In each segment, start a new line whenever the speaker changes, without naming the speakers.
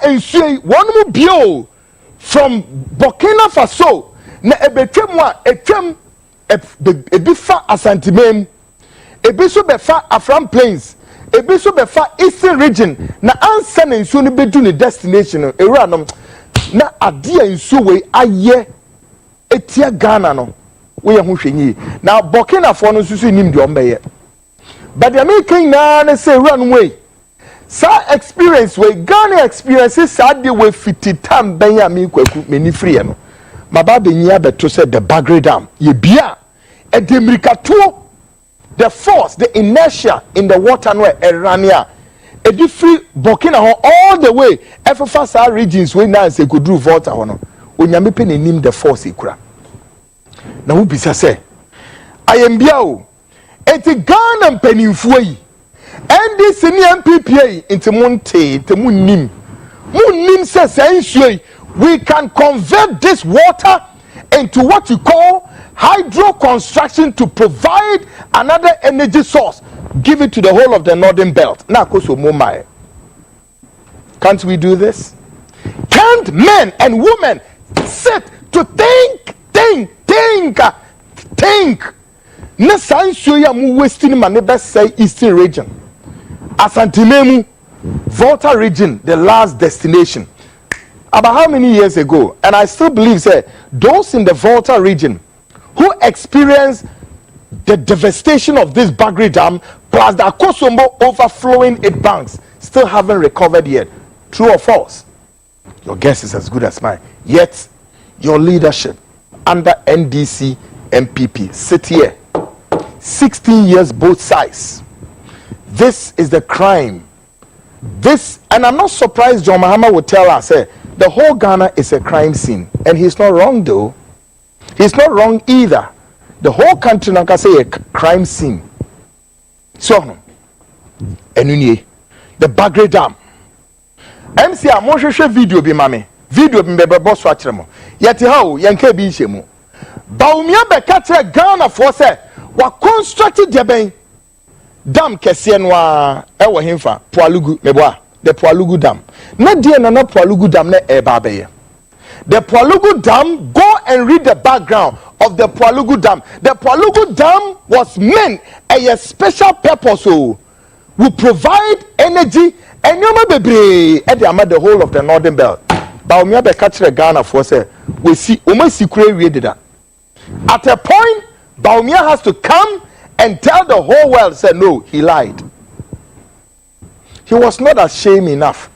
and say one more bio from Burkina Faso na ebetwem etwem ebifa asantimem ebiso befa Afram Plains ebiso befa Eastern region na ansa na nsuo no bedu ne destination ewura no na ade a nsuo we aye etia Ghana no we ho hwenyi na Burkina Faso no susu nim de ombeye but the American na say run way sa experience we Ghana experiences sa de we fititam ben ya me kwaku meni free no maba benya beto say the Bagre Dam ye bia e demirikato the force the inertia in the water no erania e di free Burkina ho all the way efafa sa regions we na say go do water ho no onyame pe nanim the force ikura na wo bisa say ayembia o eti Ghana mpanimfo yi NDC ni MPPA into Monte to Munim says we can convert this water into what you call hydro construction to provide another energy source, give it to the whole of the northern belt. Now can't we do this? Can't men and women sit to think na sanso ya mu western man be say eastern region Asantimemu Volta region, the last destination. About how many years ago? And I still believe that those in the Volta region who experienced the devastation of this Bagre Dam plus the Akosombo overflowing its banks still haven't recovered yet. True or false? Your guess is as good as mine. Yet your leadership under NDC MPP sit here 16 years both sides. This is the crime. This, and I'm not surprised John Mahama would tell us, the whole Ghana is a crime scene. And he's not wrong though. He's not wrong either. The whole country now can say a crime scene. So, the Bagre Dam. MC a mo hwehwe video bi mame. Video bi be boss watchremo. Yeti how yanka bi nhemu. Baumia be ka kire Ghana for say wa constructed the dam kese no a ewo hemfa Poalugu meboa the Poalugu dam na die na Poalugu dam na eba beye the Poalugu dam go and read the background of the Poalugu dam. The Poalugu dam was meant a special purpose so will provide energy and nyoma bebre e dey ama the whole of the northern belt. Ba omi abeka kire Ghana for say we see omasi kure wie dida at a point Baumia has to come and tell the whole world, say no, he lied. He was not ashamed enough.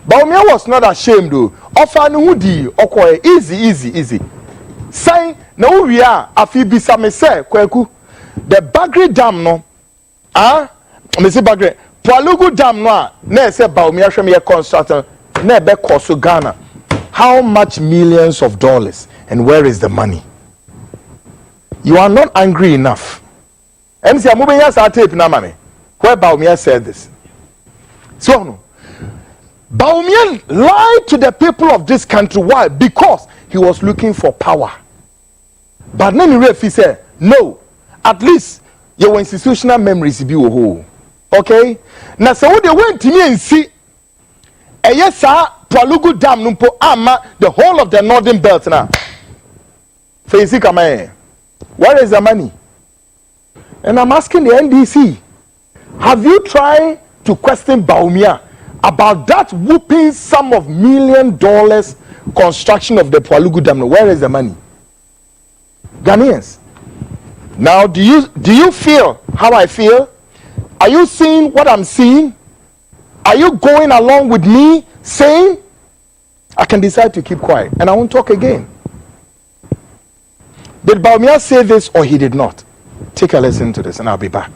Baumia was not ashamed though. Ofanudi okoye easy. Say no we are afi bisa me say kweku the Bagre Dam no me say Bagre Poalugu Dam no na say Baumia hwe me construction na be cost Ghana how much millions of dollars and where is the money? You are not angry enough. MC Amubenya sa tape na mame. Where Baumia said this. So no. Baumia lied to the people of this country. Why? Because he was looking for power. But then he said, no, at least your institutional memories be whole. Okay? Now so they went to me and see yes sir Poalugu Dam numpo ama the whole of the northern belt now. Face it, where is the money? And I'm asking the NDC, have you tried to question Baumia about that whooping sum of $1 million construction of the Poalugu Dam? Where is the money? Ghanaians. Now, do you feel how I feel? Are you seeing what I'm seeing? Are you going along with me saying I can decide to keep quiet and I won't talk again? Did Baumia say this or he did not? Take a listen to this and I'll be back.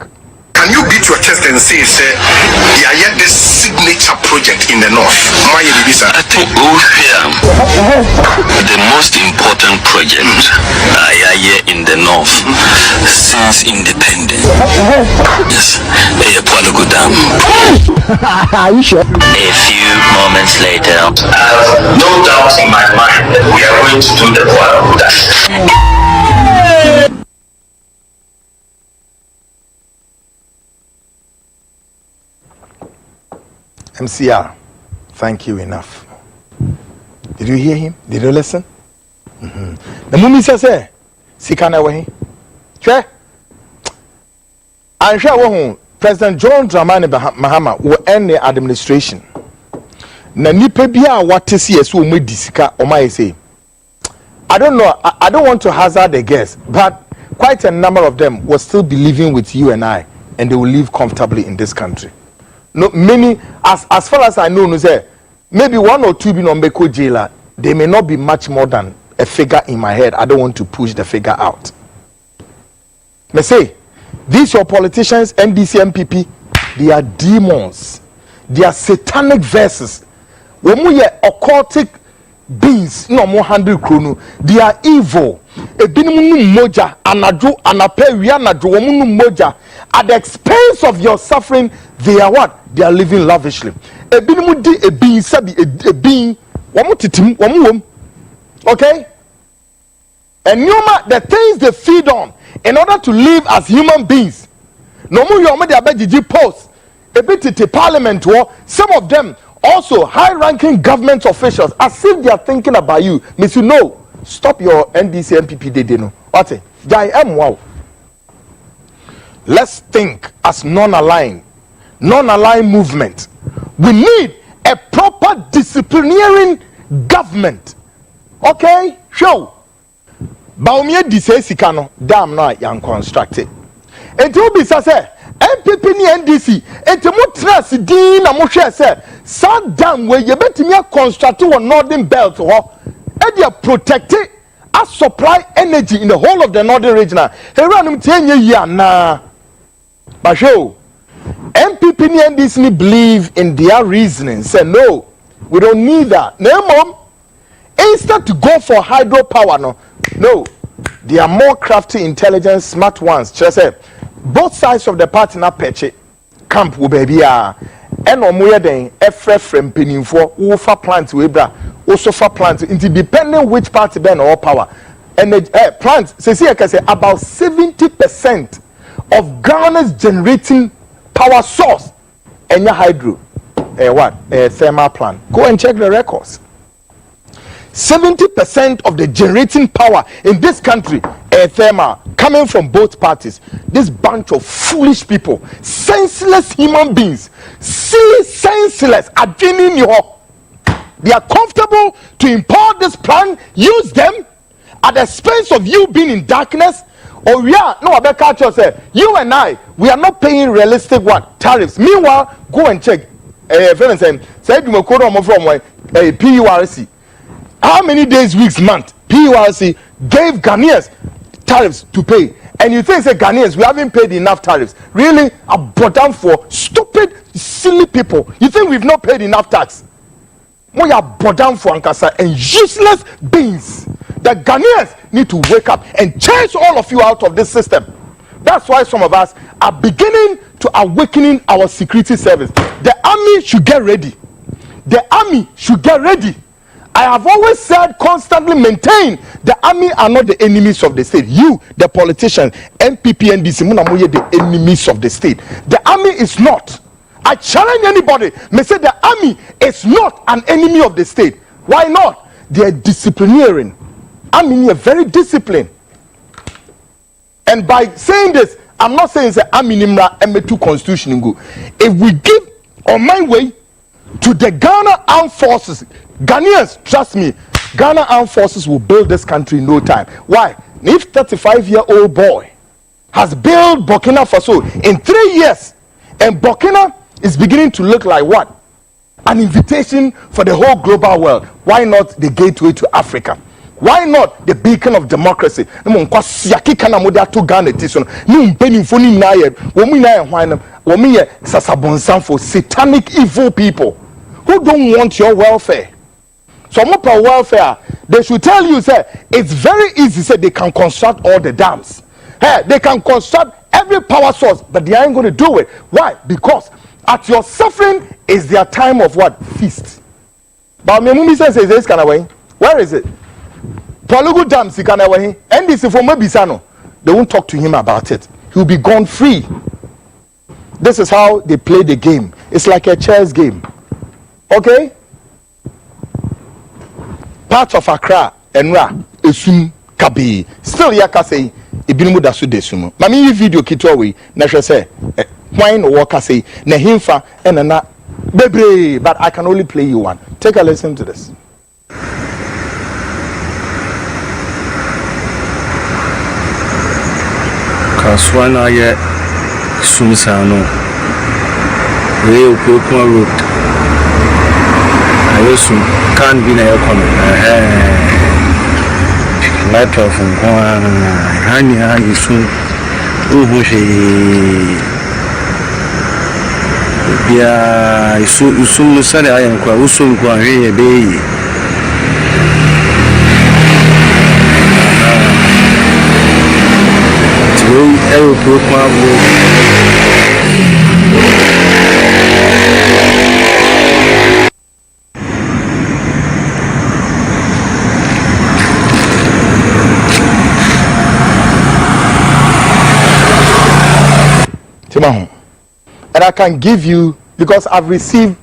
Can you beat your chest and say, yeah, yet this signature project in the north? I think the most important project here in the north since independence. Yes, Poalugu Dam.
Are you sure?
A few moments later,
I have no doubt in my mind that we are going to do the Poalugu Dam.
MCR, thank you enough. Did you hear him? Did you listen? The mummy says, Sikana way. Che? I'm sure President John Dramani Mahama will end the administration. Na nipa bia what is here so me disika o mai say. I don't know, I don't want to hazard a guess, but quite a number of them will still be living with you and I, and they will live comfortably in this country. No, many, as far as I know, no say, maybe one or two being on Beko jailer, they may not be much more than a figure in my head. I don't want to push the figure out. Me say, these your politicians, NDC, MPP, they are demons. They are satanic verses. When we are occultic beings, no more 100 krono, they are evil. Ebinimu moja anadro anapewi anadro womunu moja at the expense of your suffering. They are what? They are living lavishly. Ebinimu di ebi sabi ebi womu titim womu wom. Okay? And the things they feed on in order to live as human beings. No mu yomo de abegigi post. Ebititi parliament war. Some of them also high-ranking government officials, as if they are thinking about you. Miss you know, stop your NDC MPP they no. What? Wow. Let's think as non-aligned movement. We need a proper disciplinary government. Okay? Show. Baumie disesikano dam no yan constructed. It will be say MPP ni NDC enti mo trust din na mo hwe say sad dam we ye betimi construct one northern belt ho e dey protect as supply energy in the whole of the northern region. Heranum tenye yi na but show MPP ni NDC ni believe in their reasoning, say no, we don't need that. No mom, instead to go for hydropower, no, they are more crafty, intelligent, smart ones. Just say both sides of the party na peche camp wo baby and omoye den efre frem peninfo wo fa plant we bra wo so fa plant into depending which party ben or power and plant say about 70% of Ghana's generating power source enya hydro thermal plant. Go and check the records. 70% of the generating power in this country thermal coming from both parties. This bunch of foolish people, senseless human beings, senseless are in your. They are comfortable to import this plan, use them at the expense of you being in darkness. Or we are no Abeka say you and I, we are not paying realistic tariffs. Meanwhile, go and check. Friends say you from PURC. How many days, weeks, month PURC gave Ghanaians tariffs to pay, and you think say Ghanaians we haven't paid enough tariffs? Really, a bottom for stupid, silly people. You think we've not paid enough tax? We are bottom for Ankasa and useless beings. The Ghanaians need to wake up and chase all of you out of this system. That's why some of us are beginning to awakening our security service. The army should get ready. The army should get ready. I have always said, constantly maintain, the army are not the enemies of the state. You, the politicians, MPP and DC, the enemies of the state. The army is not. I challenge anybody. May say the army is not an enemy of the state. Why not? They are disciplinarian. I mean, you're very disciplined. And by saying this, I'm not saying say army nimra M2 constitution go. If we give on my way to the Ghana Armed Forces, Ghanaians, trust me, Ghana Armed Forces will build this country in no time. Why? If 35-year-old boy has built Burkina Faso in 3 years, and Burkina is beginning to look like what? An invitation for the whole global world. Why not the gateway to Africa? Why not the beacon of democracy? Satanic evil people who don't want your welfare. So more welfare, they should tell you, say, it's very easy, say they can construct all the dams. Hey, they can construct every power source, but they aren't going to do it. Why? Because at your suffering is their time of what? Feast. But Memumi says this kind of way. Where is it? Palugu dams, he can away. And this is for Mabisano. They won't talk to him about it. He'll be gone free. This is how they play the game. It's like a chess game. Okay? Part of Accra, Enra, Esum, Kabi. Still, yaka say, Ibinimu dasu desumu. Mami yi video kitwa we, na hwe say, wine or waka say, na himfa, and na bebre, but I can only play you one. Take a listen to this.
Kaswana ye Sumisano. We Ukuma road. I also can't be na comment. Light of Hanya is soon. Yeah, soon said I am quite soon going a bay.
And I can give you, because I've received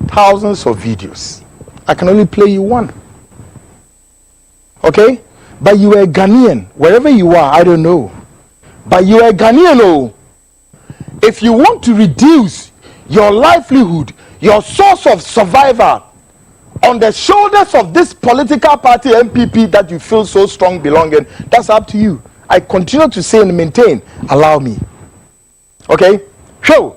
thousands of videos, I can only play you one. Okay? But you are a Ghanaian, wherever you are, I don't know. But you are a Ghanaian, oh. If you want to reduce your livelihood, your source of survival on the shoulders of this political party MPP that you feel so strong belonging, that's up to you. I continue to say and maintain, allow me. Okay? So,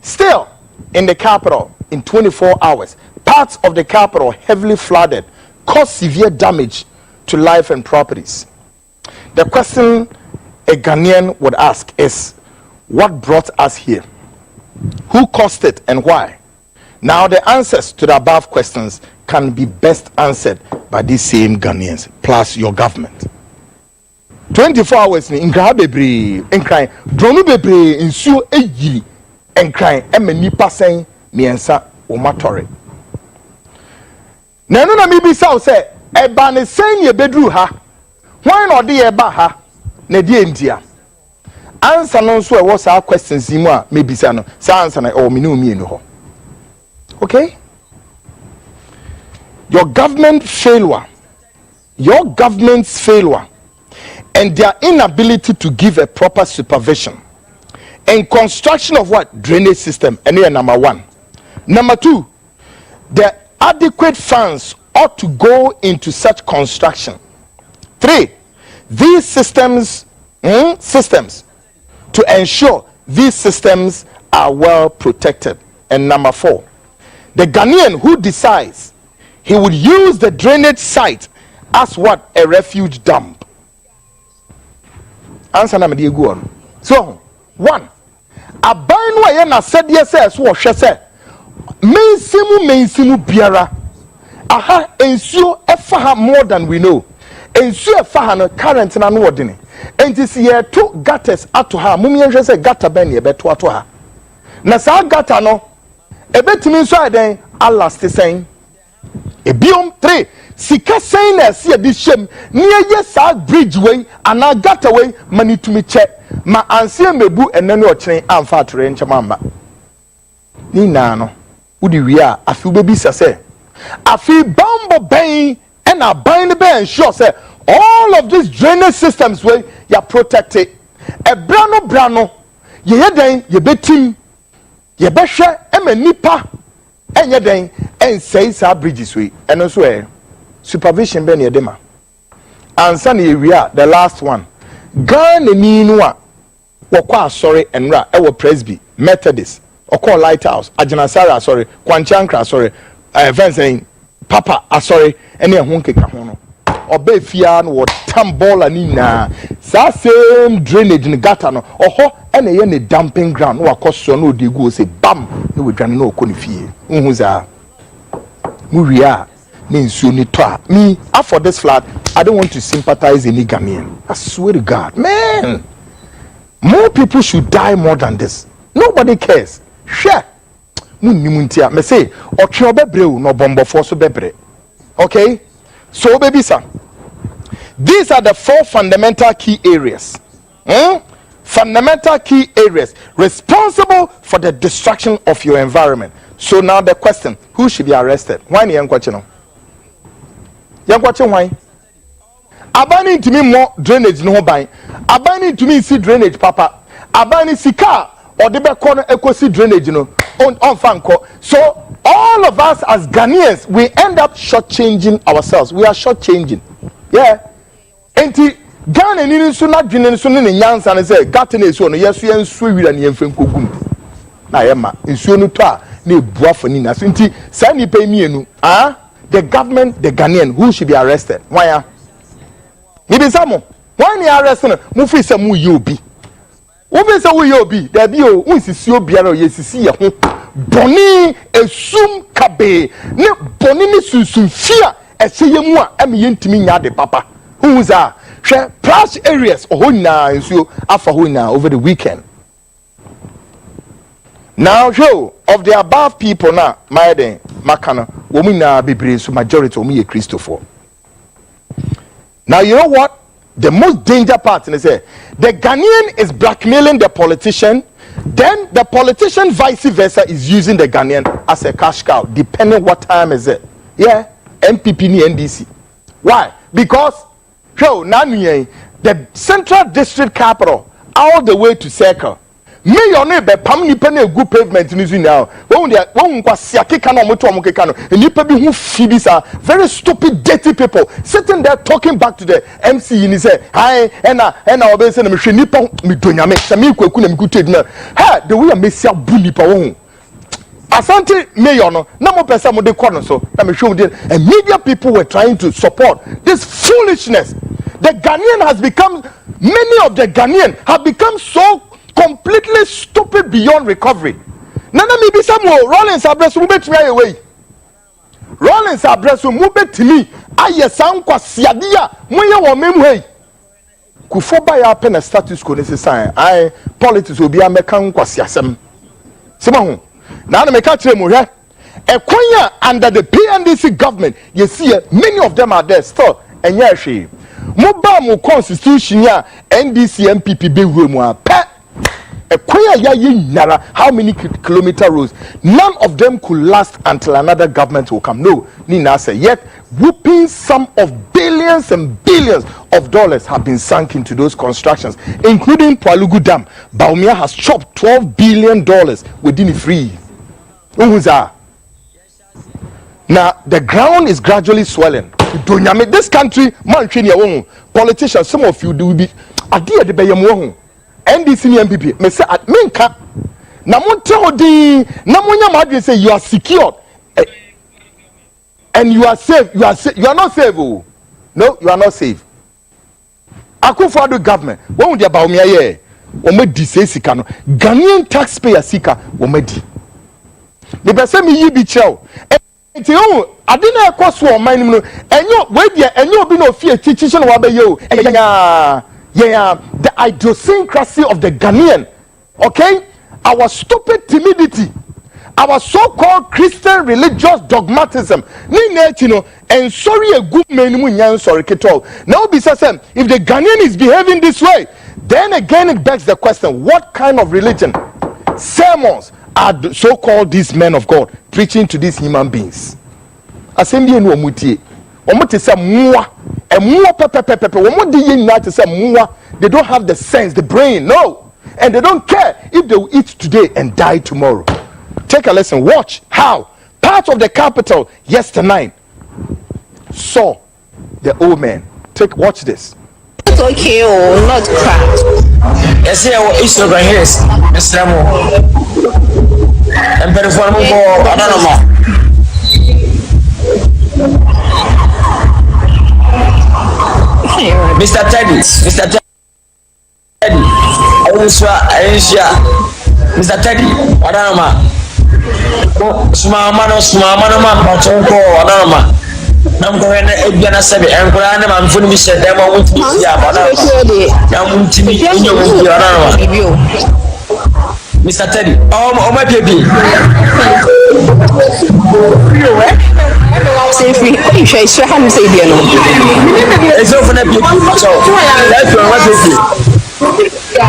still in the capital, in 24 hours, parts of the capital heavily flooded, caused severe damage to life and properties. The question a Ghanaian would ask is, what brought us here? Who caused it and why? Now the answers to the above questions can be best answered by these same Ghanaians, plus your government. 24 hours in Grabebre, and crying, Dronu Bebre, in Su Eyi, and crying, Emma passing, Miensa, Omatore. Nanuna Mibi Sao said, Ebane saying ye bedru ha, why not the Eba ha, ne di India? Answer no so was our questions, Zima, maybe Sano, Sansana, or Minu Mino. Okay? Your government's failure, and their inability to give a proper supervision and construction of what? Drainage system, and here number one. Number two, the adequate funds ought to go into such construction. Three, these systems to ensure these systems are well protected. And number four, the Ghanaian who decides he would use the drainage site as what? A refuge dump. Answer number go on. So, one, a bino ayana said yes, what she said. Mainsimu biara. Aha, ensure efaha more than we know. Ensure efaha no current na no ordinary. And this year two gutters at to her. Mummy and say gutter ben ye bet to her. Na sa gutter no. E betimi so aden Allah still saying. E biom 3. Sika saying na see this shame near yes bridge way and I got away money to me check ma ansia mebu enane ochire amfa atore nchemamba ni na no udi wi a afi bebi say afi bambo ben and a bind ben sure say all of these drainage systems way ya protected e brano ye den ye betim ye behwe e nipa enye den en say sa bridges way eno so supervision ben yedema ansa na ewia the last one Ghana ni no a wokwa sorry enra e wo presby Methodist okọ lighthouse ajanasara sorry kwanchankra sorry event papa sorry ene ehun keka ho no oba fia no wo tambola ni na sa same drainage ni gata no oho ene ye ne dumping ground no wakoso no odegu say bam no we dwane no okọ ni fie unhu za mu wia me for this flat I don't want to sympathize any Ghanaian. I swear to God, man, more people should die more than this. Nobody cares. Share me say or bebre no bombo force bebre. Okay, so baby sir, these are the 4 fundamental key areas fundamental key areas responsible for the destruction of your environment. So now the question, who should be arrested? Why ni yankwache no? Yankwache why? Abani to me more drainage no ban. Abani to me see drainage papa. Abani sika or the back corner eco see drainage no on fanko. So all of us as Ghanaians, we end up shortchanging ourselves. We are shortchanging. Yeah. Enti Ghana ni so na dwene so ne nyansa ne say gatene so no yeso yenso wira ne yemfen kogum. Na yema nsuo no to a na ebuafo ni na so nti sa ni pe mienu the government, the Ghanaian, who should be arrested? Why? Maybe some. Why ni arrest no? Mu fi say mu yobi. Wo be say wo yobi, da bi o, un sisi obiara o yesisi ye ho. Boni esum kabe. Ne boni ni sunsun fia eseye mu a em ye ntimi nya de papa. Who is that? Share plush areas oh na nsuo afa ho na over the weekend. Now show of the above people na my den makana wo mu na bebre so majority wo mu ye Christopher. Now you know what? The most danger part is the Ghanaian is blackmailing the politician, then the politician vice versa is using the Ghanaian as a cash cow, depending what time is it. Yeah, MPP ni NDC. Why? Because the central district capital all the way to Circle. Mayor ne be pam nipa na egu pavement ni zu now. Won kwasi akeka na omoto omokeka no. Nipa bi hu fibisa very stupid dirty people sitting there talking back to the MC ni say, "Hi, ena obe say na me hwe nipa me donyame. Sa me kwaku na me kutu edina. Ha, the way mesia bu nipa wo. Asante mayor no na mo pesa mo de kɔ no so na me hwe mo and media people were trying to support this foolishness. The Ghanaian has become, many of the Ghanaian have become so completely stupid beyond recovery. Nana mi bi samo Rollins abreso mubetimi ayewe. Rollins abreso mubetimi aye sankwa siadia moye wo memu hei. Kufo ba ya pe na status quo necessary. I politics obi ameka nkwa siasem. Sema ho. Na na meka kire mo hwe. Ekonya under the PNDC government, you see many of them are there still. Enye hwe. Moba mo constitution ya NDC MPP be mu a pe how many kilometer roads? None of them could last until another government will come. No, Nina said, yet whooping sum of billions and billions of dollars have been sunk into those constructions, including Palugu Dam. Baumia has chopped $12 billion within the free. Now the ground is gradually swelling. This country, politicians, some of you will be idea the bayam NDC and MPP. Me say at minka. Na mo tell di na mo nya madwe say you are secured and you are safe. You are not safe. Oh. No, you are not safe. Akufo-Addo government. When they about me here, o me di say sika no. Ghanaian taxpayer sika o me di. Me be say me yi bi chell. Enti o adina ekoso o man no enyo we dia enyo obi na ofie teaching wa be yo. Yeah, the idiosyncrasy of the Ghanaian, okay? Our stupid timidity, our so-called Christian religious dogmatism. And sorry, a good man, sorry, now, besides, if the Ghanaian is behaving this way, then again it begs the question: what kind of religion, sermons are so-called these men of God preaching to these human beings? Assembly no mutie. They don't have the sense, the brain, no. And they don't care if they will eat today and die tomorrow. Take a lesson. Watch how part of the capital yesterday saw the old man. Watch this.
It's okay, oh, not crap.
Yes, it's over here. It's and better for more. I don't know. Mr. Teddy, Mr. Teddy, I don't know. Small man, I don't know. I'm going to say, I'm going to finish the demo with me. Mr. Teddy, oh, my baby.
Safely, you should have said, you know.
It's over the people. So, that's what I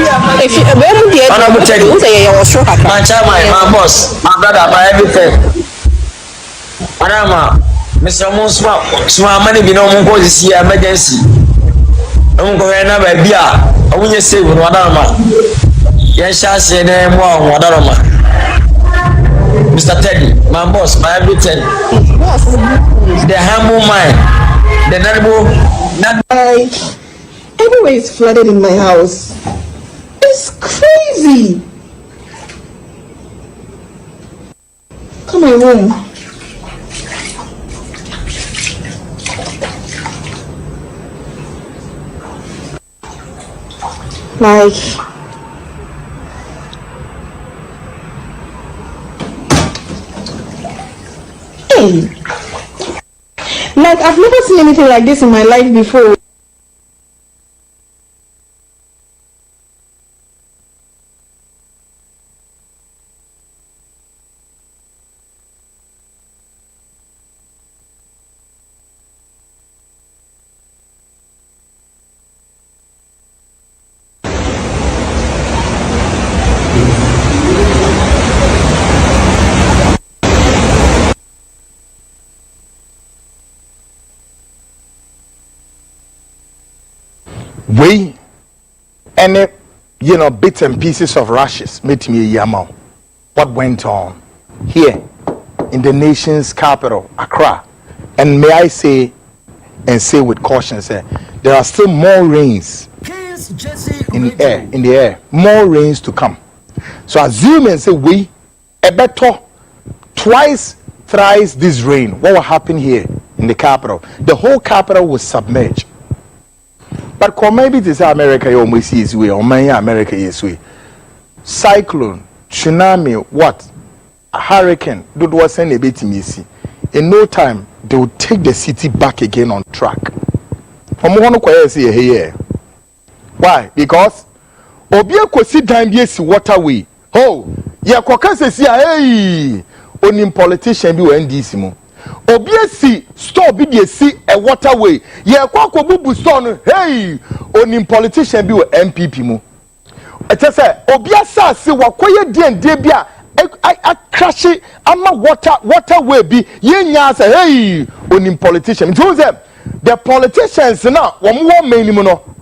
If you
my chairman, my boss, my brother, my everything. Adama, Mr. Musma, small money be no more to see emergency. I'm going to be beer. I will just say with Adama. Yes, I say name one, Adama. Mr. Teddy, my boss, my everything. The humble mind, the noble.
Everywhere is flooded in my house. It's crazy. Come my room. Like I've never seen anything like this in my life before.
We any bits and pieces of rashes made me yamau. What went on here in the nation's capital, Accra? And may I say with caution, there are still more rains in the air, more rains to come. So assume and say we a better twice, thrice this rain. What will happen here in the capital? The whole capital will submerge. But maybe this America you almost see is way, or many America is way. Cyclone, tsunami, what? A hurricane, do what send a bit missy. In no time, they will take the city back again on track. From one say here. Why? Because Obia could sit down yes waterway. Oh, yeah, says hey, only politician be NDC. Obiesi store be dey see a waterway ye kwa bubu store no hey oni politician bi o MPP mu ete say obiasa se wakoye die bia a crash ama waterway bi ye nya say hey oni politician you say the politicians now wo main no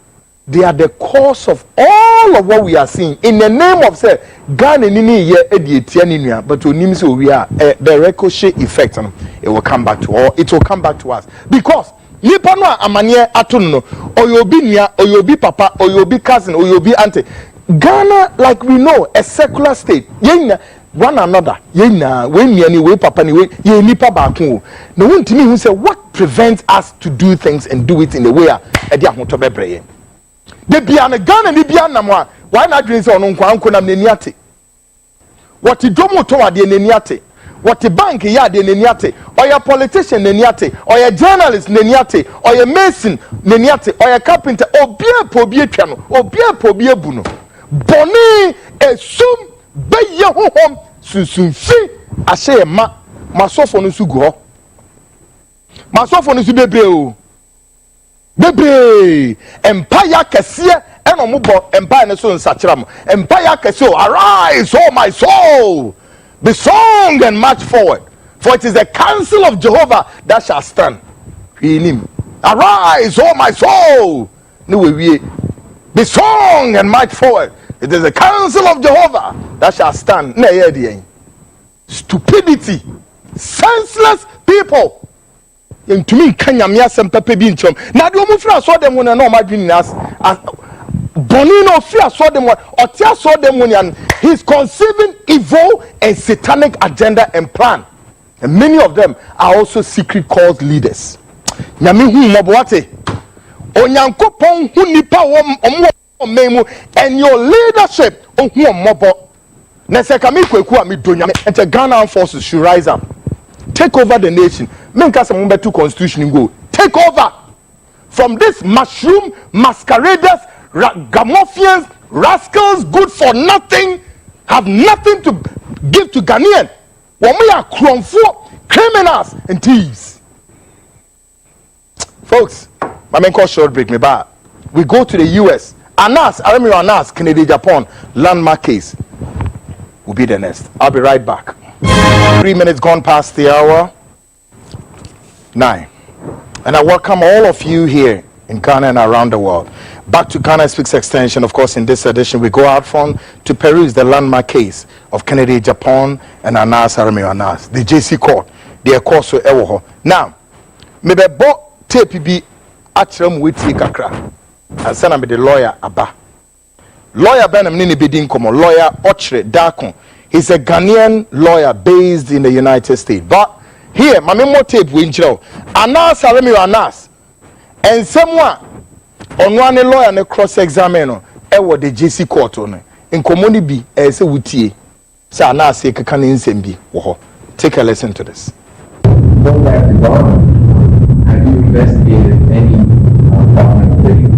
they are the cause of all of what we are seeing in the name of say Ghana nini ye etia ninua but onim say we are the ricochet effect it will come back to us because nipa no amane ato no oyobi nua oyobi papa oyobi cousin oyobi auntie Ghana like we know a secular state yenya one another yenya we ni we papa ni we ye nipa ba ko no wontimi hu say what prevents us to do things and do it in a way e dia hoto bebreye de bia na Ghana ni bia na mo a why not dream say ono nkwa anko na nani ate what domo to ade nani ate what bank ya ade nani ate or your politician nani ate or your journalist nani ate or your mason nani ate or your carpenter obia po bia twa no obia po bia bu no boni esum beye hohom sunsunfi ahye masofo no su go masofo no su bebre o bebre empire kese eno mo bo empire ne so nsachram empire kese o arise oh my soul be strong and march forward for it is the counsel of Jehovah that shall stand in him arise oh my soul no we be strong and march forward it is the counsel of Jehovah that shall stand na ye dey stupidity senseless people to me kanyamia sem pepe bi nchom na de omu fira so dem wona na o madwini nas bonino fira so dem otia so dem wona he's conceiving evil and satanic agenda and plan and many of them are also secret cult leaders nyame hu mobwate onyankopon hu nipa wo memu and your leadership hu mobo na se kami kweku a me do nyame and the Ghanaian forces should rise up take over the nation. Make us a to constitution go. Take over from this mushroom masqueraders, ragamuffins, rascals, good for nothing, have nothing to give to Ghanaian. When we are criminals and thieves. Folks, my main call short break me back. We go to the US Anas, Kennedy Japan landmark case will be the next. I'll be right back. 3 minutes gone past the hour 9. And I welcome all of you here in Ghana and around the world. Back to Ghana Speaks Extension. Of course, in this edition, we go out front to peruse the landmark case of Kennedy Japan and Anas Anas, the JC court. They are called so ewo. Now, maybe bo tape be actually witi kakra. And send me the lawyer Abba. Lawyer Benham Nini Bidin Komo, lawyer Ochre Dakon. He's a Ghanaian lawyer based in the United States. But here, my memo tape winchell. Anas Anas. And someone on one lawyer and cross examine the JC court on in communi be as a wutie. Sa Anas say can insembi. Take a listen to this.
Going back to government, have you investigated any government bidding?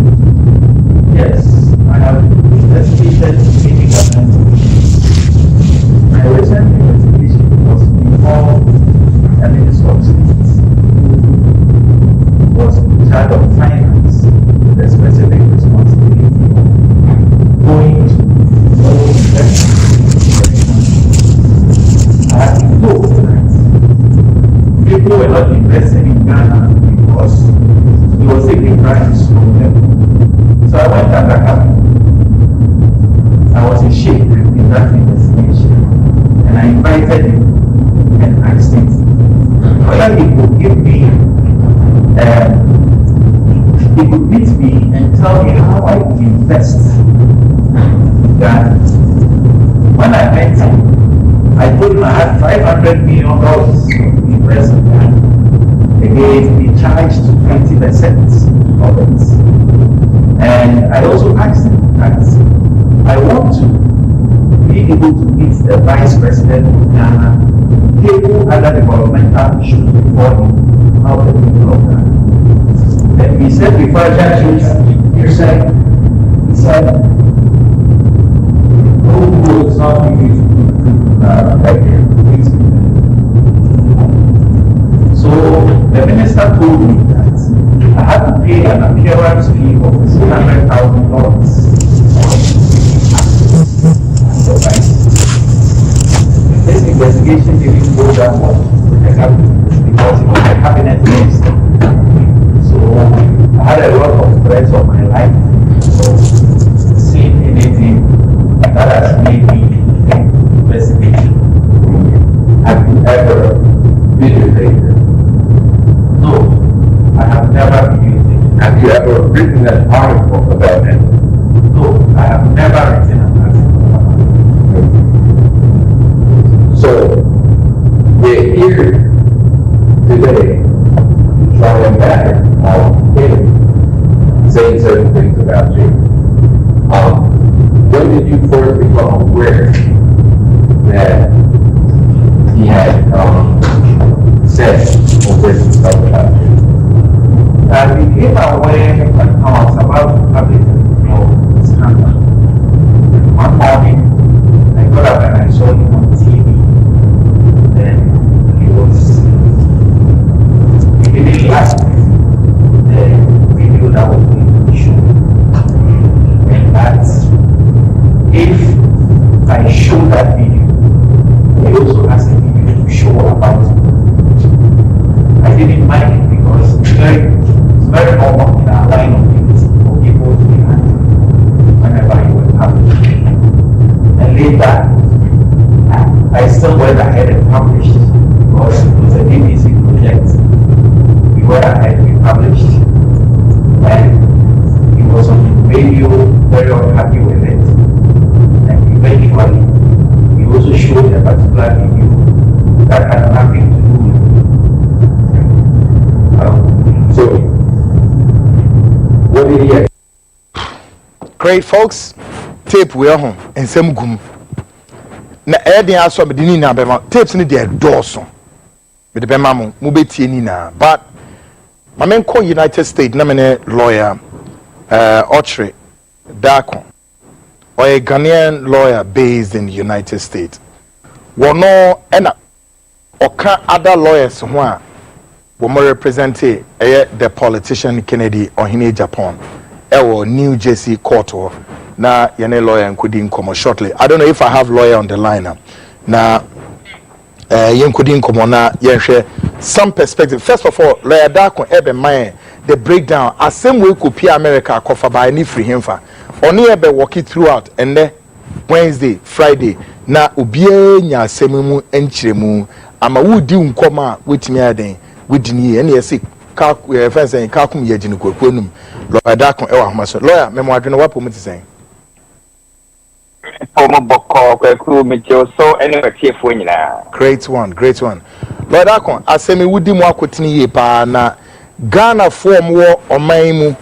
Yes, I have investigated any government. My recent investigation was before the Minister of State was in charge of finance with a specific responsibility of going to all investments. I have been told that people were not investing in Ghana because he was taking bribes from them. So I went undercover. I was in shape in that investigation, and I invited him and asked him whether he could give me, he could meet me and tell me how I could invest in Ghana. When I met him, I told him I had $500 million to invest in Ghana. Again, he charged 20% of it. And I also asked him that I want to be able to meet the Vice President of Ghana, table other developmental issues before him, how the people of Ghana. And he said before I he said, it's not so the minister told me that I had to pay an appearance fee of $600,000. This investigation didn't go that well because it was a cabinet minister. So I had a lot of threats on my life. So seeing anything that has made me investigate. Have you ever been related? No, I have never been related. Have you ever written an article about it? No, I have never written an article about it. So, we're here today to try and matter on him saying certain things about you. When did you first become aware that he had said or written stuff about you? I became aware when I was about to publish the scandal. One morning, I got up and I saw him on TV. Then he didn't last the video that was going to be shown. And that's if I show that video, he also asked me to show about it. I didn't mind it because it's very common in our line of duty for people to be active whenever you were published. And later, I still went ahead and published because it was a BBC project. We went ahead and we published, and he was on the radio, very unhappy with it. And eventually, he also showed a particular video that had nothing to do with it. So, what did he have?
Great folks, tape we are home and some gum. Na Eddie also be dini na bema tapes ni dey dawson. Be the bema mo be tie ni na. But my men call United States na me lawyer Ochre Dakon, or a Ghanaian lawyer based in the United States. Wono ena oka other lawyers who are represent the politician Kennedy or Agyapong ewo New Jersey court ho na yene lawyer nkodi nkomo shortly. I don't know if I have lawyer on the line na yenkodi nkomo na yenhwe some perspective. First of all, lawyer Darko ebe man the breakdown asem we copy America kofa by ni free himfa oni ebe walk it throughout and then Wednesday, Friday na obie nya asem mu enchiremu ama wudi nkoma wetimi aden wudini ene yesi ka fence ka kum ye gine kokonum lawyer Darko e wa homaso lawyer memo adwene wapo mu tisen
Omo boko kwaku mejo so anyway tiefo nyina
great one lawyer Darko asem wudi mu akotini ye pa na Ghana form wo oman mu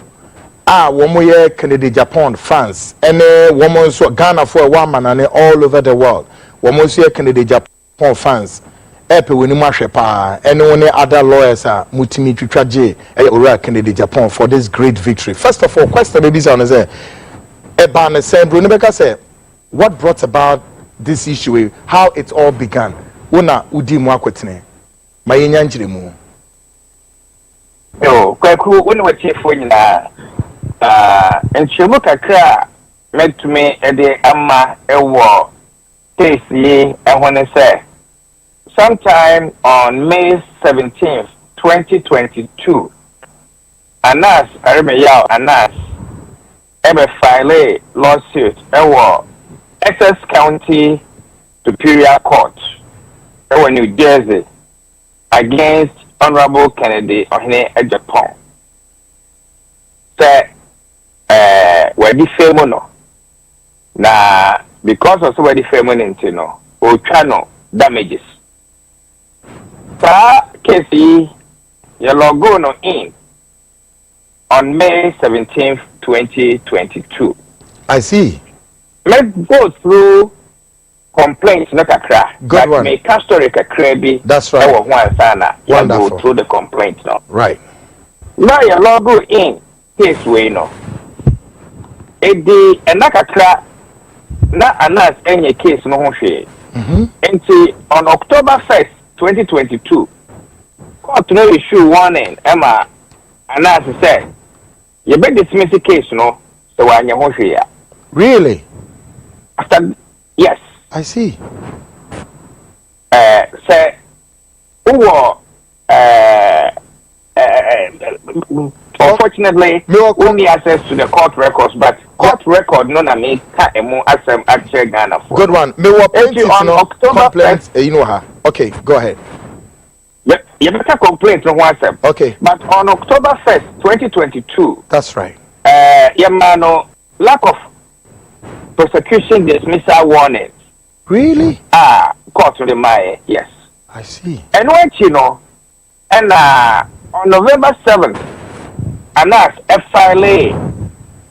womo ye Canada Japan France ene womo nso Ghana for one manane all over the world womo nso ye Canada Japan France epe woni mu ahwe pa ene woni other lawyers mutimi twitwaje ora Canada Japan for this great victory. First of all, question baby say say eba ne say bro ne beka say what brought about this issue, how it all began. Una udi mu akwetene mayenya njiremu
yo kwaku woni watiefo nyina enchemu kakra metumi ede ama ewo case yi ehone say sometime on May 17th 2022 Anas Aremeyaw Anas ebe file lawsuit ewo Essex County Superior Court ewo New Jersey against Honorable Kennedy Ohene Agyapong. Say wedi femo no na because of so wedi femo no o twa no damages. Sa case your logo no in on May 17th 2022.
I see.
Let's go through complaints no kakra.
Good one.
Make a story kakra bi.
That's right.
One sana.
Wonderful.
Go through the complaint no.
Right.
Now your logo in case way no. Edi enakakra na Anas enye case no ho hwe. Enti on October 1st 2022 court no issue warning Emma Anas said you be dismiss the case no so wanya ho hwe ya.
Really?
After yes.
I see.
Say who unfortunately only access to the court records, but court record no na me ka emu asem actually Ghana for.
Good one. Me what plaintiff no
October
complaint you know her. Okay, go ahead.
You better complaint no one asem.
Okay.
But on October 1st 2022
that's right.
Yamano lack of prosecution dismissal warning.
Really?
Court to the my yes.
I see.
And when you know, and on November 7th, Anas file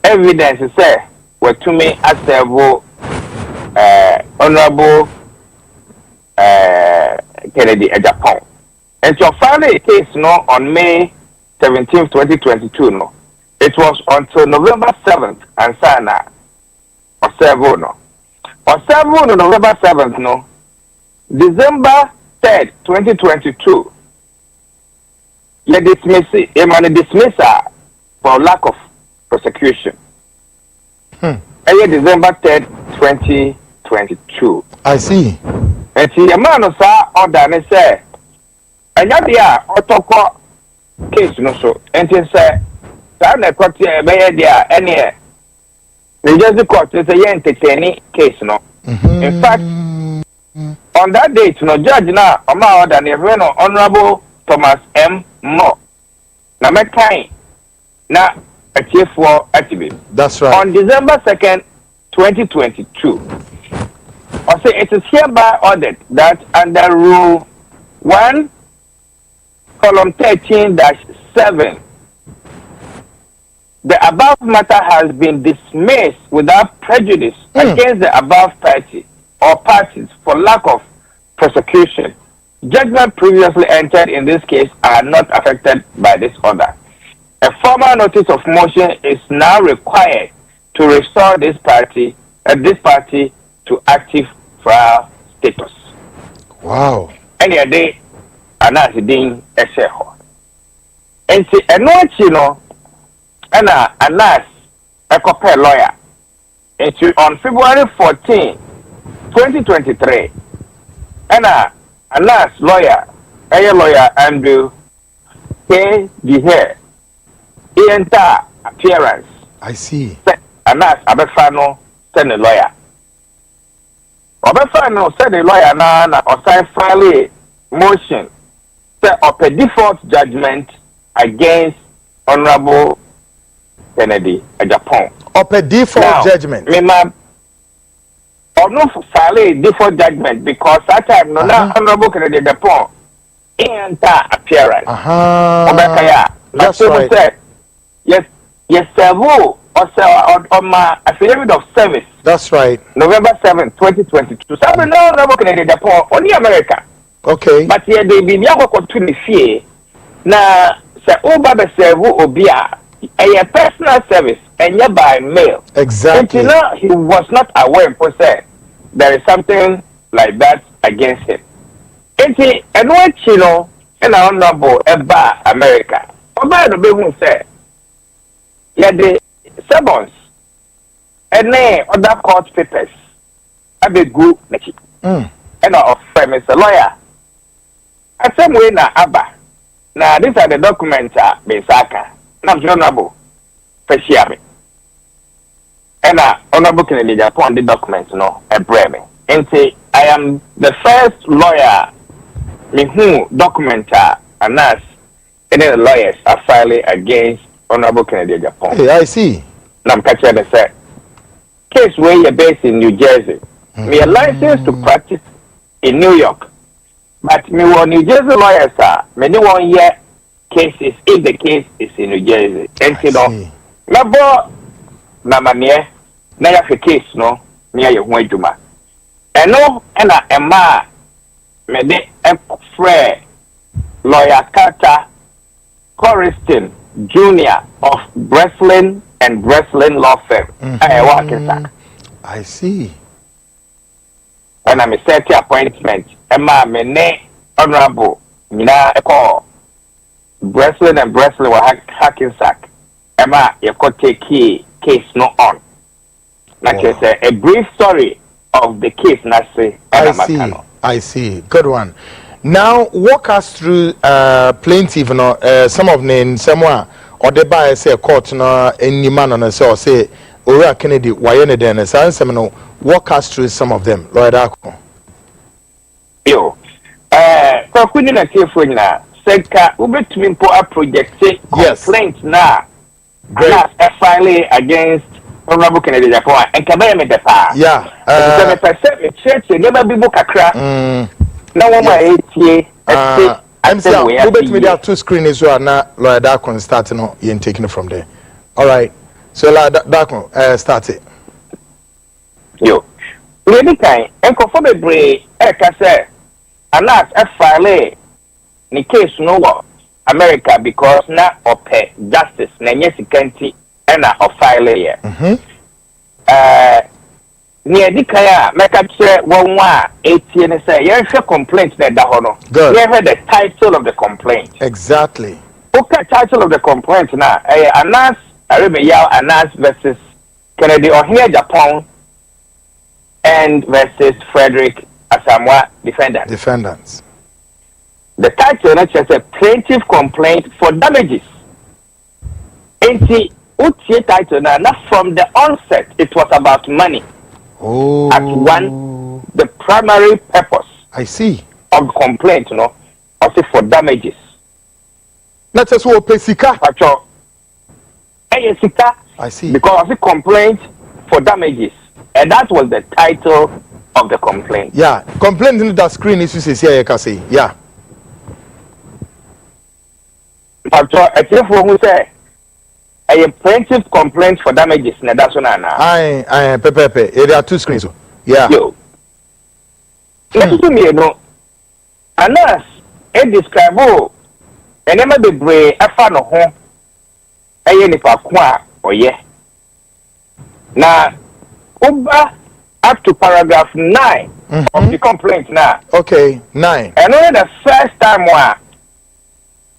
evidence say were to me as several Honorable Kennedy Agyapong. And so file a case no on May 17th 2022 no. It was until November 7th and sana or several no. Or several no November 7th no. December 3rd 2022 you dismiss for lack of prosecution. December 3rd 2022
I see.
and see a man of order and say and ya otoko case no so and say na court be there any the Jersey court is a entertaining case no. In fact on that date no judge na oma order na Honorable Thomas M. Moore na mekai na atiefo atibe.
That's right.
On December 2nd 2022 I say it is hereby ordered that under rule 1 column 13-7 the above matter has been dismissed without prejudice against the above party or parties for lack of prosecution. Judgment previously entered in this case are not affected by this order. A formal notice of motion is now required to restore this party to active trial status.
Wow.
Any day, Anas being a shareholder. And see, and what you know, Anas a copy lawyer. It's on February 14, 2023. And a last lawyer, a lawyer Andrew K. Dehere, he enter appearance.
I see.
And last Abefano send a lawyer. Abefano send a lawyer now or sign file motion set up a default judgment against Honorable Kennedy Agyapong.
Up a default judgment.
Or no file a default judgment because that time no Honorable Kennedy Agyapong enter appearance.
That's right.
Said, yes, servo or my affidavit of service.
That's right.
November 7, 2022. So no Honorable Kennedy Agyapong only America.
Okay.
But here they be never go to the fear. Na se oba be servo obia a personal service and yet by mail.
Exactly.
And you know, he was not aware for say there is something like that against him. And what you know, and honorable about America. Oba no be who say yeah the summons and then other court papers abe go nechi. And of Mr. Lawyer. I same way na Abba. Now these are the documents Besaka. Now honorable Feshiabe. And honorable Kennedy Agyapong the documents no a breme. And say I am the first lawyer me who documenta and us any of the lawyers are filing against honorable Kennedy Agyapong.
Hey, I see.
Now I'm catching the say case where you're based in New Jersey. Me a license to practice in New York. But me want New Jersey lawyers many 1 year cases if the case is in New Jersey. And you know, labo na manie na ya case no me ya ho adwuma. Eno na ema me de free lawyer Carter Coriston Jr. of Breslin and Breslin Law Firm.
I see.
And I'm a set appointment. Emma Mene Honorable Mina Echo Breslin and Breslin were hacking sack. Emma, you could take case no on. Like I say, a brief story of the case.
I see. Good one. Now walk us through plaintiff some of them somewhere or the buyer say court no any man on say or say Ora Kennedy why any then no walk us through some of them Lord Ako.
Yo, for Queen na careful na Seka ubetumi mpo a project complaint na a file against Honorable Kennedy Agyapong and kabaya me defa.
Yeah.
The church never be book akra. Na wo ma etie
I'm saying ubetumi there two screen is well na Lord Ako start no you taking it from there. All right. So Lord Ako start it.
Yo. We kind enko be bre e ka say alas a file ni case no America because na ope justice na nyesikanti na o file here. Ni edikaya meka kire wonwa etie ne say you hear complaint na da ho no. You hear the title of the complaint.
Exactly.
Okay, title of the complaint na Anas Aremeyaw Anas versus Kennedy Agyapong and versus Frederick Asamoah defendants. The title is a plaintiff complaint for damages. And the title now, not from the onset, it was about money.
Oh.
At one, the primary purpose.
I see.
Of the complaint, was it for damages.
Not just what Pesika.
I
see.
Because of the complaint for damages. And that was the title of the complaint.
Yeah. Complaint in that screen is here, you can see. Yeah.
I think who say a plaintiff complaint for damages. That's what
I Pepe. There are two screens. Yeah.
Yo. Listen to me, Anas, it describe and never be brave a fan of home. A unifa kwa or yeah. Now, up to paragraph 9 of the complaint now.
Okay, 9.
And only the first time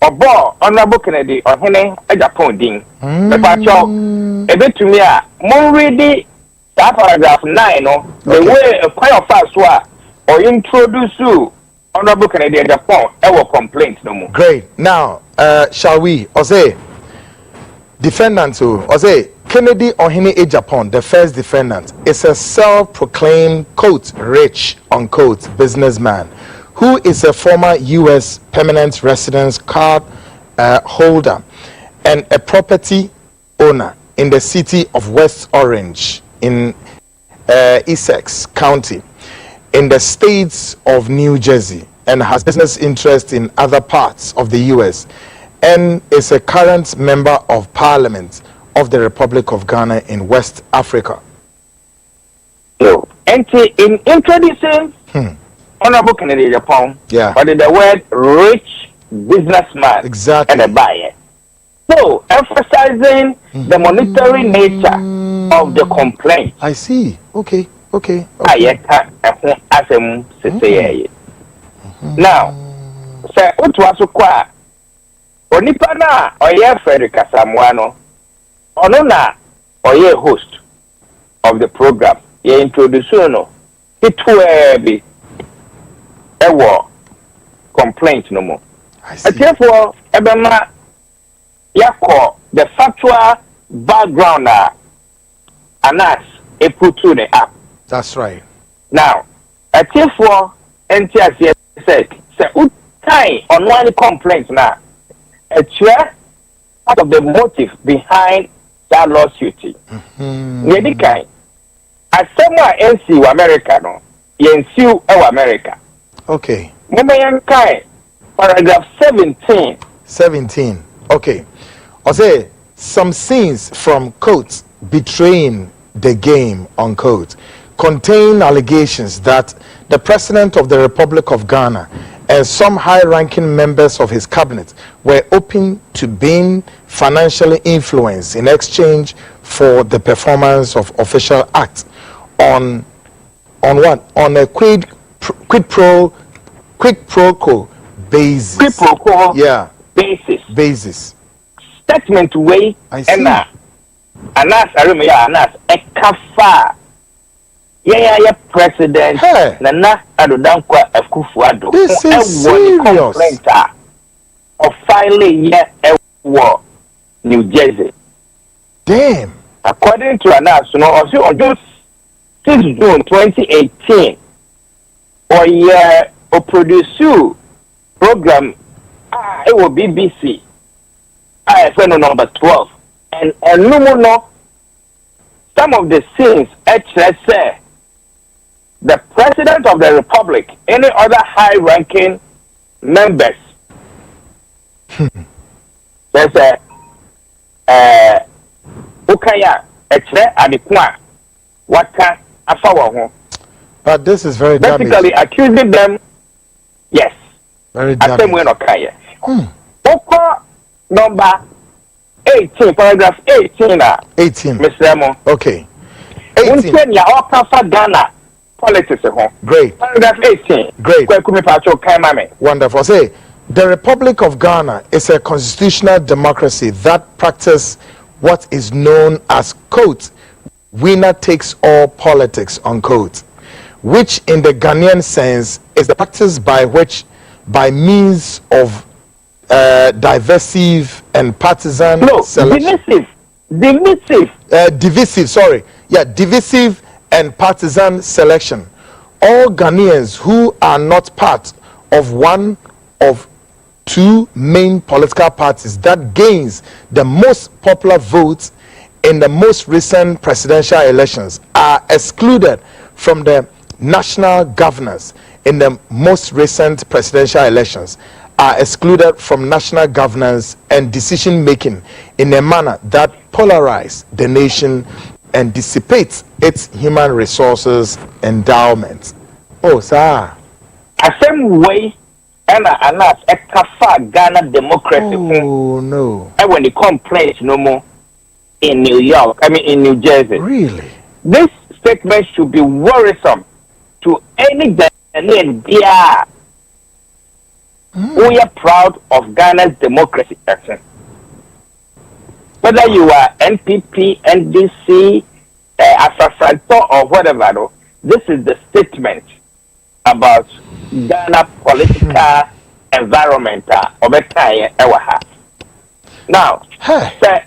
Obo Honorable Kennedy or Hene Agyapong ding. The pacho a bit to me more ready that paragraph 9 no the way a quite of us or introduce you Honorable Kennedy Agyapong our complaint no more.
Great. Now shall we or say defendant or say Kennedy Ohene Agyapong, the first defendant, is a self-proclaimed quote rich unquote businessman who is a former U.S. permanent residence card holder and a property owner in the city of West Orange in Essex County in the states of New Jersey, and has business interests in other parts of the U.S. and is a current member of Parliament of the Republic of Ghana in West Africa.
So, and in introducing Honorable Kennedy Agyapong, but the word rich businessman
exactly.
and a buyer. So, emphasizing the monetary nature of the complaint.
I see. Okay.
Now, sir, what was so quiet? Onipa na oye Frederick Asamoah Onona oye host of the program. Ye introduce no. It will be a complaint no more. Therefore, ebema yako the factual background anas e put to the app.
That's right.
Now, therefore, NTS said, say utai on one complaint now. A chair part of the motive behind that lawsuit. Medikai. As someone NC America no, yensu America.
Okay.
Mumayankai, paragraph 17.
17. Okay. I say some scenes from quotes betraying the game unquote contain allegations that the President of the Republic of Ghana and some high-ranking members of his cabinet were open to being financially influenced in exchange for the performance of official acts on what? On a quid pro quo basis.
Quid pro quo basis. Statement way and anas ekafa yeah president Nana Adodankwa Akufo-Addo.
This is serious.
Of filing New Jersey.
Damn.
According to anas on June 6 June 2018 or produce program it will BBC IFN number 12 and no some of the scenes say the President of the Republic, any other high-ranking members, there's Ukaya, Adikwa, Waka, Afawa.
But this is very
basically accusing them, yes,
very damaging.
Oko number 18, paragraph 18.
18.
Mr. Remo.
Okay. 18.
Ghana. Politics.
Great.
Paragraph 18.
Great.
Wonderful.
Say, the Republic of Ghana is a constitutional democracy that practices what is known as quote winner takes all politics unquote, which in the Ghanaian sense is the practice by which by means of divisive and partisan selection. Divisive and partisan selection. All Ghanaians who are not part of one of two main political parties that gains the most popular votes in the most recent presidential elections are excluded from the national governance in the most recent presidential elections are excluded from national governance and decision making in a manner that polarizes the nation and dissipates its human resources endowment. Oh, sir.
The same way, and a kafa Ghana democracy.
Oh, no.
And when the complaints no more in New York, in New Jersey.
Really?
This statement should be worrisome to any Ghanaian. We are proud of Ghana's democracy. Whether you are NPP, NDC, Asasanto, or whatever, this is the statement about Ghana political environment. Now,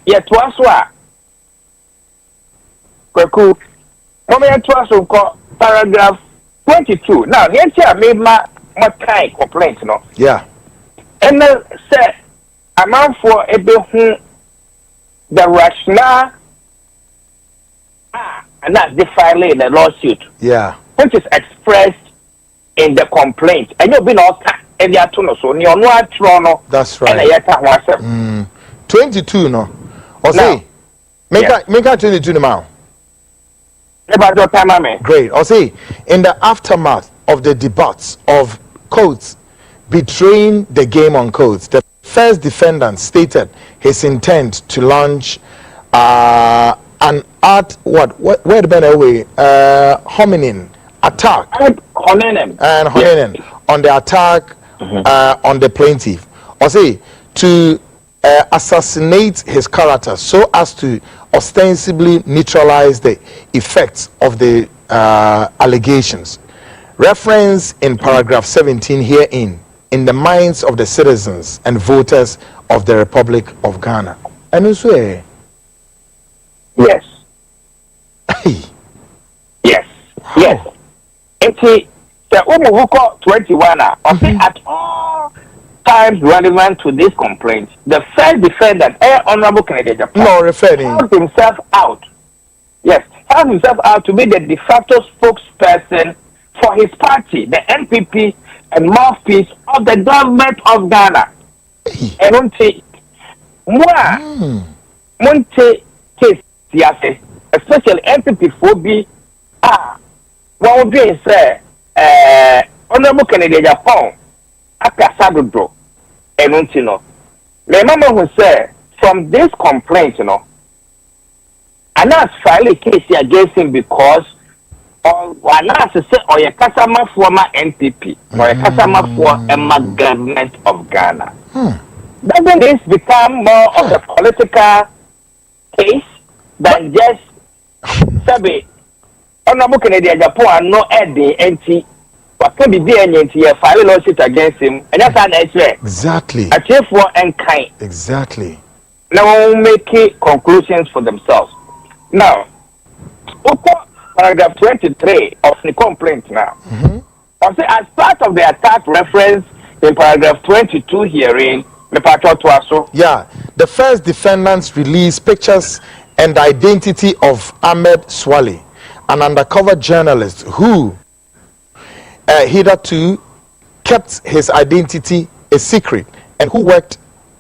yet was what? Kwaku, paragraph 22. Now, here I made my kind complaint, no?
Yeah.
And then said, I'm out for a bit the rationale and that's the filing in the lawsuit.
Yeah.
Which is expressed in the complaint. And you've been all and you are to so near no trono.
That's right.
And
22 no. Or say, make a 22 now.
About your time, man.
Great. Or say, in the aftermath of the debates of codes betraying the game on codes, the first defendant stated his intent to launch an hominin attack on the attack on the plaintiff, or say to assassinate his character so as to ostensibly neutralize the effects of the allegations. Reference in paragraph 17 herein in the minds of the citizens and voters of the Republic of Ghana. And also,
yes. Yes.
Wow.
Yes. It's the Umuhuko 21 at all times relevant to this complaint. The first defendant, Honorable Kennedy Agyapong, held himself out. Yes, held himself out to be the de facto spokesperson for his party, the NPP, and mouthpiece of the government of Ghana. And Monte case, especially NPP phobia. What would be say, Honorable Kennedy Agyapong, Akasadudro, and Untino. My mama will say, from this complaint, and that's filed a case against him because or your customer former NPP or a customer for a government of Ghana. Doesn't this become more of a political case than just Sabi Honorable Kennedy Agyapong no Eddie NT what can be the file lawsuit against him and that's an
exactly
a chief for and kind
exactly
now make conclusions for themselves. Now paragraph 23 of the complaint now. I say as part of the attack reference in paragraph 22 herein,
yeah, the first defendants released pictures and the identity of Ahmed Swale, an undercover journalist who hitherto kept his identity a secret and who worked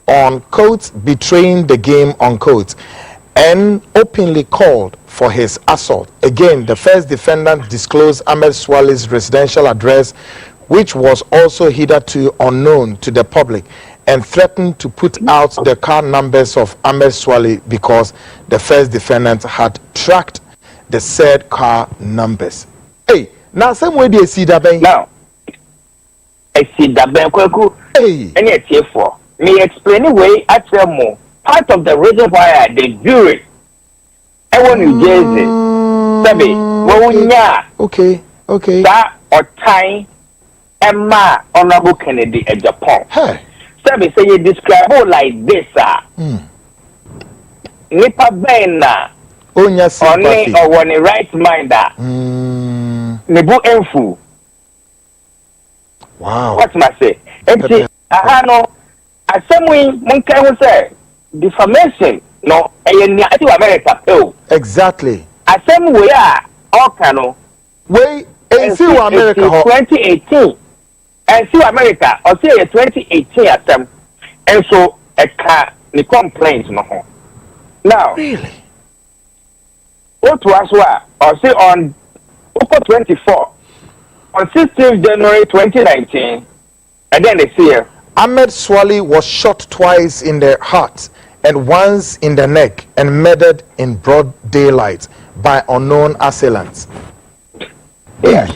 on codes betraying the game on codes and openly called for his assault. Again, the first defendant disclosed Ahmed Swale's residential address, which was also hitherto unknown to the public, and threatened to put out the car numbers of Ahmed Swale because the first defendant had tracked the said car numbers. Hey, now some way they see that ben.
Now, I see that ben kwaku.
Hey,
any a for me explain away at more. Part of the reason why they do it. I want New Jersey. Sabi,
okay.
That or time Emma Honorable Kennedy Agyapong.
Hey.
Sabi say you describe it like this, Nipa Bena.
Onya sympathy.
Or when the right mind Nebu Enfu.
Wow.
What must I say? Empty. No. As some way, Monkey will say defamation. No, America.
Exactly.
As some way, all cano.
Wait, and see America.
2018. And see America, or say 2018 at them. And so a car, the complaint, no. Now,
really?
What was what? Or say on October 24, on 16th January 2019, and then they see
Ahmed Swale was shot twice in the heart and once in the neck and murdered in broad daylight by unknown assailants.
Yes.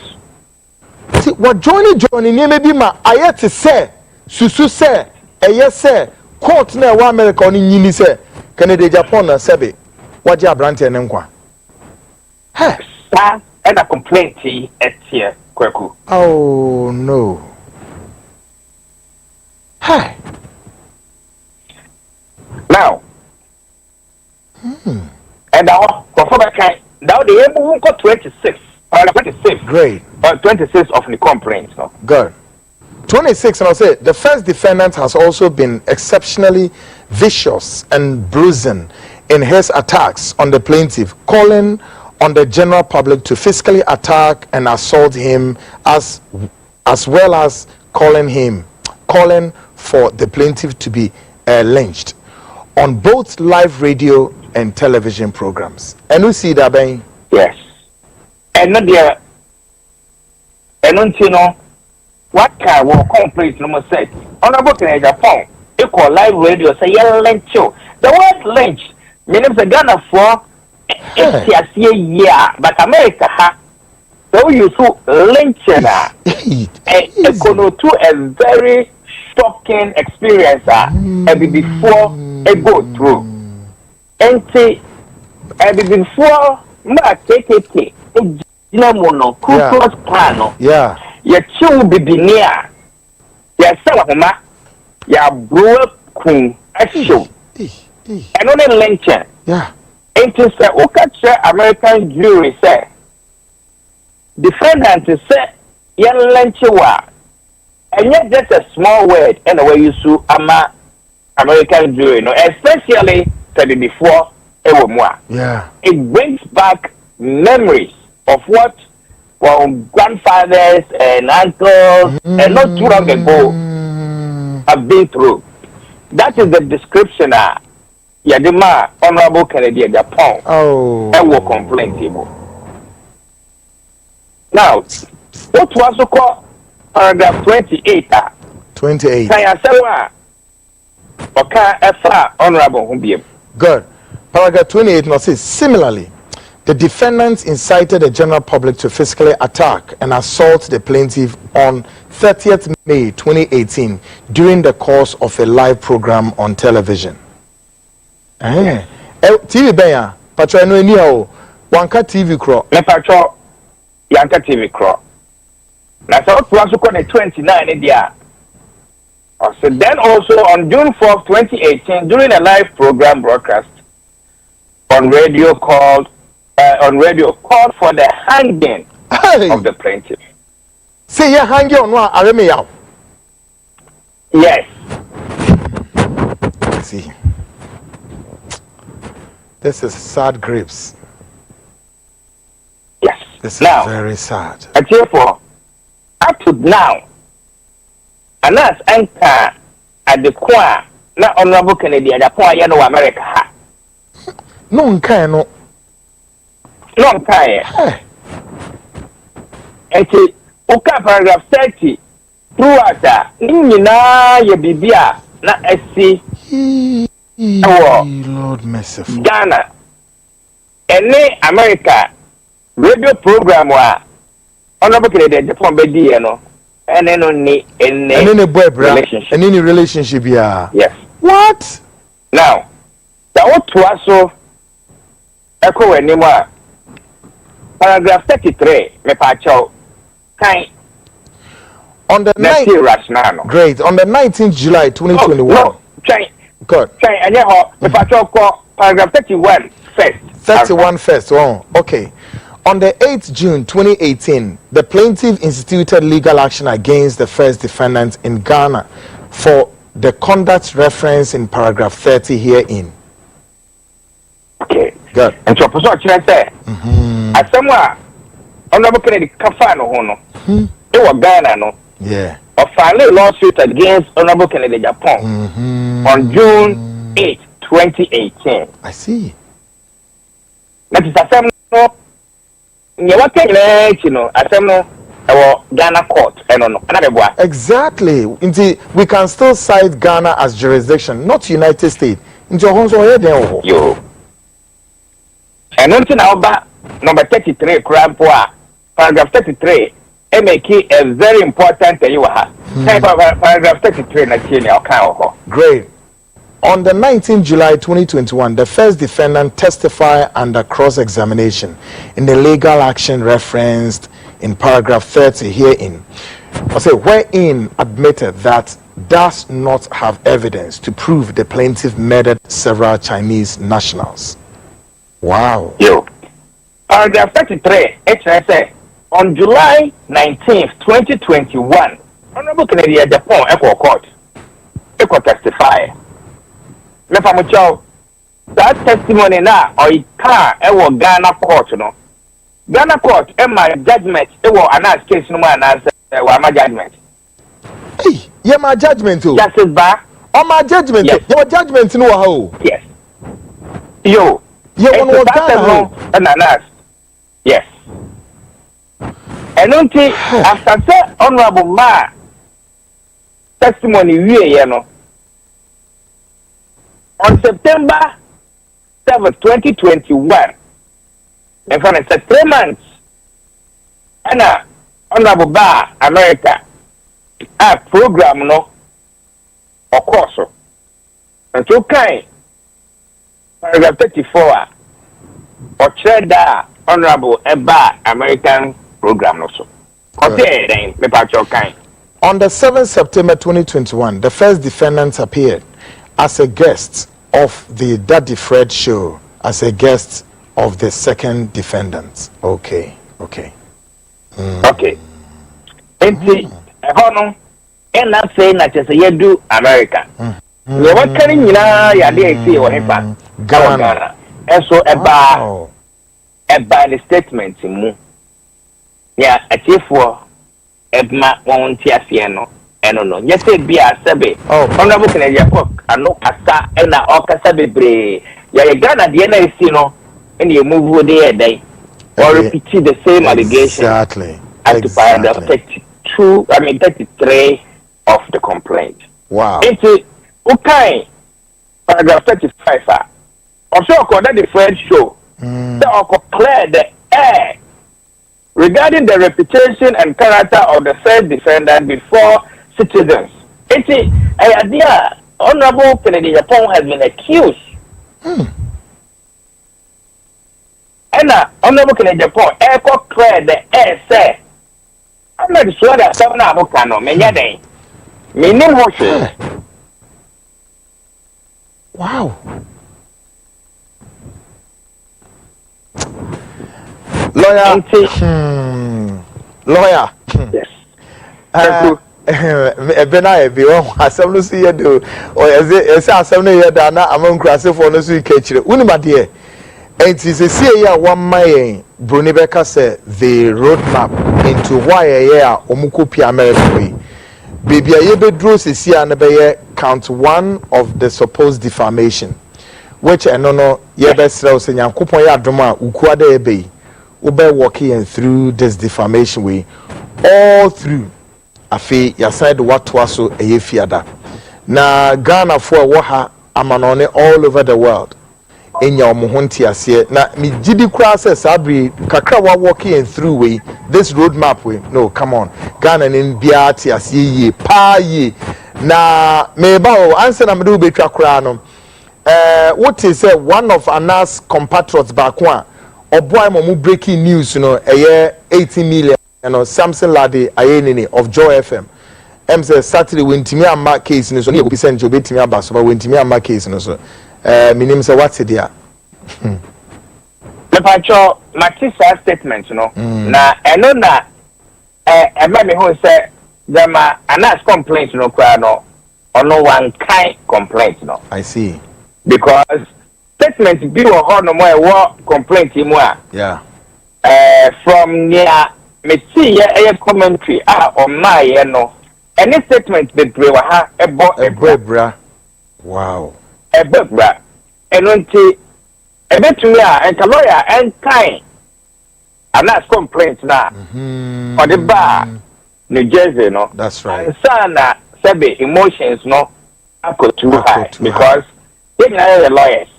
See, what Johnny maybe ma I had to say susu say eye say court na wa America oni nyini say Canada Japan na sebe waje abrante ne nkwa hey
sa and a complaint here kweku.
Oh no. Hey.
Now. And now, for the kind, now the able got 26 or 26.
Great.
Or 26 of the complaints. No?
Good. 26, and I'll say the first defendant has also been exceptionally vicious and bruising in his attacks on the plaintiff, calling on the general public to physically attack and assault him as well as calling for the plaintiff to be lynched on both live radio and television programs. And you see that, Ben?
Yes. And not there. And you know what kind of complaint number said. Honorable Agyapong, equal live radio say lynch you. The word lynch means the Ghana for it's a year, but America so you so lynching and to a very shocking experience before a go through. And say before ma take you know Kuklus Klan.
Yeah.
Your chill be near. Your son ya brew kun a show. And only lynching.
Yeah.
It is a catch American jury say defendant say yan lynchwa. And yet just a small word and the way you sue American jury, no, especially said before
yeah.
It brings back memories of what grandfathers and uncles and not too long ago have been through. That is the description Yadima Honorable Kennedy Agyapong and will complain table. Now, what was called paragraph 28
28.
Honorable
Good. Paragraph 28 now says, similarly, the defendants incited the general public to physically attack and assault the plaintiff on 30th May 2018 during the course of a live program on television. TV Benya, Patro no ni o, wanka TV crawl.
Me Patro, yanka TV crawl. Na so to also call the 29 in there. So then also on June 4th, 2018, during a live program broadcast on radio called for the hanging of the plaintiff.
Say you hanging on one areme out.
Yes.
See. This is sad grapes.
Yes.
This
now,
is very sad.
And therefore, up to now, and that's anchor at the choir, not Honorable Kennedy Agyapong Yano America.
No kind
No kind. And okay, paragraph 30 throughout that, Nina Yabibia, not SC.
Lord merciful.
Ghana. Any America radio program where Honorable Kennedy Agyapong Bedi, you know. And then only any
boy, relationship. And any relationship, yeah.
Yes.
What?
Now, the what to also echo anymore. Paragraph 33, me pacho. Kind.
On the
19th.
Great. On the 19th July 2021.
No. Try.
Good.
Try. And yeah, me pacho paragraph 31 first.
31 first. Oh, okay. On the 8th June 2018, the plaintiff instituted legal action against the first defendant in Ghana for the conduct referenced in paragraph 30 herein.
Okay.
Good.
And so, I say, as someone, Honorable Kennedy Kafano Hono, it was Ghana, no?
Yeah.
A filing lawsuit against Honorable Kennedy Agyapong on June 8, 2018.
I see.
That is a family. Ghana court.
Exactly. We can still cite Ghana as jurisdiction, not United States.
Yo. And until now, number 33, paragraph 33, make a very important Paragraph 33 na tieni okay.
Great. On the 19th July 2021, the first defendant testified under cross-examination in the legal action referenced in paragraph 30 herein. Wherein admitted that does not have evidence to prove the plaintiff murdered several Chinese nationals. Wow.
Yo. Paragraph 33, HSA, on July 19th, 2021, Honorable Kennedy Agyapong Echo Court, Echo testify. That testimony now, or it can't, Ghana Court, no. Ghana Court, my judgment, another case, no man answer, my judgment.
Hey, yeah, my judgment too.
Justice Bar.
Oh, my judgment.
Yes.
Your judgment, no how.
Yes. Yo.
You want to Ghana?
Ananas. Yes. And until after that, Honorable Ma testimony, you know. On September 7, 2021, and for 3 months, and Honorable Bar America, a program, no, of course, and to kind, paragraph 34, or cheddar, Honorable Bar American program, also. Okay, then,
on the 7th September 2021, the first defendant appeared as a guest of the Daddy Fred show, as a guest of the second defendant. Okay.
Okay. And and not saying that as a year do America. You were carrying ya day see or him Ghana. And so a bar the statement in yeah, a chief for Ebma won't no. No. Yes, it be a sabe. Honorable Canadian Cook, and no Asa and a Oka Sabe. Ya Ghana, the NIC, no, and you move there day or repeat the same allegation.
Exactly.
As to paragraph 33 of the complaint.
Wow.
It's okay. Paragraph 35. Also, according to the French show, the clear the air regarding the reputation and character of the first defendant before citizens. It's an idea. Honorable Kennedy Agyapong has been accused. And Honorable Kennedy Agyapong, echo clear the air say. I'm not sure that someone about Kano, many day. Meaning what?
Wow. Lawyer. Lawyer.
Yes.
Ebena ebi o asem no si ye do o ese asem no ye da na amankrase for no so ikechire unima de enti se sie ya wan mayen broni beka say the roadmap into why a omukopia America we baby aye bedro se sia na be count 1 of the supposed defamation which no ye be srew se nyankopon ya adom a ukuada ebe we be working through this defamation we all through afi ya side watwa so eyefiada na Ghana for wo ha amanone all over the world enya omohonti ase na mi gidi kura se sabri kakra wa walking through we this roadmap we no come on Ghana nin bia ti ase yi pa yi na me ba o answer na me do betwa kura no what is one of Anas compatriots back one oboy mo breaking news no 18 million you know Samson Lade ayenini of Joy FM say Saturday when timi amma case no so ne obi send jo betimi aba so ba when timi amma case no so minim say what's it there
me pacho matisa statement no na eno na ema me ho say dama Anas complaint no kwa no ono one kind complaint no
I see
because statement bi wo ho no mo e wo complaint mu a
yeah
from near me see ye commentary on my no any statement be brewa ha
ebra wow
ebra enonti ebetumi a enka lawyer enkan Anas complaint na on the bar New Jersey no
that's right
sana sabe emotions no ako too high because they are the lawyers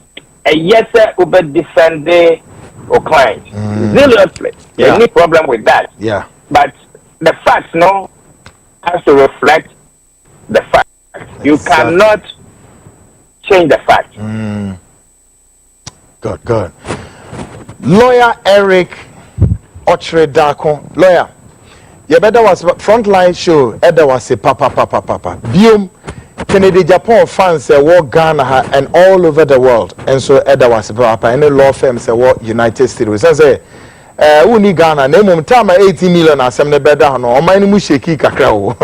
and yes over defend the client zealously any problem with that
yeah
but the facts no has to reflect the fact. You cannot change the fact.
Good. Lawyer Eric Ochredako. Lawyer, you better was frontline show. Eda was say papa. Biom Kennedy Japan fans say war Ghana and all over the world. And so Eda was papa. Any law firm say war United States. So say uni Ghana name time 80 million asem ne beda no o man mu sheki kakra o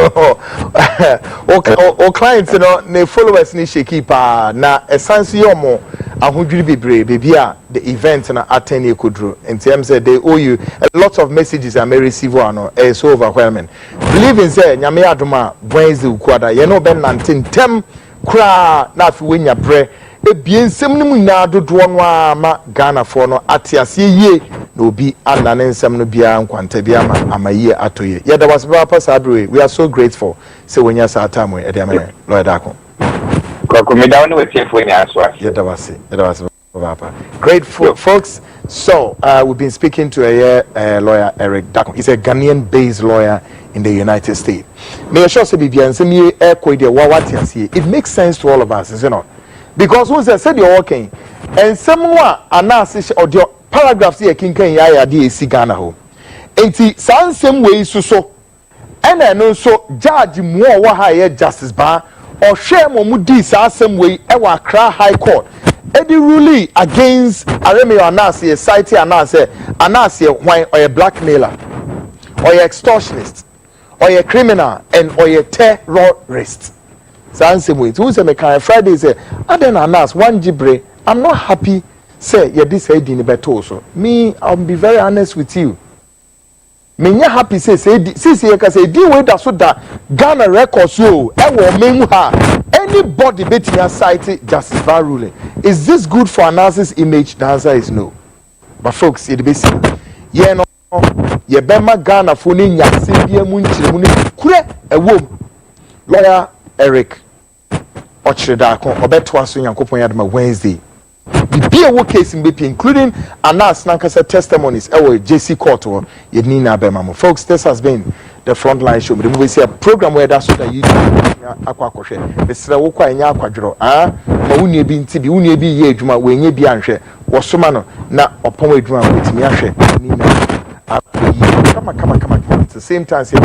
o clients no ne followers ni sheki pa na essence yomo ahodwiri bebre bebia the event na attend ekudru in terms say they owe you a lot of messages am receive ano so overwhelming believe in say nyame adoma Wednesday ukwada ye no ben nantem kra na afi wenya bre ebiensem nimu na dodo no ama Ghana for no atiase ye na obi anane nsem no bia nkwanta bia amaye atoye ye da was papa sadwe we are so grateful say when you sa time we e dem Lord Dako
ko me down with you for nya so
ye da was papa grateful folks. So we've been speaking to a lawyer Eric Dako. He's a Ghanaian based lawyer in the United States. May sure say bibia nsem ye it makes sense to all of us, you know. Because once I said you're working, and someone announces or the paragraphs here can ya de si Ghana ho. Enti san same way so and I know so judge more wa higher justice bar or share mo di sa same way e wa Accra High Court. Edi ruling against Aremi anase cite anase why or a blackmailer or a extortionist or a criminal and or a terrorist. Same way. Who say me can Friday say, I then announce one jibre. I'm not happy. Say, yeah, this head in the better so. Me, I'll be very honest with you. Me nya happy say you can say the way that so that Ghana records you. Anybody betting your cite justice bar ruling. Is this good for analysis image? The answer is no. But folks, it be simple. Yeah, no. Yeah, Bema Ghana for ni nyasibia munchiri kure a womb. Lawyer Eric Ochredako obeto so yankopon yadama Wednesday be a work case in BP including anas nankasa testimonies JC court yedni na bema. Folks, this has been the Frontline Show. We see a program where that's so that you akwa kwhwe besra wo kwa nya akwadworo ma wunye bi ntibi wunye bi ye adwuma wenye bi anhwe wosoma no na opon adwuma wetimi ahwe ni na kama at the same time say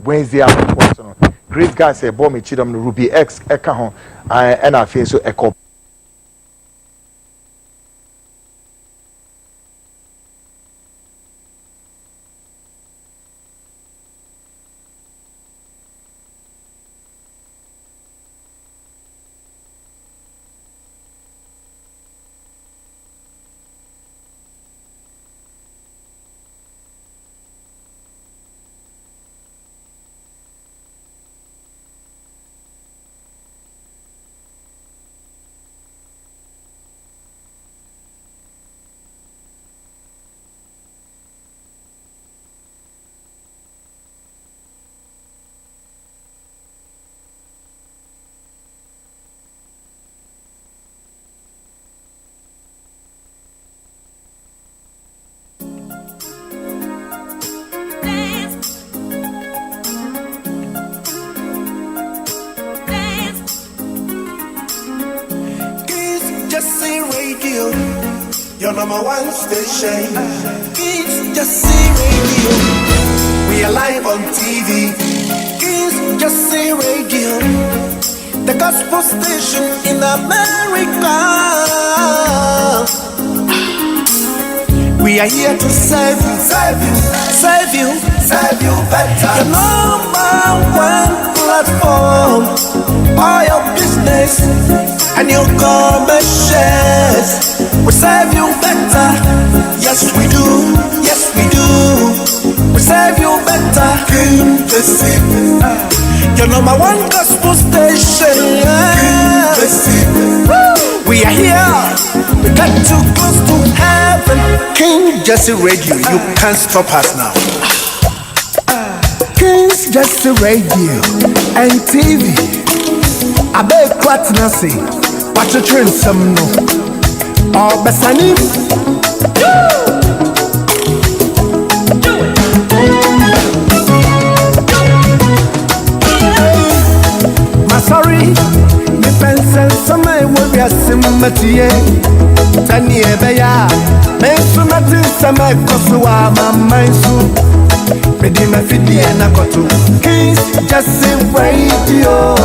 Wednesday after no great guy say bomb me chidom no Ruby X eka ho and I feel so echo.
Your number one station. It's just radio. We are live on TV. It's just radio. The gospel station in America. We are here to serve you, serve you better. The number one platform. All your business and your commercials. We serve you better. Yes, we do. Yes, we do. We serve you better. King Jesse. Your number one gospel station. King Jesse. We are here. We got too close to heaven. King Jesse Radio. You can't stop us now. King's Jesse Radio and TV. I beg what nothing. Watch your train some no. Oh, Basanim. sorry. Depends on some way we are symmetry. Tani ebeya, mensumatin sama kosuwa mama insu. Medi mafidi na kotu, kings just sing radio.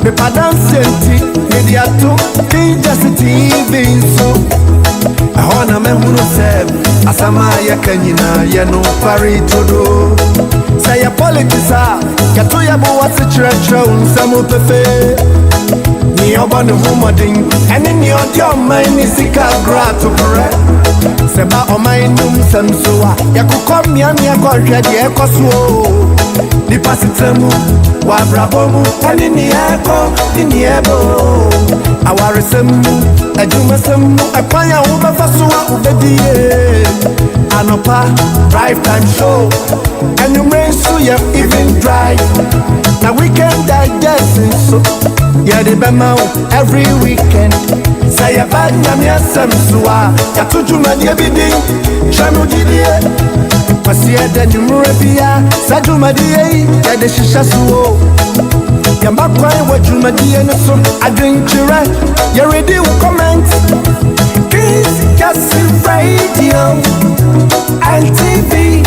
Me padam senti, media tu, kings just TV insu. Ahona me hunu seb, asama ya kanyina ya no pari todo. Say ya politics kato ya bo wasi chira unsamu pefe. Ni obanu humoding, eni ni odi omaini sika grato pere. Seba omainum samsuwa, ya kukom miami ya kwa redi eko suo. Ni pasitemu, wabrabomu, eni ni eko, ni ebo. Awarisemu, ejumasemu, epanya ube fasuwa ubediye. Anopa, drive time show, and you may so you even drive. Now weekend digesting so, yeah the bema every weekend. Say a bad yamia samsua, ya tujuma dia bidi, chamu jidie. Pasia den yumurabia, sajuma die, ya de shisha suo. Yamba kwai wajuma die no so, I drink chira, you ready with comments. Kiss, just radio and TV.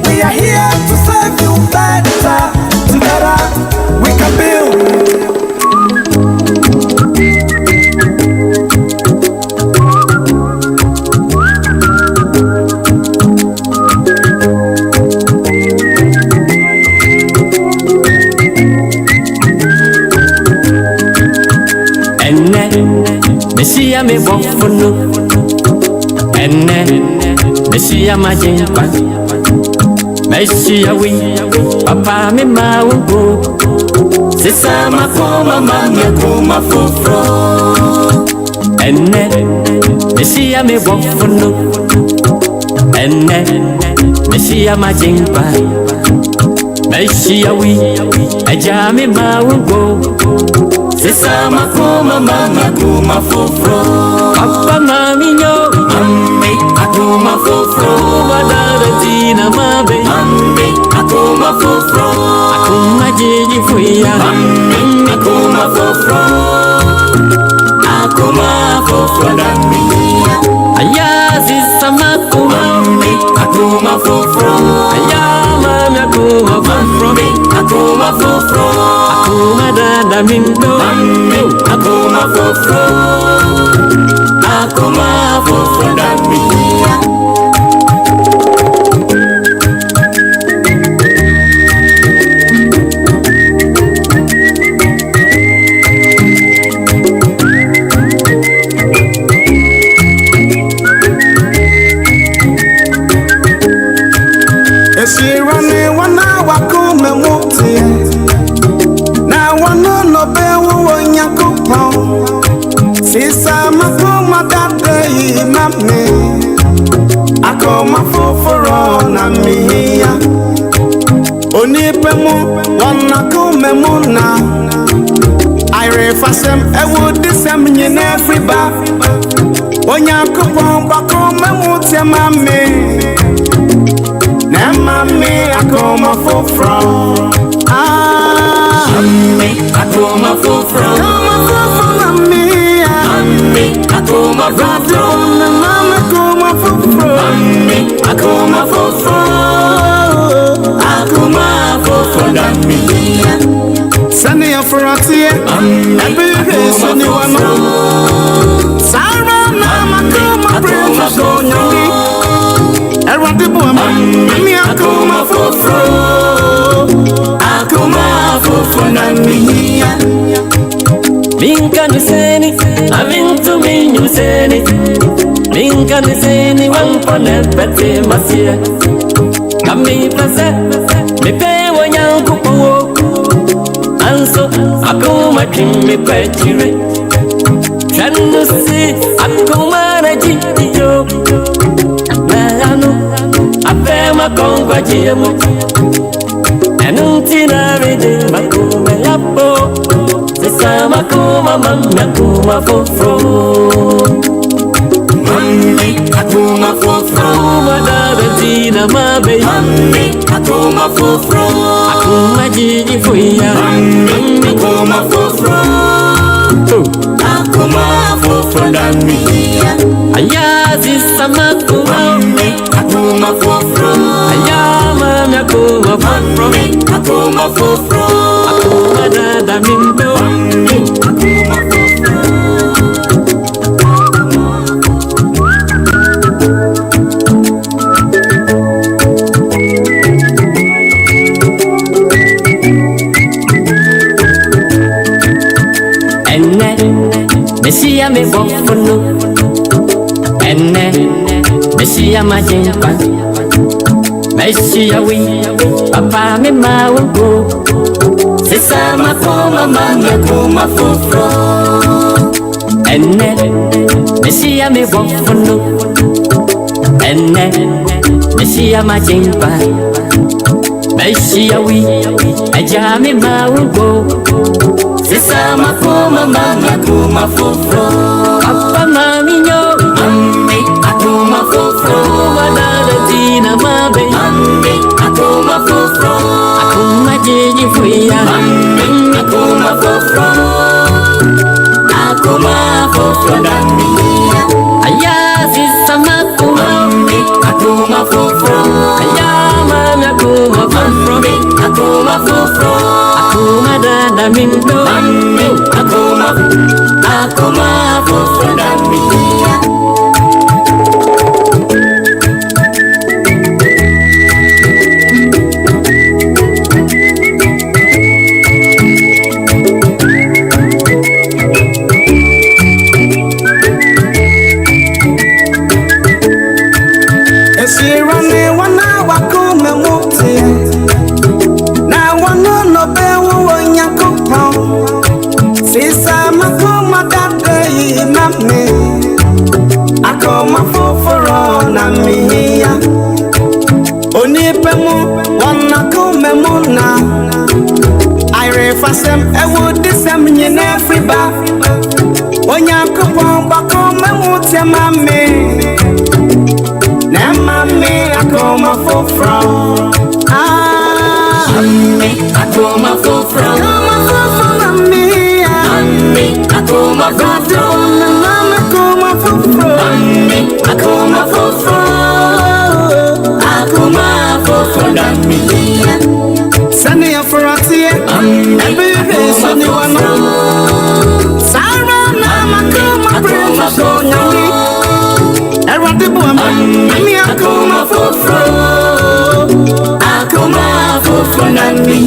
We are here to serve you better. Together we can build.
And then, Messia me walk for no. And then, Messia my jimpa. Messia we, Papa me ma will go. Sisa ma koma mama koma fofro. And then, Messia me walk for no. And then, Messia my jimpa. Messia we, Agyapong ma will go. Sisa ma koma mama koma fofro. Papa mami yo, mami akoma fofro. Madara tina mabe, mami akoma fofro. Akoma jiji fuya, mami akoma fofro. Akoma fofro dami. Aya sisa makoma, mami akoma fofro. Aya mami akoma fofro, akoma fofro. Akoma dada mindo, mami akoma fofro. Akoma fofro dami.
Esirane wana wakume muti. Na wana no bewu wanyakupa. Sisa makuma dade mami. Akoma foforo na miya. Onipemu wanakume muna. I refasem ewu disem nyine friba. Wanyakupa bakume muti mami. Na mami akoma fofro. Ah, mami akoma fofro. Akoma fofro mami. Mami akoma fofro. Mami akoma fofro. Mami akoma fofro. Akoma fofro mami. Sani afurati. Ebe sani wano. Sara na makoma brema sonyani. Everybody boy, mami akoma fofro. Akoma fofro na miya.
Minka niseni, avintu minyu seni. Minka niseni, wampone pete masia. Kami pase, mipe wanyangu kuwo. Anso, akoma kimi pechire. Chanusi, akoma na jiyo. Apema kongwa jiemu. Enuntina vide makuma yapo. Sisa makuma mami akuma fofro. Mami akuma fofro. Madara tina tina mabe akuma fofro akuma jiji fuya akuma fofro akuma fofro dami ayazi samaku akuma fofro ayama akuma fofro akuma fofro akuma dada mindo akuma fofro. Mesia me bofono enne mesia majempa mesia wi papa me mawo sesa makoma mama kuma fofro enne mesia me bofono enne mesia majempa mesia wi aja me mawo sesa makoma mama kuma fofro apa maminyo akuma fofro wadada tina mabe akuma fofro akuma jiji fuya akuma fofro dami ayazi samaku akuma fofro ayama akuma fofro akuma dada mindo akuma fofro dami
Esirane wana wakume muti na wano no bewu wanyakupa sisa makuma dade imame akoma foforo na miya onipemu wanakume muna irefasem ewu disem nyine friba wanyakupa bakome muti mame Mami, akoma fofro.
akuma fofro
Mami,
akuma fofro
mama, akoma fofro.
akuma fofro akuma fofro dami
Sani afurati, baby, sani wana. Sara mama, akoma fofro. Erwadi buama, mami akoma fofro
dami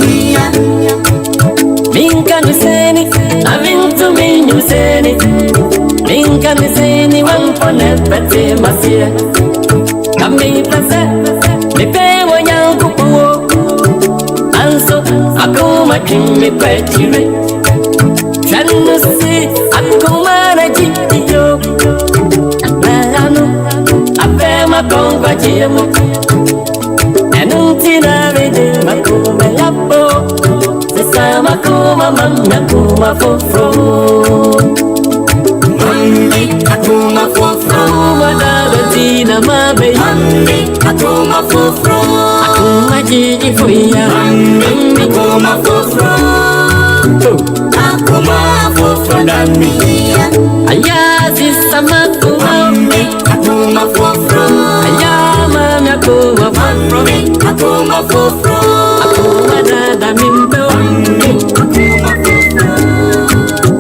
minka niseni amintu minyu seni minka niseni wampone pete masia kami pese mipewo nyankupuo anso akuma kimi petire chanusi akuma na jitiyo apema kongwa chiemo enuntina vede makuma yapo sesa makuma mama kuma fofro akuma fofro wadada tina mabe akuma fofro akuma jiji fuya akuma fofro dami ayazi samaku akuma fofro ayama akuma fofro akuma dada mindo akuma fofro.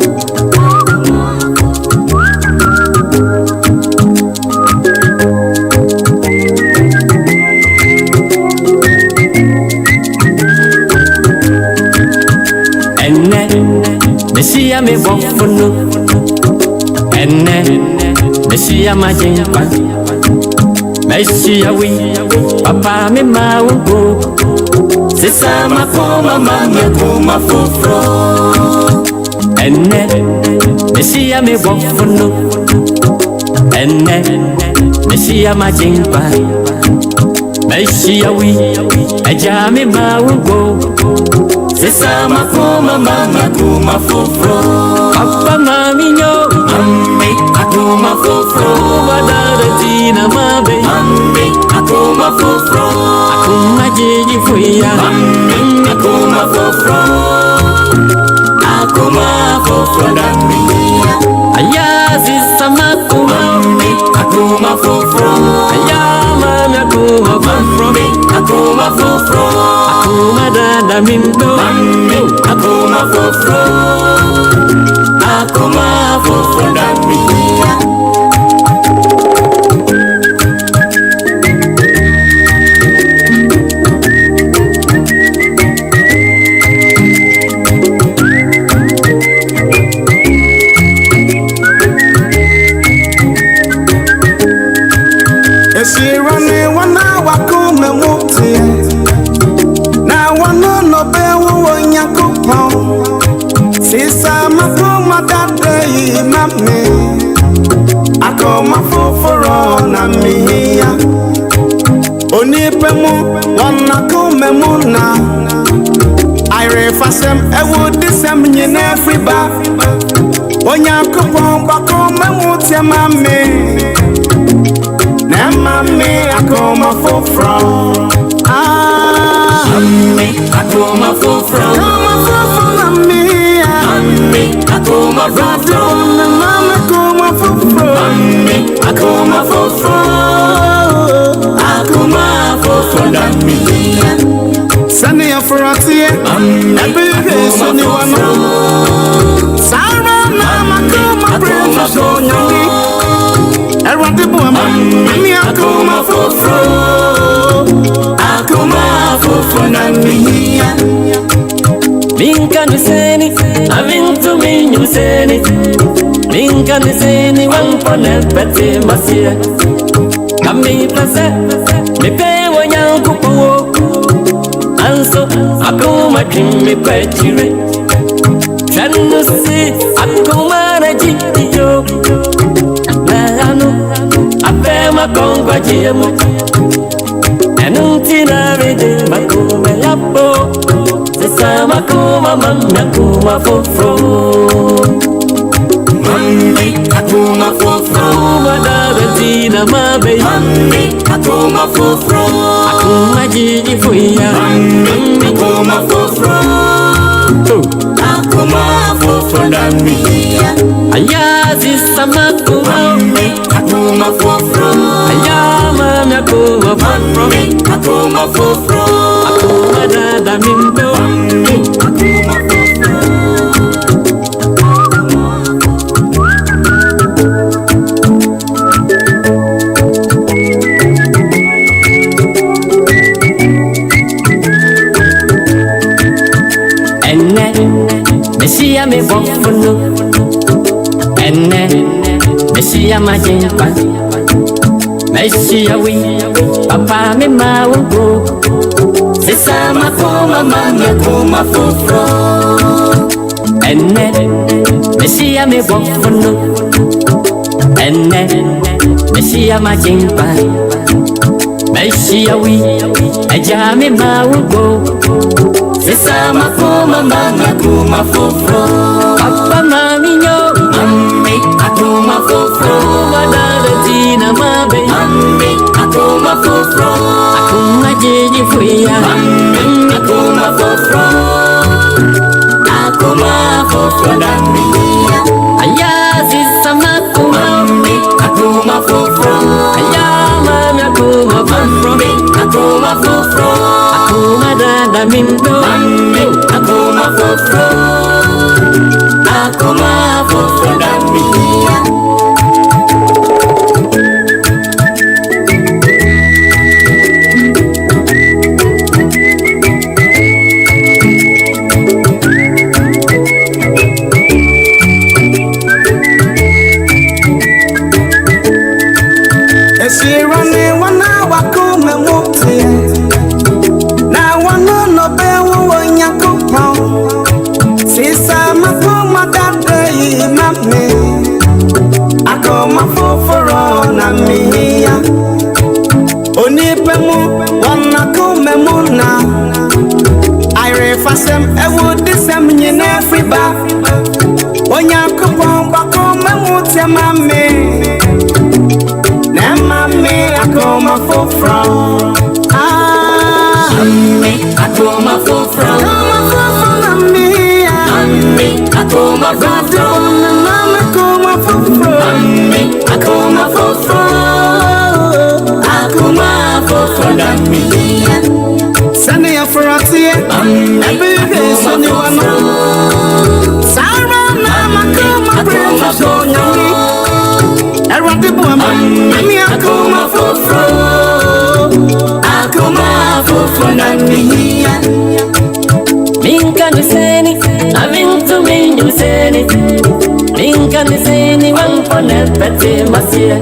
Enne mesia me bofono enne mesia majempa mesia wi papa me mawo sesa makoma mama kuma fofro enne mesia me bofono enne mesia majempa mesia wi aja me mawo sesa makoma mama kuma fofro apa maminyo akuma fofro wadada tina mabe akuma fofro jiji fuya akuma fofro dami ayazi samakuma akuma fofro ayama akuma fofro akuma dada mimbo akuma fofro dami
Sisa makoma dade mame akoma foforo na miya onipemu wana kumemuna ire fasem ewu disem nyina friba onya kopon bakoma mutia mame na mame akoma foforo
mame akoma foforo akuma fofro, mama akuma fofro, akuma fofro dami.
Sani afratie, ebe sani wano. Sara mama akuma fofro nyami. Erwante bo mami akuma fofro dami.
Minkaniseni, avintu minyuseni. Minkaniseni, wampone pete masie. Kami plase, mipe wanyankupo. Anso, akuma kimi pechire. Chandusi, akuma na jiyo. Nahanu, apema kongwa jiemu. Enuntina vide, makuma yapo. Sama kuma mami akuma fofro mami akuma fofro madaventina mabe mami akuma fofro akuma jiji fuya mami akuma fofro dami ayazi sama kuma mami akuma fofro ayama mami akuma fofro akuma dada mimbo Mesia me bofuno enne Mesia majimpa Mesia wi papa me mawo Sisa makoma mami akuma fofro enne Mesia me bofuno enne Mesia majimpa Mesia wi aja me mawo Sisa makoma mami akuma fofro Papa mami nyo Mami akuma fofro Madara tina mabe Mami akuma fofro Akuma jiji fuya Mami akuma fofro dami Ayazi samaku Mami akuma fofro Ayama mami akuma fofro Akuma fofro Akuma dada mimbo akuma fofro dami
Esirane wana wakume muti na wano no bewo wanyakupo Sisa makoma dade mame akoma foforo na miya onipemu wanakume muna ire fasem ewu disem nyina friba wanyakupo bakoma muti mame Mami akoma fofro
akuma fofro mama akuma fofro mami akuma fofro akuma fofro dami
Sani afratie every Sunday one Sarah mama akuma fofro nyami Erwante bo mami akuma fofro
dami Minka niseni, avintu minyu seni. Minka niseni, wampone pete masie.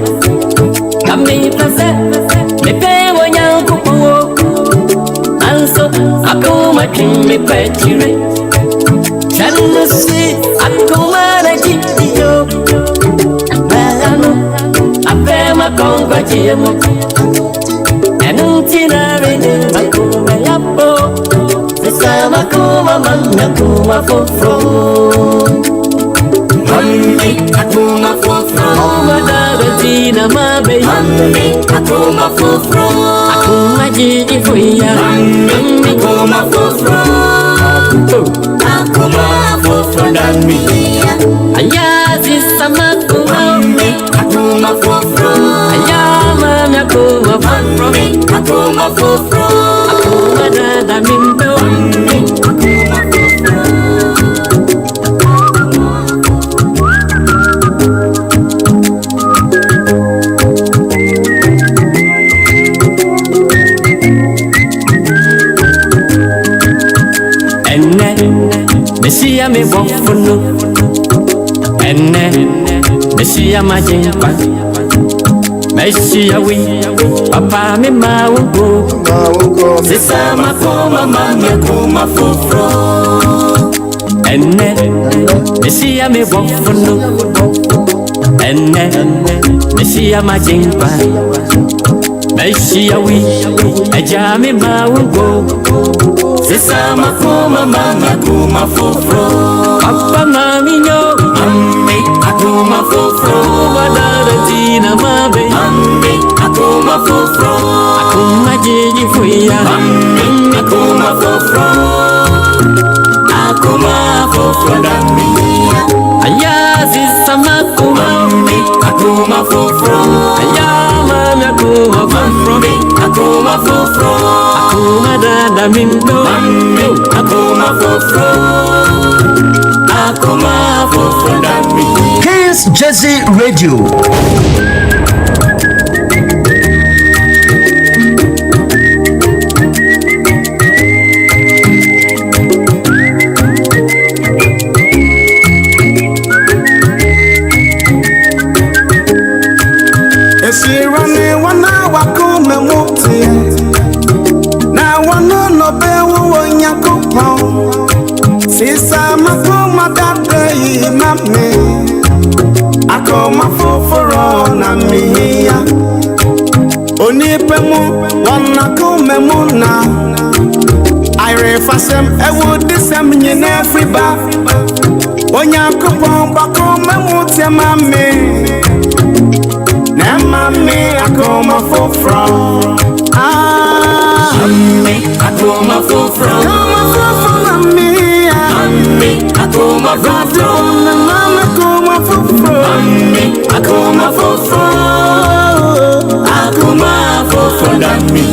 Kami pese, mepe wanyangu kuo. Anso, akuma kimi petire. Chanusi, akuma na jiyo. Bayano, apema kongwa jiemo. Enuntina rene, akuma yapo. Sama kuma mami akuma fofro mami akuma fofro madara tina mabe mami akuma fofro akuma jiji fuya mami akuma fofro akuma fofro dami ayazi sama kuma mami akuma fofro ayama mami akuma fofro akuma fofro akuma dada mindo Mesia me bofuno enne Mesia majimpa Mesia wi papa me maugo Sisa makoma mami akuma fofro enne Mesia me bofuno enne Mesia majimpa Mesia wi Agyapong maugo Sisa makoma mami akuma fofro Papa mami nyo mami akuma fofro Wadara tina mabe mami akuma fofro Akuma jiji fuya mami akuma fofro Akuma fofro dami Ayazi samakuma mami akuma fofro Ayama mami akuma fofro Akuma fofro Akuma dada mindo mami akuma fofro Akuma fofro dami
Kings Jersey Radio
Esirane wana wakume muti Na wana nobewu wonyakupo Sisa makuma dade imame Akoma foforo na miya Onipemu wana kume muna Ire fasem ewu disem nyine friba Onyakupo bakume muti mame Na mami akoma fofro
Mami akuma fofro
mami
akuma fofro
mami akoma fofro
mami akuma fofro akuma fofro dami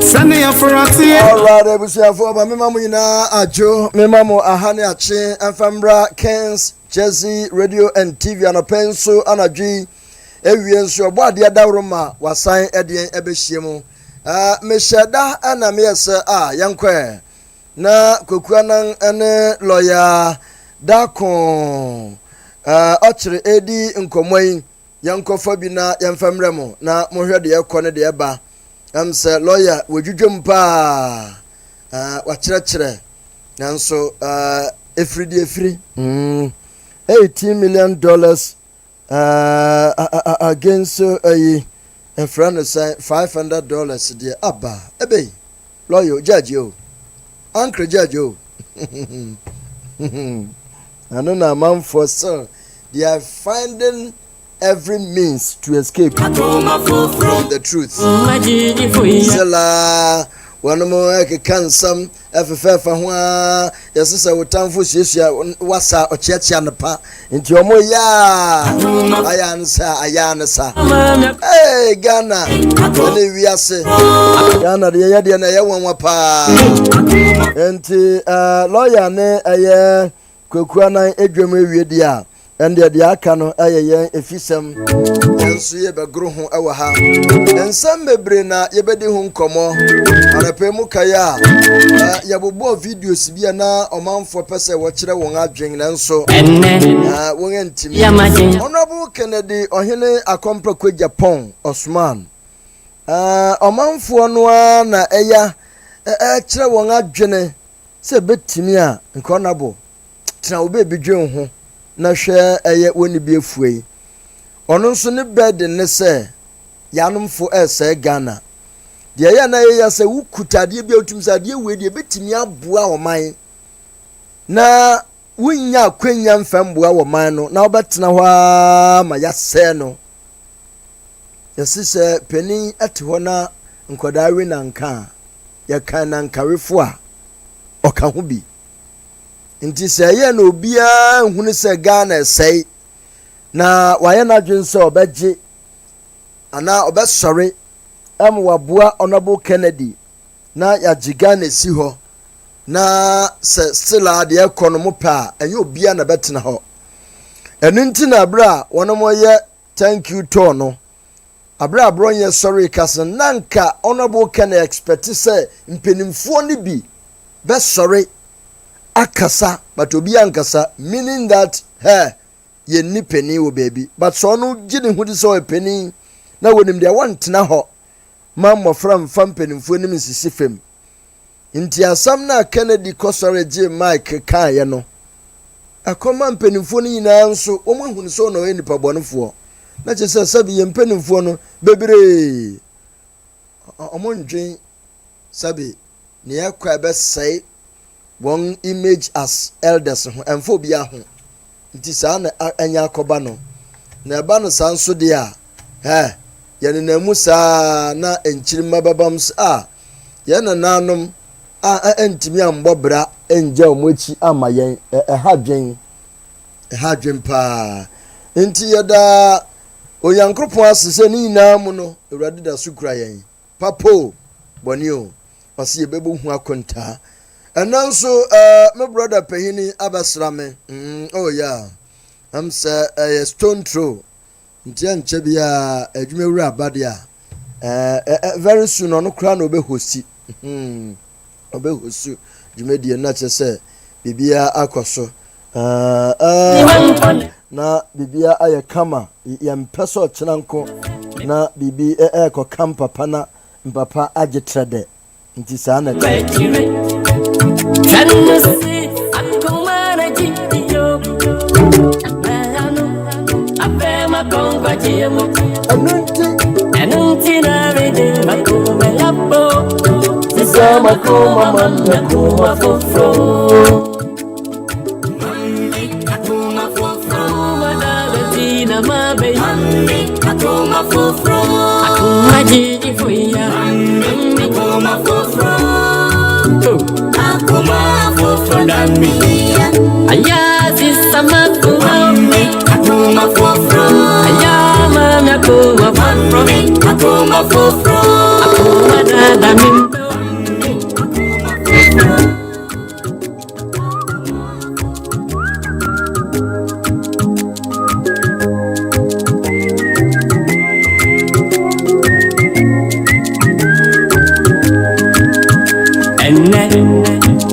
Sani afrati
Alright, ebusiafo ba memamu ina ajo memamu ahane ache amfambra Kings Jersey Radio and TV anapenso anadwi ewie nso oboade adawroma wasan edien ebehiem meshada ana meyese yankwe na kokuanan ene lawyer dakon ochire edi nkomoi yankofa bi na yamfamremo na mohwede ekone de eba amse lawyer wodwudwom pa wakyerɛkyerɛ nanso efiri $18 million against a friend say $500 dear abba ebe lawyer judge yo uncle judge yo I don't know man for sir they are finding every means to escape from the truth. Sela one more can some FFF and yes, is a town for Sisia was a church and a pa into your moya. I answer. Hey, Ghana, we are saying Ghana, the Yadi and a one wapa. And lawyer, a Kukuana, Adrian, Dia. And the Akano Aya Efisem and Suye Bagruhun Awaha and some Bebrina Yebedi Hun Komo and a Pemukaya Yabubo videos Biana or man for Pesa Watcher Wonga drink and so Wongan Timmy Honorable Kennedy or Hene Acompra Agyapong Osman or man for Noana Aya Chra Wonga Jene say bet Timia and Conabo Tna baby John na hwe eye woni bi afuei ono nso ne bed ne se yanomfo ese Ghana de ya na ye se wukutade bi otum sa de we de betimi aboa oman na wunya kwanya mfamboa oman no na obetena hwa ma yase no yesise pani ate ho na nkodawe na nka ya kan na nkarefo a oka ho bi nti se ye na obia hunu se Ghana sei na waye na dwen se obeje ana obesore waboa Honorable Kennedy na ya Ghana si ho na se stila de ekonomo pa enye obia na betena ho enu nti na bra wono ye thank you to no abra bronye sorry kasen nanka Honorable Kennedy expect se mpenimfo ni bi besore akasa but obi ankasa meaning that ye ni penny wo baby but so no gidi hu di so e penny na wonim de wantena ho mammo from fam penimfo nim sisi fem nti asam na Kennedy kosore je Mike kan ye no akoma penimfo ni nyina nso o mo hu so no e nipa bonfo na che se sabi ye penimfo no bebere o mo ndwen sabi ne yakwa be sai one image as elders and phobia ho nti sa na anya akoba no na ba no sanso de a yene na mu sa na enchirima babams yene nanom entimi ambobra enja omochi amayen hadwen pa nti yada oyankropo asese ni na mu no ewrade da sukura yen papo bonio pasi ebebo hu akonta. And also, my brother Pehini Abasrame. Oh, yeah. I'm a stone throw. Ntian Chebia, a Jumera Badia. Very soon on crown obe hosi. Obe hosu. Jumedia Nature say, Bibia Akoso. Na Bibia Ayakama, Yam Peso Chananko, na Bibi Eko Kampa Pana, Papa Agyapong. Intisana. Can you see? I'm going to get you. I'm very much going to get you. I'm not ready. I'm going to love you. This is my coma, my coma for flow. Akuma for flow. Madame Tina, my baby. Akuma for flow. Akuma Gigi for ya. Akuma for flow. Akuma for me. Ayazi Samakuma. Akuma for Ayama Nakuma for me. Akuma for Akuma Dadamin.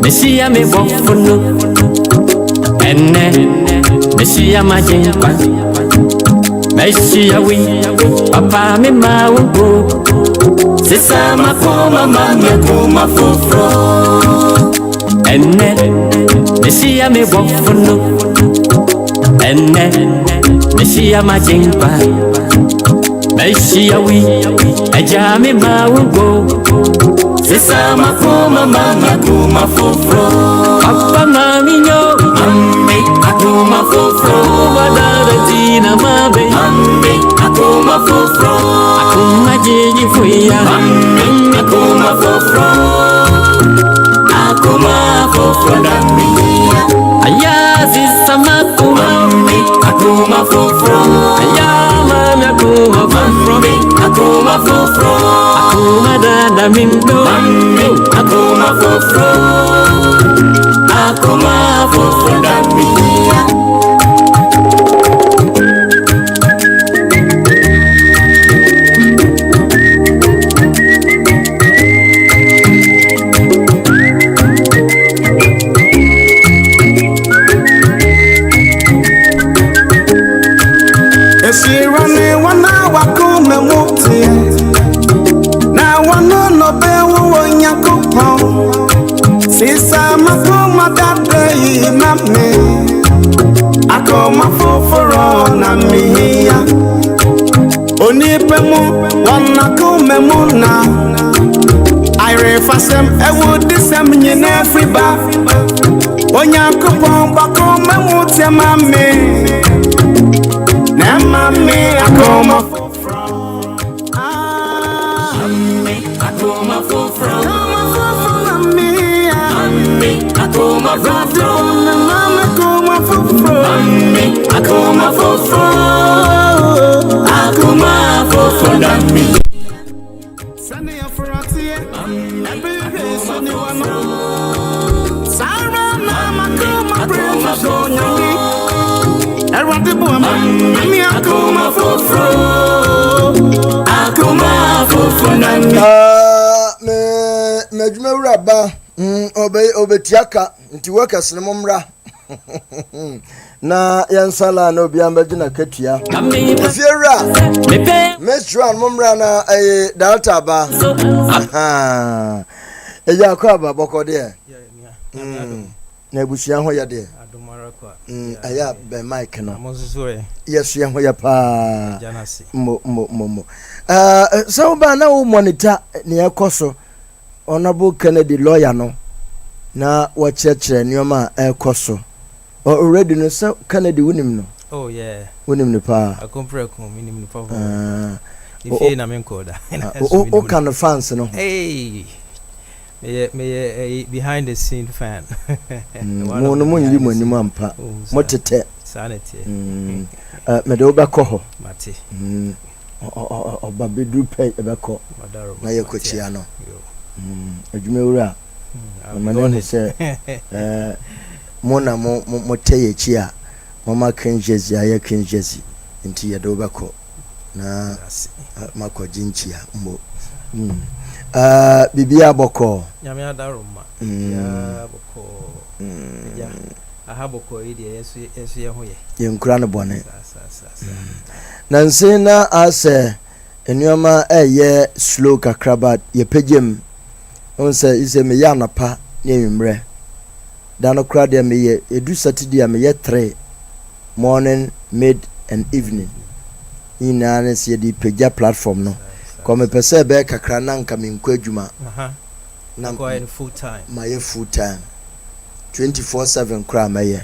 Messia me bofono Messia majinpa Messia wi papa me mawo Sisa makoma mama kuma fofro Messia me bofono Messia majinpa Messia wi aja me mawo Sisa makoma mama kuma fofro Papa mami nyo Mami akuma fofro Wadada tina mabe Mami akuma fofro Akuma jiji fuya Mami akuma fofro
akuma foforo nami ayazi samaku mami akuma foforo ayama akuma foforo akuma foforo akuma dada mindo mami akuma foforo nami
Esirane wana wakume muti na wana no bewo wonyakupo sisa makuma dade na me akoma foforo na miya onipemu wana kume muna ire fasem ewo disem nyine friba onyakupo bakuma muti mame na mami akoma foforo mami akoma foforo mami akoma foforo mami akoma foforo mami akoma foforo mami sani afratie ebe sani wano sara na makoma precious onyami mami akuma foforo nami
me dwuma wura ba obetiaka nti workers ne momra na yansala na obi ambagina katua fiera metron momra na delta ba eja kwa ba bokode na ebusia ho ya de aya be mic no yes ya ho ya pa mo so ba na wo monitor ne ekoso honorable Kennedy lawyer no na wachechre nioma ekoso already no so Kennedy wunim no
oh yeah
wunim ne pa
akomprekum minim ne pa ife na menkoda
o kan fans no
hey me behind the scene fan
no no monyi mo anim ampa motete
sanity
me de obekọ ho
mate
oba bedu pe ebekọ na ye kochia no adwumewura mane se mona mo teye chi a mama kinjezi aye kinjezi nti ye de obekọ na makojinchia mbo bibia boko
nyame adaroma ya boko ya ahaboko idi yesu ye hoye
ye nkura ne bone na nse na ase enuama eye slow kakrabat ye pegem onse ise me ya napa ne nwumre dan okra de me ye edu saturday me ye 3 morning mid and evening ina ne se di pegja platform no come pese be kakra na nka me nkwa adwuma
na go full time
my full time 24/7 kra maye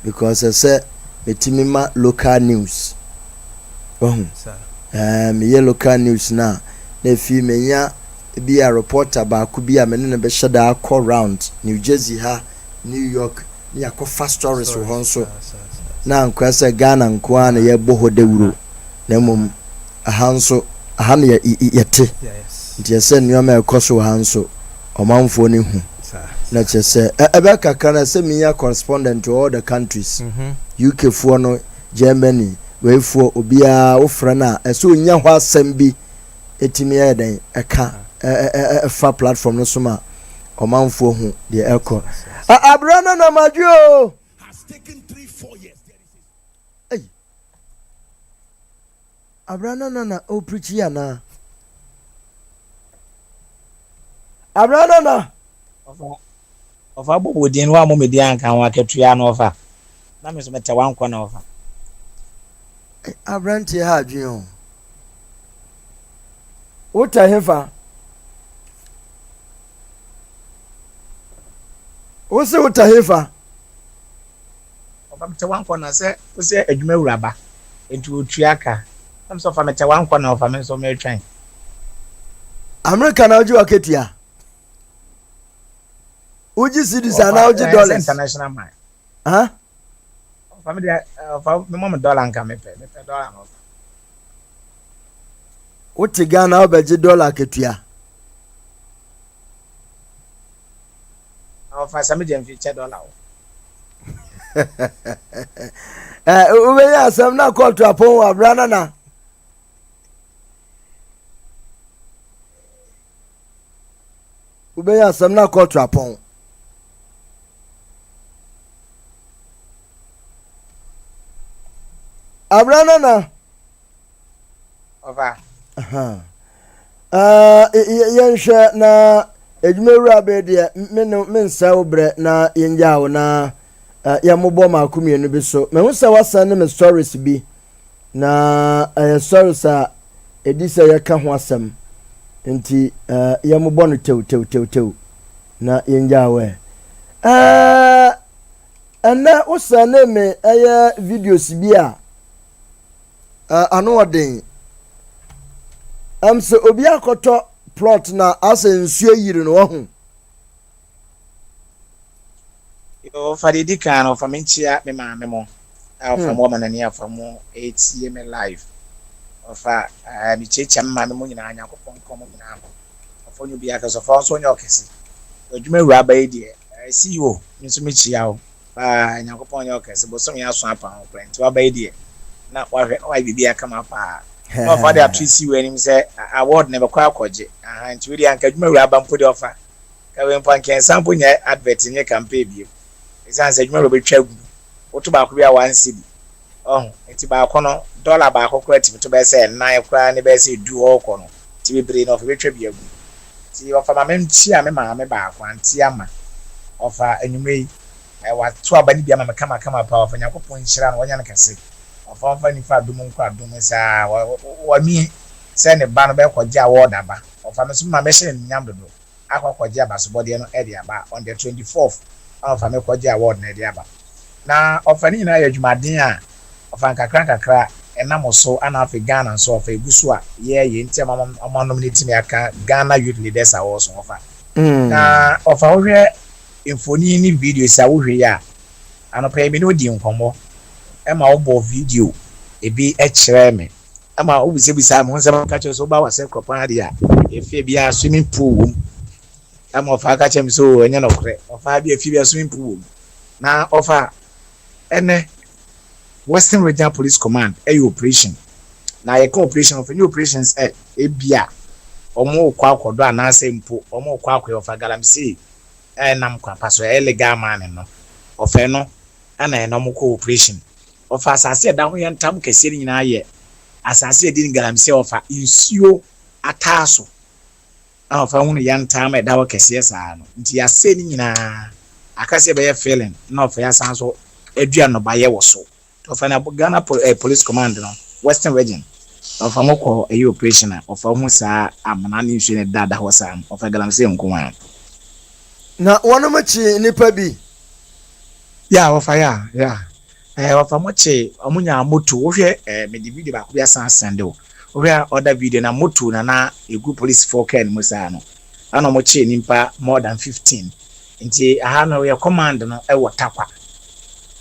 because say metimima local news me ye local news na fi menya bi a reporter ba ku bi a me ne be shada call round New Jersey ha New York ni akofa stories wo honso na nkwa say Ghana nkwa na ye boho dewuro na mum ahanso ahana yete nti ese nneoma ekoso hanso omanfo ne hu na chese ebe kakra na se miya correspondent to all the countries UK fo no Germany we fo obia ofra na eso nya ho asem bi etimi ya den eka fa platform no so ma omanfo hu de eko abrana na majo has taken 3-4 years hey abrana na o preach ya na abrana na
ofa bobo din wa mo medi anka wa ketua na ofa na me so meta wan kwa na ofa
abranti ha adwen o ta hefa o se o ta hefa
ofa meta wan kwa na se o se adwuma wuraba enti o tuaka na so fa meta wan kwa na ofa me so me twan
America na oji waketia Uji cities and now dollars.
International man.
Huh?
Family, my mom dollar and come pay dollar.
What you got now? $1 ketia.
For some of them, $50.
We have some now called to a poem of Branana. We have some now called to a poem. Abranana.
Over.
Yensha na ejumewura be de men sa obre na yenja na yamobo makumi enu bi so me hu sa wasan me stories bi na stories a edisa yeka ho asem nti yamobo no tew na yenja we ana usane me videos bi a ano odin so obi akoto plot na asa nsuo yiri no ho
yo faridi kan of aminchia me ma me mo from woman and here from 8cm live of mi checha ma me mo nyina anya kopon kom nyina of onyu bi aka so for so onyo kese odwuma wura ba edi see you nso mi chia o anya kopon onyo kese bo so me aso apa ho plant wa ba edi na wa hwe wa bibi aka ma pa no for the appreciate when him say award never kwa koje nti we anka dwuma wura ba mpo de ofa ka we mpo anka sample nya advert nya campaign bi isan say dwuma wura betwa gu oto ba ko bia 1 cedi nti ba ko no dollar ba ko kwa ti to be say 9 kwa ne be say du ho ko no ti be bre no betwa bia gu ti ofa ma mem chi a me ma me ba kwa nti ama ofa enyume yi wa to aba ni bia ma me kama pa ofa nya ko pon hira no wonya ne kase ofa ni fa dum nkwa dum sa wa mi se ne ba no be kwaje award aba ofa no so ma me hye nyam dodo akwaje aba so body no e dia aba on the 24th ofa me kwaje award na e dia aba na ofa ni na ya dwumaden a ofa kakra enam so ana afi Ghana so ofa egusu a ye nti ama nominate me aka Ghana Youth Leaders Awards so ofa na ofa wo hwe infoni ni videos a wo hwe ya anopa me no di nkomo ema obo video ebi ekire me ama obisebisa me honse ka che so ba wase kropa dia efie bia swimming pool ama ofa ka che me so enye no kre ofa bia efie bia swimming pool na ofa ene Western Regional Police Command operation na ye operation of new operations ebia omo kwa akodo anase mpo omo kwa akwa ofa galamsey nam kwa paso illegal man no ofa no ana enom ko operation ofa asase da ho yentam kese nyina ye asase di galamsey ofa insuo ataso ofa hu yentam e da ho kese sa no nti ase ni nyina akase be ye feeling na ofa ya sanso adua no ba ye wo so ofa na Ghana Police Command no Western Region ofa moko operation ofa hu sa amana ni nsuo ne dada ho sa ofa galamsey nko
na wono machi nipa bi
ya ofa ya ofa moche omunya moto wo hwe me di video ba ko bia san send o hwe other video na moto na egu police 4K no musa no ana moche nimpa more than 15 nti aha no ye command no e wotakwa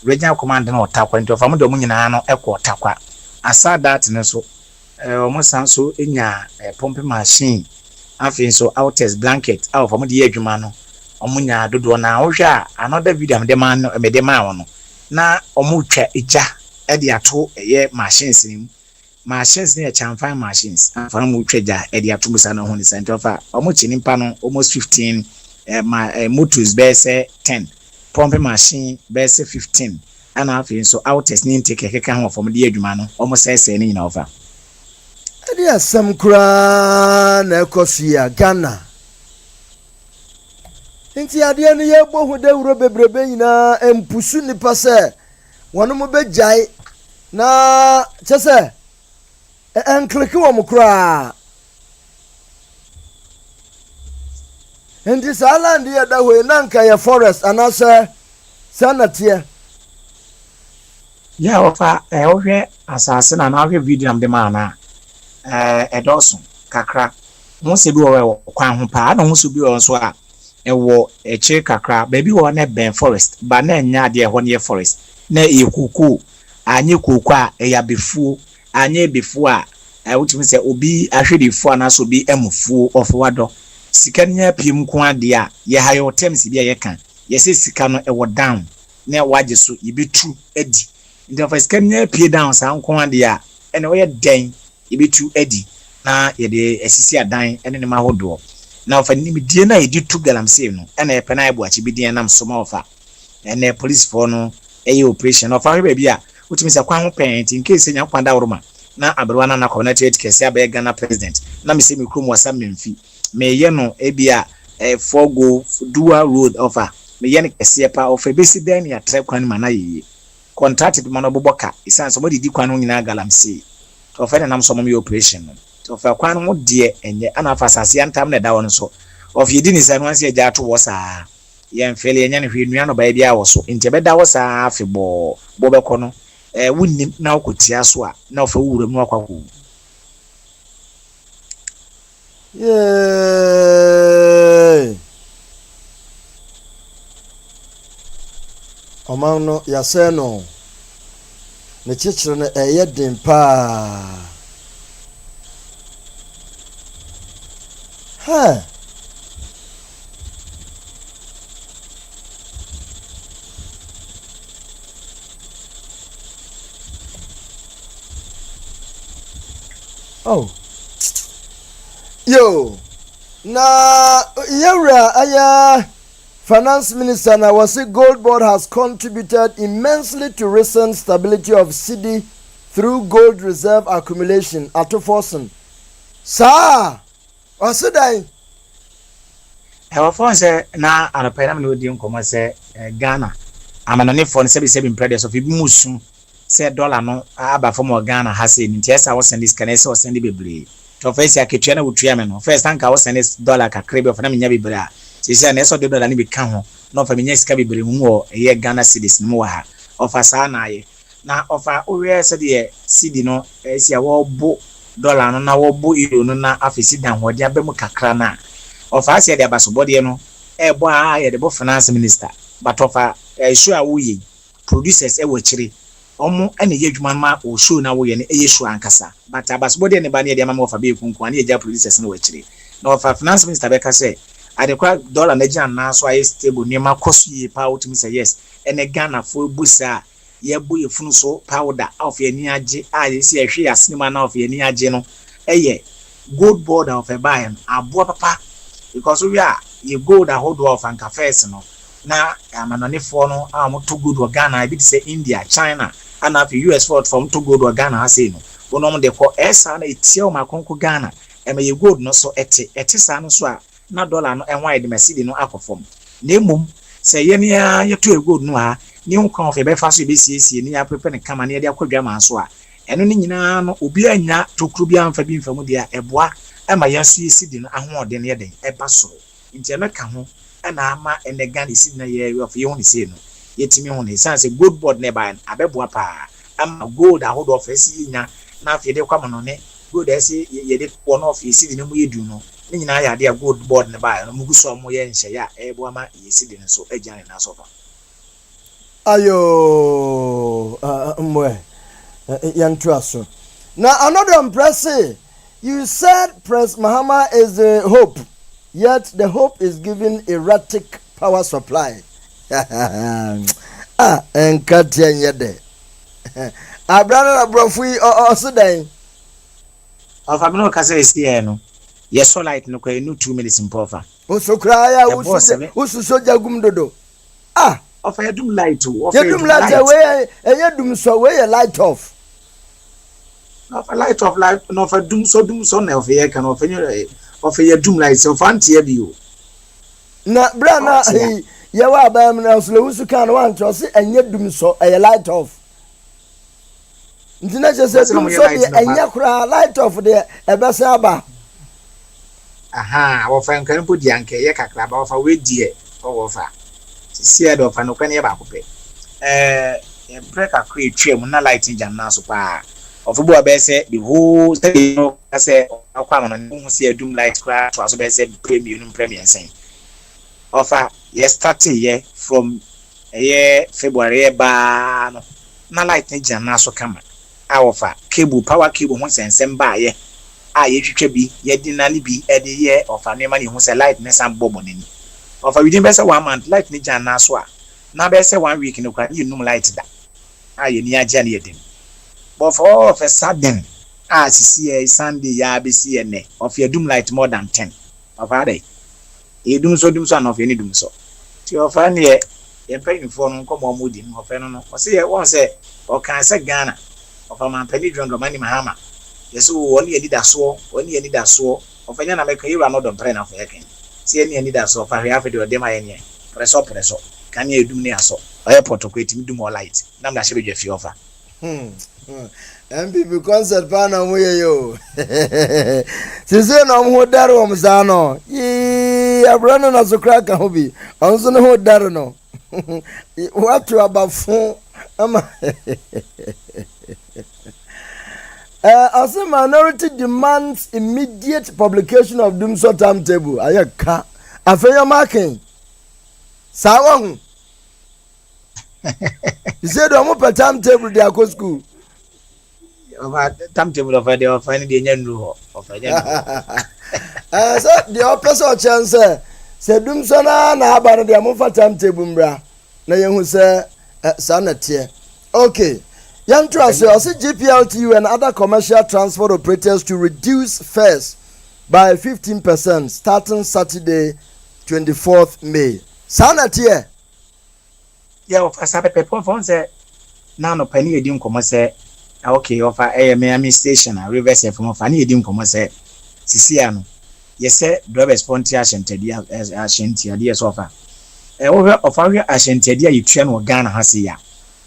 regional command no wotakwa nti ofa mo do munyina no e ko wotakwa asa that ne so omo san so enya pump machine afin so outtest blanket ofa mo di adwuma no omunya dodo na wo hwa another video am de man no me de man wono na omutwa eja e de ato eye machines ni machines ni chamfan machines afan mu twa eja e de ato musa no ho ni center of omuchi nimpa no almost 15 motors be say 10 pump machine be say 15 ana afin so outtest ni take keka ho from de adwuma no omo say ni nyina ofa
e de asam kura na ekosia Ghana nti ade ne ye bohu de wuro bebrebe nyina empusu nipa se wono mo begyae na chese enkliki wo mokra nti saland ye da ho na nka ye forest anase sanatie
ya ofa ohwe asase na ahwe video am de mana edoso kakra mo se bi wo kwan ho pa na mo se bi wo so a ewo eche kakra baby wo na ben forest ba na nya de ho ne forest na ekuku anye kuku a eya befuo anye befuo a wotumi se obi ahwedifuo anaso bi emufuo ofwado sika nya piem ko ade a ye ha yo terms bi a ye kan ye se sika no ewo down na waje so yebetu edi nti fa sika nya pie down sa nko ade a ene wo ye den yebetu edi na ye de esisi adan ene ne mahodo na fa ni medie na yedi tu galamsey no ene ye pena ebu achi bidie nam soma ofa ene police for no eye operation of ahwe bia a wotumi se kwan ho pent in case nya kwanda woroma na aberwa na community kese abaye Ghana president na me se me krom wasa memfi me ye no ebia fogo dual road offer me ye ne kese pa offer besi den ya tre kwan ma na ye contracted man oboboka isan so modi di kwan ho nyina galamsey to offer nam so mo operation no to offer kwan ho de enye ana afa asase antam na da won so of yedi ni san wansi eja to wosa ye mfele enya ne hwenua no ba bia wo so nte beda wosa afebo bo beko no wunnim na okotia so a na ofa wuram no akwako
Omano yase no ne chichire no eye den pa ha oh yo na yawra aya finance minister na was gold board has contributed immensely to recent stability of cedi through gold reserve accumulation at Forson sa osidai
ewa fonse na anapena me odi nkomo se Ghana amanone fon se be impressed of ibi musu se dollar no aba from Ghana ha se nti esa wo send this can se wo send bebre to face aketua na wotua me no first anka wo send dollar ka krebe of na menya bebre a se se na eso de dollar ni be ka ho no fa menya sika bebre mu wo ye Ghana cedis no wa ha ofa sa na ye na ofa owe se de cedi no esi a wo bo dollar no na wo bo euro no na afisi dan ho de abem kakra na ofa ase de abasobode no ebo a ye de bo finance minister but ofa show a wo ye producers e wo chire omo ene ye dwuma ma o show na wo ye ne eye show ankasa but abasobode ne ba ne de ma ofa be kunku ane ye ja producers no wo chire na ofa finance minister be ka say adekwa dollar na jan na so aye stable ne ma koso ye pa utimi say yes ene Ghana fo busa ye bu ye funu so powder of ye ni age a ye si ehwe asinima na of ye ni age no eye gold board of a buy abo papa because we are ye gold a hold of and cafes no na amanone fo no am to good o Ghana bi say India China and af US for from to good o Ghana ha say no wonom de ko esa na etie o makonko Ghana e ma ye gold no so ete sa no so a na dollar no enwa de mesidi no akofom na emom se ye ne ya ye to gold no ha ni ho kan of be fa so be siesie ni ya prepare ne kama ne de akwadwa ma so a eno ni nyina no obi anya tokuru bi amfa bi mfamu de a eboa ama ya so sidi no ahode ne den eba so nti emeka ho na ama ene Ghana sidi na ye of ye ho ne sei no yetimi ho ne sanse gold board ne ba abeboa pa ama gold ahodo of esi nya na afie de kwama no ne gold esi ye de ko no of sidi no mu yedu no ni nyina ya de gold board ne ba no muguso mo ye nhye ya eboa ma ye sidi no so agya ne na so fa
ayo mwe yantuaso now another impressive you said Prince Mahama is the hope yet the hope is given erratic power supply enkatia nyede abrana na brofui osudan
of amino kase esi no yes so light no kwa 2 minutes impofa
usukra ya usu soja gumdodo
of a doom light to
of light away dum so we light off
of a light of light no for doom so na of here can of a doom light so fancy bio
na brana ya wa ba am na so usu kan wan to se dum so light off ntina je se dum so de kura light off de ebesa aba
aha wo fa nkan po di anke ye kakra ba wo fa we die wo fa see do fa no kan ye ba ko pe e break akwa etwem na light jam na so pa of bo be say the whole say no say akwa no hu see adum light kra to aso be say premium sen offer ye start ye from ye February ba no na light ni jana so kama a offer cable power cable ho sensem ba ye a ye twetwe bi ye dinali bi e de ye offer no ma ni ho se light ne sam bobo nani offer within be say 1 month light ni jana so a na be say 1 week no kwa you num light da a ye ni agya na ye dem but for all of a sudden sisi Sunday ya be see ne of your doom light more than 10 of are e dum so and of any dum so ti of an ye pay for no come on mudi no of no o say won say o kan say Ghana of a man penny drum mani mahama yes won ye leader so of anya na make you are not don pray na for yakin see any leader so for half the dem aye presso kan ye dum ne aso airport ko etimi dum light na mda shebe dwafi offer
MPP concert pa na mo yo. Sise na mo daro mo za no. Abrano na so crack ho bi. Onso no ho daro no. What to abafun ama. As a minority demands immediate publication of Doomsday timetable. Ayaka. Afeyo marking. Sawon. You said o mo per timetable dey go school.
Timetable of the of any the of
so the opposite chance say Doomsday na aba no dey mo fa timetable mbra na ye hu say sanate. Okay. Young trust also GPLTU and other commercial transport operators to reduce fares by 15% starting Saturday 24th May. Sanate.
Yeah, of a sabe people phone say na no pani edim komo say okay offer Miami station and reverse from fani edim komo say sisi ano ye say drivers ponti ashentedia so offer over offer ashentedia yitua no Ghana ha se ya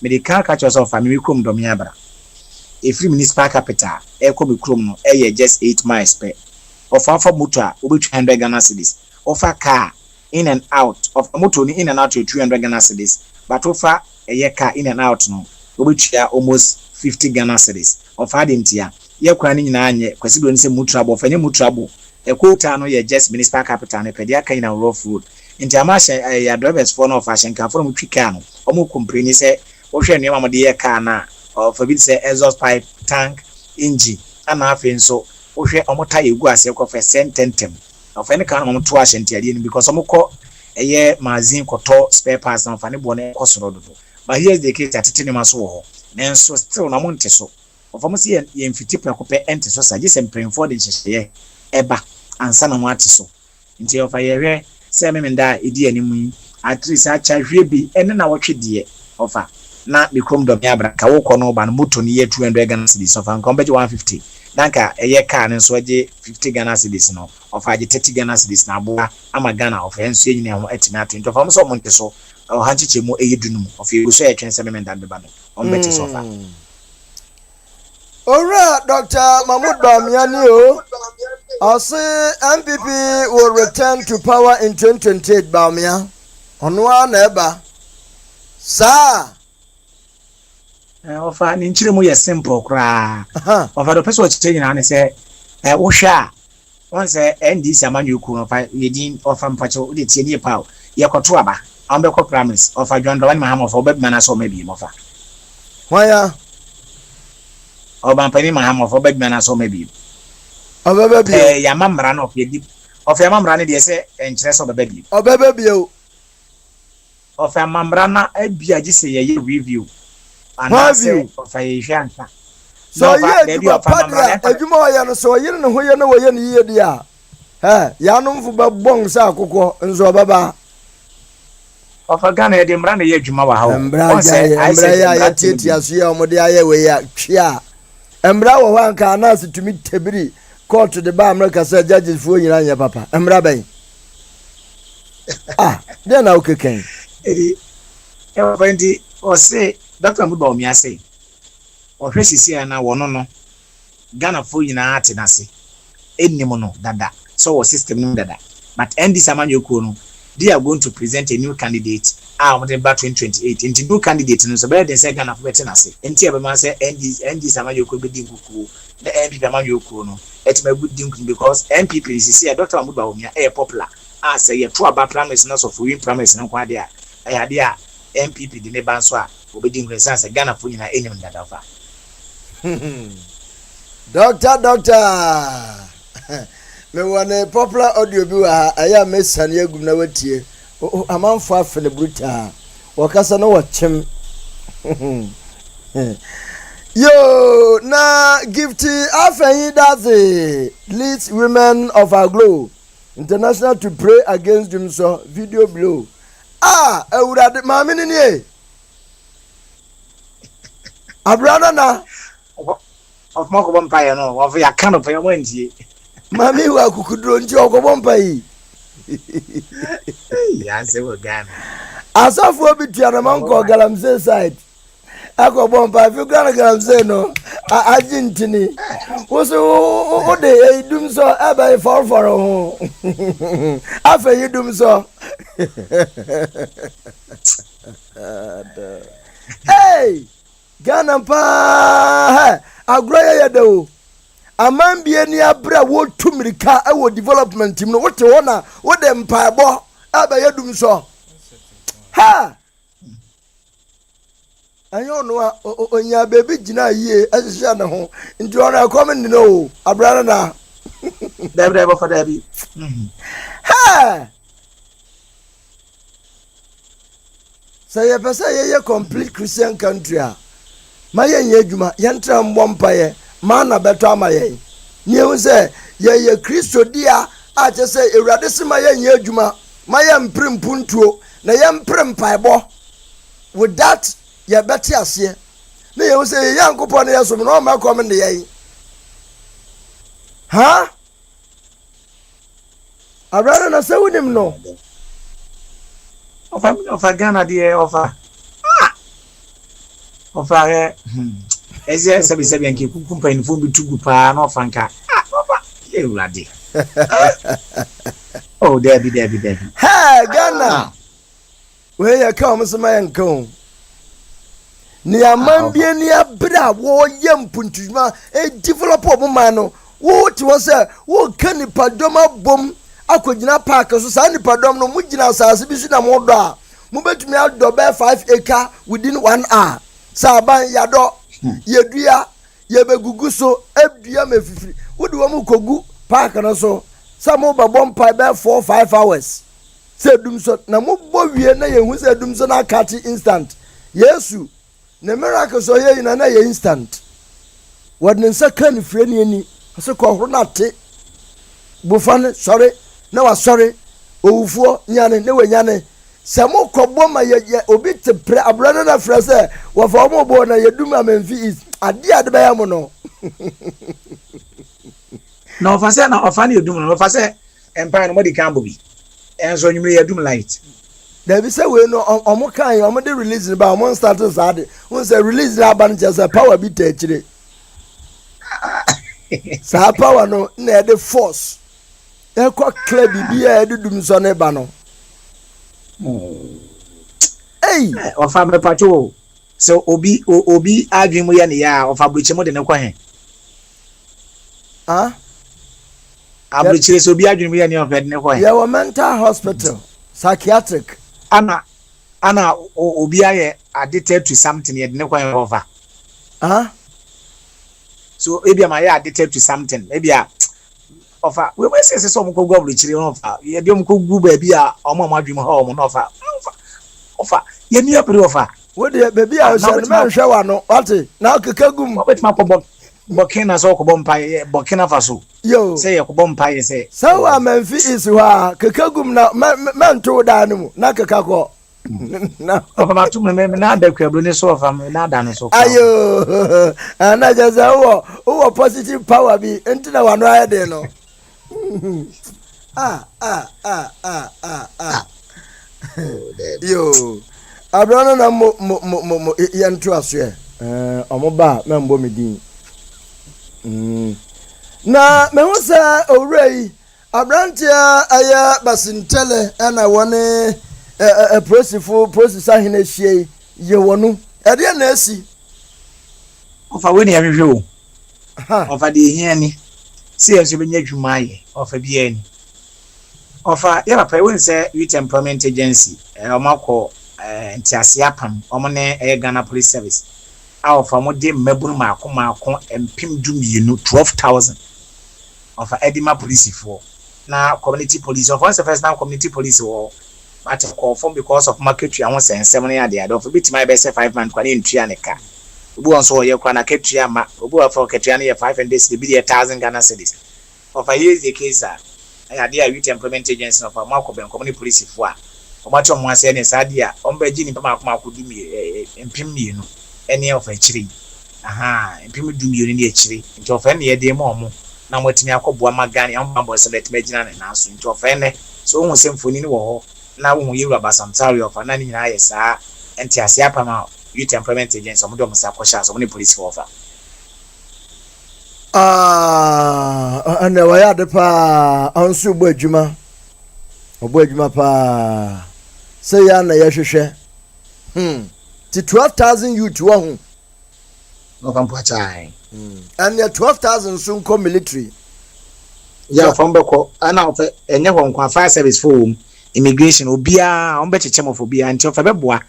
me de car catch us of family krom dom yabra e free municipal capital e ko be krom no just 8 miles per offer for motor obi 200 Ghana cedis offer car in and out of motor in and out to 200 Ghana cedis but offer a car in and out no which are almost 50 Ghana cedis of Adintia. Ye kwani na anye kwesi do nse mutrabo fanye mutrabo e quota no ye just municipal capital ne pedia kan na rough road nti amashe ya drivers for no fashion kan for mu twika no omo compreni se wo hwe ne mamade ye car na of bit say exhaust pipe tank engine ana afi nso wo hwe omo tire gu ase ko fe sententem of any kan omo to ashentia ni because omo ko eye magazine koto spare parts na fane bo ne kosoro do. But here's the case atete ne maso wo nenso still na monte so of am see ye mfiti prekope ente so saje se mprenfo de hyehye eba ansa na mo ate so nti of ayehwe se memenda edi animu at least acha hwe bi ene na wotwe de ofa na bikom do miabra ka wo kono ba no moto ni ye 200 Ghana cedis of an kombe 150 danka eye car ne so aje 50 Ghana cedis no of aje 30 Ghana cedis na aboa ama Ghana of enso enyina ho etina 20 of am so monte so o hanchiche mu eyedunum of egu so etwen se memenda beba no on beti so fa.
Alright, Dr. Mahmoud Bamiani I say MPP will return to power in 2028 Bamia. Onwa neba. Sir.
Ofa ni nchire mu ye simple kra. Ofa do person change na say wo hwa won say NDC amanyu ku no fa yedin ofa mpacho de tie ni pa ye koto aba. Am be ko promise ofa John Dawani Mahama ofa oba bima na so mabi mofa.
Why
Oba pani Mahama ofa oba bima na so mabi.
Oba bi
ya mamra no of yedi of ya mamra ne de say enchire so oba bi.
Oba bi o.
Of ya mamra na abia gi say ye review. And say of a shanka.
So ye di papa adwuma ya no so ye ne ho ye na wo ye ne ye dia. Ya no mfu ba bong sa akokọ nzo baba.
Of a Ghana de mra na ye adwuma wa ha.
Embra ya tete aso ya omode aye we ya twia. Embra wo ho anka na situmi tebiri court de ba America say judges fu nyina nya papa. Embra ben. Dey na okeken.
E wendi o say Dr. Muba Omia say o hwe sisi na wono no Ghana fo nyina ate na se ennim no dada so wo system no dada but NDC amanyoku no they are going to present a new candidate on the 2028 into new candidate no so better than say Ghana fo beti na se enti e be man say NDC amanyoku be dinkuku the MPP amanyoku no et me good dinku because MPP sisi Dr. Muba Omia e popular as a two about promise not of win promise no quadia. I had ya MPP the Nebanswa, obeying the sense a Ghana for you any of that offer.
Doctor. Me want a popular audio viewer. I am Miss Sanya Gunawati. Oh, I'm on far for the bruta. Wakasa no watch him. Yo, na gifty after that's the leads women of our glow international to pray against them so video below. Ah, I would have mammy in here. A brother na
of Moko Vampire, no, of your kind of your Wendy.
Mammy, who could run Joko Bompay.
Yes, they were gone.
As of what between a monk or Galamsey side. I go Bompay, if you got a Galamsey, no, Argentini. Was what they do so, I fall for a home. After you do so. Hey, Ghana pa, I grow do. A man be any abra would to Mirka, our development team. What you wanna, what them pie Abba do so. Ha! I don't know when your baby Gina ye as a home into honor common to know a brother now.
Never for Debbie.
Ha! Say a person a complete Christian country. My yejuma yantram wampaye mana beto amaye. Nye say ye Christo dia a just say eradisi my yejuma my mprim puntuo na mprim paibo. With that ye better asie. Na ye say yankopon na yeso no ma come ne ye. Ha? Abrana na say wunim no.
Of a Ghana dear offer. Of a as yes, 77 keep company for me to go pan off and car. You laddie. Oh, Debbie.
Hey, Ghana. Where you come, as my uncle. Near Mambia near Bra, war young Puntuma, a developer mano. What was a what can it padoma bomb? Akojina park so sani padom no mujina asase bi su na modo mubetumi adobe 5 acre within 1 hour saban yado yedua yebegugu so edua mefifiri wodi wo mu kogu park no so samo babom pa be 4-5 hours se dum so na mubbo wie na yehu se dum so na catch instant yesu na miracle so ye na ye instant wodne nsa kan fire ni ani so ko horo na te bufane sorry na wa sorry owufuo nyane ne wenyane se mo kobo ma ye obi te pre abrana na frase wa fa mo bo na yedum amemfi is ade be ya mo no
na ofa se na ofa na yedum no ofa se empire no mo di kan bobi enso nyumre yedum light
da bi se we no omo kan omo de release ba omo start sad won se release na ban je power bi ta chire sa power no na de force ekwa club bia edudum so ne ba no hey
ofa me pacho so obi adwemu ya ne ya ofa bruchemo de ne kwa he abruchire so obi adwemu ya ne ofa de ne kwa he
ya mental hospital psychiatric
ana obi aye addicted to something ye de ne kwa he ofa so ebi am aye addicted to something maybe ofa we say so mo ko go abruchire ofa ye de mo ko gu ba bi a omo amadwemu ha omo no ofa ye ni apere ofa
wo de baby a so na hwe wa no ati na kekagum
obetima ko bokina so ko bompaye bokina faso
yo
say ye ko bompaye say
so wa manfi is wa kekagum na manto da no mu na kekako na
ofa matu me na da kwabro ni so ofa me na da no so
ayo ana jaza wo positive power bi entina wa no ayede no yo abrana na mo yantu aso omoba na mbo medin na me ho sa owrei abrantia aya basintele na woni process ahene hie ye wonu ede na asi
ofa we ne ahwehwe o ofa de hia ni si enso benya dwuma ye ofa bia ni Offer, yeah, pay when say youth employment agency, Omako, Ntiasiapam, Omane, Ghana Police Service. Our family Mebru Mako and Pim Dumi, 12,000 of Edima police for now community police. Of once the first time community police war, but confirm because of market tree. I want to say 7 years. I don't forbid my best 5 man in Trianica. Who on so you can a Ketriama, who for Ketriania 5 and this, the be 1,000 Ghana cities. Of a year is the case, I had the youth employment agency of a Marco and community police for. For much of one saying is idea, Ombregini Pama could do me and pim me, any of a tree. Aha, and pim do me in the tree, into offend the idea more. Now what me akọ boa magani am bambo select medina na naso into offend so won symphony no wo na won yi raba samtari of anani nyina yesa enti ase apama youth employment agency omo do mo sa kwasha so mo police for offer
ana wa ya de pa ansu bo adwuma pa say ya na ye hwehwe ti 12,000 youth wo hu
no kan pochai
and the 12,000 soon come military.
Yeah, from Beko, and now any one fire service for immigration, Obia, on better chemo for Bia until Fabeboa,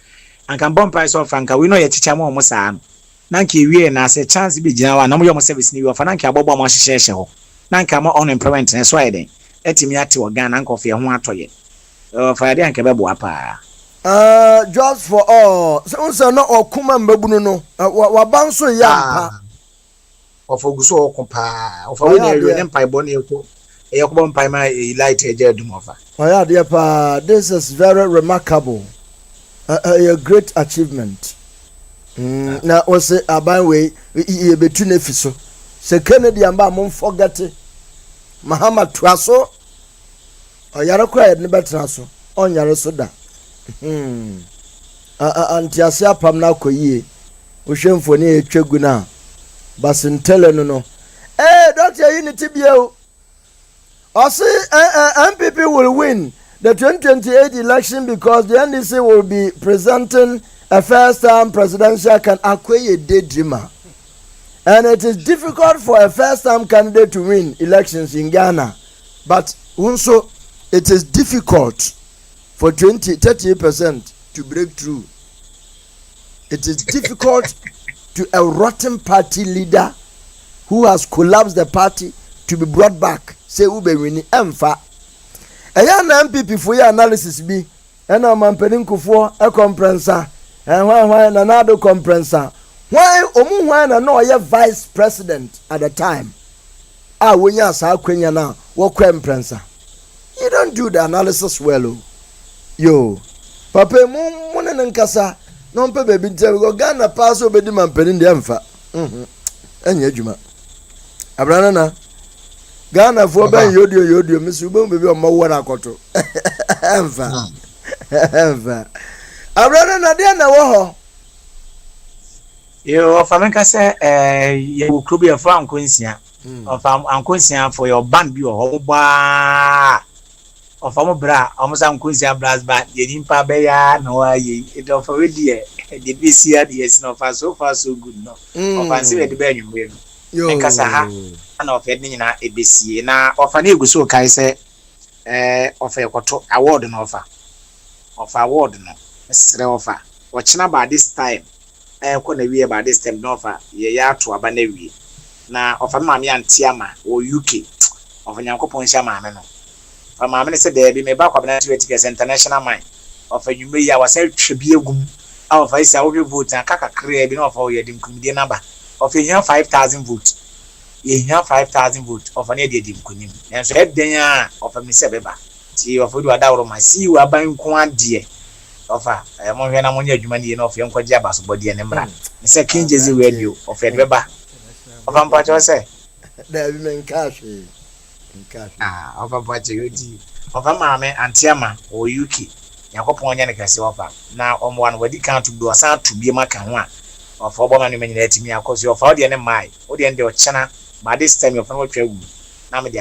and can bomb price of Franca. We know your teacher more Mosan. Nanki, we and I say chance be general, no more service new of Nanka Bobo Mashasho. Nanka more unemployment and Sweden. Etimiati or Gan Uncle for one toy. Friday and Cabeboa.
Jobs for all. So no or Kuman Babuno, Wabanso Yam.
Of Oguso compa of a empire bonny a bomb by my light dumova.
Oh yeah, dear pa, this is very remarkable. A great achievement. Now was a by way between Efiso. Se Kennedy and Bamon forget it. Mahama Traso or Yarako never traso on Yarasoda. Antiasia Pamna Koye, Ushem for near Cheguna. Basintele no. Dr. Unity Bio. I say MPP will win the 2028 election because the NDC will be presenting a first-time presidential acquire daydreamer. And it is difficult for a first-time candidate to win elections in Ghana. But also, it is difficult for 38% to break through. It is difficult to a rotten party leader who has collapsed the party to be brought back. Say ube wini emfa. Eya na MPP for your analysis be. Ena mampeni kufo e comprensa. Why na nado comprensa. Why omu why na no ye vice president at the time. Wonya sa kwenya na wo comprensa. You don't do the analysis well. Yo. Papa mu ne nkasa. No mpe baby tell go Ghana pass obedi mampeni ndi emfa. Enye adwuma. Abrana na Ghana for ben yodio misi ube baby o mawo na akoto. Emfa. Emfa. Abrana na dia na wo ho.
Yo fameka se ye klubi e fa ankonsia. Of ankonsia for your band bi o ba. Of am bra almost ankonsia brass band ye nimpa be ya na wa ye it of already the this year the is no far so good no. Of ansi we de be anwumwe. Yo nkasa ha na of ed nyina ebesie na of na eguso kai se of ekoto award no of award no sere offer ochina by this time ko na wie by this time no offer ye ya to aba na wie na of maame antiama o UK of nyankopon hia maame no fa maame ne se de bi me ba kwa bana tickets international mine of anwumre ya wasa twebie gum of I say wo vote na kaka kre bi no of ye dim kumide number of here 5,000 votes. Ye here 5,000 votes of an idiot in Kunim. And so head then of a Miss Beba. See of you are my see you are buying quant dear. Of a Monana Monia Jumani of young Kojabas body and Embra. Mr. King Jazzy radio of Ed Beba. Of Ampacho say.
There be cash.
Of a party of a mamma and Tiama or Yuki. Yakopon Yanika offer. Now on one where you can't do a sound to be a macan. Of Obama nominated me because your father and my audience or channel by this time your family trade. Now me the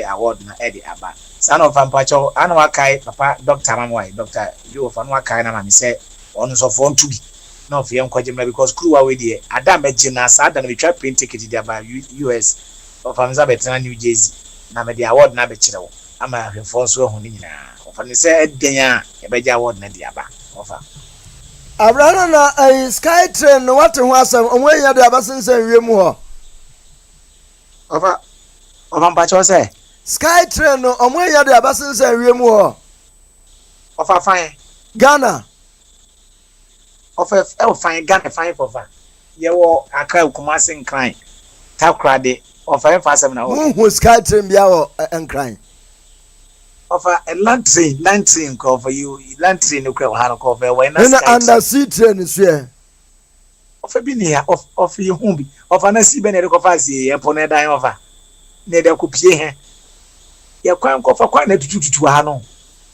award na Eddie Abba. Son of Ampacho, Anwakai, Papa, Dr. Mamway, Dr. Joe of Anwakai, and I say, on so phone to be. No, for young Kojima because crew away there. Adam Gina Sad and we try print ticket there by US of Amzabet New Jersey. Now me the award na bechero. ama ahwefo so ho ni nyina ofa ne se eden a ebeja award na dia ba ofa
Abrana na sky train no what ho asem omwenya de abasensan wiem ho
ofa mpa cho se
sky train no omwenya de abasensan wiem ho
ofa fine
Ghana
ofa fine Ghana fine ofa ye wo aka Kumasi nkran takrade ofa fa asem na
who sky train bia wo nkran
ofa lantern ko for you lantern no kwa ha ko for we na
sky under sea train so
ofa bi ne ya of you hu bi ofa na si be ne ko fa si ye po na dan ofa ne de ko pie he ye kwan ko fa kwan na tututu ha no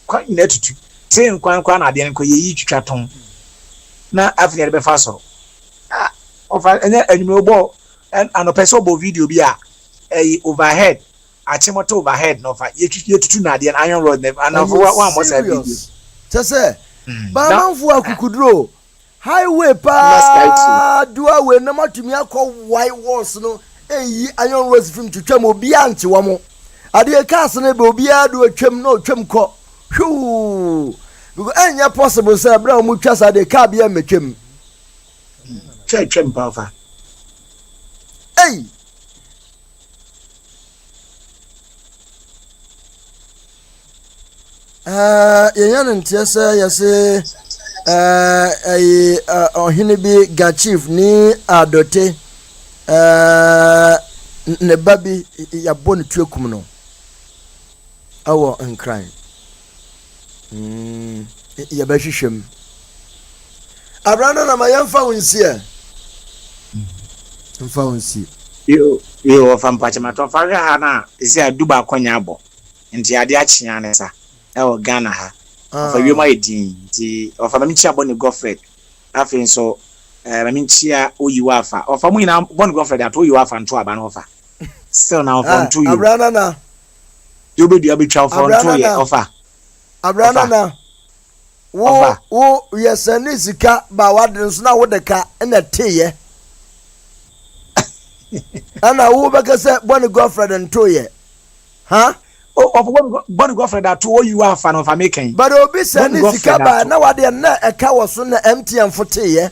kwan na tutu train kwan na de ko ye yi twitwa ton na afne de be fa so ofa enya anyume obo an person bo video bi a overhead achimoto overhead no fa ye tutu na de iron rod ne and of one more side video
say ba manfu akukudro highway pa duwa we na matumi akọ white walls no iron rods film twetwam obi ante wo mo ade cars na be obi adu atwam no twam kọ huu because enya possible say bra mu twa sa de car bia metwam
twam pa fa
yenyan ntiasa yase ohine bi ga chief ni adote ne babi ya bonu twekum no awo nkran ya ba hwehwem abrana na mayamfa wonsie mfa wonsie
yo fa mpache matofa ha na isi aduba akonya abo nti ade achia ne sa e Ghana ha fa wiema edin nti ofa ma michi abone Godfred afin so ma michi a oyiwa afa ofa mu ina bone Godfred ato oyiwa afa nto aba no ofa still na ofa nto you
abrana na
you be dia be twa for nto ye ofa
abrana na wo yesani sika ba wadin so na wodeka na teye ana wo beka se bone Godfred nto ye ha
of one Godfred that to you are fan of American.
But obi send sika ba na wade na eka wo so na MTN fote ye.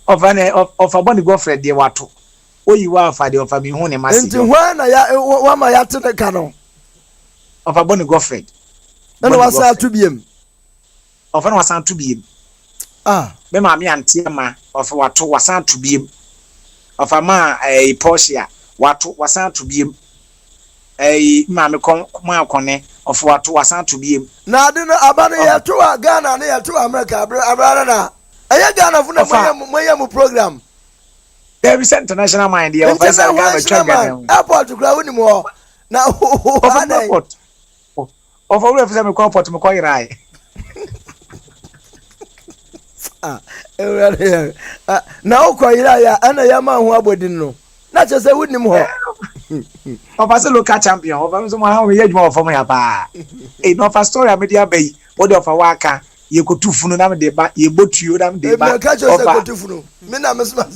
Of a one Godfred de wato. O you are fa de of me hu ne masi.
Nti hwa na ya wa ma ya te ka no.
Of a one Godfred.
Na wasa to biem.
Of an wasan to biem. Me ma me anti ma of wato wasan to biem. Of a ma a Porsche wato wasan to biem. Mame ma kone of what was to be
na de no abane ya to Ghana na ya to America abra na aya Ghana fu na moyam program
there is international mind here of Ghana Ghana
airport kura woni mo na
airport of all of them airport me koy rai
na o koy rai ya ana ya ma hu abodin no na chese woni mo
of as a local champion of am so how we age more from ya pa no for story media bay what of a waka ye ko tufunu na me de ba ye botuo na me de ba
me ka chose ko tufunu me na me sma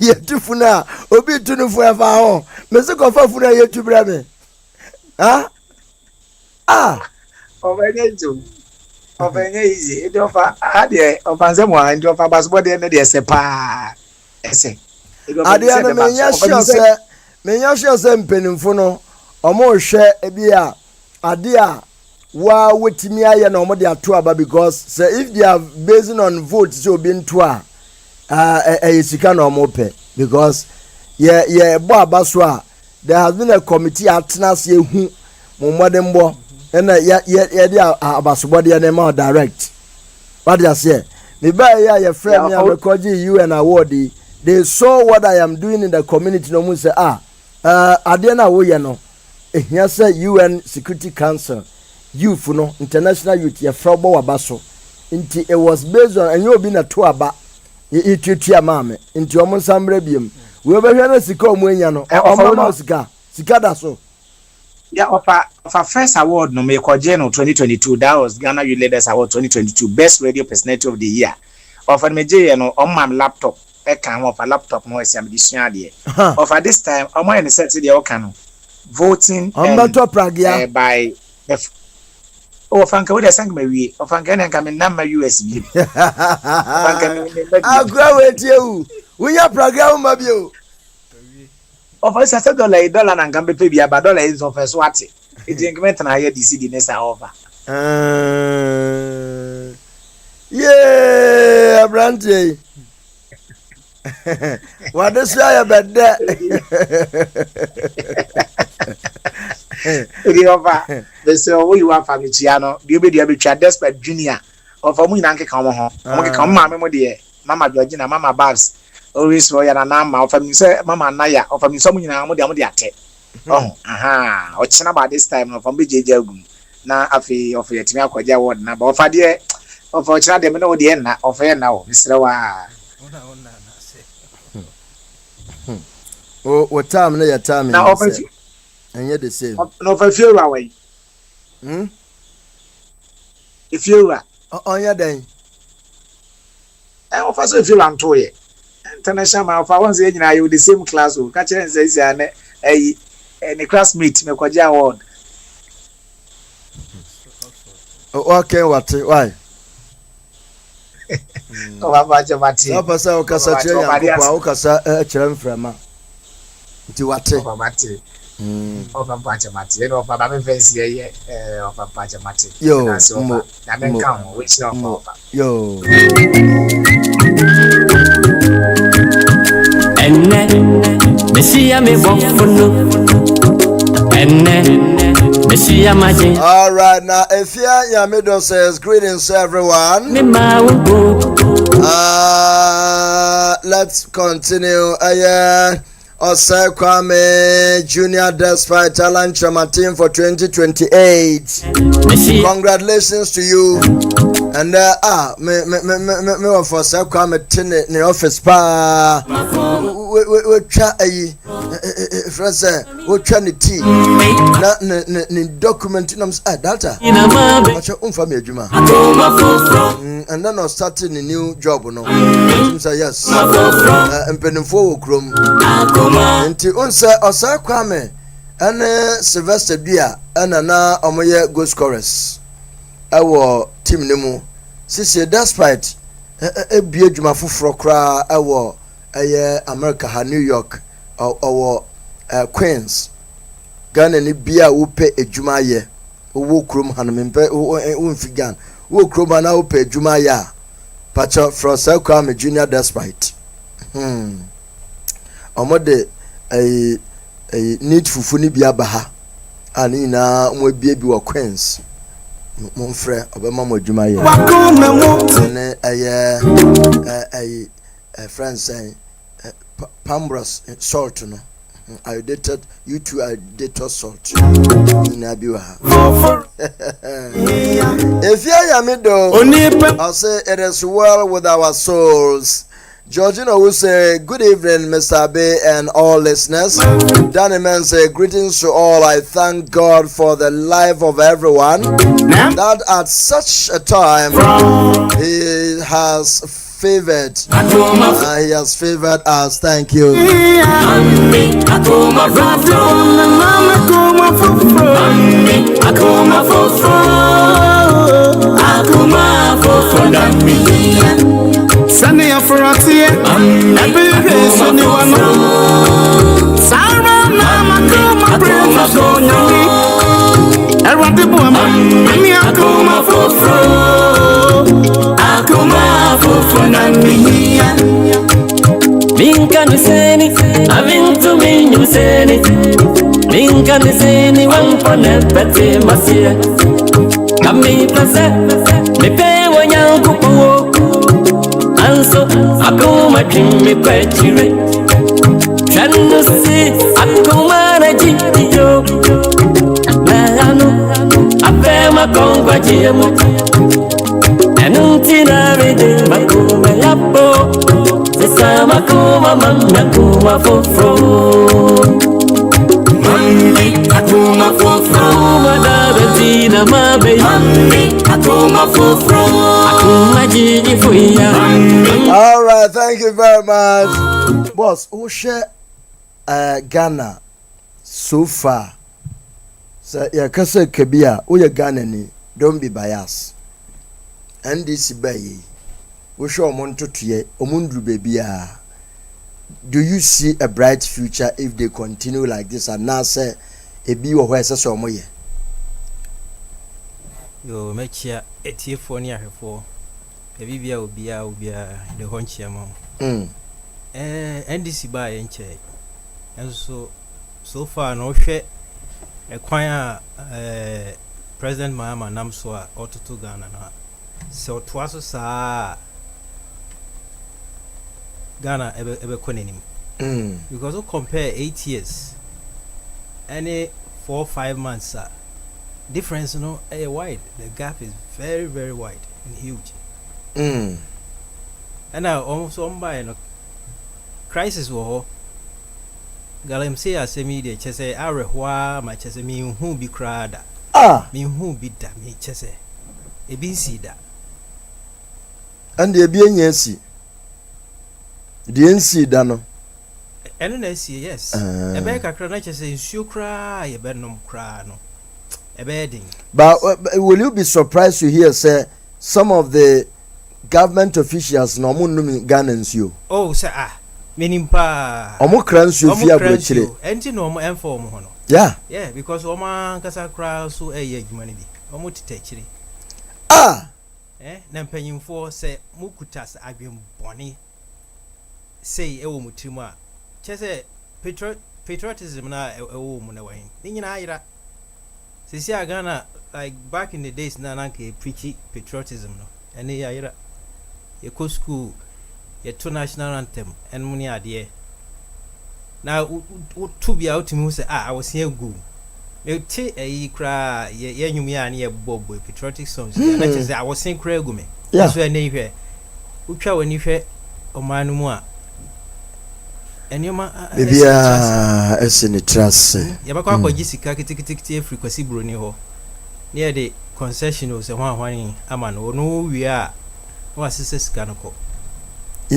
ye tufunu a obi tunu fu e fa ho me se ko fa funu ye tubra me
of enye easy e do fa ade of anse mo and of basbo de ne de se pa ese
ade na me nya sure se mpenimfo no omo hwe ebi a ade a wa wetimi aye na omo de ato aba because say if they are basing on votes so be nto a sika na omo pe because ye bo aba so a there has been a committee atnas ye hu mo modern bo na ye de abasobode na ma direct what you say me ba ye friend me record UN award. They saw what I am doing in the community. No one say adena wo ye no ehia say UN Security Council youth no international youth ye frobo wabaso nti it was based on and you be na to aba ye tutua maame nti omo sambre biem we be hwe na sika omo enya no omo na sika da so
yeah of first award no me koje no 2022 that was Ghana Youth Leaders Award 2022 best radio personality of the year of meje no on my laptop e kan of a laptop no esi am disua de of this time omo en set de o kan no voting by oh Franka we dey sang me wie o Franka na nka me na ma US bi Franka me
agwa weti ewu we ya program ma bi o
of us say dollar na nka be pe bi aba dollar is of us what it increment na here DC the next offer
yeah abrante what is your bed
the offer they say oh you want family chiano the obi dey be desperate junior of amu nyina nke kan mo ho amu nke kan mama mo dey mama Georgina mama Babs always for ya na ma of family say mama Naya of family so mo nyina mo dey ate oh aha o china by this time of family jeje agum na afi of yetimi akwaja word na ba of ade of china dem na o dey na of ya na o misre wa
what time na your time
na of
and yet the same.
No, if you are away. If you are
on your day,
I offer so if you want to it. International, if I want to say, you the same class, who catch and says, a classmate, me kwaja award.
Okay, what? Why?
Oh, about your mati.
No, Pasa Okasa, Okasa, Frama. To what?
Of a patchamati, and of a baby fancy, of a patchamati.
Yo,
which
yo.
And then, Messia me walk for no. And then, Messia magic.
All right, now, if your middle says, greetings, everyone. Let's continue. Osai Kwame Junior despite talent team for 2028. Congratulations to you. And me for Osai Kwame tin in the office pa. We try friends we try the tea. Na document data. Acha umfami adwuma. And then I starting a new job no. Say yes. Mpenimfo okrom. Nti unse Osai Kwame ene Sylvester Bia ena na omoye goal scorers ewo team nemu sisi despite ebie adwuma foforo kra ewo America ha New York owo Queens Ghana ni bia wo pe adwuma ye wo krom ha no mempe wo mfigan wo krom na wo pe adwuma ya pacho from Osai Kwame Junior despite omode need fufu ni bia baha ani na mo bia bi wa Queens mo mfrɛ obema mo adwuma ye ne friends Pambros salt no I dated you two I dated salt na bi wa if you are me do I'll say it is well with our souls. Georgina will say, good evening, Mr. Abe and all listeners. Danny Man say, greetings to all. I thank God for the life of everyone. That at such a time, He has favored. He has favored us. Thank you.
Sunny Afrati, every Sunny one. Sarah, Mama, come, Princess Onyami. Everyone, the woman, me, Akuma for Nami.
Minka Niseni, having to mean you say it. Minka Niseni, one for Nepete, Masia. Kami Pase, me pay when you go. So akuma kimi kwechire chanu si akuma na jiyo na anu apema kongwa jiemu enunti na rede makuma yapo sisa makuma mama kuma fofro mami akuma fofro madara tina mabe mami akuma fofro akuma jiji fuya.
All right, thank you very much, boss. Who share Ghana so far so ya kasa kabia o ya Ghana ni don't be biased and this bayi we show omontotoye omundru bebia do you see a bright future if they continue like this and now say ebi wo hwe sese omoye
yo mechia etiefo ni ahwefo ebi bia obia de honchia mo NDC ba ye nche enso so far no hwe ekwan a President Mahama nam so a ototo Ghana na se otoaso saa Ghana ebe konenim because we compare 8 years any 4-5 months difference wide, the gap is very very wide and huge and now almost on by crisis wo galam say asemi de chese arehwa ma chese mi hu bi krada mi hu bi da mi chese e bi si da
and e bi enya si de ensi da no
eno na si yes e be kakra na chese nsuo kra ye be nom kra no e be din
but will you be surprised to hear say some of the government officials no mo num Ghana nsuo
oh say menimpa
omo kra nsuo fi abrochire
enti no omo inform ho no yeah because omo kasa kra so eye adwuma ne bi omo titachire na mpanyimfo say mukutas adwem bone say ewo mutimu a chese patriotism na ewo mu na wan ni nyina ayira sisi Ghana like back in the days na nanka preach patriotism no ene ayira ye ko school ye to national anthem and money ade na to be out me say I was here go me ti ayi kra ye nyumi ya na ye bobo patriotic songs na chese I was sing kra go me so ene hwe utwa wani hwe omanu mu a enema
bibia esini trust
ye bakwa kwaji sika kitikiti frequency broni ho near the concession se hwan ama no no wi a wa sese sika no ko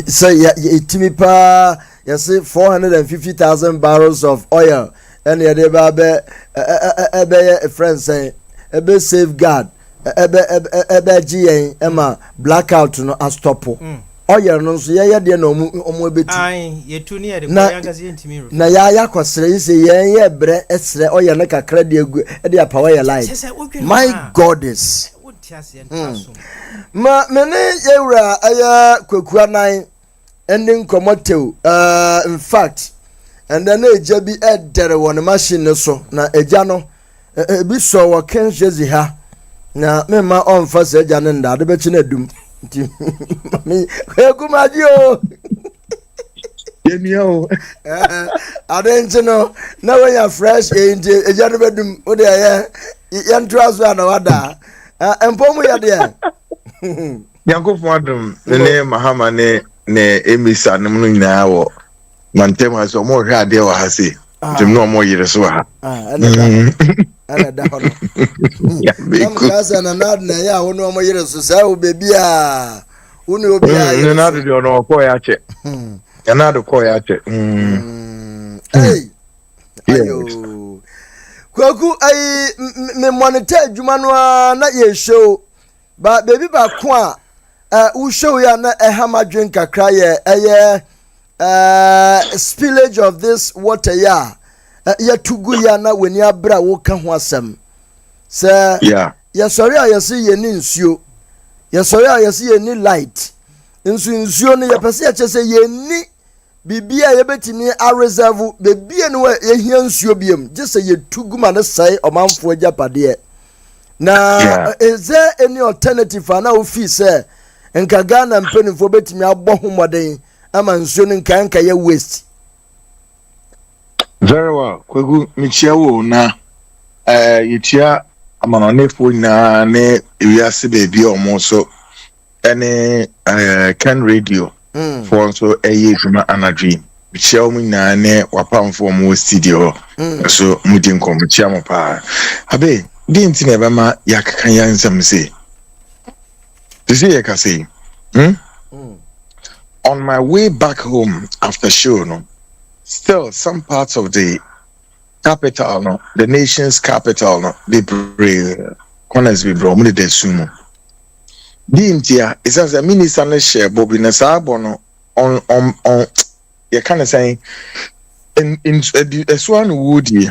so itimipa you say 450,000 barrels of oil and ye dey ba be friend say ebe safeguard ebe gien ema blackout no astopo oil no so ye de na omo ebeti
ye tu ne de koyangazi ntimi ro
na ya kwasere yi say ye bre esre oil no kakra de egu de apawa ye life my goddess ma mene yewra aya kwakua nan ending komotew in fact and then eja bi edere won machine so na eja no bi so wo kenjezi ha na mema onfa se eja ne nda de be chi na dum nti mami kwekumaji o
yenio
adenje no na when you fresh eja no be dum o de ya yantrazo na wada empomu ya de
Yankofo adum ne Mahama ne emisa no no nyina wo mantem ha so mo hwe ade wa ha se tim no mo yire so ha
ana da hono ya be ku kasa na na ya wo no mo yire so sa wo bebi a wo ne obi a
ne na do no ko ya che ya na do ko ya che
hey ayo kwaku ai me monitor adwuma no na ye show ba baby ba ko a u show ya na ehama dwen kakra ye spillage of this water ya tugu ya na weni abra wo ka ho asem se ya sorry ya si ye ni nsuo ya sorry ya si ye ni light nsuo no ya pese ya chese ye ni bibia ye betimi a reserve bebia no ye hia nsuo biem just ye tugu ma na sai omanfo agapade na is there any alternative na ofi say nka Ghana mpenifo betimi abọ homoden ama nsuo no nka ye waste
very well kwegu michia wo na yitia amanonefo na ne ewiase bebi omo so ene can radio for so eyezuma anadwi michia wo na ne wapamfo mo studio so mudi nkom michia mo pa abe di nti na bema yakaka yansam se this year ka say on my way back home after show no still some parts of the capital no, the nation's capital no, they pray corners we bro, de sumo. Di intia, it says a minister na share Bobby na sabo no on you kind saying in a swan woody.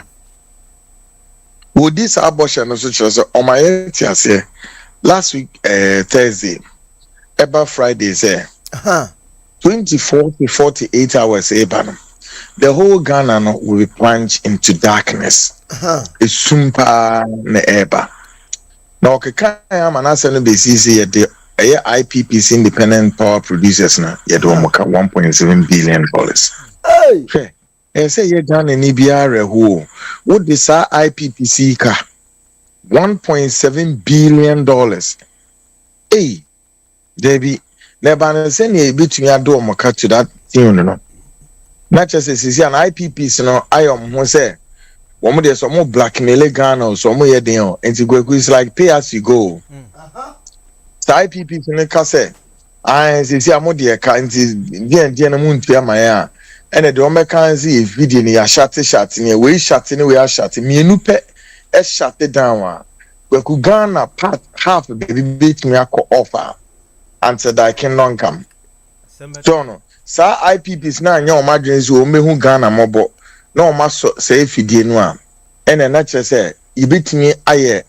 Would this abortion also chose on my say last week Thursday, about Friday say 24 to 48 hours the whole Ghana no, will be plunged into darkness. It's sumpa ne eba. Now kaya manasa no be see the IPPC independent power producers na yedo moka $1.7 billion. Hey, say ye Ghana ni biara ho. What this IPPC ka $1.7 billion. Hey, Debbie, never send ye between your door moka to that thing no. Not just as an IPPC no I am who say one more some more blackmail Ghana or some more and it's like pay as you go. So IPPC no can say I see I'm dear kind is the moon to my and the Dome can see if video near shut in a way shut in a way I shut me no pet a shut it down. We could Ghana part half baby beat me a offer answer that I cannot come. So sa IPPs na anya o madwenzi o mehu Ghana mobo na o maso say fidie no a ene na che say ibetimi aye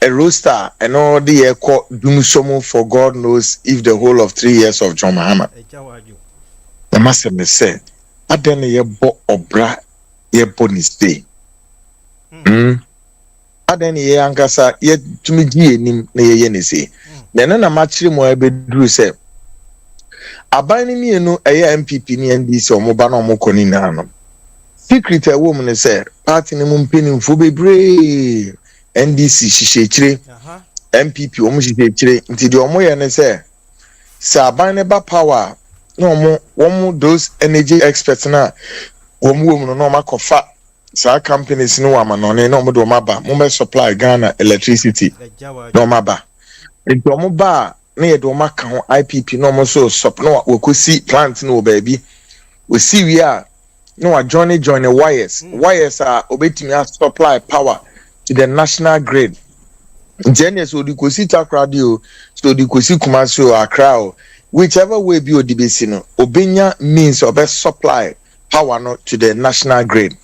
a roster and all the echo dumsomo for God knows if the whole of 3 years of John Mahama the master me say aden ye bo obra ye bonus day aden ye ankasa ye tumi gi enim na ye ne say na machiri mo ebeduru say abani mi enu eye MPP ni NDC omoba na omokoni na no secret e wo mu ne say party ni mu mpenimfo bebre NDC shishechire MPP omo shishechire nti de omo ye ne say abani ba power no omo those energy experts na omo wo mu no makofa sa companies no amanone na omo do maba mo supply Ghana electricity no maba nti omo ba na ye do maka ho IPP no mo so sop no we kosi plant no baby we see we are no join the wires are obetimi supply power to the national grid genius odi kosi takradio so di kosi Kumasi o Accra whichever way be odibesi no obenya means of supply power no to the national grid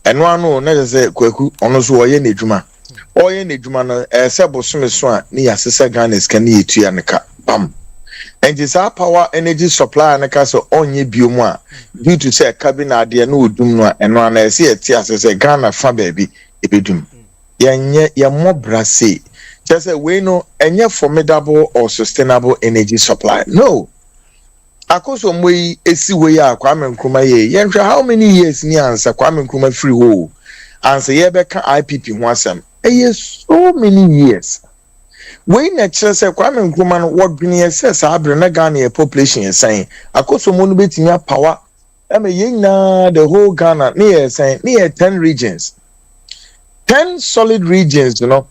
and one no na say kwaku ono so oye nedwuma oye nedwuma no sebo so a ni yasese Ghana scan ni etua ne ka bam and this power energy supply na ka so onye biomu a due to say cabinet ade na odum no eno na ese eti asese Ghana fa baby ebedum yenye ye mobra say just say we no enye formidable or sustainable energy supply no akoso moyi esi we ya Kwame Nkrumah ye yenhwe how many years ni answer Kwame Nkrumah free wo answer ye be ka IPP ho asem so many years when actually say Kwame Nkrumah what been says abre na Ghana population is saying akoso mo no betimi power na the whole Ghana near saying near 10 regions 10 solid regions you know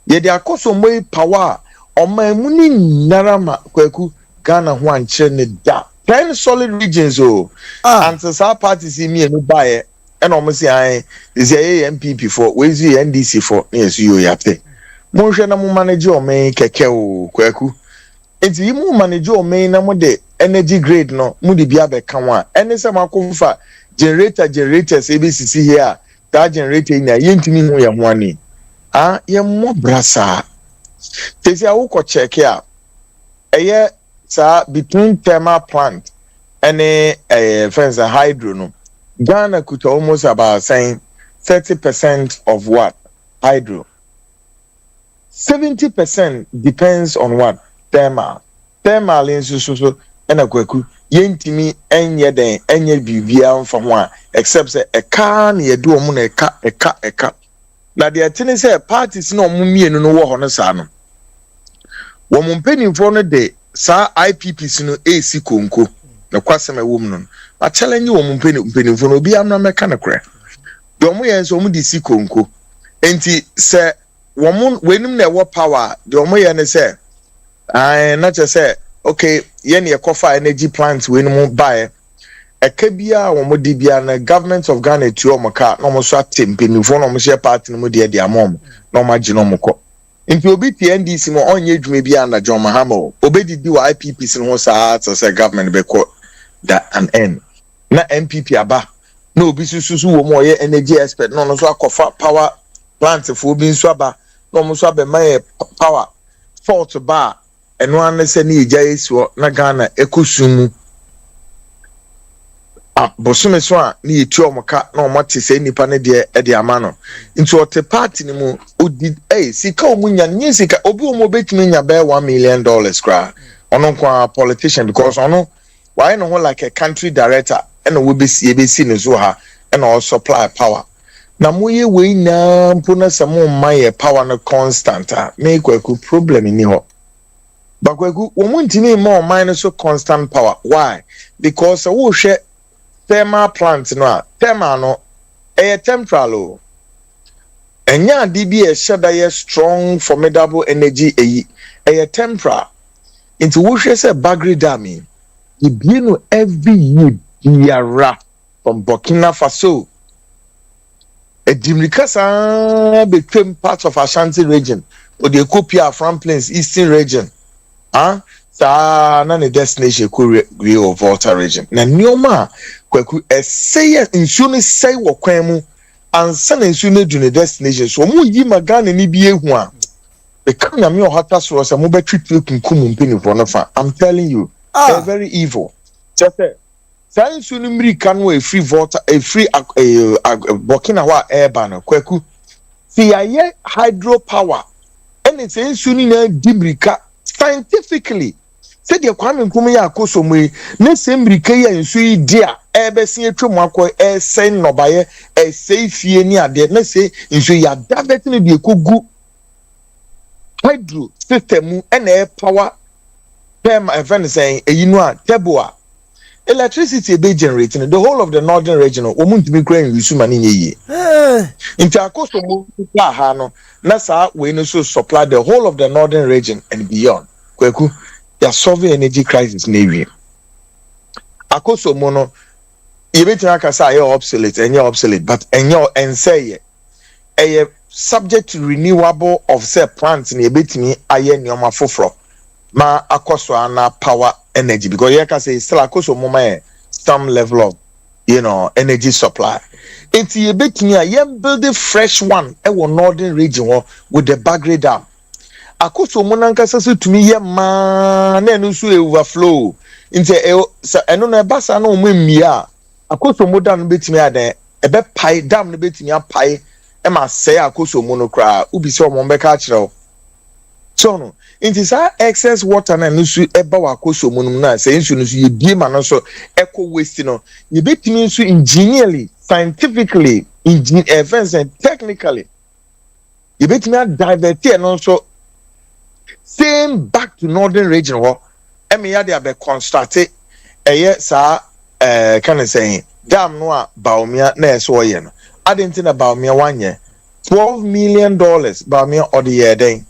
ye the akoso mo power o man mu ni narama kwaku Ghana ho anche ne da 10 solid regions and so parties me no buy and almost say MPP for we see NDC for yes you yate mo hwe na mo manage o men keke o kwaku enti mu manage o men na mo de energy grade no mu de bia be kan wa ene se makofa generators abcc here that generator na yentimi hu ye ho ani ye mo brasa tesi a wo ko check ya eye sa between thermal plant and friends hydro no Ghana could almost about saying 30% of what hydro 70% depends on what thermal in so and a kwaku yentimi enye den enye bibia from one except say a car near do mu na eka na the thing say parties no mu mienu no wo ho no sa no wo mu mpenimfo no de sa IPPs no AC konko na kwasem ewom no a challenge wo mu mpenimfo no bi amna meka na kra do mu yen so mu di si konko enti se wo mu wenim na wo power do mu yen say na che say okay yen ye kofa energy plant we no buy ekebia wo mo de bia na government of Ghana tu o mo ka no mo so atempinifo no mo share party no mo de amom no ma gye no mo ko nti obi TNDC mo onye dwuma bia na John Mahama obedidi wa IPPC no saa say government be ko that an end na MPP aba na obi susu wo mo ye energy expert no so akofa power plant fo obi nso aba no mo so aba my power fault ba eno an se na eja esuo na Ghana ekosumu bosome so a na yetu omoka na omate se nipa ne de e ama no nti o te party ni mu odi sika omunya nye sika obi omo betimi nya be $1 million kra ono kwa politician because ono why no like a country director and we be see no so ha and all supply power na moye we na mpo na samo my power no constant make kwaku problem ni ho bakwaku wo muntimi more mine so constant power why because wo hwe thermal plant no thermal no temporal enya DB shada strong formidable energy temporal into wo hwe say Bagri Dam you every year from Burkina Faso a dimrikasa between parts of Ashanti region or the Ethiopia Franklins Eastern region sa na ne destination Rio Volta region na nioma kwaku say insu say wo kwan mu ansa na insu ne du ne destination so mu yi magana ni bi ehu a the kind of hata so say mo betwi kunkum mpini for no fa I'm telling you they're very evil just say insu ni mrika no a free Volta a free Burkina wa airban kwaku see aye hydropower and it's insu ni na dimrika scientifically said the Kwame Nkrumah ya akosomu na sembrika ya nsu yi dia ebesin atwom akọ sen nobaye sei fie ni ade na se nsu ya davet ne de kogu hydro system na power term event saying eyinu a teboa electricity be generating the whole of the northern region omuntimi kran yusu mani nyeye nti akosomu ta ha no na sa we no so supply the whole of the northern region and beyond kwaku ya solve energy crisis na ewie akosomu no yebeti aka say obsolete but enyo enseye subject to renewable of say plants na yebetimi aye nioma foforo ma akoso ana power energy because you can say still akosomu ma some level of energy supply it's a bit near build a fresh one northern region with the Bagri Dam akosomu nankasa so to me ye ma na enu so overflow into eno na basa na omemia akosomu dam betimi ade ebe pai dam no betimi apai e ma say akosomu no kra ubi se omo mbeka kire so no into sa excess water na enu so eba wa akosomu no na say nsu no so ye bie ma no so eco waste no ye betimi nso engineerly scientifically advanced and technically ye betimi divert e no so same back to northern region ho emi ya be construct sa can I say dam no a baomia na eso ye no adenti na baomia wanye $12 million baomia or the year den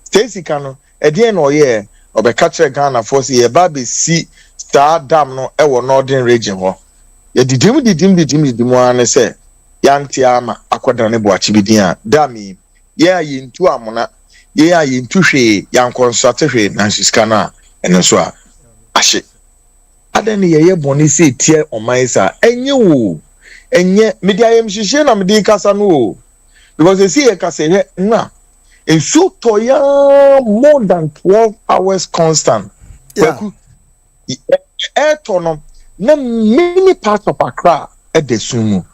Stacy kano edien no ye obeka kire Ghana force ye ba be si star dam no e northern region ho ye didim ane se yanti ama akoda ne boachi bidin a dam yi ye ayintu amona ye ayintu hwe yan construct hwe na siska na eno so a ahye adani ye boni se tie omaisa enye wo enye media yem hihye na medi kasa no o because they see ye kasa he na enso toya more than 12 hours constant kwaku no na many parts of Accra at the sumu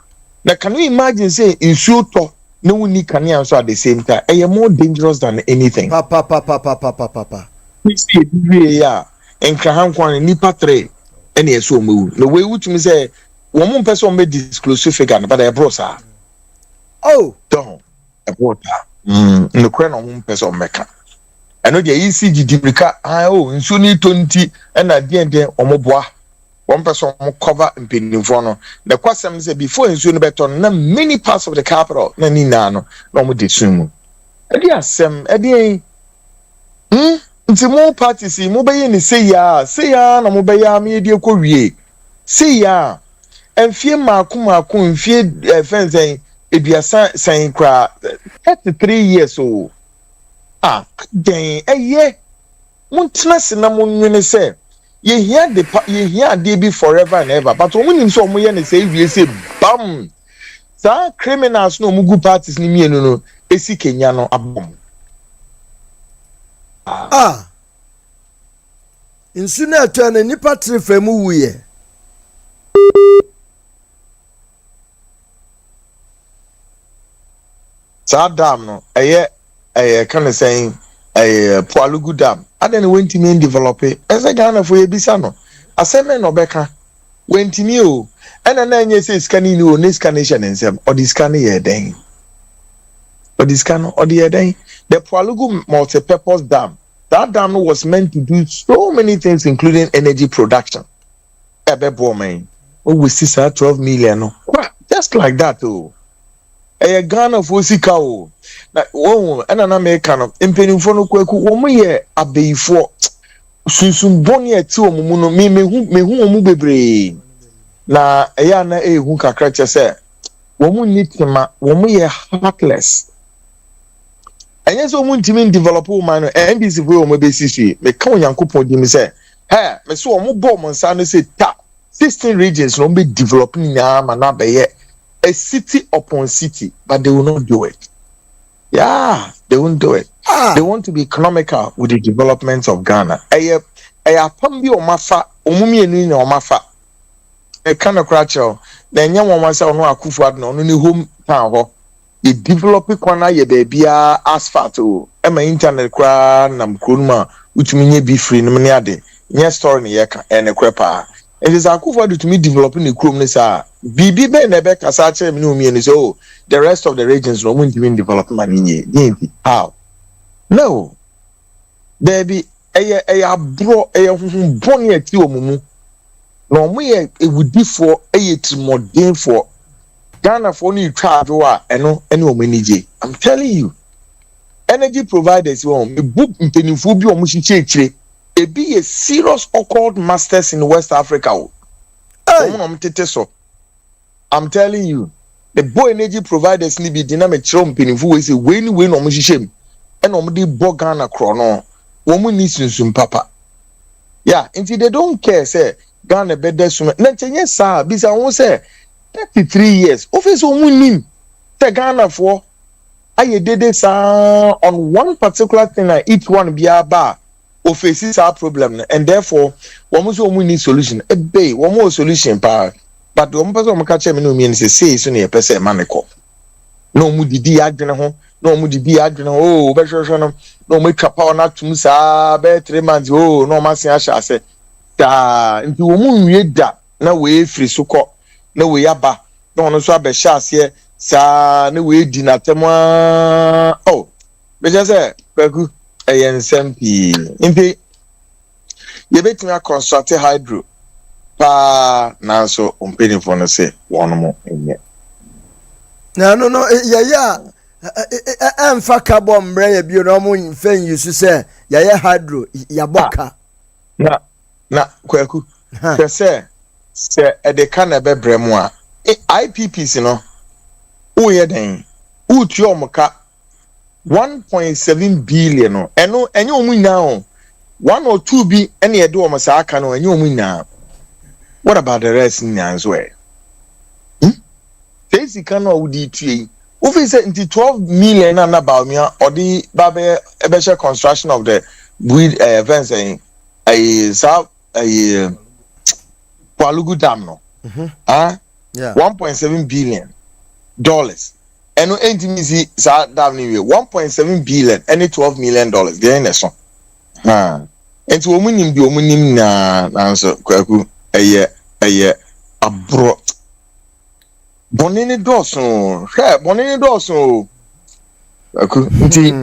na can you imagine say enso to no woni kania also at the same time are more dangerous than anything
papa
we see ya enkrahan kwan nipa 3 ene eso omewu no we wutumi say wo mo person be disclose figure but e bro sa don e bota no kwen no mo person meka eno de ECG dibrika nsu ni 20 na de omoboa one person mo cover impinifo no the question say before nsu no beton na many parts of the capital na ni na no no mo de sumu e de asem e de nti mo parties mo be ni say ya na mo be ya me de ko wie see ya mfie maako mfie fence eduasa san kra 33 years old den muntena se na munwene se ye here dey be forever and ever but omunim so omoye ne say wie say bam sa criminals no mugu parties ni mienu no esi Kenya no abom
nsu na eto na nipa trefe mu wuye
sa dam no kan saying Poalugu dam adan wenti me develop ese Ghana for ebisa no aseme no beka wenti mi o ena na enye se scanning ni o ne scanation ensem o di scan ye den the Poalugu multi-purpose dam. That dam was meant to do so many things, including energy production. We see 12 million. Just like that, oh. A Ghana for Sikao. And an American impending for no quick 1 year a bay for Sunsum Bonia 2 Muno, me who move na Ayana a hunka cracker say, woman need him 1 year heartless. And yes, woman to develop woman and this way on my basis. Me come Yankupon dim say, hey, me so mo bomb on Sunday say 16 regions will be developing now and a city upon city, but they will not do it. Yeah, they won't do it. They want to be economical with the development of Ghana. Pambi o mafa, omumi enu ni o mafa. E kana kracho, na nya wo masa ono Akufo no ni home town ho. The developing kwana ye baby asphalt o e internet kra nam kronuma utumi nye be free no ne ade nye story ne ye ka ene kwepa it is Akufo to me developing the chrome ne sa bibi be na be kasa che me no mi ne so the rest of the regions no mun timi development nye how no baby abro huhun boni ati omumu no mo ye ewudifo trimodin for Ghana for only travel and omenije. I'm telling you, energy providers won a book in Fubio Mushiche. It be a serious occult masters in West Africa. I'm telling you, the boy energy providers need be dynamic trump in Fu is a win on Mushishem and omdi Bogana chrono. Woman needs some papa. Yeah, until they don't care, say Ghana better swim. Yes, sir, because I won't say. 33 years. Office woman the Ghana for I did this on one particular thing each one be a bar or faces our problem and therefore one was only need solution a bay one more solution power but the one person catch me no means say so near per se manico no moody di adjuna home no moody di adjuna oh better no make up power not to musa be 3 months oh no massy I shall say into woman read that now way free so called no we yaba no no so abesha ase sa ne we di na temwa oh be just say kwaku ensem pi impi ye betimi construct hydro pa na so ompeni for no say one mo enye
no ya emfa carbon mbre ya bio no mo fen yusu say ya hydro ya boka
na kwaku say de kana be bremu a IPPs no o ye den o tu omuka 1.7 billion no eno enye omu nyina 1 or 2 bi ene ye de omu sa aka no enye omu nyina what about the rest nyina so Tesi kana o di tue o fi say 12 million na ba mi o di ba be ebesha construction of the events Poalugu dam no.
Yeah.
1.7 billion dollars. And no intimacy sa dam ni 1.7 billion and $12 million. There in so. And to omunim bi omunim na so kwaku abro. Bonini doso. Bonini doso. Kwaku nti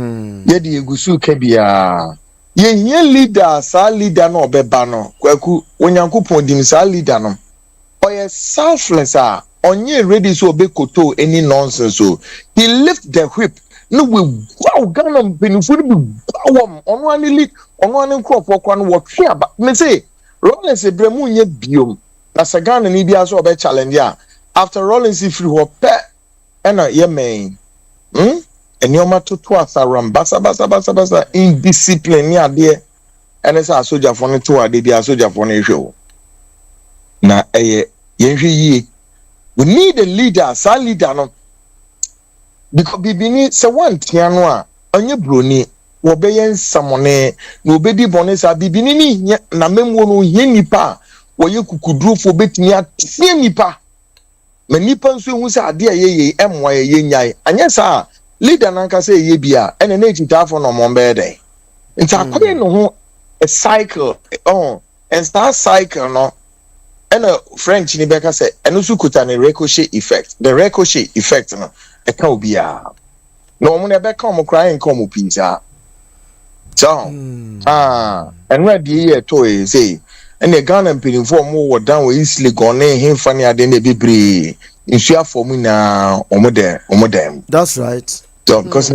ye di egusu kebia. Ye leader sa leader no obeba no kwaku onyankopon dim sa leader no oye selfless onye ready so obekoto any nonsense so he lift the whip no we wow Ghana benefit be wow ono ani crop for kwan wo twe aba me say Rollins ebremu nye biom na Sagana ni bia so obe challenge ya after Rollins free ho pe ena ye main enioma toto asaram basa indiscipline ni ade ene sa soldier for no to ade bia soldier for no hwe na yenhwe yi we need a leader sa leader no because bibini se one tiano a onye broni wo be yen samone na obedi bone sa bibini ni na memwo no hie nipa wo ye kukudrufo betimi atie nipa ma nipa nso hu se ade ayeye emwa ye nyai anya sa leader nanka se ye bia ene na chitafo no mombe dey nta akwe no ho a cycle and that cycle no ena French ni beka se eno su kuta ne ricochet effect the ricochet effect no e ka obia no mo ne beka mo cry nko mo pizza so and where the year to say ene Ghana mpinfo mo wo down we easily gone hemfa ne ade na bebre insua for mu na omodem
that's right
so because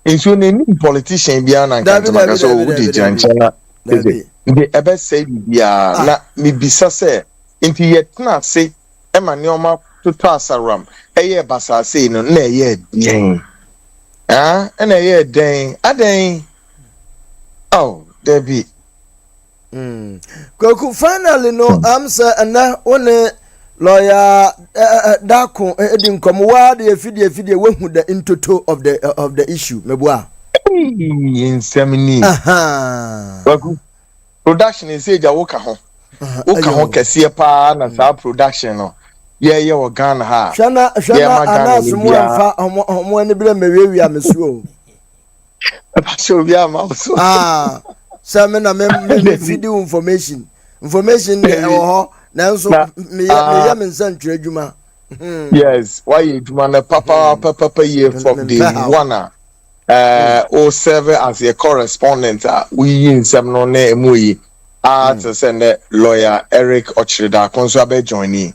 insua ne politician bia na nka so wo di janchana the ebe say bia na me bisa say inti yetna se ema ne oma toto asaram eye basa se no na eye den na eye den aden oh debi
Kwaku finally no answer and one lawyer Dako edi nkomo de afidie wehu the into of the issue meboa
insemini Kwaku production is eja woka ho kese pa na sa production no ye wo Ghana ha
shana anasumu amfa homo ne bile mewewi amesuo
so bia ma so
Some me video information ho nanso me ya me nsantre adwuma
yes why you do na papa year from the one or serve as a correspondent we in some no na emuyi to send lawyer Eric Ochirida konso abe joining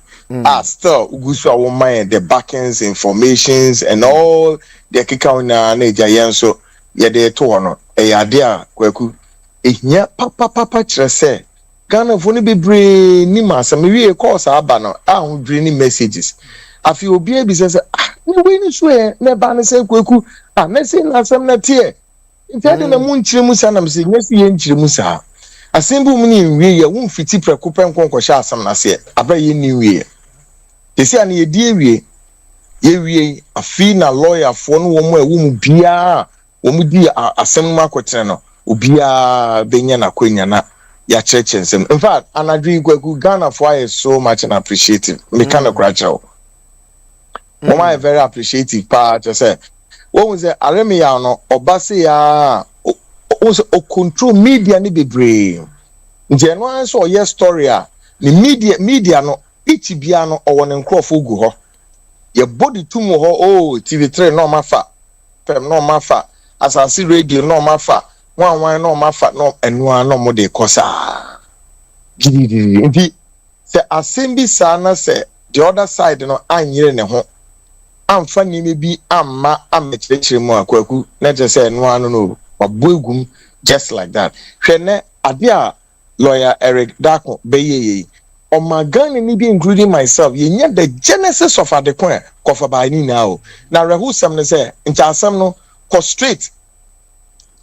still ugusu awo mind the backends informations and all the kika na eja so ye de to no e ya de a Kwaku ehia papa kyerese Ghana fo ni bebre ni masam wie course aba no ahudre ni messages afi obi e bi se ni we ni so e na ba ne se Kwaku na se na sam na tie ntade na mu nkyire mu sa na mse nyesi ye nkyire mu sa asembu mu ni wie ye wo mfiti preko penkonko sha asam na se aba ye ni wie tesi ani ye die wie afi na lawyer fo no wo mu e wo mu bia wo mu di asem ma kwotere no obia benya na kwenya na ya churchensem in fact anadwi Kwaku Ghana for is so much and appreciative me kind of grateful mama very appreciative pa just say what was it aremia no obase ya o control media ni bebre nje no an so yes story a ni media no each bia no owo ne nkrofo gu ho ye body tumu ho TV3 no mafa fem no mafa asasi radio no mafa wan no mafa no enua no mo de kosa gidi nti se asembi sana se the other side no anyere ne ho amfa ni bi amma amekirikire mu Kwaku na je se enua no wabogum just like that hwene ade a lawyer Eric Dako beyeye Ghana ni be including myself ye the genesis of adekon kofa ba ni now na rehu sam ne say nchasam no ko straight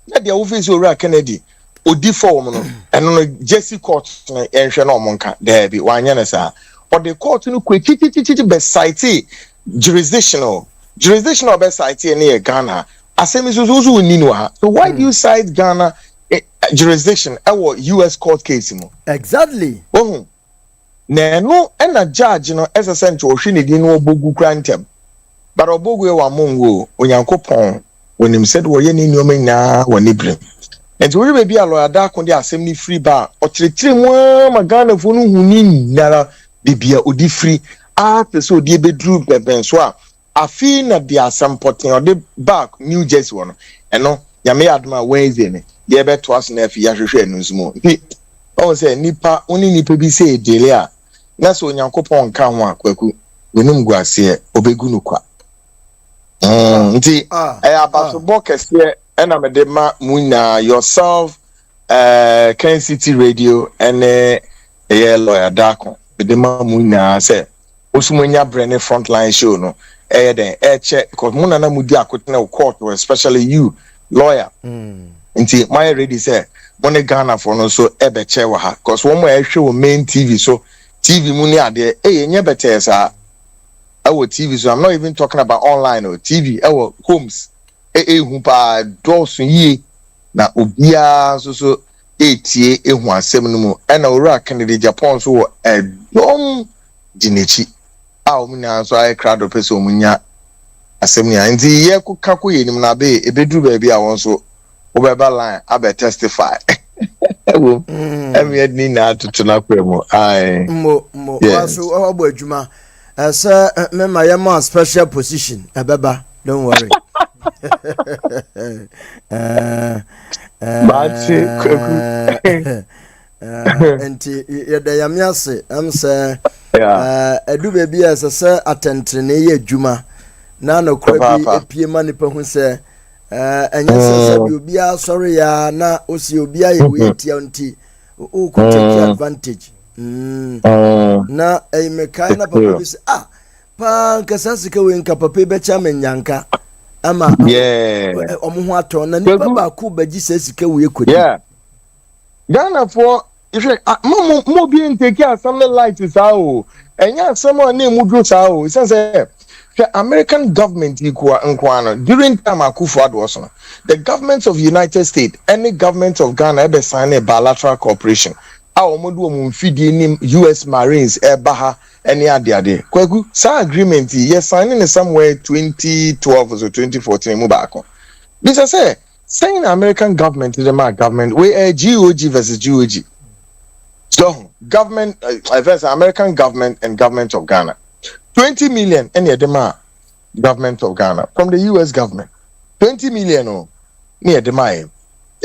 na dia wo face ora Kennedy odi form no eno no Jesse court na enhwe na omonka there bi wanya na sa or the court no kwetiti be site jurisdictional be site in Ghana asemi so ni no ha so why do you cite Ghana jurisdiction our US court case mo
exactly
na no na judge no SSN to hwe ne din no obogu krantem but obogu e wa mongo onyankopon wonim said wo ye ni nyoma nya woni brem enti wo be bia lawyer Dako de asem ni free bar o kirekire mu ma Ghana fo no huni nara bibia odi free pese odi bedru beben so a afi na de asem poten o de back New Jersey wono eno nyame adoma Wednesday ne ye beto as na afi ya hwehwe anu nsumo nti o se nipa oni nipa bi se edele a na so onyankopon ka ho Kwaku wonim guase obegu no kwa nti abasobo kese ena me de ma munya yourself Ken City Radio ene lawyer Dako the mamuna say Usumunya Brenny frontline show no check because Munana Mudi akutena court, especially you lawyer. Until my ready say money Ghana for no so ebe chewa ha because one more show main TV so TV muni ade nye better sa our TV so I'm not even talking about online or TV our homes humpa doors ye na obia so etie ehu asem no mu na owura Kennedy Agyapong so dom dinechi omuna so ai crowd of person omunya asem nia nti ye kuka ko yenim na be ebeduru ba bia won so obeba line abe testify ewo emi adni na tutuna kwemu ai
mo waso obo adwuma asa me ma yema special position ebeba don't worry enti yeda yamiase am say edu baby asese atentrene ye adwuma na no kra bi epie ma ne pahu say enye sese bi obi a sorry ya na osi obi a ye we tia nti o ko take advantage na e me kai na papa bi say pa nkasa sika we nka papa be cha menyanka ama omo ho ato na nipa ba ku baji sika we ekodi
Ghana for if mo bi ntake assembly light is how enya someone name mudro sao it says the American government during time Akufo-Addo was the governments of United States and the government of Ghana ebe sign a bilateral cooperation omodu omfidi ni US Marines baha any ade kwagu sa agreement yes signing somewhere 2012 or 2014 mu back this I say saying American government is the government we GOG versus GOG so government versus American government and government of Ghana 20 million any the government of Ghana from the US government 20 million near the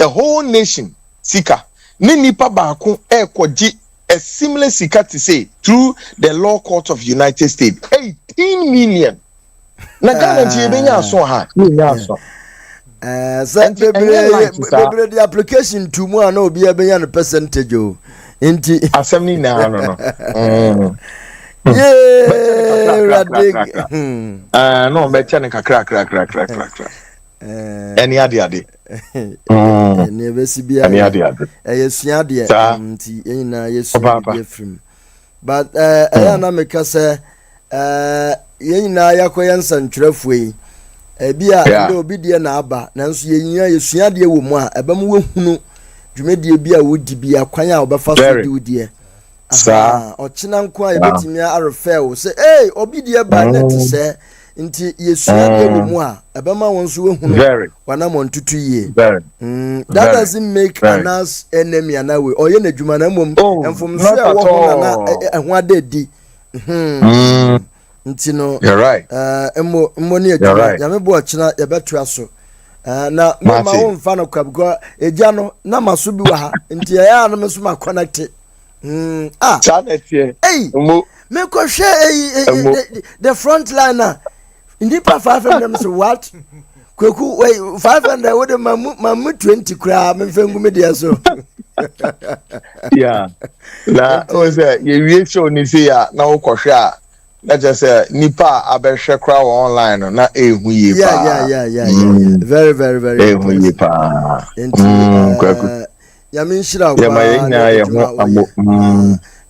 a whole nation sika ni nipa baako ekoji a similar sika to say through the law court of United States 18 million na Ghana ji benya so ha benya so
bebre the application to mu na obi benya no percentage o nti
assembly na no no better ne kakra any ade
ne besi bia yesua de nti yina yesua de film but na meka say yina yakoya nsantwerefue bia ndo obi de na aba nanso yina yesua de wo mu a eba mu wehunu dwumedie bia wodi bia kwan a obefa so de wodie ochina nko a yebetimi arefel say obi de ba net say nti yesua de wo mu a ebema won so wehunu wana mo ntutu yie that doesn't make us enemy anawe oye na dwuma na mom enfom so e wo ho na ehwa dedi nti no
you're right
emo ni adwuma ya mebo ochina yebetu aso na mama won fa no kwabgo eja no na maso bi wa ha nti ya na meso ma connect
channel here
me ko hwe the front liner indi pa 500 so what kweku 500 wo de mamu 20 kra me fengu me dia so
yeah na o say ye wie show ni say ya na wo ko hwe a na just say nipa abehwe kra online na ehu ye pa
yeah very
ehu ye pa
kweku ya me nshira kwa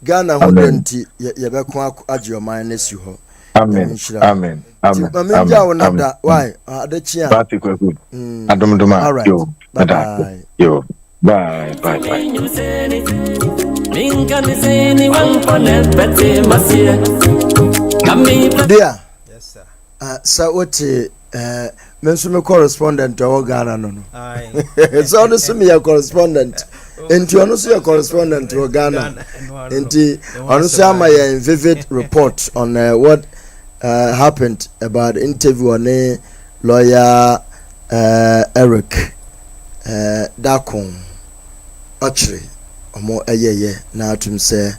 Ghana ho denti ye be ko agyoman na si ho
amen
amen nada why adachia
party kweku adomdoma yo bye
dear yes sir so what mensume correspondent to Ghana no it's honestly me a correspondent enti ono so your correspondent to Ghana enti ono so am a vivid report on what happened about the interview on lawyer Eric Dakon actually omo ayeye na atum say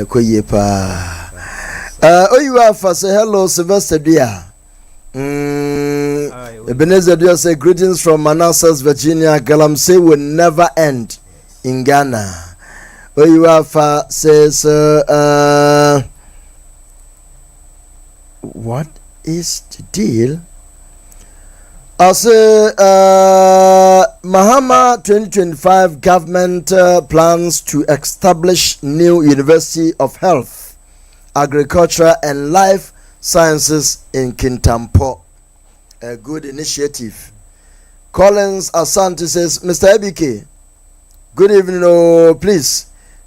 koye pa oyiwa fa say hello Sylvester Dia Ebenezer Dia say greetings from Manassas, Virginia. Galamsey will never end in Ghana. Oyuafa says, what is the deal? I say, Mahama 2025 government plans to establish new University of Health, Agriculture and Life Sciences in Kintampo. A good initiative. Collins Asante says, Mr. Ebike, good evening. Oh, please,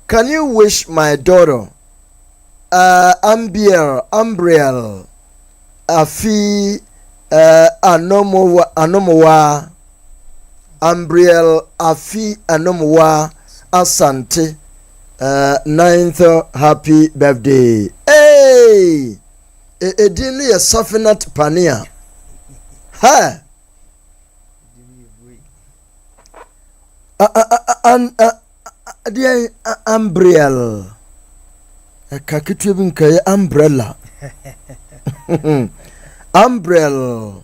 can you wish my daughter, Ambriel, Afi, Anomowa, Ambriel, Afi, Anomowa, Asante, 9th happy birthday. Hey! Edini Safinat Pania. Ha! Dear Ambriel, a kakitubin kay umbrella. Umbrella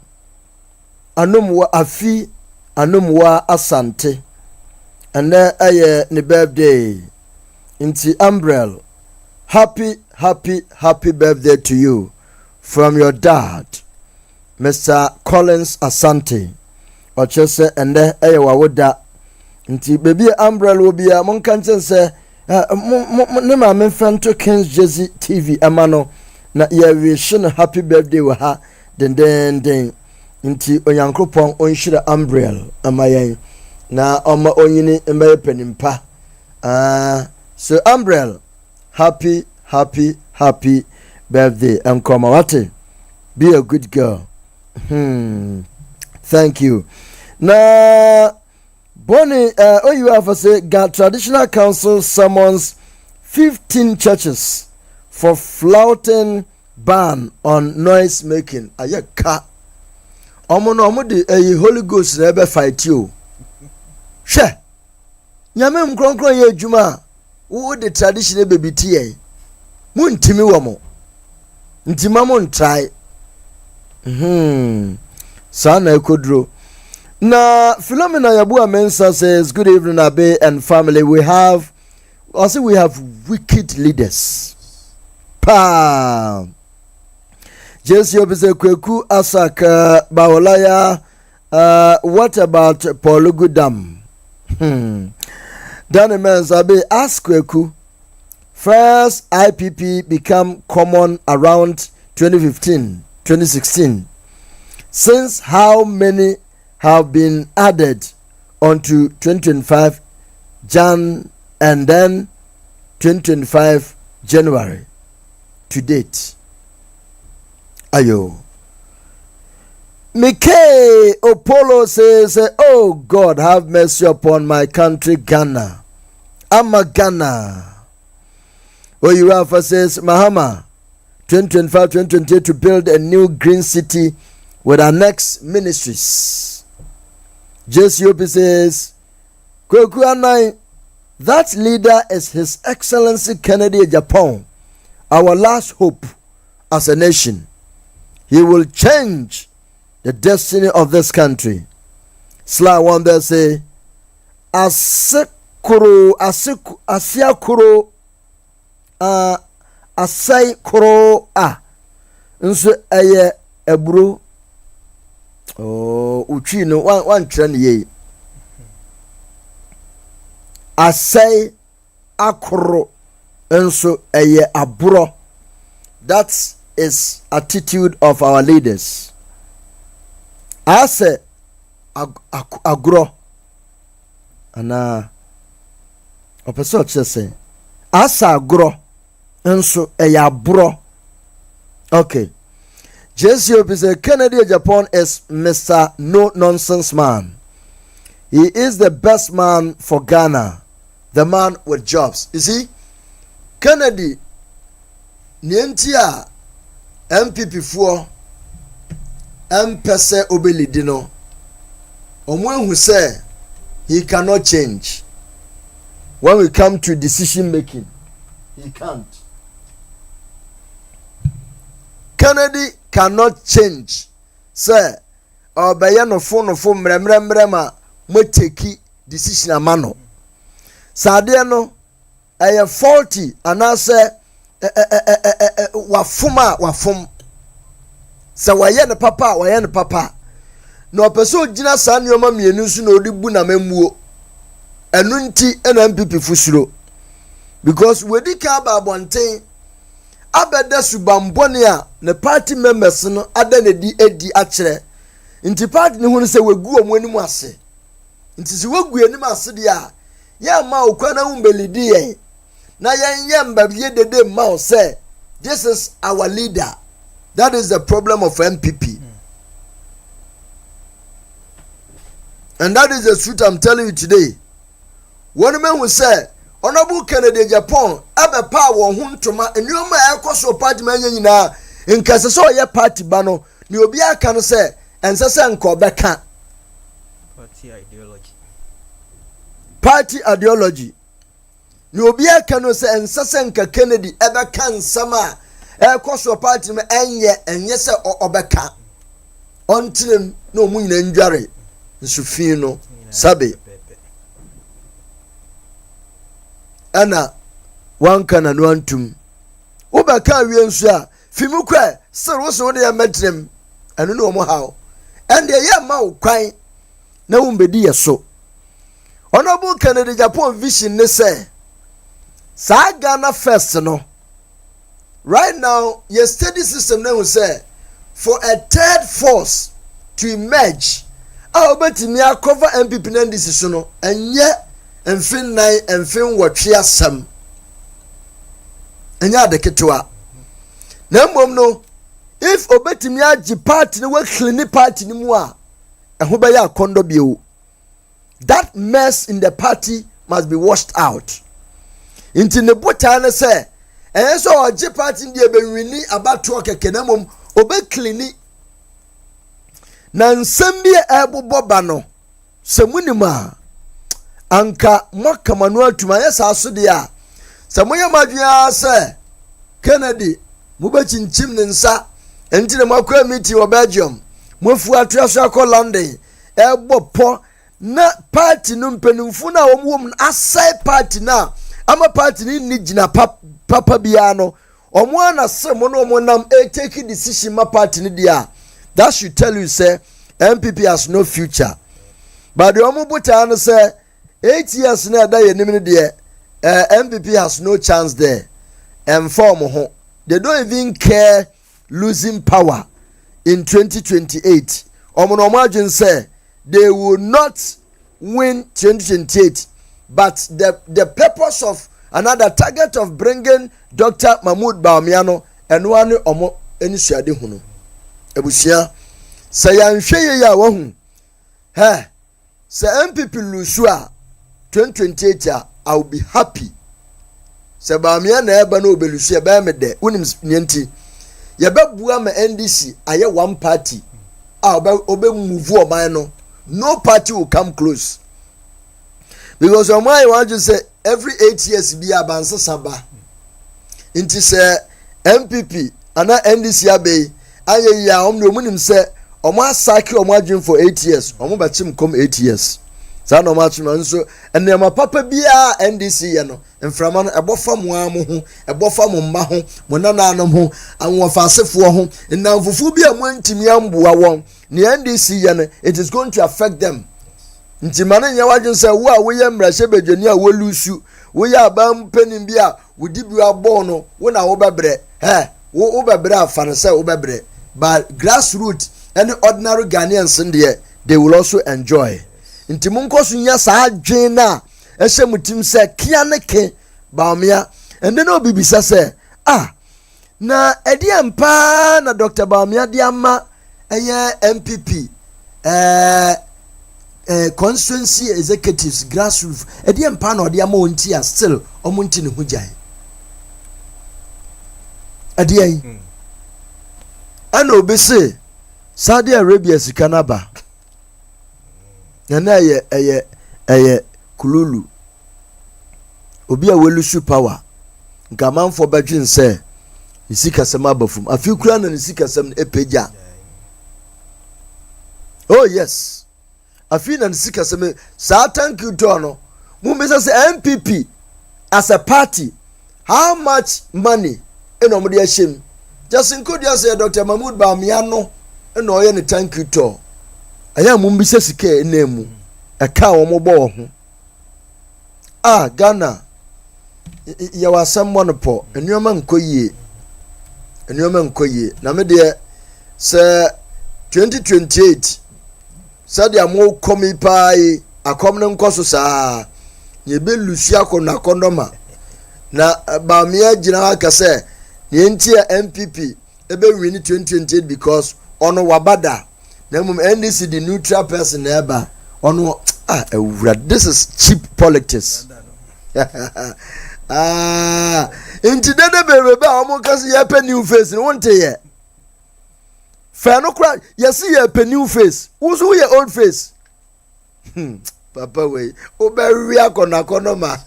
Anumwa Afi Anumwa Asante, and then aye ni birthday inti Umbrella. Happy birthday to you from your dad, Mr. Collins Asante. Ochese and then aye wawoda nti baby Umbrella will be a monkanchen say ne ma me fanto Kings Jersey TV amano na ya wish no happy birthday wa ha den nti onyankopon onhira Umbrella amayen na oma onyini mbaye panimpa so Umbrella happy birthday and Komawate, be a good girl. Thank you. Now Bonnie, you have to say, God Traditional Council summons 15 churches for flouting ban on noise making. Ayaka. Omo de Holy Ghost never fight you. She. Nyame mkronkron ye juma. Wo the traditional baby tie. Mu ntimi wamo. Ntima mo ntrai. Sana ekodro. Na Philomena Yabua Mensa says, good evening, Abe and family. We have wicked leaders. Pa. Jesse Obise Kweku Asaka Baolaya. What about Polugudam? Danny Mensa Abe ask Kweku. First IPP become common around 2016. Since how many have been added onto 2025 Jan and then 2025 January to date? Ayo. Mikay Opolo says, oh God, have mercy upon my country Ghana. I'm a Ghana. Oyuafa says, Mahama 2025-2028 to build a new green city with our next ministries. Jesse Opi says, Kweku Anai, that leader is His Excellency Kennedy Agyapong, our last hope as a nation. He will change the destiny of this country. Sly Wonder say, Asiakuro, Asai Kuro, nso eye ebru. Oh, uchi no one trend ye. Asai akro enso eye aburo. That is attitude of our leaders. Ase agro. Ana opeso chese. Asa agro enso eye aburo. Okay. JCOP says Kennedy Agyapong is Mr. No Nonsense Man. He is the best man for Ghana, the man with jobs. You see, Kennedy, Nientia, MPP4, MPese Obelidino, Omwen who say he cannot change. When we come to decision making, he can't. Kennedy cannot change. Say, obey no phone mremrema mo take decision amano. Sadia no ɛyɛ faulty anaasɛ wafom sɛ wɔyɛ ne papa a wɔyɛ ne papa na ɔpɛ sɛ ogyina saa nneɛma mmienu nso na ɔde bu n'amammuo ɛno nti ɛna MPP fusuro because wedi ka aba abɔnten abɛda subambɔne a ne party members no ada na di edi akyerɛ nti party ne ho sɛ wagu ɔmo anim ase nti sɛ wagu anim ase deɛ a yɛ ma okwa na umbelidi yɛn na yɛn yɛ mbabie dede ma o sɛ this is our leader. That is the problem of MPP. And that is the truth I'm telling you today. One man who said, Honorable Kennedy Agyapong, Abe Pa won huntoma, and you may so party man yina, in Casaso ye party bano, you be a can say, and Sasan Kobeka.
Party ideology.
Party ideology. You be a can say, and Sasanka Kennedy ever can sama. So party me enye se obeka ontim no mu nyina ndware nsufin no sabe ana wanka na no antum obeka wie nso a fimu kwa sero so de ya metrem anu no mo hawo ende ye ma wo kwan na wo mbedi ye so Honorable Kennedy Agyapong vision ne say sa Ghana first no. Right now, your study system now say for a third force to emerge, I bet me a cover MPP and decision and yet and fin nine and fin what she has some. And ya the ketua. No, if obeti me a party no work clean party ni moi, and who by a condo bio. That mess in the party must be washed out. Into the botana say. And so Oji party ndi ebe wini abato keke na mom obe clean na nsem bi ebobo ba no semunima anka mokamanu atuma yesa so de a semoye madua se Kennedy mubechinchim ne nsa enti na makwa meeting wo Belgium mofu atua so akọ London ebopo na party no mpanimfu na wom asai party na ama party ni gina papa biano omo na se mo no mo nam take decision ma party ni dia that should tell you say MPP has no future but the omo buta no say 8 years na da yenim ni dia MPP has no chance there and form ho they don't even care losing power in 2028 omo no imagine say they will not win 2028 but the purpose of another target of bringing Dr. Mahmoud Bawumia and one omo enisuade hunu ebusia say yanhwe ya wa hu say MPP lusu a 2028 I will be happy say Bawumia na eba na obelusu e ba me de unim nti ye bebua ma NDC aye one party obe move oman no party will come close because oman you want to say every 8 years be abansa saba inti say MPP ana NDC abe aye ya omno munim say omo asake omo adwin for 8 years omo bachim come 8 years sa no ma chima nso enema papa bia NDC ye no mframa no ebofa mo amu ho ebofa mo mma ho mo nananom ho anwofa asefo ho nnamfufu bia mo ntimi amboa won ne NDC ye no it is going to affect them nti mane nya wadwen say wo a wo ye mrahye bedwani a wo lusu wo ye abam penim bia wo dibi abo no wo na wo bebre wo bebre afane say wo bebre but grassroots any ordinary Ghanaians in there they will also enjoy nti munkoso nya saa dwen na ehye mutim say kia ne ke Bawumia and then obibisa say na ediampa na Dr. Bawumia diama MPP constituency executives grassroots ediampa na odiama ontia still omonti ne hujai adiai ana obese Saudi Arabia sikanaba na eye kululu obi a welusu power ngamanfo badwin se isikasem abafum afikura na isikasem epeja oh yes afi na isikasem sa thank you to no mumbesa se MPP as a party, how much money in Omodia Shim? Just include yourself, Dr. Mahmoud Bamiano, and Oya and thank you to. I am Mumbiseke name, a cow mobile. Ah, Ghana, you are someone po, and your man koye, and your man koye. Now, my dear, sir, 2028, Sadia mo komi pai, a common cosso, ye be Lucia na condoma. Na Bamia General Kase, the entire MPP, ebe win 2028 because ono wabada. Na mum NDC the neutral person eba ono this is cheap politics. Inti dede bebe ba omo kasi ye pe new face no wonte ye. Fa no kra ye see ye pe new face. Who ye old face? Papa we obewi akona konoma.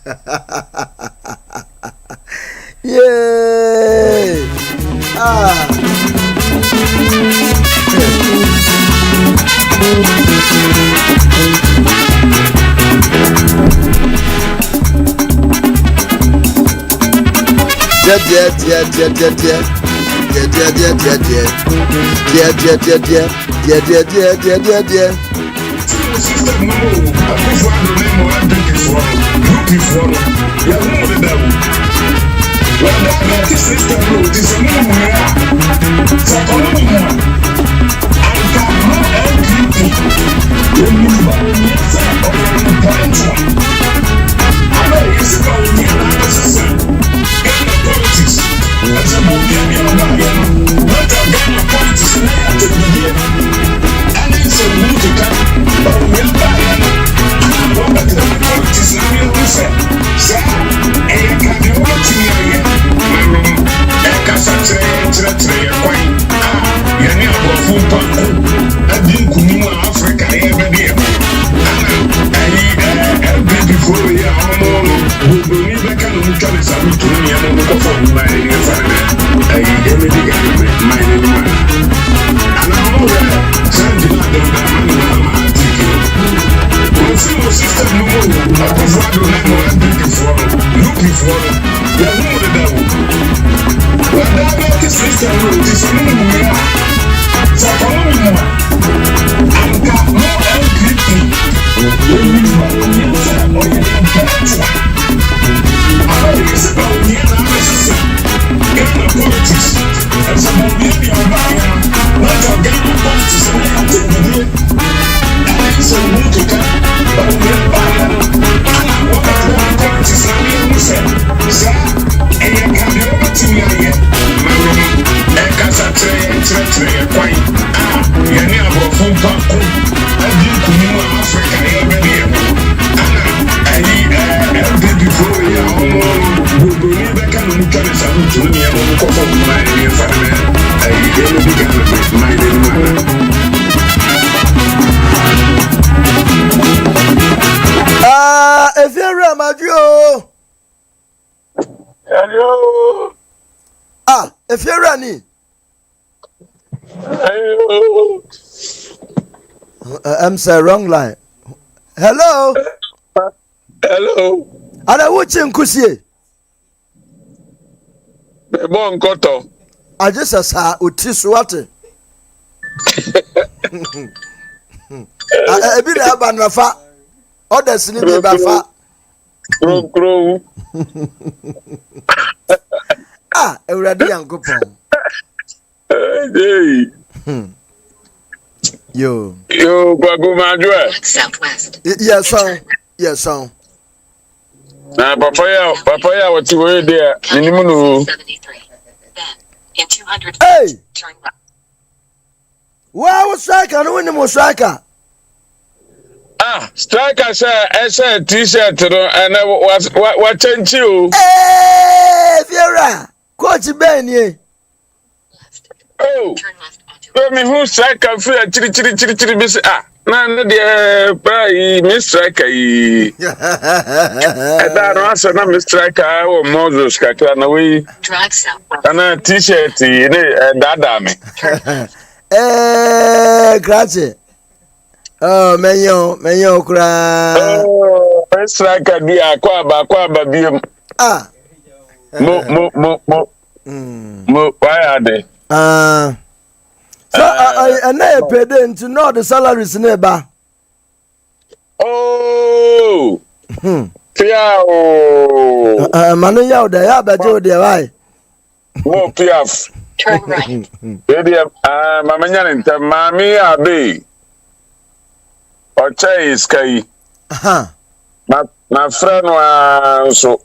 Yeah. If you're a Madrio.
Hello.
If you're running.
Hello.
I'm sorry, wrong line. Hello.
Hello.
And I watch him Kusie.
Bon koto.
I just saw Utiswate. I be there by Nafa. Others need to be Bafa.
Crow.
Already Uncle Pong.
Hey.
Yo,
Bagumadua.
Southwest.
Yes, son.
Na papaya, what you were there? Minimum.
73. Then, in 200 feet,
Hey!
turn left.
Why was striker? I don't win the striker.
Striker said T-shirt and I was watching you.
Hey, Vera, Coach Benny.
Oh, let me who striker free a chiri miss. Man, the Miss Striker. And that answer, not Miss Striker or Moses Kakana.
Drive southwest.
And a T-shirt, that damn.
Grazie. Oh, menyo, cry.
Oh, Miss Striker, be a quaba, why are they?
So I na paid into no the salaries neighbor.
Oh. Pia o.
Manu ya oda ya bejo de why?
Wo piaf.
Turn right.
Baby, mama nyane mami abi. Ocha is kai. Na friend wa so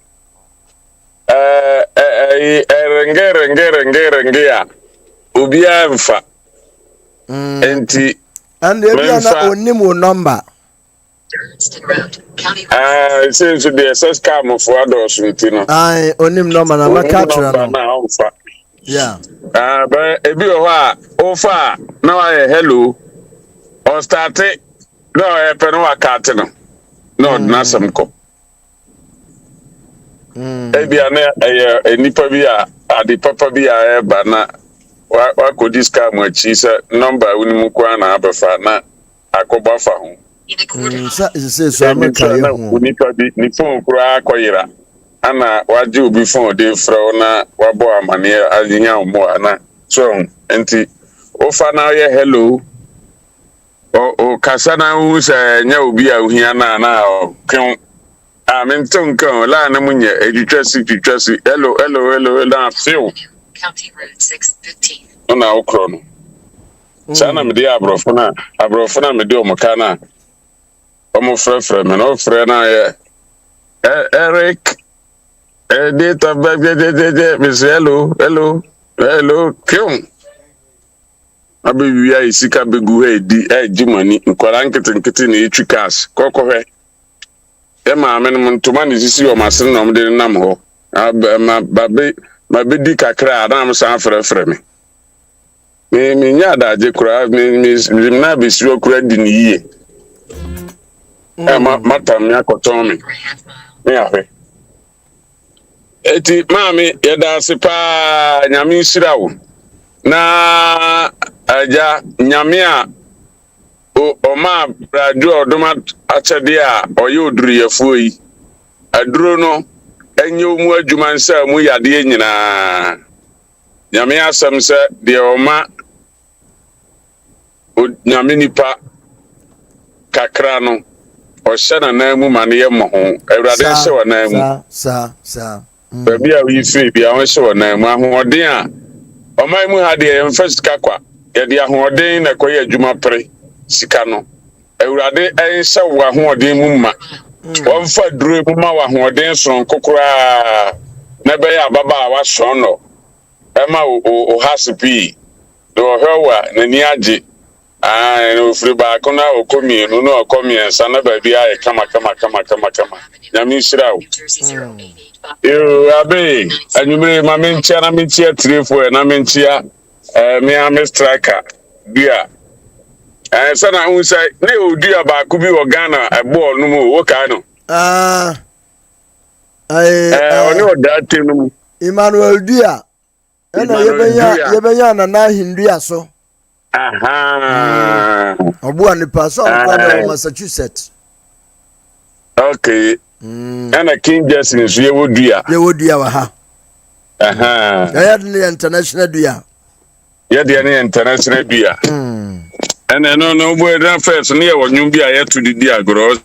renge ya. Obi amfa. Enti
and the na onim wo number.
Since the SS cam for adults ntino.
Ai onim number na makatra
no.
Yeah.
But ebi o ha ofa na wa hello or start no e pe no akate no. No na sam ko. Ebi ana enipa bi a adi papa bi a ba na wa ko discount mo chi se number unimu kwa na abefa na akoba fa ho.
So I'm
unipa bi ni phone kura akoyira ana waje obi phone de fra na wabo amane azinya mo ana so enti ofa na ye hello o kasa na hu se nya obi a ohia na o kan menton kan la na munye edwetwasi hello na feel
County Road 615.
ona okro no sana me de abrofo na me de omoka na omo frefre me no frɛ na ye Eric data de miss hello kim abe wi ai sika begu di jimani nkwara nkete na etwi cash kokohwe e ma ame no ntoma ne sisi o masen no de nam ho ma be di kakra na am san frefre me nya da je kura me na be siro kura di ni yie matam ya koton me ahwe eti mami yeda sipa nyame shirawo na aja nyame a o ma radio odoma achede a oye oduruyefo yi aduro no enye mu adwuma nsa mu yade nyina nyame asem se de o ma nyame nipa kakra no o hyena na mu mane ye mo ho awurade hye wo na mu
sa
baby a we free bia won hye wo na mu ahoden a omai mu ha de emfa sika kwa ye de ahoden na koye adwuma pre sika no awurade enhye wo ahoden mu ma won fa duro mu ma wo ahoden son kokora na be ya baba wa son no ema o hasipi do hewa na ni age no free ba ko na okomi no okomi ensa na ba bia e kama nyame shirawo yo abe anyumre ma menchia na menchia trefo na menchia me am striker bia sana hu sai ne odua ba ku bi wo Ghana e ball no mu wo ka no oni oda tenu
Emmanuel Dua ena yebenya na hindua so
aha
obu anipa so kwa Massachusetts.
Okay. Ana King Jason so ye wodua
wa ha.
Aha.
Ya de international dua.
Ya de international dua. Ana no boy dan first ne ye wonwum bia ye to didi agro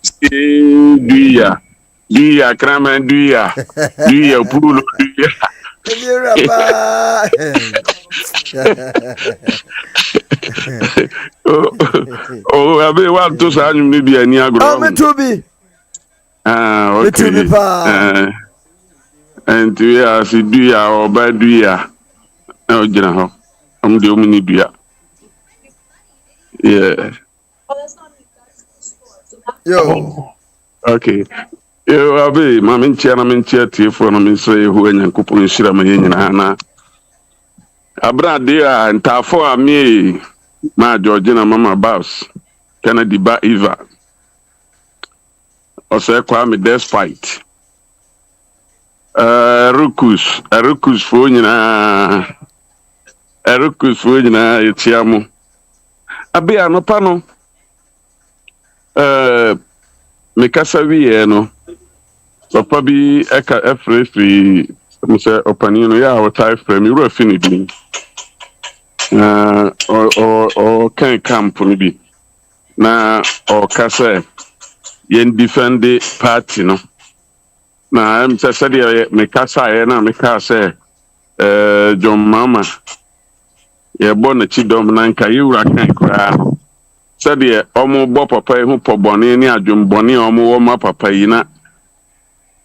dua kraman dua pulo dua. Oh, abe wa to sa anyum ni bia ni agro.
Me to be.
Okay. And we are si dua or bad dua. No, jina ho. I'm the only dua. Yeah.
Yo.
Okay. Yo, abe, ma menchia tifo na menso ye hu enyankopon hira ma yenyina na. Abra dia ntafo ami ma Georgina Mama Babs. Kennedy Ba Eva. Also Kwame Despite. Rukus fo nyina. Rukus fo nyina etiamu. Abi anopa no. Me kasa wiye no.
papa bi eka efrefri me say opani no ya what I frame you refinity or kan camp no bi na or kase yen defend the party no na em say me kasa na me kase John Mama ye born a chidom na nka yura kan kra no said ye omo bo papa hu pobone ni adwumbone omo wo ma papa yi na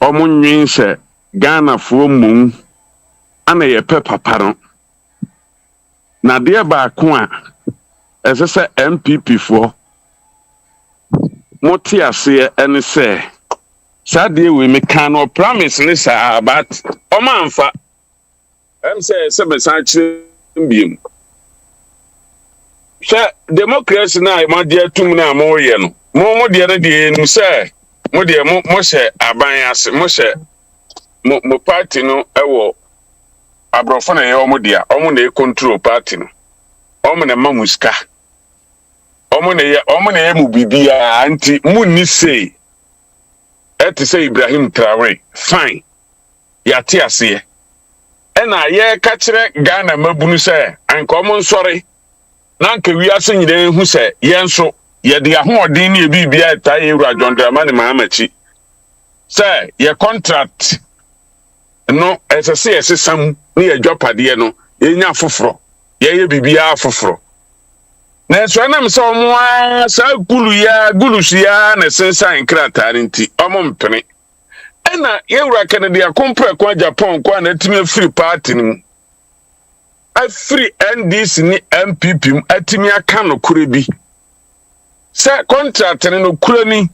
omo nwin se Ghana fo mum ana ye pe papa no na de ba ko a ese se MPP fo moti ase ene se sade we me kan no promise ni sa but omo amfa em se be san chi mbiem sɛ democracy na ma de tum na mo ye no mo de na de nim sɛ mo de mo hyɛ aban ase mo hyɛ mo party no ɛwɔ abrofo na ye omo de omo na control party no omo na ma muska omo na ye mu bibia anti mu ni say et say Ibrahim Traore fine ya te ase ɛna ye ka kire Ghana mabunu sɛ anka omo nsɔre nanka wiase nyire hu se yenso ye de ahoɔden ne bibia eta ye wura John Dramani Mahamachi se ye contract no esese yesesam ne ye dwapade no ye nya foforo ye bibia foforo na so na me se omo a sa gulusu ya na sensan krata nti omo mpene ena ye wura Kennedy akompre kwa Agyapong kwa na timi free party ni free NDC ni MPP atimi aka no kure bi se contract no kure ni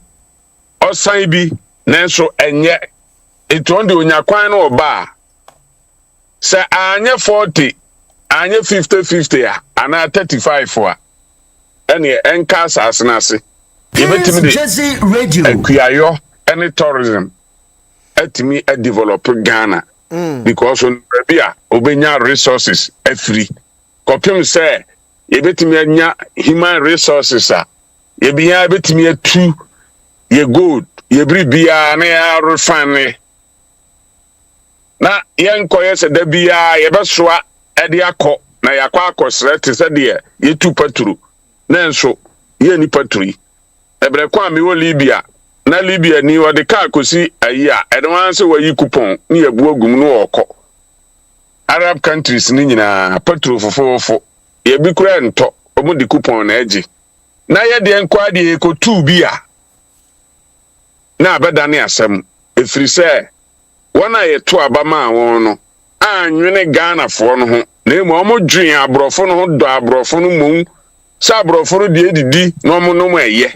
osan bi nanso enye etonde onyakwan no oba se anye 40 anye 50 a ana 35 a ene enka asase na ase yebetimi de radio akuayo any tourism atimi a develop Ghana because on Arabia obenya resources free kopim say yebetimi anya human resources a yebia betimi atu ye gold ye bribia na ya refine na yenkoye se da bia yebesoa ede akọ na yakọ akọsre te se de ye tu paturu na nso ye ni paturi ebre kwa mi wo Libya na Libya ni wode ka akosi ayi a edwan se wayi coupon ni ebu ogum no okọ Arab countries ni nyina paturu fofofo ye bi kura nto omo di coupon na eji na ye de nkwa de ekotu bi a na abeda ne asem efiri se wona ye to abama won no anwene Ghana fo no ho na emu omo dwen abrofo no ho do abrofo no mum sa abrofo no de edidi no omo no eye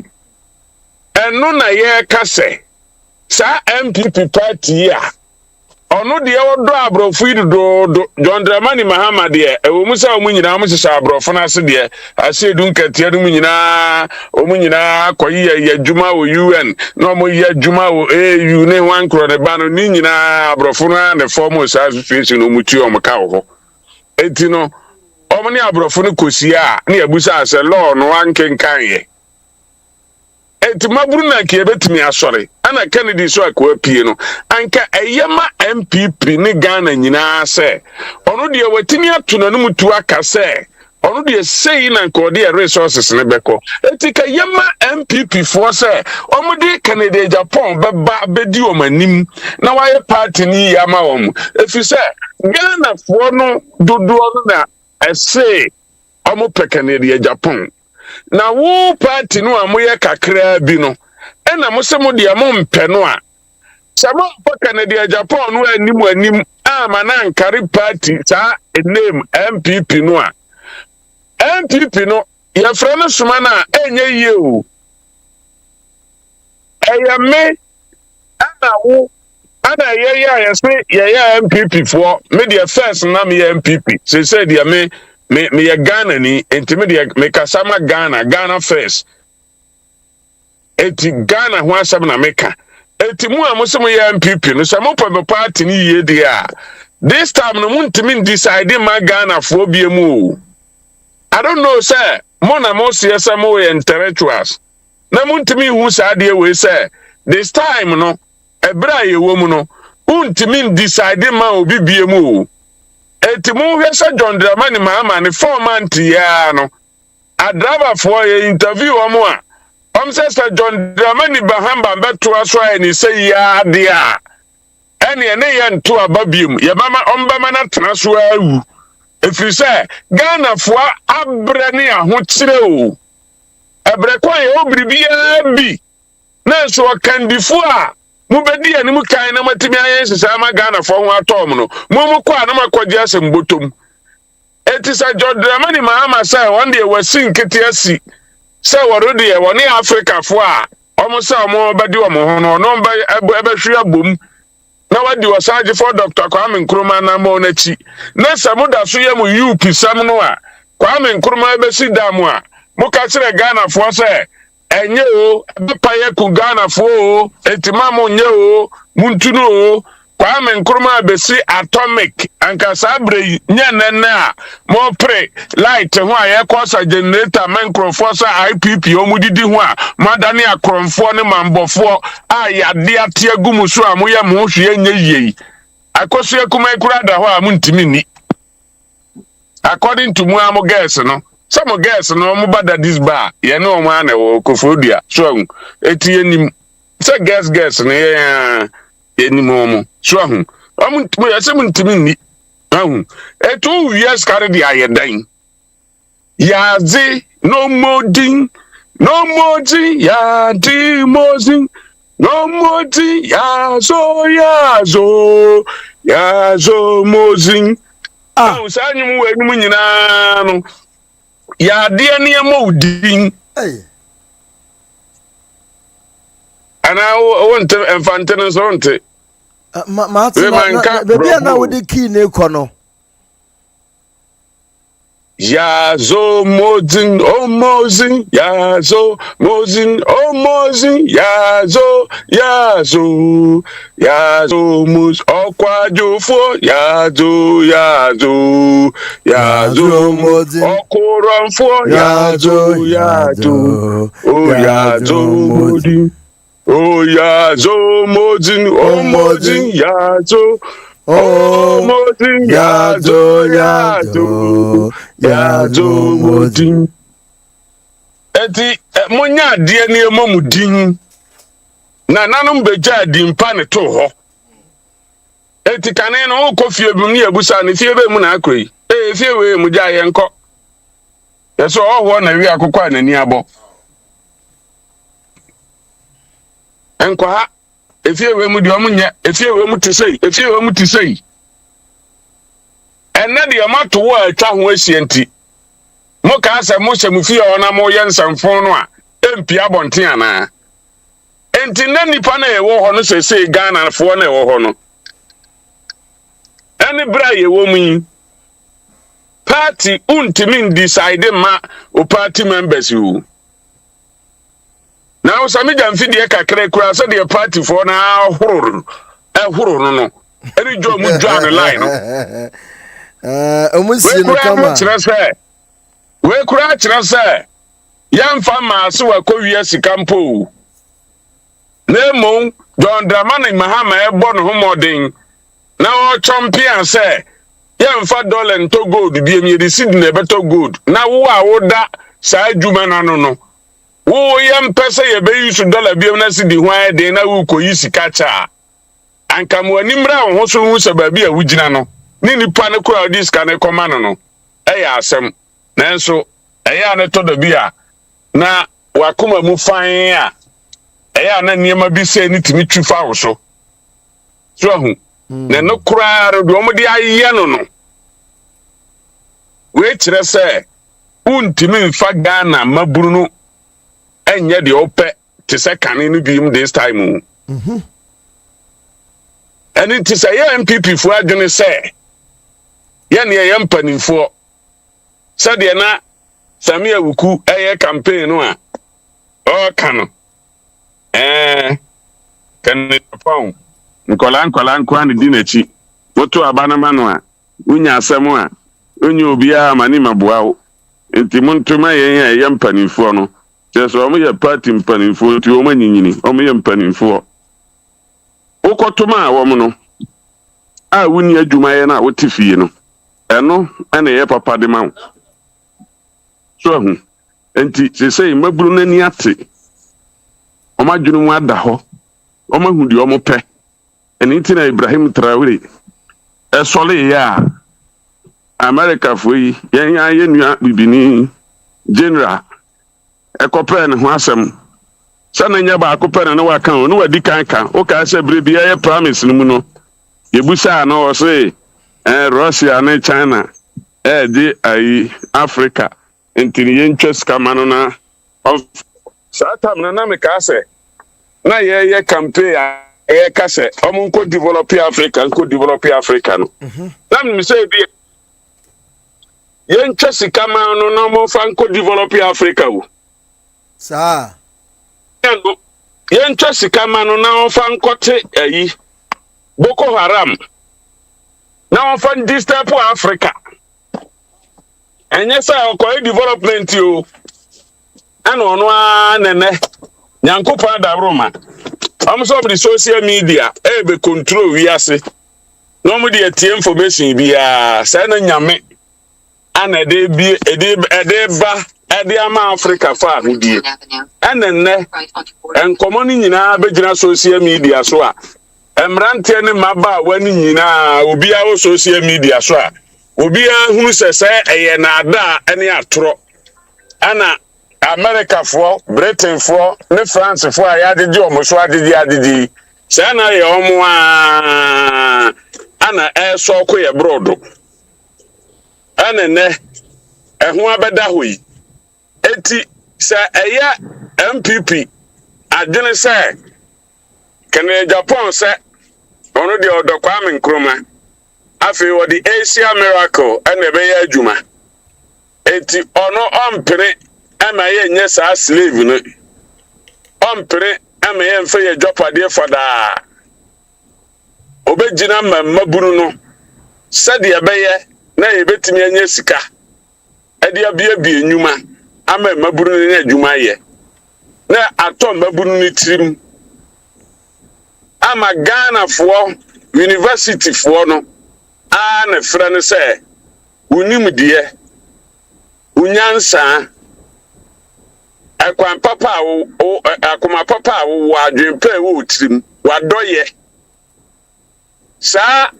eno na ye kase sa MPP party a ono de odo abrofo idodo John Dramani Mahama de ewo musa omu nyina omo sisa abrofo na ase de ase edun katia dum nyina omu nyina koyi ye djuma wo UN no omo ye djuma wo AU ne wan kro de ba no ni nyina abrofo na the form association omu ti omo ka ho etino omo ne abrofo no kosia na yabusa ase law no ankenkan ye enti maburu na ke betimi asore ana Kennedy so akwa pie no anka eyema MPP ni Ghana nyina se onu de watimi ato na mutu aka se onu de sei na nko de resources ne beko enti ka yema MPP fo se omudi Kennedy Agyapong beba bedi omanim na waye party ni yama wom efi se Ghana fo no dodo no na ese omo pe Kennedy Agyapong na wo party no amoye kakra bi no ena mo se mo de mo mpe no a se mo Kennedy Agyapong no anim ama na nkari party sa name MPP no a MPP no ye fra no suma na enye ye o eya me ana wo ana ye say ye MPP for me the first na me MPP say de me ye Ghana ni enti me kasama Ghana first enti Ghana ho asam na meka enti mu amusem ye MPP no se mo pa me party ni ye de a this time no muntimi decide ma Ghana fo bie mu I don't know sir mo na mo se mo intellectuals na muntimi hu sa de we say this time no ebra ye wo mu no untimi decide ma obi bie mu o etimu hwesa John Dramani Mahama ne 4 months ya no adraba for ye interview omo a say John Dramani Mahama beto aso a ni say ya de a ene ne ye nto ababiem ye mama ombama na tena so awu efiri say Ghana fo abre ne ahokire o ebre kwa ye obribia bi na so kandifo a mubedi ani mu kan na matimi ayensesa ma Ghana fo ho atom no mu kwa na makoje asem botom etisa John Dramani Mahama say one day wasi nkete asi say worode ye woni Africa fo a omo say omo bedi omo ho no no ebehwe abom na wadi wasaje for Dr. Kwame Nkrumah na mo na chi na samuda so ye mu UP sam no a Kwame Nkrumah ebesi damu a muka kire Ghana fo say enye o ebepaye ku Ghana fo o etima mo nye o muntunu o Kwame Nkrumah besi atomic anka sabre nya nene a mo pre light ho a ye kosa generator microphone sa IPP o mudidi ho a madane akromfo ne mambofo a yade ate agumu so a mo ye mo hwe nya yei akoso akuma ikura da ho a muntimi ni according to mu am guess no some guys no mo bada this bar ye no mo ana wo Kofodia so eti enim say guess no ye enim mo so hu mo ye se mo ntimi ni ahu etu years carry the ayedan yazi no modin yadi mozin no modin yazo mozin sanyu we enim nyina no ya de ne modin ana wonte enfantene so wonte
baby na wo de key ne kono
yazo mozin o mozin yazo mozin o mozin yazo muz okwajofo yazo mozin okuronfo yazo o yazo mozin o yazo mozin o mozin yazo oh mozin yazo mozin eti monya de ne emomudin na nanum beja dimpa ne to ho eti kane no kofie bi ne abusa ne fie be mu na akoi fie we mu ja ye nko yeso oho na wi akokwa anani abo enko ha efie we mu di omunya efie we mu tisei enne de mato wo atwa ho asienti mo ka asa mo hye mu fie ona mo ye nsamfo no a empi abonten ana enti na nipa na ye wo ho no sesei Ghana fo na ye wo ho no eni bra ye wo mu party untimi decide ma o party members you now some jamfi de kakra kura so de party for na horo no eni jo mu jo an line no
omusi no kama
we kura kira se yamfa ma so akowie sikampo na mo John Dramani Mahama ebo no homoden na o champion se yamfa dollar nto gold bi emi de sid na beto gold na wo a wo da sa adwuma na no wo yam pese ye be use dollar bi na sid ho ade na wo koyi sika cha anka mo animra wo so hu se ba bi a wugina no ni nipa ne kura dis ka ne koma no eya asem nanso eya ne to da bi a na wakoma mu fan a eya na niema bi se ni timi twifa wo so hu na no kura do mo de aye no we kire se untimi mfa Ghana maburu no enye de ope te se kane no bi this time and it is a MPP for adwene se ye ne ye mpanimfo se de na Samia Wuku eye campaign no a o kano kan pon nkola nkwan di nachi woto abanama no a unya asem a onye obi a mani maboa wo enti montoma ye mpanimfo no so omo ye party mpanimfo ti omo nyinyini omo ye mpanimfo Okotoma wo no a wuni adwumaye na wote fie no eno ene ye papa de ma so hu enti se sei maburu nani ate o madwunu mu ada ho o mahu di o mo pe eni ti na Ibrahim Traore esole ya America foi ye nua bibini general ekope ne ho asem sana nya ba akopere na wa kan no wadi kan o ka se brebi ye promise no mu no yebusa na o say Russia na China di ai Africa entini ntwes kamano na of satam na me ka se na ye campaign ye ka se omo ko develop Africa no na me say bi ye ntwes kamano na mo fa ko develop Africa wo
sa
ye ntwes kamano na o fa nkote ayi Boko Haram na o fa disturb Africa enye sa o development o ana ono anene nyankopa da broma am so be social media be control wiase no mo de tie information bia sa na nyame ana de bi ede ba ede ama Africa fa hudie anenne enkomo ni nyina begina social media so a emrante ne maba wani nyina obi a wo social media so a obi a hunu sese eye na ada ene atoro ana America for Britain for ne France for ayadidi omoso adidi se na ye omo a ana so ko ye brodo anene eho abeda hoyi eti se eye MPP adwene se kene Agyapong se ono de odokwa me nkroma afi wo di Asia miracle ene be ya adwuma eti ono ompere ama ye nye sa slave no ompere ama ye mfe ye dwopade fada obegina maburu no sade ye beye na ye betimi anye sika ade abia enwuma ama maburu ne adwuma ye na atom maburu ne tirim ama Ghana for university for no a na fra ne se unim de unyansa akwan papa o akoma papa wo adwempe wo tirim wadoye sa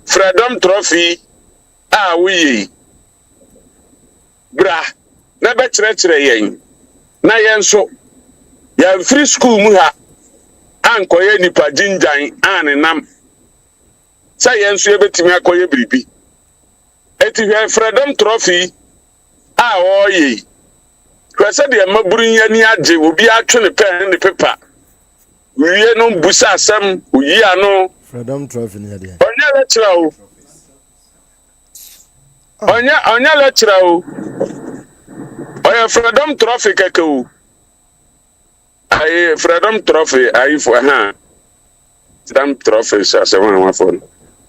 freedom trophy a wuyi bra na be kire yen na yen so ya free school mu ha ankoye nipa jinjan anenam sa yen so ebetimi akoye biribi eti hwe freedom trophy a oyi kwese de maburu yani age obi atwe ne pen ne paper wiye no busa asem oyi ano
freedom trophy ne de
onya lecture o onya lecture o oya freedom trophy keke o ai freedom trophy ai for ha freedom trophy sa one phone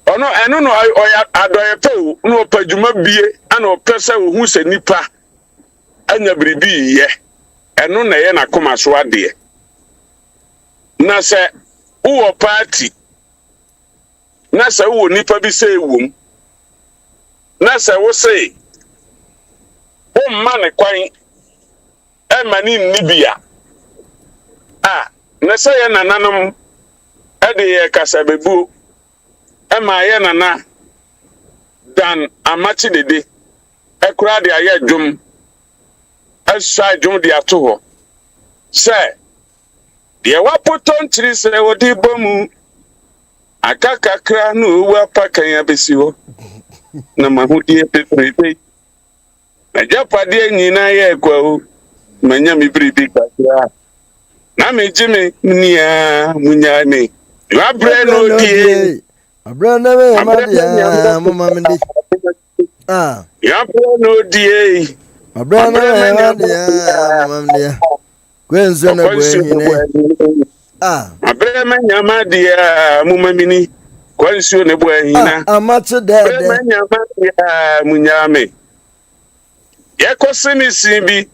ono eno no oya adoye pe o no padwuma bie ana opese wo hu se nipa anya biribi ye eno na ye na koma so ade na se wo party na se wo nipa bi se ewum na se wo se o man kwan e mani nibia na se ye nananom ade ye kasabebu e ma ye nana dan amachi dede e kura de aye dwom asai dwom de ato ho se de wapoto ntiri se wodi bomu akakakra no wa pakan ya besi ho na mahudie pepe Agyapade nyina ye kwa o manya mi biribi kakra na mejime nia munyane wabre no die
abre na me amadia mama mndi
ya bro no die
abre na me amadia mama mndi kwenzo na bwenhine
abre manyama dia mama mini kwenzo ne bwenhina
amate dede
manyama dia munyame ye kosini sibi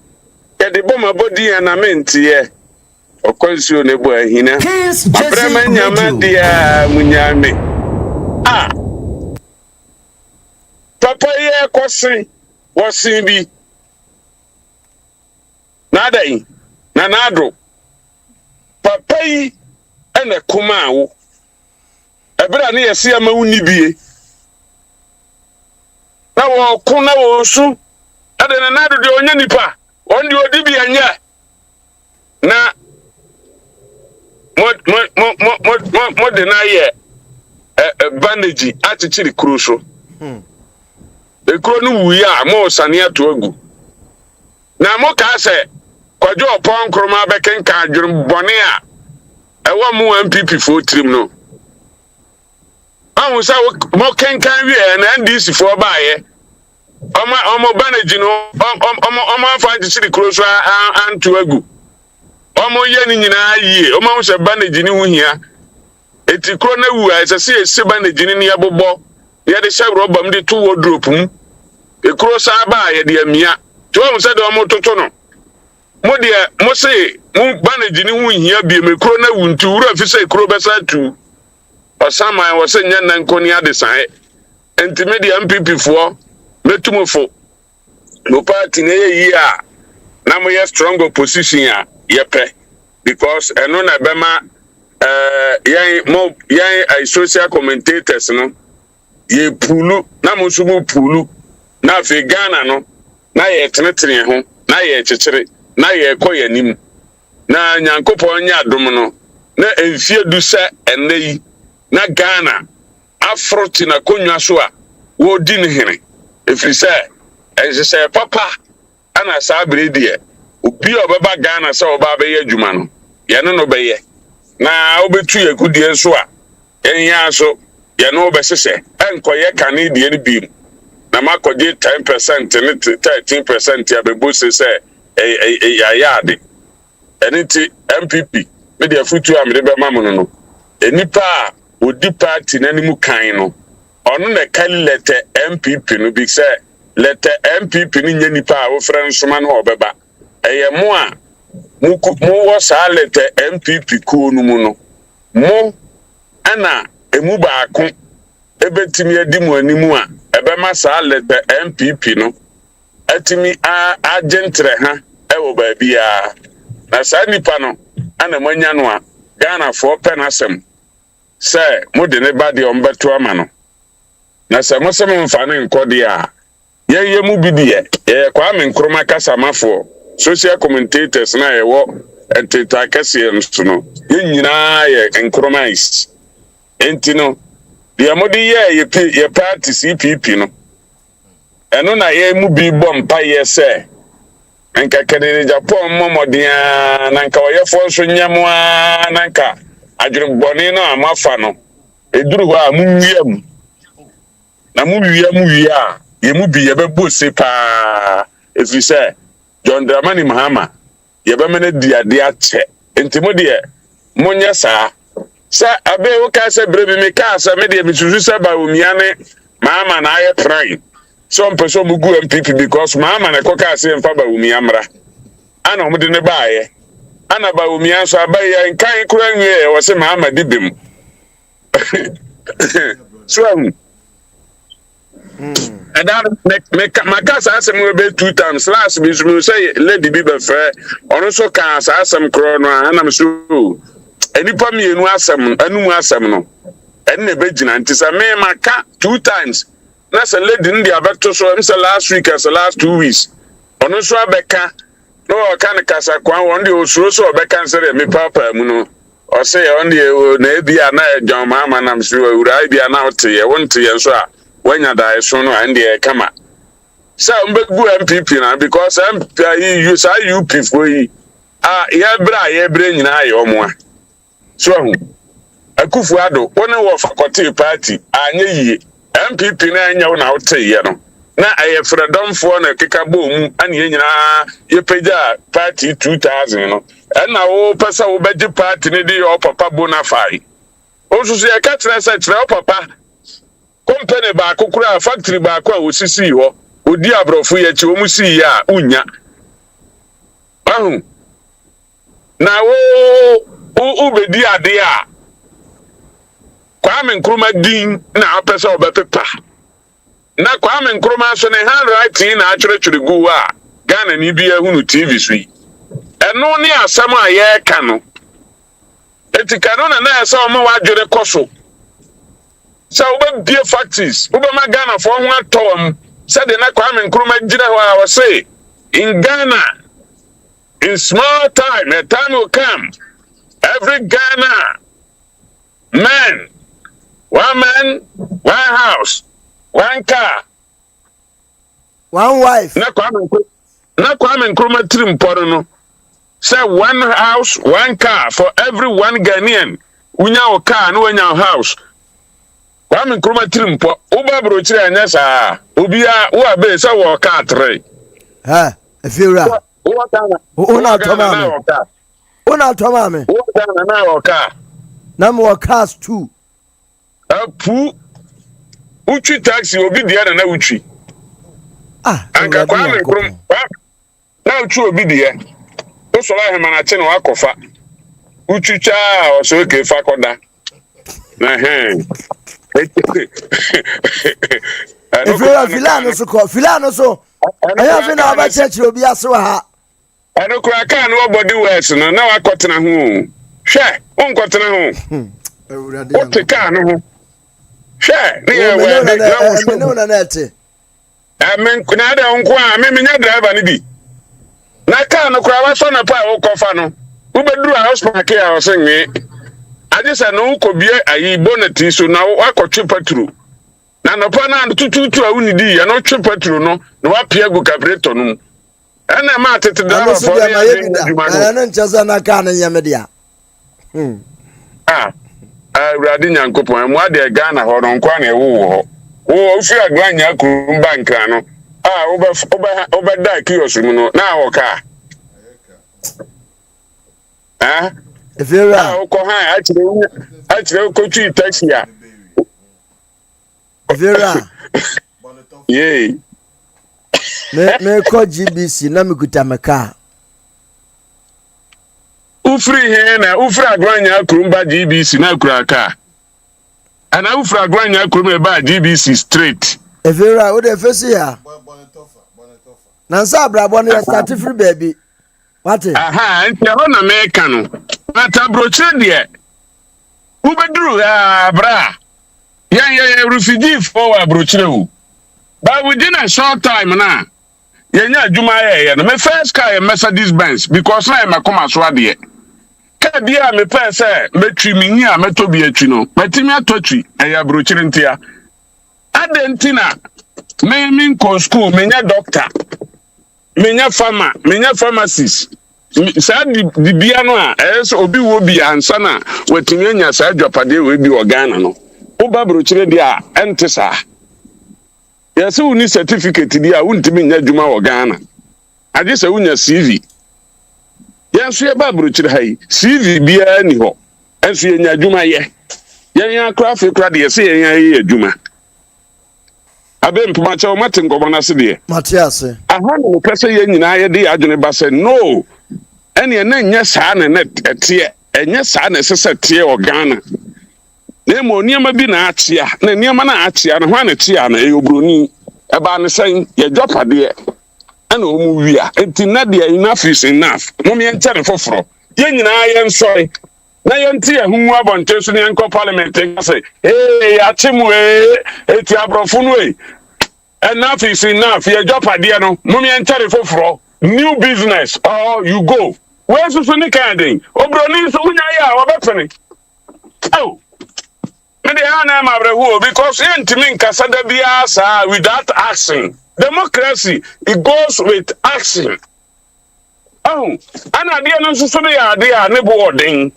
ye de boma bodi anamenti ye okonsuo ne bo ahina abrama nyama dia munyame papa ye kosin wosin bi nadai na nado papa yi ene kuma wo ebra ne yesi ama wuni bie na wo kuna wo su ade na nado de onya nipa on de odi bi anya na mo de na ye bandage achichiri kuro so e kuro no wuyi a mo sane ato agu na mo ka se kwajo opon kroma bekenka adwum bone a ewa mu MPP fo trim no ahun sa mo kenkan wie na NDC fo baaye omo bandage no omo afa achichiri kuro so anto agu omo ye ni nyina yie omo se bandage ni hu hia eti kro na wu a se bandage ni ya bobbo ya de sha roba mde to wardrobe mu e kro sa ba ya de amia to omo se de omo toto no mo de mo se mu bandage ni hu hia bi me kro na wu ntu wura fi se kro besa tu osama wo se nya na nkoni ade san enti me de MPP fo metumofo no party na ye yi a na mo ye strong opposition a yepe because eno na bema yan social commentators no ye pulu na mo so mo pulu na fe Ghana no na ye tenetere ho na ye chechire na ye koyanim na nyankopon nya adom no na enfie du se enei na Ghana afroti na konwa so a wo di ne hene efiri se ense papa ana sa brede obi obeba Ghana se oba be ye adwuma no ye no be ye na obetu ye kudie so a enya so ye no be sese enkoye kane die ne bi na makoje 10% ne 13% ya be bose se ayade eniti MPP me de afutu a me de be mamono no enipa odi party nanimu kan no ono na kali lete MPP no bi se lete MPP ni nya nipa a wo frɛ nsoma no obeba eye mo a mu wo sa lete MPP ko no mu no mo ana emu baako ebetimi adimu animu a ebema sa lete MPP no atimi agentre ha ewo ba bia na sa nipa no ana manya no a Ghana for penasem se mo de ne ba de ombeto ama no na se mo se mo mfa ne nkode a ye mu bidie ye kwa me nkroma kasa mafo social commentators na ye wo entita kase no ye nyina ye nkromais entino de mo de ye party CPP no eno na ye mu bi bom pa ye se enka kadere Japan momodia na nka oye fo so nyamo a na nka adwurboni no amafa no eduru ho a munwiam na munwiam wi a ye mu bi ye bebo se pa efise John Dramani Mahama ye be mena diade ache entimo de monye sa abe wo ka se brebi me ka sa me de misusu sa ba omiane Mahama na aye try some person mu go MPP because Mahama na koka se mfa ba omiamra ana omo de ne baaye ana ba omia so abaye nkan kura nwe wo se Mahama dibim so and that makasa asem we be 2 times last be so say lady bi be fair ono so kan asem kro no ana me so enipa mienu asem anum asem no en na be gina ntisa me maka 2 times na say lady ndi abeto so say last week as last 2 weeks ono so abeka no kan kasa kwan won de osuro so obeka nsere me papa mu no o say on de na ebia na John Mahama na me so ura bia na ote ye wonte ye so a wanya da so no and e kama sa mbegu MPP na because MPP you say UP for yi ya bra nyina aye omo a so hu akufu ado woni wo faculty party anya yi MPP na anya wo na wote ye no na aye freedom for na keka bo mu ane ye nyina ye pagya party 2000 no na wo pesa wo beji party ne di your papa bonafide o so ye ka tena sa tena papa company ba kokura factory ba kwa osisi ho odi abrofo ye chi omusi ya unya ahu na wo bedi ade a Kwame Nkrumah din na apese obepepa na Kwame Nkrumah so ne handwriting na atwerɛtwerɛ gu a Ghana ni bi ehunu TV so yi eno ne asɛm a yɛ ka no etika no na ɛsɛ ɔmo wadwere kɔ so sɛ wobɛbie factories wobɛma Ghana fo ho atɔm sɛ de na Kwame Nkrumah gyina hɔ a wɔse in Ghana in small time a time will come every Ghana man one house one car
one wife
na Kwame Nkrumah trimporo no say one house one car for every one Ghanaian unya o car no unya house Kwame Nkrumah trimpo uba brochire anya saa obi a wo abe say wo car 3
ha efira una toma me
na wo car
na mo cars 2
apu uchi taxi obi dia na uchi anka Kwame Nkrumah na uchi obi dia o so la hema na che na wakofa uchucha o so ke fa koda na
filano so aya fi na ba church obi ase wa ha
eno kura ka no body works no na wakotena ho hwe unkotena ho o te ka no ho hwe ne ye we
na nete
amen kuna da nko a me nya driver ni bi na ka no kura wa so na pa wo kofa no wo beduru house park ya o se nwe adisa no ko bie ayi bonnet so na wakotwe patru na no pa na tututu a woni di ya no twe patru no na wapia gu carburetor no ana ma tete driver for
ya na nchaza na ka na nyame dia
Awurade Nyankopɔn mu ade Ghana ho no nkwa na ewo ho wo ofi agranya kurum bank no oba da kiosk mu no na wo ka
efira
o ko ha achire ko twi taxi a
efira
ye
me ko GBC na me kuta meka
ufri he na ufri agranya kurum ba GBC na kura ka ana ufri agranya kurum ba GBC straight
efira o de fesi ya na nsa abrabo no start free baby what
aha nti ho na meka no mata brochire de ubeduru bra yan refugee for brochire wo but within a short time na yenya adwuma ye no me first car Mercedes Benz because na me koma so ade ka bia me pɛ sɛ metwi me hi a metobi atwi no matimi atotwi eya brochire ntia adentina me nko school menya doctor menya farmer menya pharmacist sa di bia no a so obi wo bi ansa na watimi anya sa adwapade we bi Ghana no wo ba brochire dia ente sa yes uni certificate dia wuntimi nya dwuma wo Ghana ade sa unya CV yanso ye ba brochire hai CV bia ni ho enso ye nya dwuma ye yan krafe kra de se ye adwuma abe mpuma cha o matin gobo na se de
Matias
aha no pese ye nyina ye de adwene ba se no ene na nya saa na ete enye saa na sese tie o Ghana na mo niam bi na atia na niam na atia na hwa na tia na e obroni e ba ne sen ye dwapade ana o mu wia enti na de enough is enough mo me entere foforo ye nyina ye nsori na ye nti ehunwu abonte so ne enko parliament ka say atemu eti abrofo no enough is enough ye dwapade no mo me entere foforo new business or you go where so ni kan obroni so unya ya obepene oh me dey na ma brehu because ntimi nkasa da bia sa without action democracy it goes with action oh ana dia no so no ya dia ne bo odin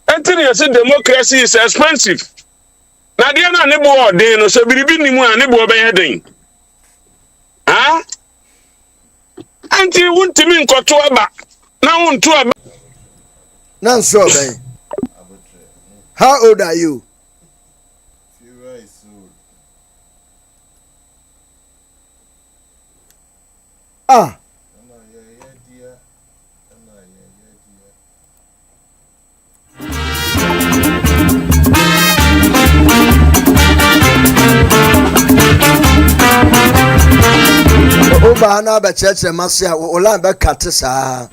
entini you say democracy is expensive na dia na ne bo odin no so biribi ni mu a ne bo be yeden anti wuntimi nkoto aba na wuntu aba
na nso be how old are you? Bana be church masia ola be kate saa.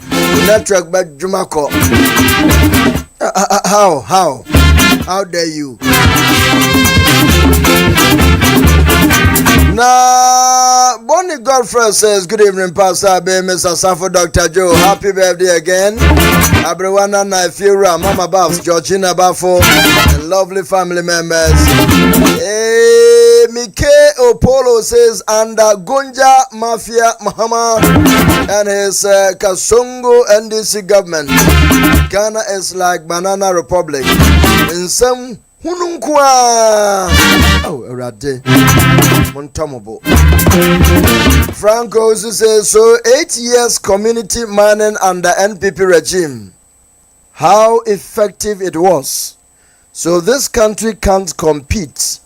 Network be dwuma ko. How dare you? Now, Bonnie Godfrey says, good evening, Pastor Abe, Mr. Safo, Dr. Joe. Happy birthday again. Abrewana Naifira, Mama Babs, Georgina Bafo, and lovely family members. Hey, Mike Opolo says, under Gonja Mafia Mahama and his Kasongo NDC government, Ghana is like Banana Republic. In some Hununkwa. Oh, Rade. Montomobo. Franco says, so 8 years community mining under NPP regime. How effective it was. So this country can't compete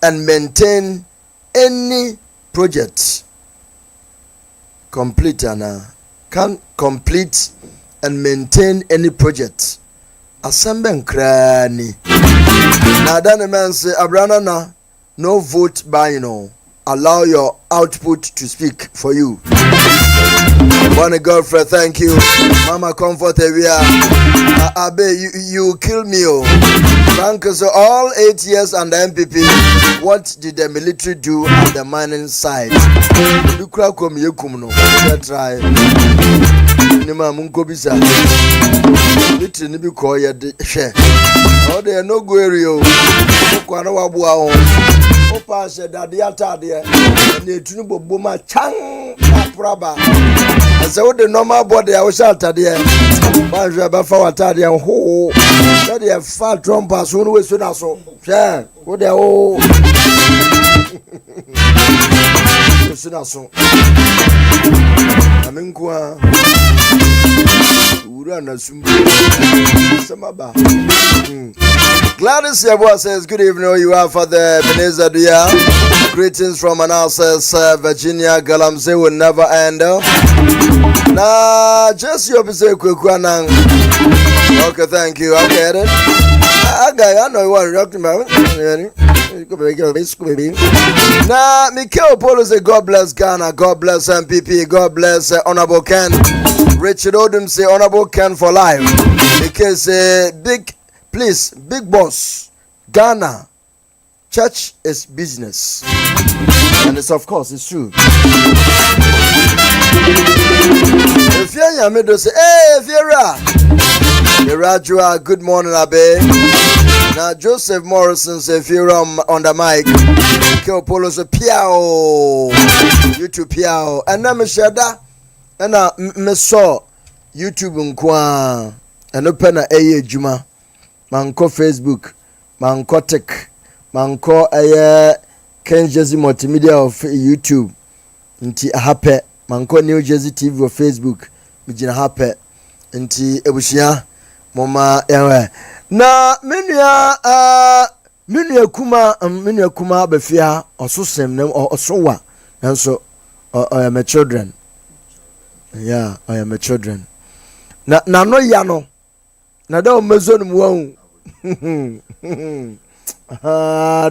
and maintain any project. Can't complete and maintain any project. Asamben krani. Na dane man say abrana na no vote by allow your output to speak for you. Bonnie Godfrey, thank you. Mama Comfort area. Abe, you kill me. Frank, so all 8 years under MPP, what did the military do at the mining side? You crack on you come no. Try. Nima munkobisa. Little nibi call ya share. Oh, they are no go area. Okwana wabua on. Opa said that the atade and the tunubo boma chang praba. I said, what the normal body I was out there. Banjo Bafa atade and ho. That they have fat trumpers who always soon as so. Yeah, what they all. Soon as so. Aminqua. Gladys Yabua says, good evening, you are for the Beneza Dia. Greetings from analysis, Virginia. Galamse will never end. Nah, just your say Kukwanang. Okay, thank you. I get it. I know you want to talk to me. Now, Mikhail Polo say, God bless Ghana, God bless MPP, God bless Honorable Ken. Richard Odom say, Honorable Ken for life. Because big boss, Ghana, church is business. And it's of course, it's true. If you're in middle, say, hey, Vera. Rajua, good morning, Abe. Now, Joseph Morrison says, if you're on the mic, Polo say, Piao, YouTube Piao. And then, Mishada, and I saw YouTube nkwa and open a Juma. Manko Facebook, Manko Tech, Manko Ken Jersey Multimedia of YouTube. Nti happy, Manko New Jersey TV of Facebook. Mijina happy. Nti ebushia mama ewe. Na menu kuma befia osusem nem osowa. Nanso I am a children. Yeah, I am a children. Na no yano. Na da omezon mu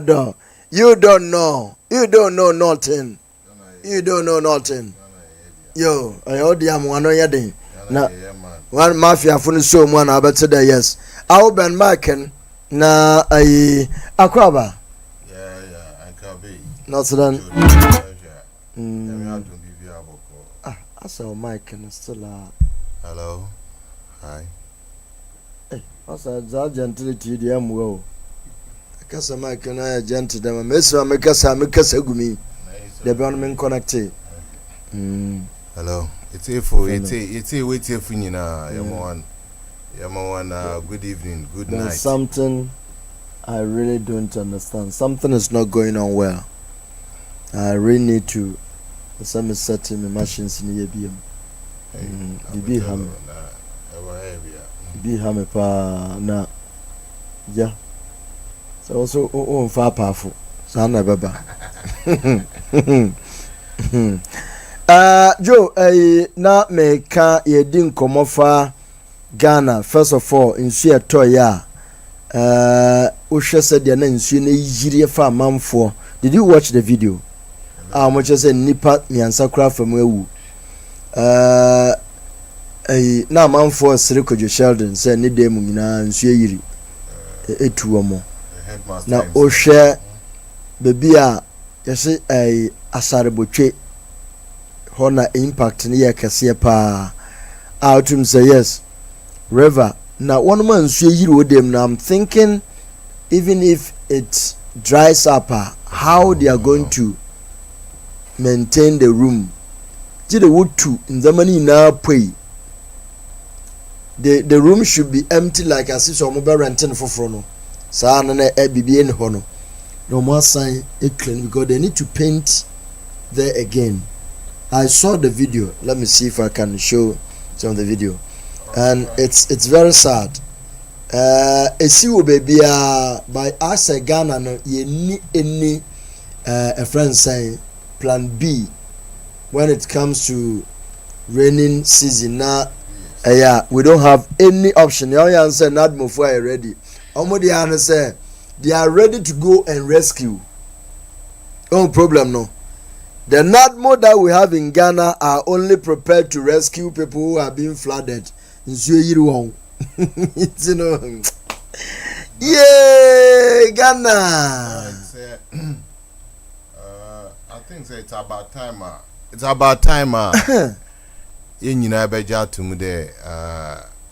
do. You don't know nothing. You don't know nothing. Yo, I odi am wano yadin. Na one mafia funu so mu na abete da yes. I will ben marken na akwaba.
Yeah, Ankabe.
Not so then. I saw Mike and still
hello. Hi.
Hey, I said that gentility the MWO. I guess I Mike and I gentle them. I miss her, make us gumi. The government connected.
Hello. It's a wait here for you now. Yamawan, good evening, good night.
There's something I really don't understand. Something is not going on well. I really need to. Some is setting my machines in the ABM. Be hammer. Be hammer pa na. Yeah. So also on far powerful. So never baba. Joe, na me ka ye din komofa Ghana. First of all, in see a toya. Usha said ya na nsu na yiri fa manfo. Did you watch the video? mo say nipa nyansa kra fam ewu na manfo sere kojo sheldon say ne dem nyina nsu yiri etuo mo na ohwe bebi a yesi asare botwe hona impact ne ye kese pa outum say yes river na one man nsu yiri odem na I'm thinking even if it dries up how they are going to maintain the room jide wotu nzamani na pay the room should be empty like as if some be renting for no sa na bibi en ho no no more sign it clean because they need to paint there again. I saw the video. Let me see if I can show some of the video, and it's very sad. Esi wo baby by us Ghana no ye ni any a friend saying plan B when it comes to raining season now. Yeah, we don't have any option. The answer not move ready. Omodi answer they are ready to go and rescue. No problem no. The NADMO that we have in Ghana are only prepared to rescue people who are being flooded. It's you know. Yeah, Ghana.
I think it's about time. It's about time. In United today,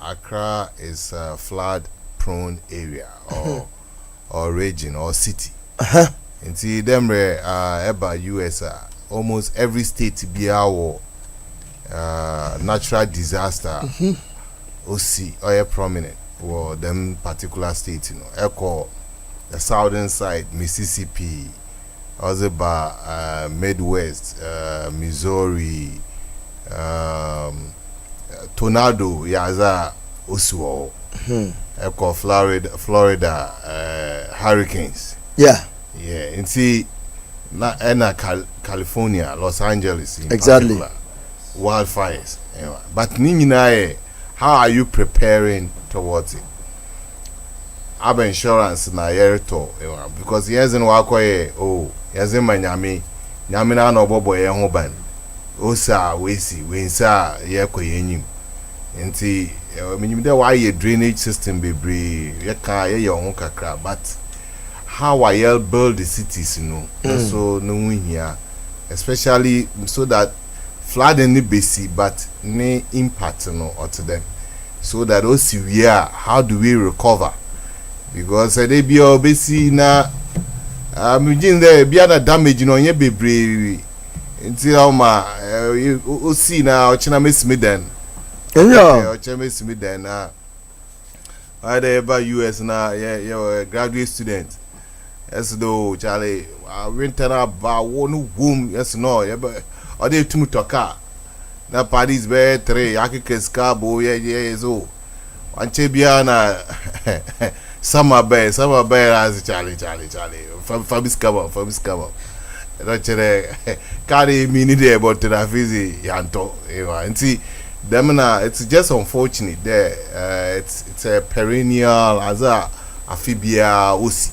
Accra is a flood-prone area or region or city. And see them about US. Almost every state be our natural disaster. OC or prominent or them particular states, Echo, the southern side, Mississippi, Oziba, Midwest, Missouri, Tornado, Yaza, Oswald, Echo, Florida, hurricanes.
Yeah.
Yeah, and see, California, Los Angeles,
exactly.
Wildfires. But Ninae, how are you preparing towards it? Have insurance na yerto because he hasn't walk away. Oh, he hasn't my nyame na no bobo ye ho ban. Osa wesi wensa ye koyenyim. Enti menyim de why ye drainage system bebre ye ka ye ho kakra but how I build the cities so no here especially so that flooding the basi but ne impact or to them so that those severe how do we recover because they be obesi na there be other damage ye bebre until ma o see na ochina mesmiden ochina mesmiden na whatever US na yeah graduate student yes though Charlie winter about one womb yes no yeah but or they too toka na Paris be 3 akikeska bo yeah so anche bia na summer bear as Charlie Fabis cover don't chere carry me need about the fizi yanto and see them na it's just unfortunate there it's a perennial as a amphibia osi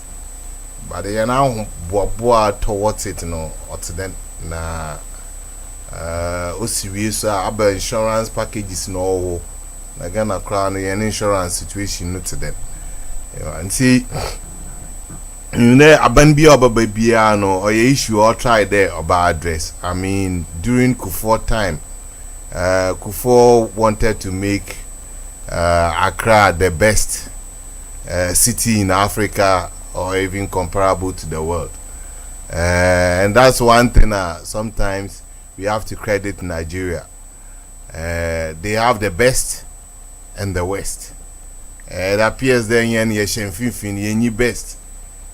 but they are now boa towards it or to them na osi so aba insurance packages no na Ghana crown and insurance situation no to them and see you know abanbi obabia no or issue or try there about address. I mean during Kufuor time Kufuor wanted to make Accra the best city in Africa or even comparable to the world. And that's one thing sometimes we have to credit Nigeria. They have the best and the worst. It appears then yen ye best.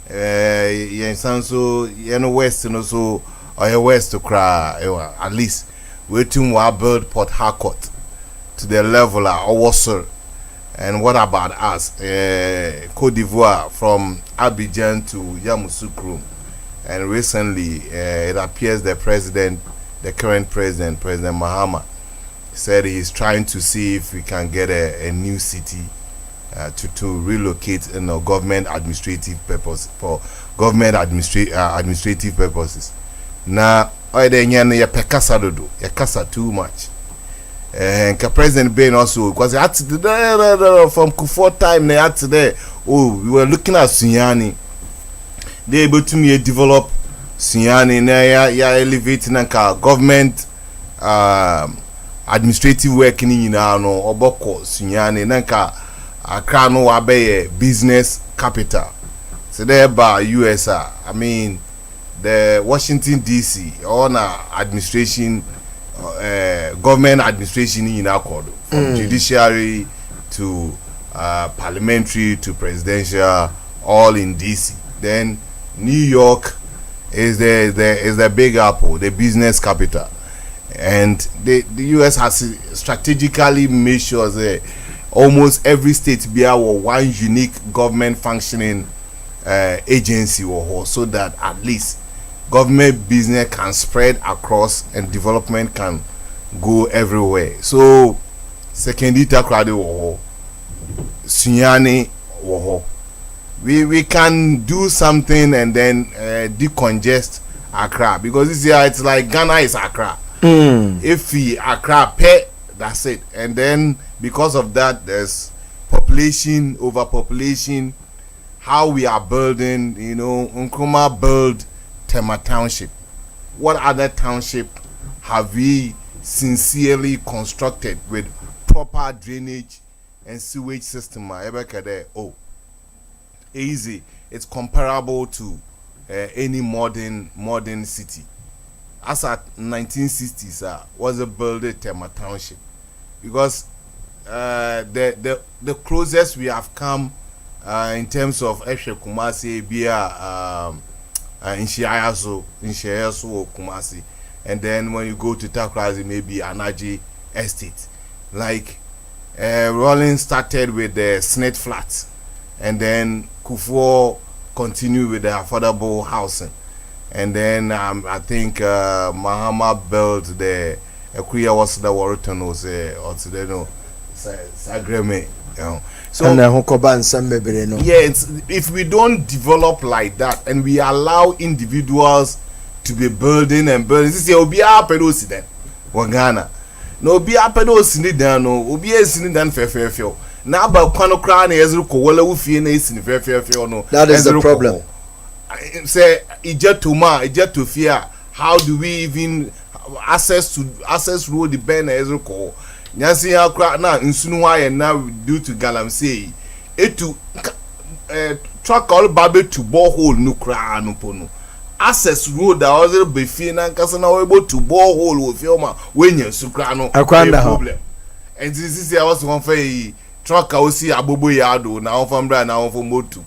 Yen sanso yen west no so or your west to cry at least waiting we build Port Harcourt to the level of our. And what about us? Cote d'Ivoire from Abidjan to Yamoussoukro. And recently, it appears the current president, President Mahama, said he's trying to see if we can get a new city to relocate government administrative purpose for government administrative purposes. Now, or the nyan ya pekasa dodo ya kasa too much. And President Bain also, because at the from Kufuor time they had today. Oh, we were looking at Sunyani. They able to me develop Sunyani ya elevating government administrative work in no oboko Sunyani nanka Accra no wabe business capital. So there by US, I mean the Washington DC on administration. Government administration in accord from judiciary to parliamentary to presidential, all in DC. Then New York is the big apple, the business capital, and the US has strategically made sure that almost every state be our one unique government functioning agency or so that at least government business can spread across and development can go everywhere. So secondly takrade wo Sunyani wo we can do something and then decongest Accra, because this year it's like Ghana is Accra. If we Accra pay, that's it. And then because of that there's population, overpopulation, how we are building, Nkrumah build Tema Township. What other township have we sincerely constructed with proper drainage and sewage system? Oh, easy. It's comparable to any modern city. As at 1960s, was a builded Tema Township, because the closest we have come in terms of Eshe Kumasi Bia. In Shiayaso Kumasi, and then when you go to Takrazi, maybe Anaji Estate. Like Rolling started with the Snake Flats, and then Kufuor continued with the affordable housing, and then I think Mahama built the Akuya was the Waritonos or today no Sagreme. So if we don't develop like that and we allow individuals to be building and building, this is obi apedosi then Ghana. No obi apedosi ni dan no obi esini dan fefefeo. Na ba kwano kra na ezru ko wala wo fie na esini fefefeo no.
That is the problem.
Say ije to fear. How do we even access road the ben na ezru ko? Nyansi ya kra na nsunu wa ye na due to galamsey etu truck all babe to borehole no kra no pono access road that was be fie na nkasa na we able to borehole wo fie ma when you kra no problem. And this is I was one for truck o si abobo yado na on from bra na on for motu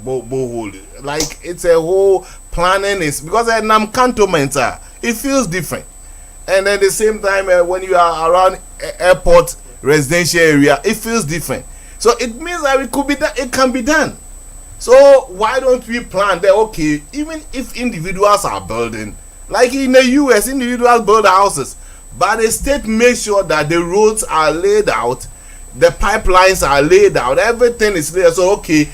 borehole. Like it's a whole planning is because nam cantonment it feels different. And at the same time, when you are around airport residential area, it feels different. So it means that it can be done. So why don't we plan that? Okay, even if individuals are building, like in the US, individuals build houses, but the state makes sure that the roads are laid out, the pipelines are laid out, everything is there. So okay,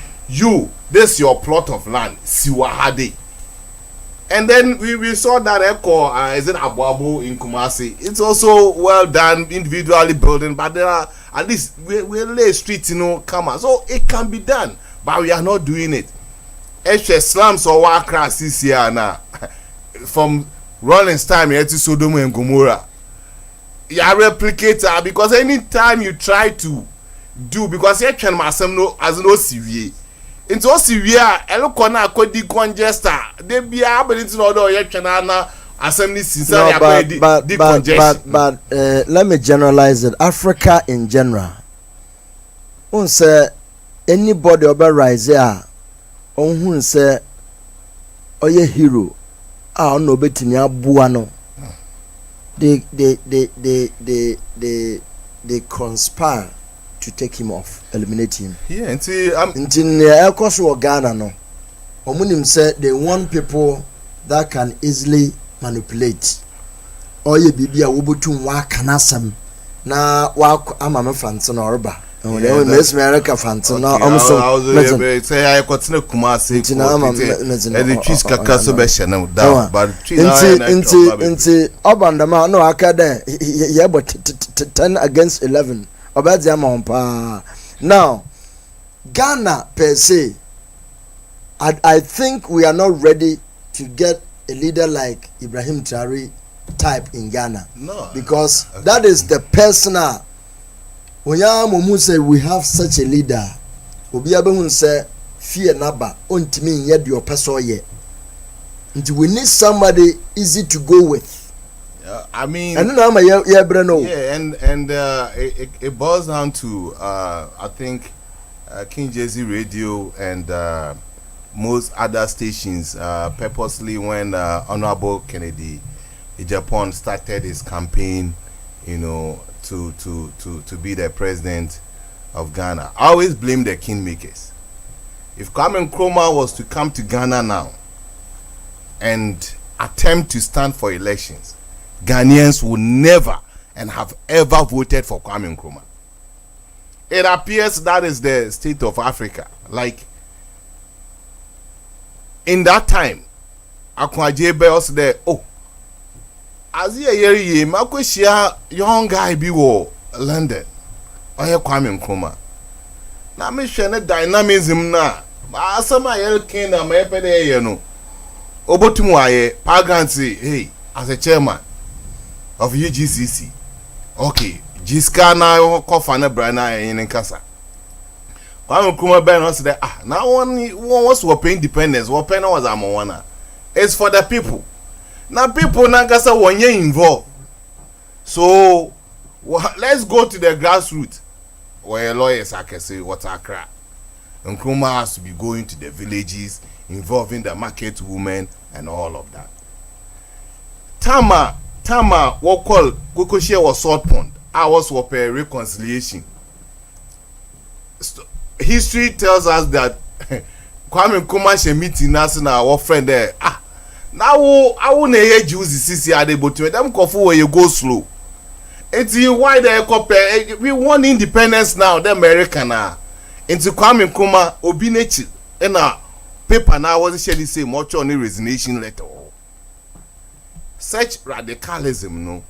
this is your plot of land, Siwahade. And then we saw that echo, is it Abuabu in Kumasi? It's also well done, individually building, but there are at least we lay streets, come on. So it can be done, but we are not doing it. Eshe slums or Wakra CCR now from Rollins time here to Sodom and Gomorrah. You are replicator because anytime you try to do, because you can no as no CV. Into Syria, Elokona could decongester. They be able to know the assembly sincerely.
But let me generalize it. Africa in general. On say anybody over rise here, on who say, oh ye hero, ah no betinya buano. They conspire to take him off, eliminate him.
Yeah, and see,
in Ghana, no. Omunim said they want people that can easily manipulate. Or ye bibia wubutu wa kanasam na wa amame fanson orba. Oh, they will miss America Fantin. Now, I'm so
say I continue Kumasi. And the trees Kakaso Beshan down, but
into Obandama, no, I can't. Yeah, but 10 against 11. Now, Ghana per se, I think we are not ready to get a leader like Ibrahim Traore type in Ghana.
No,
because that is the personal. When you say we have such a leader, Obiabun say fear naba ontimi yet your person ye. We need somebody easy to go with.
I mean,
and now
and it boils down to I think King Jersey Radio and most other stations purposely when Honorable Kennedy Agyapong started his campaign, you know, to be the president of Ghana. I always blame the kingmakers. If Kwame Nkrumah was to come to Ghana now and attempt to stand for elections, Ghanaians would never and have ever voted for Kwame Nkrumah. It appears that is the state of Africa. Like, in that time, Akwajiebe was there. Oh, as a year, Makweshia young guy be wo London. Oye Kwame Nkrumah. Na me share dynamism na. Ba asama yel king na me pede ye no. Obotumu aye pagancy hey as a chairman of UGCC. Okay, Jiska na kofa na brana yin nkasa. Kwame Nkrumah ben was there now one was for independence, what pen was amona. It's for the people. Now people Nankasa one year involved. So let's go to the grassroots where lawyers can say what a crap. Nkrumah has to be going to the villages, involving the market women and all of that. Tama what call Kokoshia was salt pond. I was for reconciliation. History tells us that Kwame Nkrumah she meeting us na our friend there. Now I won't hear Jews sisi ade but them kofu where you go slow. It's why they compare we want independence now the American into Kwame Nkrumah obinechi na paper now wasn't sharing say much on the resignation letter. Such radicalism no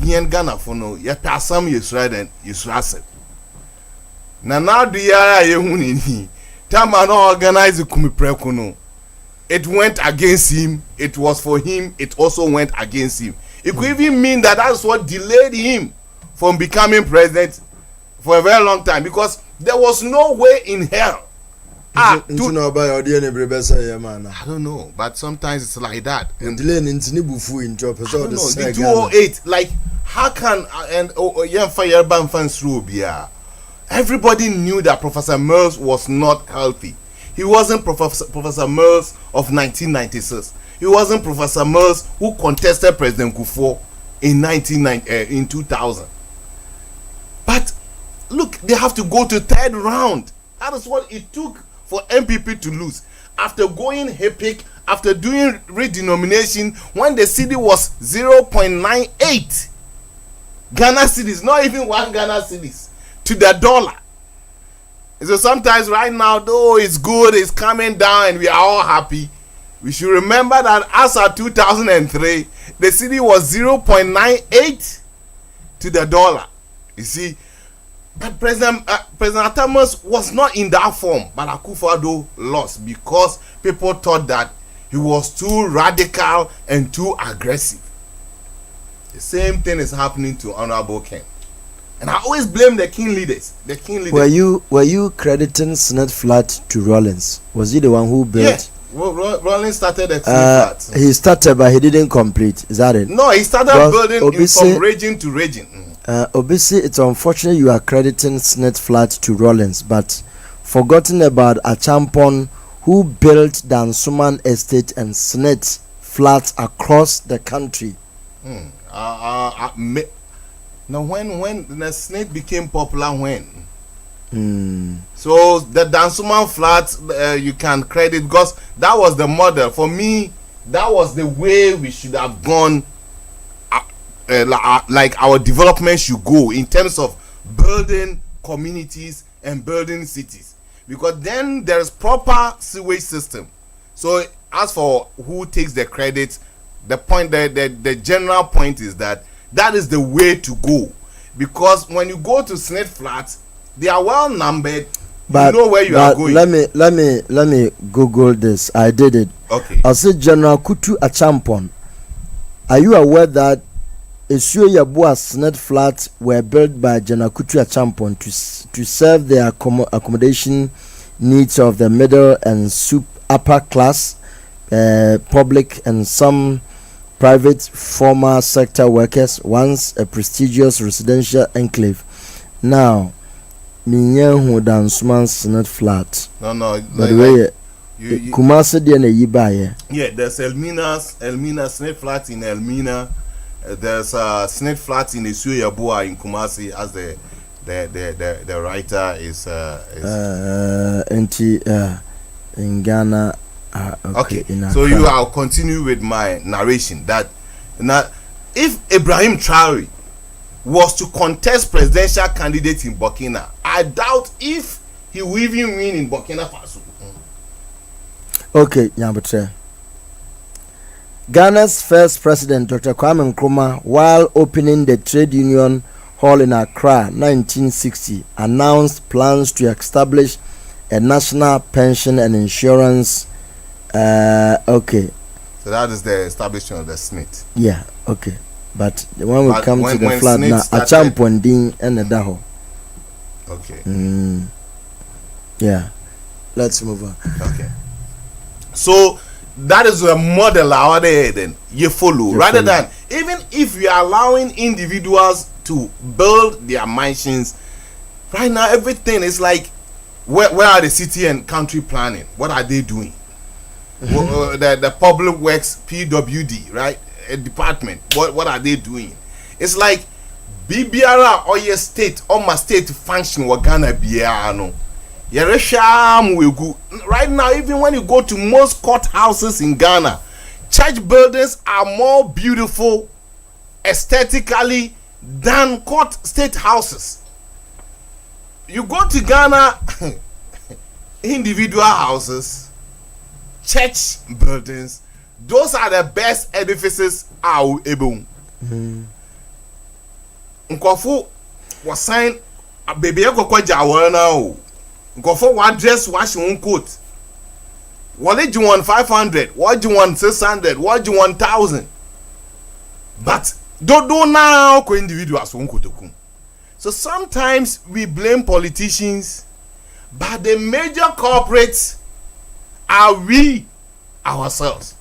yen Ghana for no ye pasam Yesra then Yesra now the yara ye hunini Tama no organize kumipreku no. It went against him. It was for him. It also went against him. It could even mean that that's what delayed him from becoming president for a very long time because there was no way in hell. I don't know, but sometimes it's like that. And delay in the 208, like how can everybody knew that Professor Mills was not healthy. He wasn't Professor Mills of 1996. He wasn't Professor Mills who contested President Kufuor in 2000. But look, they have to go to third round. That is what it took for MPP to lose. After going HEPIC, after doing redenomination, when the cedi was 0.98 Ghana cedis, not even 1 Ghana cedis to the dollar. So sometimes right now, though it's good, it's coming down and we are all happy, we should remember that as of 2003, the cedi was 0.98 to the dollar. You see, but President Thomas was not in that form, but Akufo-Addo lost because people thought that he was too radical and too aggressive. The same thing is happening to Honorable Ken. And I always blame the king leaders. The king leaders.
Were you crediting Senate flat to Rollins? Was he the one who built?
Yeah. Well, Rollins started the flat.
He started, but he didn't complete. Is that it?
No, he started building from region to region.
Obviously, it's unfortunate you are crediting Senate flat to Rollins, but forgotten about Agyapong, who built Dansoman Estate and Senate flats across the country.
Now, when the snake became popular, so the Dansoman flats you can credit because that was the model for me. That was the way we should have gone. Like our development should go in terms of building communities and building cities, because then there's proper sewage system. So as for who takes the credit, the general point is that is the way to go, because when you go to Snake Flats, they are well numbered. You know where you are going.
Let me Google this. I did it.
Okay.
I said General Kutu Agyapong. Are you aware that Esuo Yabua Snake Flats were built by General Kutu Agyapong to serve the accommodation needs of the middle and upper class, public and some private former sector workers, once a prestigious residential enclave. Now, Minyan Dansman Snake Flat.
No.
By the way, Kumasi Diana Yibaye.
Yeah, there's Elmina Snake Flat in Elmina. There's Snake Flat in Esuo Yabua in Kumasi, as the writer is
in Ghana.
Okay. So I'll continue with my narration that now, if Ibrahim Traore was to contest presidential candidate in Burkina, I doubt if he will even win in Burkina Faso.
Okay, Yambutre. Ghana's first president, Dr. Kwame Nkrumah, while opening the trade union hall in Accra, 1960, announced plans to establish a national pension and insurance. Okay.
So that is the establishment of the SNIT.
Yeah. Okay. But when we come to the flat now, Agyapong din and the Daho.
Okay.
Yeah. Let's move on.
Okay. So that is a model out there then you follow, rather than even if you are allowing individuals to build their mansions. Right now, everything is like, where are the city and country planning? What are they doing? The public works PWD, right? A department. What are they doing? It's like BBR or your state or my state function wa Ghana biano. Right now, even when you go to most courthouses in Ghana, church buildings are more beautiful aesthetically than state houses. You go to Ghana, individual houses, church buildings, those are the best edifices are able. Nkofu was signed a baby now. Nkofo one dress wash one coat. What did you want 500? What do you want 600? What do you want 1,000? But don't do now ko individuals won kotokum. So sometimes we blame politicians, but the major corporates are we ourselves.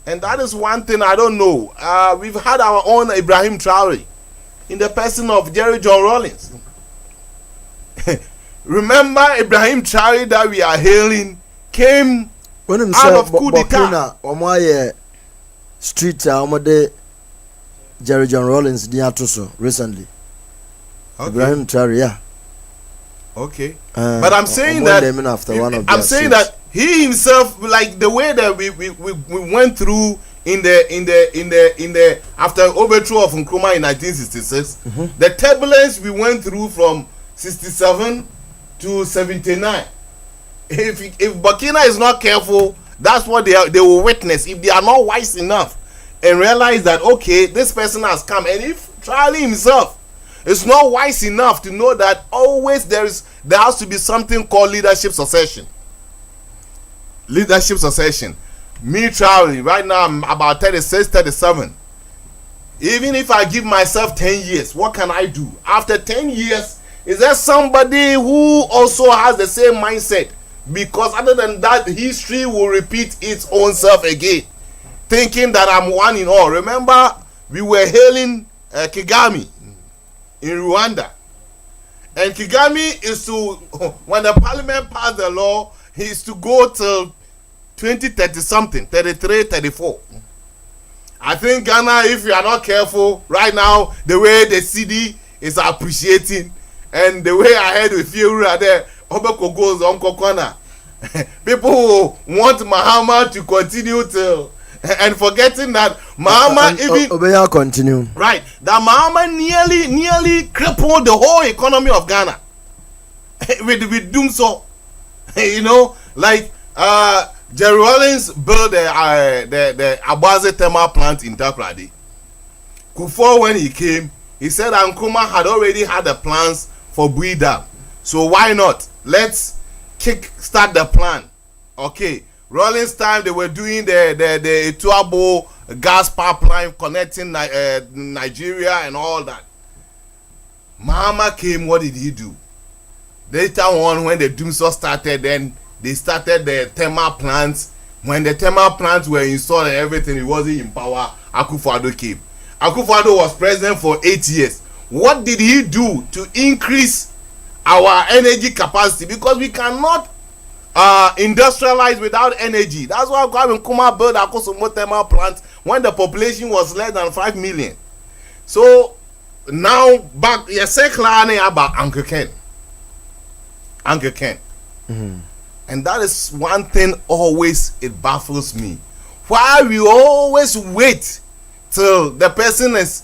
And that is one thing I don't know. We've had our own Ibrahim Traore in the person of Jerry John Rawlings. Remember Ibrahim Traore that we are hailing came out of coup d'etat.
Omoye street omode Jerry John Rawlings diatoso recently. Okay. Ibrahim Traore, yeah.
Okay. But I'm saying that that he himself, like the way that we went through in the after overthrow of Nkrumah in 1966, the turbulence we went through from 67 to 79. If Burkina is not careful, that's what they will witness. If they are not wise enough and realize that, okay, this person has come, and if Charlie himself is not wise enough to know that always there has to be something called leadership succession. Leadership succession. Me Charlie, right now I'm about 36, 37. Even if I give myself 10 years, what can I do? After 10 years, is there somebody who also has the same mindset? Because other than that, history will repeat its own self again, thinking that I'm one in all. Remember, we were hailing Kagame in Rwanda, and Kagame is to, when the parliament passed the law, he is to go till 2030 something, 33, 34. I think Ghana, if you are not careful right now, the way the CD is appreciating, and the way I heard with you right there, Obeko goes on Kokona. People want Mahama to continue till, and forgetting that Mahama
even continue.
Right, that Mahama nearly crippled the whole economy of Ghana. with doom so. You know, like Jerry Rawlings built the Abaze thermal plant in Tapradi. Before when he came, he said Nkrumah had already had the plans for Bui Dam. So why not? Let's start the plan. Okay. Rawlings time they were doing the Etuabo gas pipeline connecting Nigeria and all that. Mahama came, what did he do? Later on, when the Doomsaw started, then they started the thermal plants. When the thermal plants were installed and everything, he wasn't in power. Akufo-Addo came. Akufo-Addo was president for 8 years. What did he do to increase our energy capacity? Because we cannot industrialize without energy. That's why Kwame Nkrumah built Akosombo thermal plant when the population was less than 5 million. So now back, you say clearly about Uncle Ken. And that is one thing always it baffles me. Why we always wait till the person is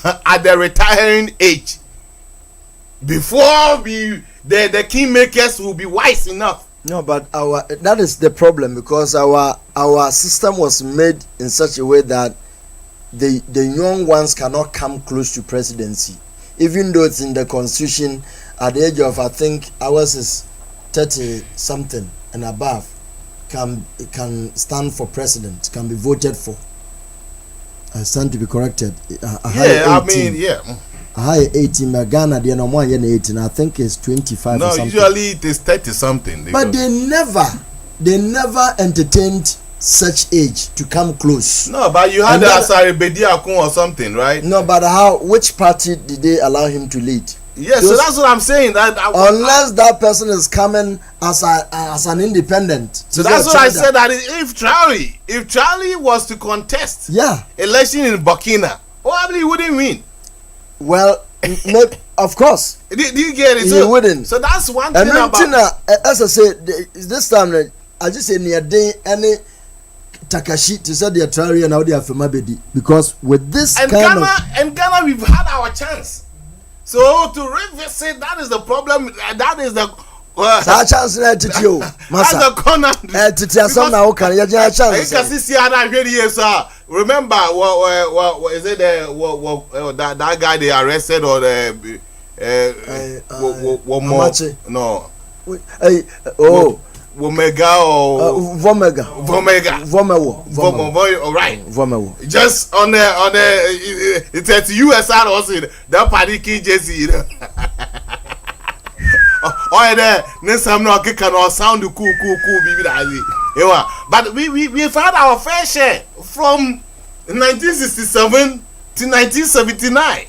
at the retiring age before the kingmakers will be wise enough.
No, but that is the problem, because our system was made in such a way that the young ones cannot come close to presidency, even though it's in the constitution. At the age of, I think ours is 30 something and above, can stand for president, can be voted for. I stand to be corrected.
I mean, yeah.
A high 18, Ghana, they are no more than 18. I think it's 25.
No,
or something.
Usually it is 30 something.
But they never entertained such age to come close.
No, but you had the Asari Bediakun or something, right?
No, but which party did they allow him to lead?
Yes, so that's what I'm saying.
Unless that person is coming as an independent.
So that's what I said. That if Charlie was to contest, election in Burkina, probably he wouldn't win.
Well, of course.
Do you get it?
He wouldn't.
So that's one thing
about. As I said, this time I just say near day any Takashi to say the Atari and how they are from Abedi, because with this
and Ghana we've had our chance. So to revisit, that is the problem. That is the
chance
that's the corner. Remember what is it? That guy they arrested or the no. Womega or Vomega, right? Just on the it's at USR also that party KJC. Oh, there, next time no can sound cool, baby. But we've had our fair share from 1967 to 1979.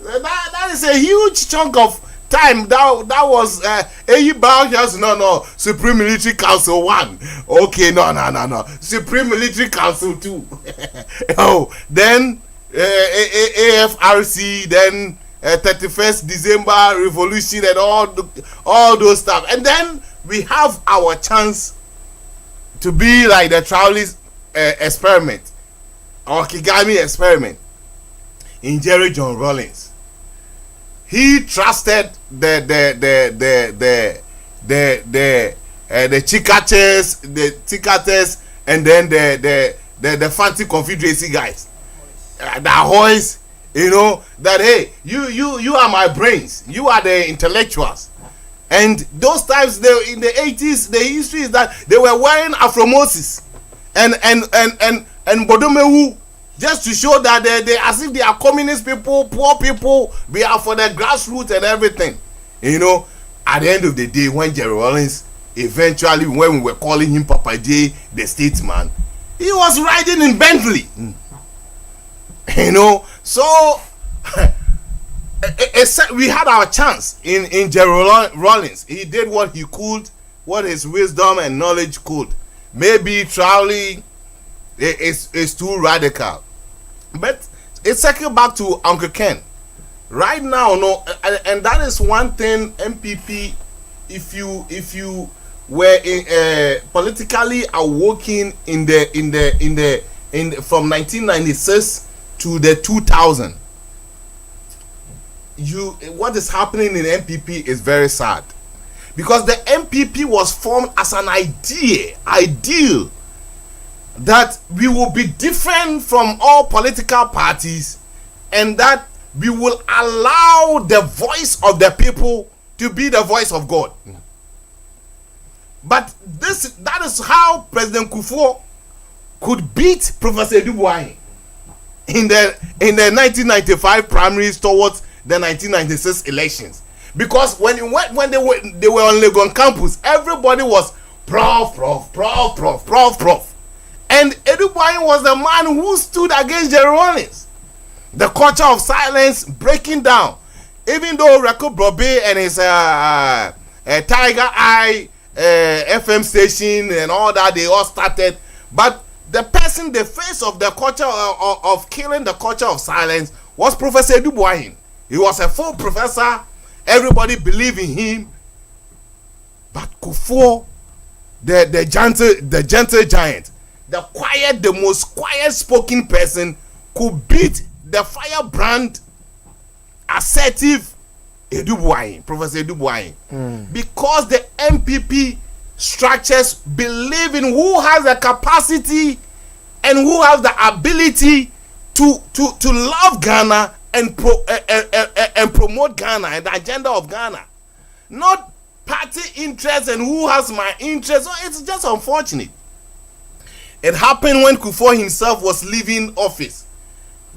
That is a huge chunk of time. That was Supreme Military Council 1. Okay, no. Supreme Military Council 2. Then AFRC, then 31st December Revolution and all those stuff. And then we have our chance to be like the Trowley's experiment or Kigami experiment in Jerry John Rawlings. He trusted the Chikates, and then the fancy Confederacy guys, the Ahoys, that hey, you are my brains, you are the intellectuals. And those times in the 80s, the history is that they were wearing Afromosis and Bodomewu, just to show that they as if they are communist people, poor people, we are for the grassroots and everything. At the end of the day, when Jerry Rawlings eventually, when we were calling him Papa J, the statesman, he was riding in Bentley. So we had our chance in Jerry Rawlings. He did what he could, what his wisdom and knowledge could. Maybe Trowley is too radical, but it's circle back to Uncle Ken. Right now, and that is one thing. MPP, if you were politically awoken in from 1996 to the 2000, what is happening in MPP is very sad, because the MPP was formed as an ideal that we will be different from all political parties and that we will allow the voice of the people to be the voice of God. But that is how President Kufuor could beat Professor Dubois in the 1995 primaries towards the 1996 elections. Because when they were on Legon campus, everybody was prof. And Eduboy was the man who stood against Jerry Rawlings. The culture of silence breaking down. Even though Reko Brobe and his Tiger Eye FM station and all that, they all started. But the face of the culture of killing the culture of silence was Professor Eduboy. He was a full professor. Everybody believed in him. But Kufuor, the gentle giant, the most quiet spoken person, could beat the firebrand, assertive Professor Eduboy. Because the MPP structures believe in who has the capacity and who has the ability to love Ghana and promote Ghana and the agenda of Ghana, not party interest and who has my interest. So it's just unfortunate. It happened when Kufuor himself was leaving office.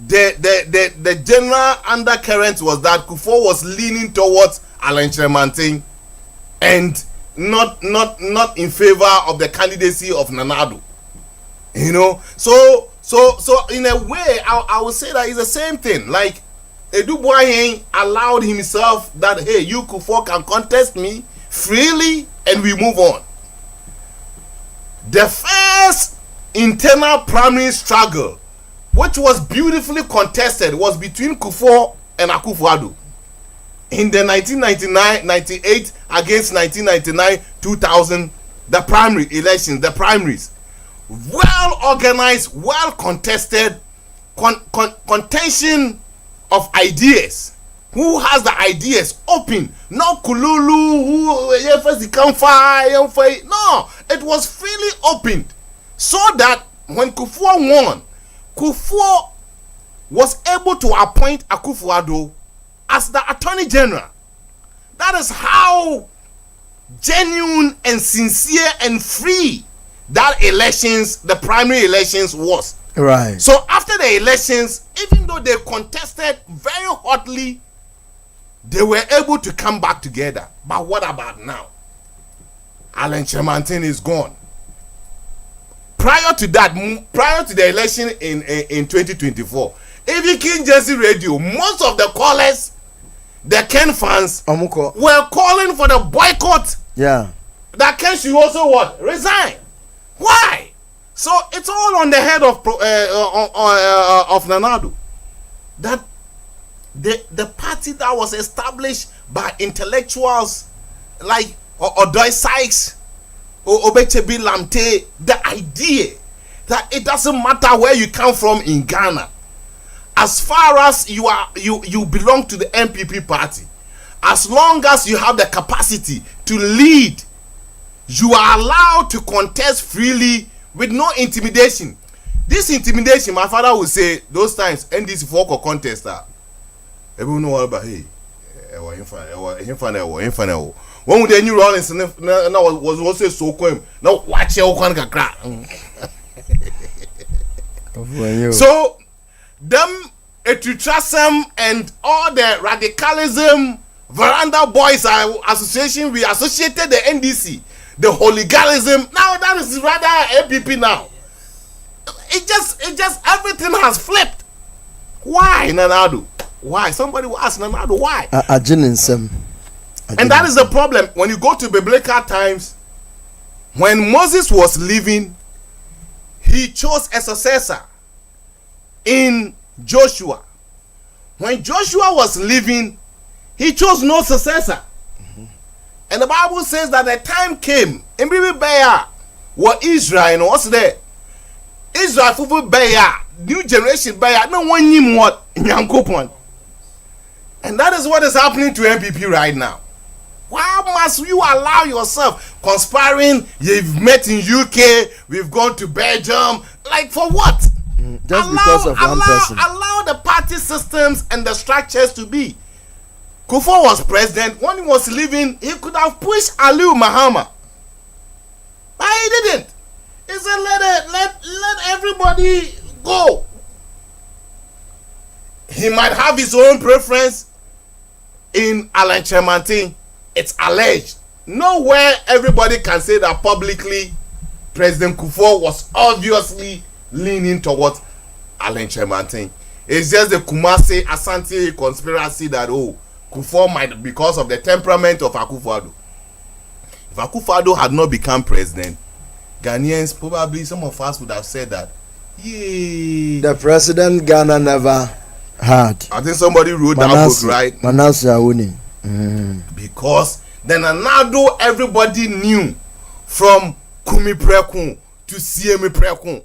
The general undercurrent was that Kufuor was leaning towards Alain Tremantin and not in favor of the candidacy of Nana Addo. You know, so in a way, I would say that it's the same thing. Like Eduboy allowed himself that, hey, you Kufuor can contest me freely and we move on. The first internal primary struggle, which was beautifully contested, was between Kufuor and Akufo-Addo in the 1999-98 against 1999-2000, the primary elections, the primaries. Well organized, well contested, contention of ideas. Who has the ideas open? Not Kululu, no, it was freely opened. So that when Kufuor won, Kufuor was able to appoint Akufo-Addo as the Attorney General. That is how genuine and sincere and free that elections, the primary elections, was.
Right.
So after the elections, even though they contested very hotly, they were able to come back together. But what about now? Alain Tremantin is gone. Prior to the election in 2024, even King Jesse Radio, most of the callers, the Ken fans, were calling for the boycott.
Yeah.
That Ken should also what? Resign. Why? So it's all on the head of Nana Addo. That the party that was established by intellectuals like Odoy Sykes, Obechebi Lamte, the idea that it doesn't matter where you come from in Ghana, as far as you belong to the MPP party, as long as you have the capacity to lead, you are allowed to contest freely with no intimidation. This intimidation, my father would say those times, NDC for contest, everyone know about hey, when the new Rawlings was also so calm. Now watch your crack. So them Etutrasem and all the radicalism veranda boys association, we associated the NDC, the hooliganism. Now that is rather APP now. It just everything has flipped. Why, Nana Addo? Why? Somebody will ask Nana Addo why. And that is the problem. When you go to biblical times, when Moses was living, he chose a successor in Joshua. When Joshua was living, he chose no successor. And the Bible says that the time came, in Beya, what Israel, and what's there? Israel, Fufu Beya, new generation Beya, no one knew what Yankopon. And that is what is happening to MPP right now. Wow, How must you allow yourself conspiring? You've met in UK, we've gone to Belgium. Like for what?
Just because of one person.
Allow the party systems and the structures to be. Kufuor was president. When he was leaving, he could have pushed Aliu Mahama. But he didn't. He said, let everybody go. He might have his own preference in Alan Chemantin. It's alleged. Nowhere everybody can say that publicly President Kufuor was obviously leaning towards Alan Chemantin. It's just the Kumasi Asante conspiracy that Kufuor might, because of the temperament of Akufo-Addo. If Akufo-Addo had not become president, Ghanaians, probably some of us would have said that, yay.
The president Ghana never had.
I think somebody wrote that book, right?
Manasseh Awuni.
Because then Nado, everybody knew from Kumi Prekun to Siemi Prekun.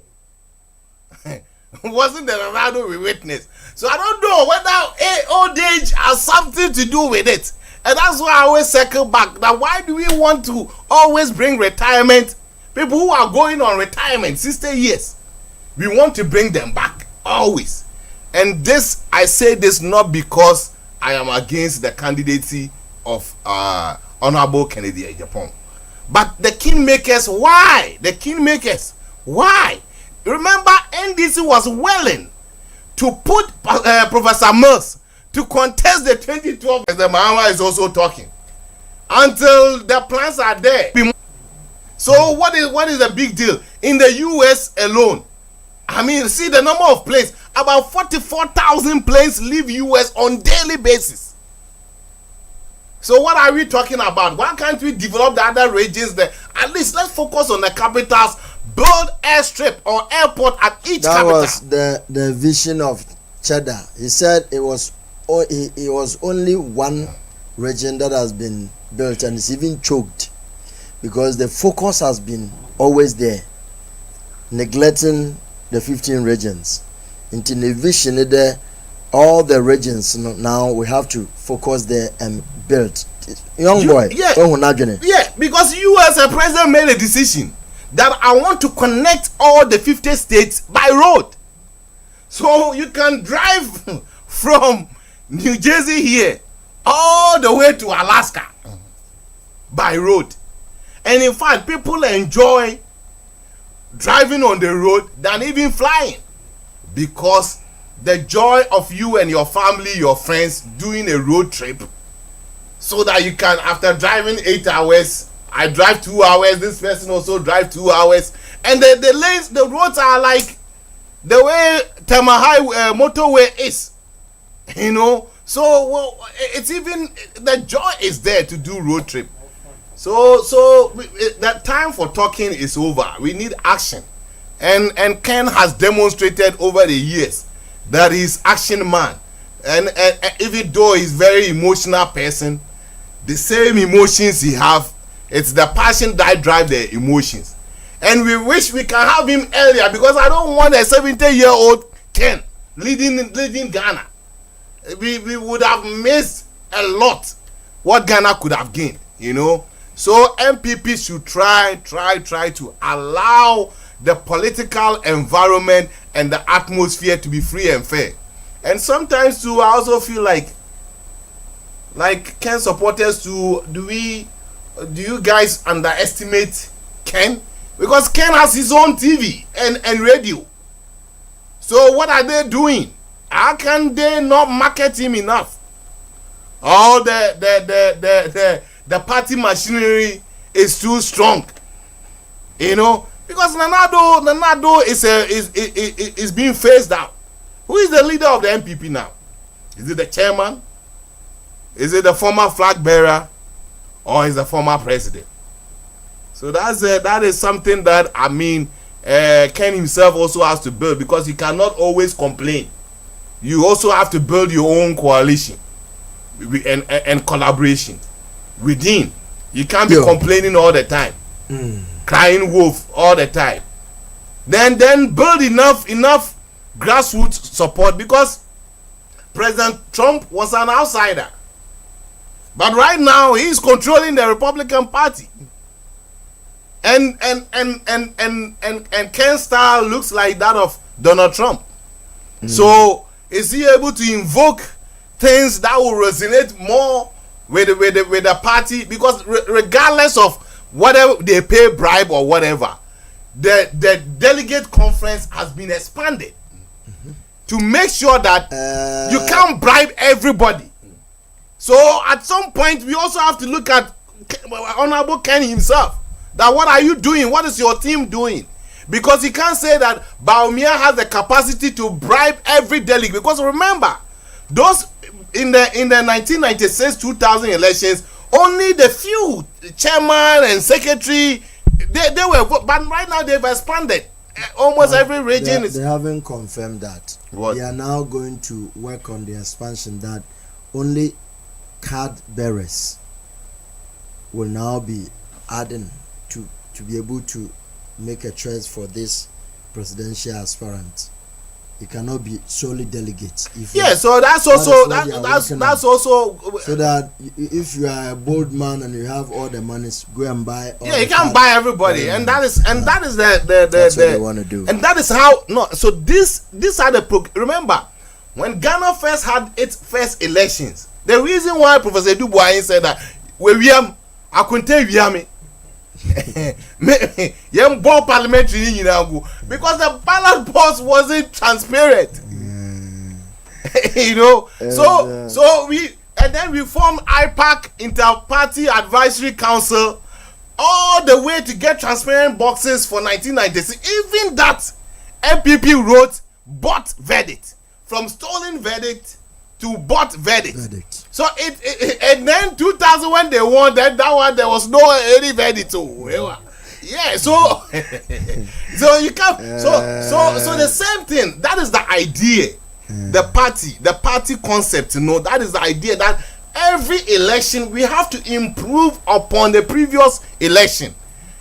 Wasn't the Nado we witnessed? So I don't know whether old age has something to do with it. And that's why I always circle back. Now, why do we want to always bring retirement? People who are going on retirement 60 years. We want to bring them back. Always. And this, I say this not because I am against the candidacy of Honorable Kennedy Agyapong. But the kingmakers, why? The kingmakers, why? Remember, NDC was willing to put Professor Mills to contest the 2012. The Mahama is also talking. Until the plans are there. So what is the big deal? In the US alone, I mean, see the number of planes. About 44,000 planes leave US on daily basis. So what are we talking about? Why can't we develop the other regions there? At least let's focus on the capitals. Build airstrip or airport at each capital.
That was the vision of Cheddar. He said it was only one region that has been built, and it's even choked because the focus has been always there, neglecting the 15 regions. Into the vision there, all the regions now we have to focus there and build. Young boy,
yeah, because you as a president made a decision that I want to connect all the 50 states by road. So you can drive from New Jersey here all the way to Alaska by road. And in fact, people enjoy driving on the road than even flying, because the joy of you and your family, your friends doing a road trip, so that you can, after driving 8 hours, I drive 2 hours, this person also drive 2 hours, and the lanes, the roads are like the way Tamahai motorway is, you know. So it's even, the joy is there to do road trip. So that time for talking is over. We need action, and Ken has demonstrated over the years that he's action man, and even though he's very emotional person, the same emotions he have, it's the passion that drive the emotions. And we wish we can have him earlier, because I don't want a 70-year-old Ken leading Ghana. We would have missed a lot what Ghana could have gained, you know. So MPP should try to allow the political environment and the atmosphere to be free and fair. And sometimes too, I also feel like Ken supporters too, do you guys underestimate Ken? Because Ken has his own TV and radio. So what are they doing? How can they not market him enough? All the party machinery is too strong, you know, because Nanado is being phased out. Who is the leader of the MPP now? Is it the chairman? Is it the former flag bearer, or is the former president? So that is something that, I mean, Ken himself also has to build, because he cannot always complain. You also have to build your own coalition and collaboration within. You can't be complaining all the time, crying wolf all the time. Then build enough grassroots support, because President Trump was an outsider. But right now he's controlling the Republican Party. And Ken's style looks like that of Donald Trump. So is he able to invoke things that will resonate more with the party? Because regardless of whatever they pay bribe or whatever, the delegate conference has been expanded to make sure that you can't bribe everybody. So at some point we also have to look at Honorable Ken himself. That what are you doing? What is your team doing? Because you can't say that Bawumia has the capacity to bribe every delegate. Because remember, those in the 1996-2000 elections, only the few chairman and secretary they were. But right now they've expanded. Almost every region is.
They haven't confirmed that.
What?
They are now going to work on the expansion that only card bearers will now be adding to be able to make a choice for this presidential aspirant. It cannot be solely delegates.
So that's also that's also
so that if you are a bold man and you have all the monies, go and buy.
You can't buy everybody, and that is
that's what they want to do.
And that is how So these are the remember when Ghana first had its first elections. The reason why Professor Dubois said that I couldn't tell you parliamentary because the ballot box wasn't transparent. So we formed IPAC, Inter-Party Advisory Council, all the way to get transparent boxes for 1996. Even that MPP wrote bought verdict, from stolen verdict to bought verdict. So and then 2000 when they won that one there was no any verdict. So you can't. So the same thing. That is the idea. The party concept. That is the idea that every election we have to improve upon the previous election.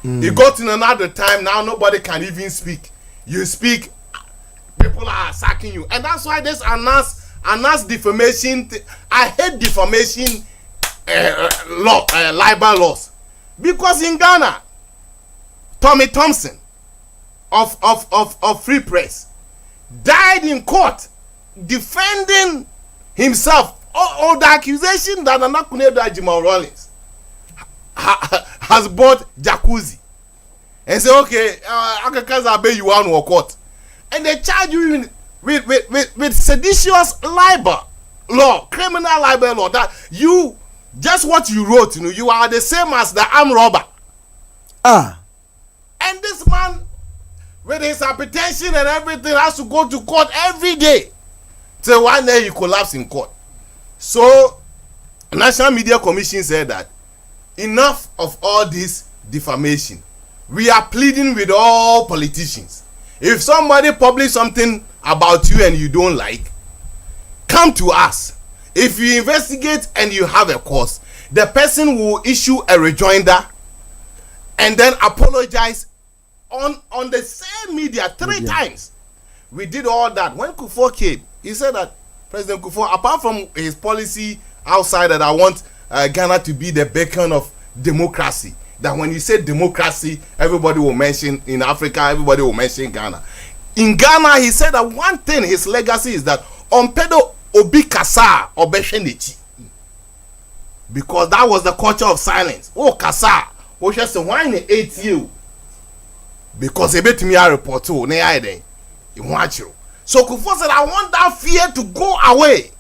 You got in another time now nobody can even speak. You speak, people are sacking you, and that's why this announced defamation. I hate defamation libel laws, because in Ghana, Tommy Thompson of Free Press died in court defending himself on the accusation that Nana Kunedo Agyapong Rawlings has bought jacuzzi and say, okay, Akaka's obey you one court, and they charge you with seditious libel law, criminal libel law, that you just what you wrote, you are the same as the armed robber. And this man with his hypertension and everything has to go to court every day till one day he collapsed in court. So National Media Commission said that enough of all this defamation. We are pleading with all politicians. If somebody publish something about you and you don't like, come to us. If you investigate and you have a cause, the person will issue a rejoinder and then apologize on the same media three times. We did all that. When Kufuor came, he said that President Kufuor, apart from his policy outside that I want Ghana to be the beacon of democracy, that when you say democracy, everybody will mention in Africa, everybody will mention Ghana. In Ghana, he said that one thing, his legacy is that Ompedo Obi Kasa Obeshenichi. Because that was the culture of silence. Oh, Kasa, oh, just a wine 8 you. Because a bit me a report too, ne ide. You want you. So Kufuor said, I want that fear to go away.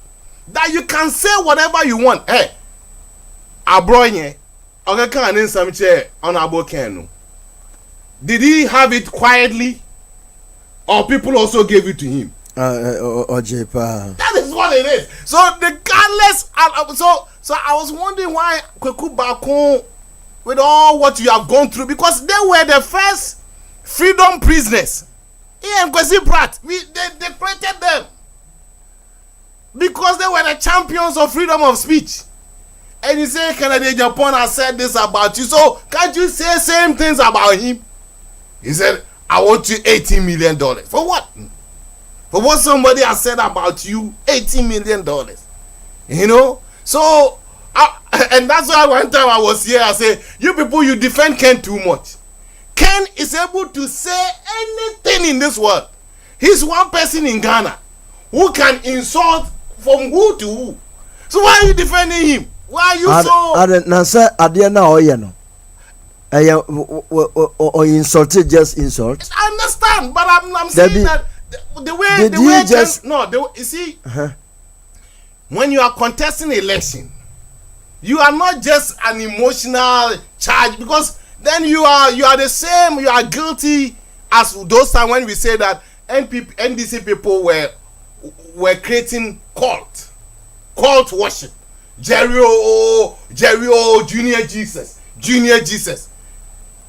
That you can say whatever you want. Hey, Abroye, okay, can in some chair on Abokenu. Did he have it quietly? Or people also gave it to him? That is what it is. So the careless, so I was wondering why Kweku Bakun, with all what you have gone through, because they were the first freedom prisoners. And Kwesi Pratt, they created them because they were the champions of freedom of speech. And you say Kennedy Agyapong has said this about you, so can't you say same things about him? He said, I want you $18 million. For what? For what somebody has said about you, $18 million. You know? So And that's why one time I was here, I said, you people, you defend Ken too much. Ken is able to say anything in this world. He's one person in Ghana who can insult from who to who. So why are you defending him? Why are you
or insulted, just insult.
I understand, but I'm saying that the way you see, when you are contesting election, you are not just an emotional charge, because then you are the same, you are guilty as those times when we say that NDC people were creating cult worship. Jerry Junior Jesus.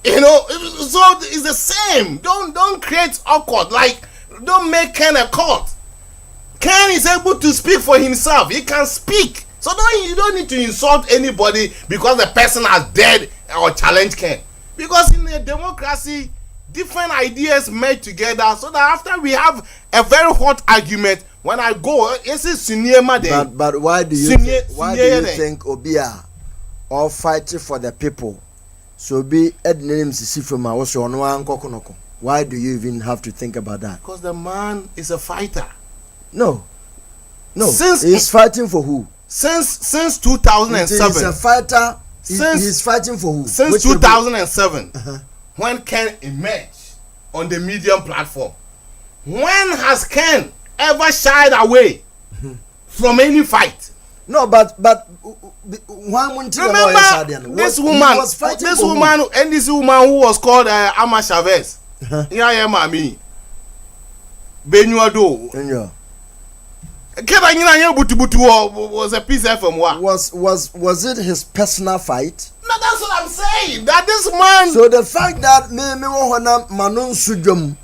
You know, so it's the same. Don't create awkward, like don't make Ken a cult. Ken is able to speak for himself. He can speak. So you don't need to insult anybody because the person has dead or challenged Ken. Because in a democracy, different ideas made together, so that after we have a very hot argument, when I go, it's a cinema day.
But why do you think Obia all fighting for the people? So be names see from my also on one kokonoko. Why do you even have to think about that?
Because the man is a fighter.
No. Since he's fighting for who?
Since 2007.
He's a fighter. He's fighting for who?
Since 2007, when Ken emerged on the medium platform, when has Ken ever shied away from any fight?
No, but remember
this woman and this woman who was called Ama Chavez. Yeah, mami. Benuado. Was a piece from what?
Was it his personal fight?
No, that's what I'm saying. That this man.
So the fact that me wana manon sujum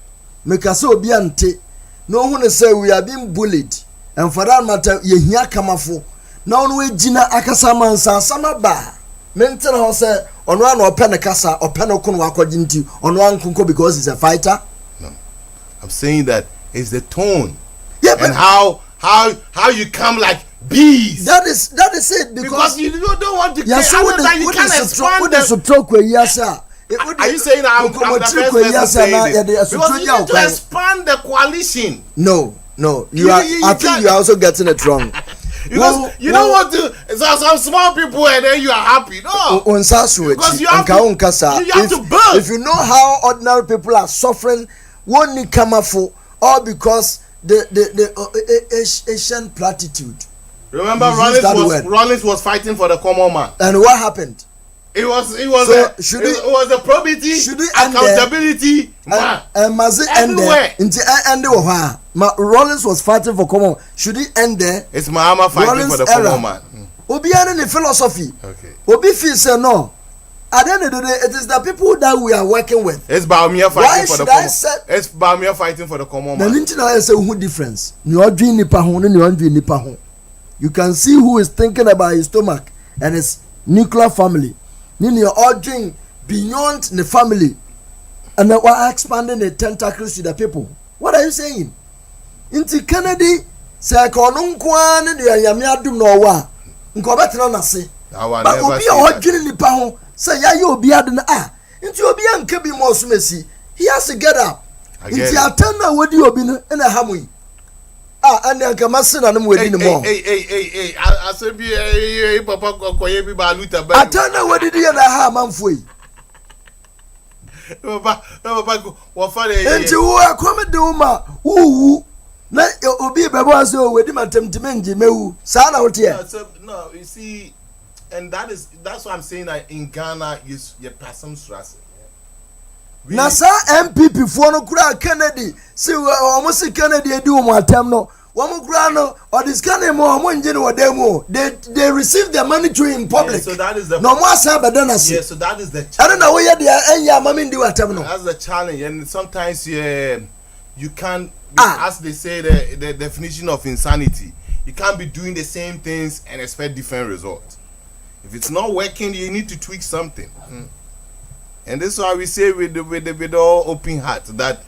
me kase obi ante no hu say we are being bullied, and for that matter ye hia kamafo na onu ejina akasa mansa sama ba mentel ho say onu an open ne kasa open no kono akwaji nti onu an kunko because he's a fighter.
No, I'm saying that it's the tone, yeah, and how you come like bees.
That is it, because
you don't want to.
Yes, you can't expand the.
Are you saying I'm the first person saying this? Because you need to expand the coalition.
No. I think you are also getting it wrong.
Because you don't want to. Some small people and then you are happy. No. Because you have to build.
If you know how ordinary people are suffering, one need come for all because the Asian platitude.
Remember, Rollins was fighting for the common man.
And what happened?
It was the probity, accountability,
and must it end there? Rollins was fighting for common. Should it end there?
It's Mahama fighting
Rollins
for the common man.
Obi in the philosophy.
Okay.
Obi feel say no. At the end of the day, it is the people that we are working with.
It's Baumia fighting for the common. It's Baumia fighting for the common man.
The say who difference? You can see who is thinking about his stomach and his nuclear family. You're ordering beyond the family, and then we're expanding the tentacles to the people. What are you saying? Into Kennedy, say Konunquan and the Yamiadum Nowa, Nkobetra Nasi. But Obi ordering the Pahon, say you be at into Obi and Kebi Mosumesi. He has to get up. Into Atana, what do you be in a hamui? And then come and sit on them within the mall.
Hey, I said, Papa,
I don't know what did you have, man, for you. And you are coming to Uma, who let you be Babazo with him at Temtimenji, Meu, Sana out here.
No, you see, and that's what I'm saying that in Ghana, your person stress.
Nasa MPP for no crowd Kennedy. See, almost Kennedy do more time no. One grano or this kind of more demo. They receive their money to in public.
Yeah, so that is the
no more sabadanas.
Yeah, so that is the challenge.
I don't know where they are and your mommy do at them.
That's the challenge, and sometimes you can't, as they say, the definition of insanity. You can't be doing the same things and expect different results. If it's not working, you need to tweak something. And this is why we say with all open heart that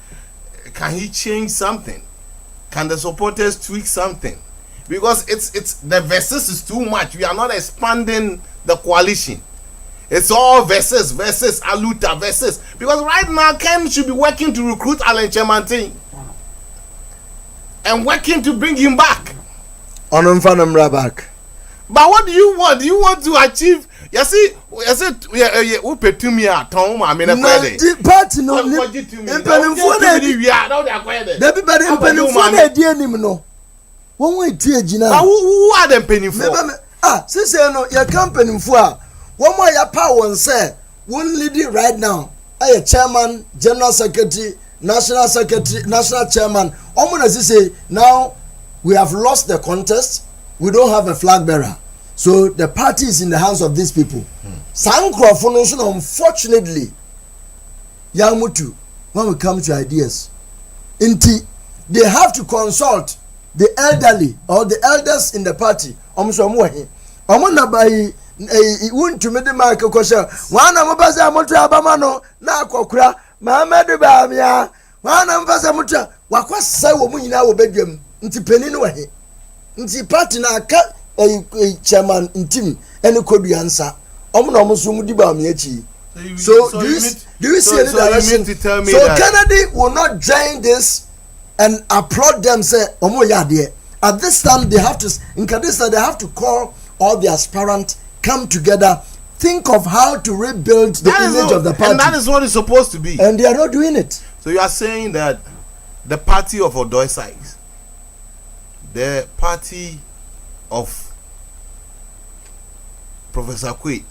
can he change something? Can the supporters tweak something? Because it's the versus is too much. We are not expanding the coalition. It's all versus Aluta versus, because right now Ken should be working to recruit Alan Chemantin and working to bring him back.
On back.
But what do you want? Do you want to achieve? You see, who pay to me at home? I mean,
the party no.
Who are them penny for?
Since you know your company for one more your power and say one lady right now. I chairman, general secretary, national chairman. As say now we have lost the contest. We don't have a flag bearer. So the party is in the hands of these people. Unfortunately, Yamutu, when we come to ideas, they have to consult the elderly or the elders in the party. Won't to me the market question. One of us are Abamano, na Kokra, Mamadu Bamia, one of us are Mutra, Wakwas Sawo in our bedroom, into Peninway. Nti party na aka chairman ntim ene kodu answer omo almost mu diba me achi. So do you see any direction? So Kennedy will not join this and applaud them say omo ya there. At this time they have to call all the aspirants, come together, think of how to rebuild the image of the party.
And that is what it's supposed to be.
And they are not doing it.
So you are saying that the party of Odoi size, the party of Professor Kwe.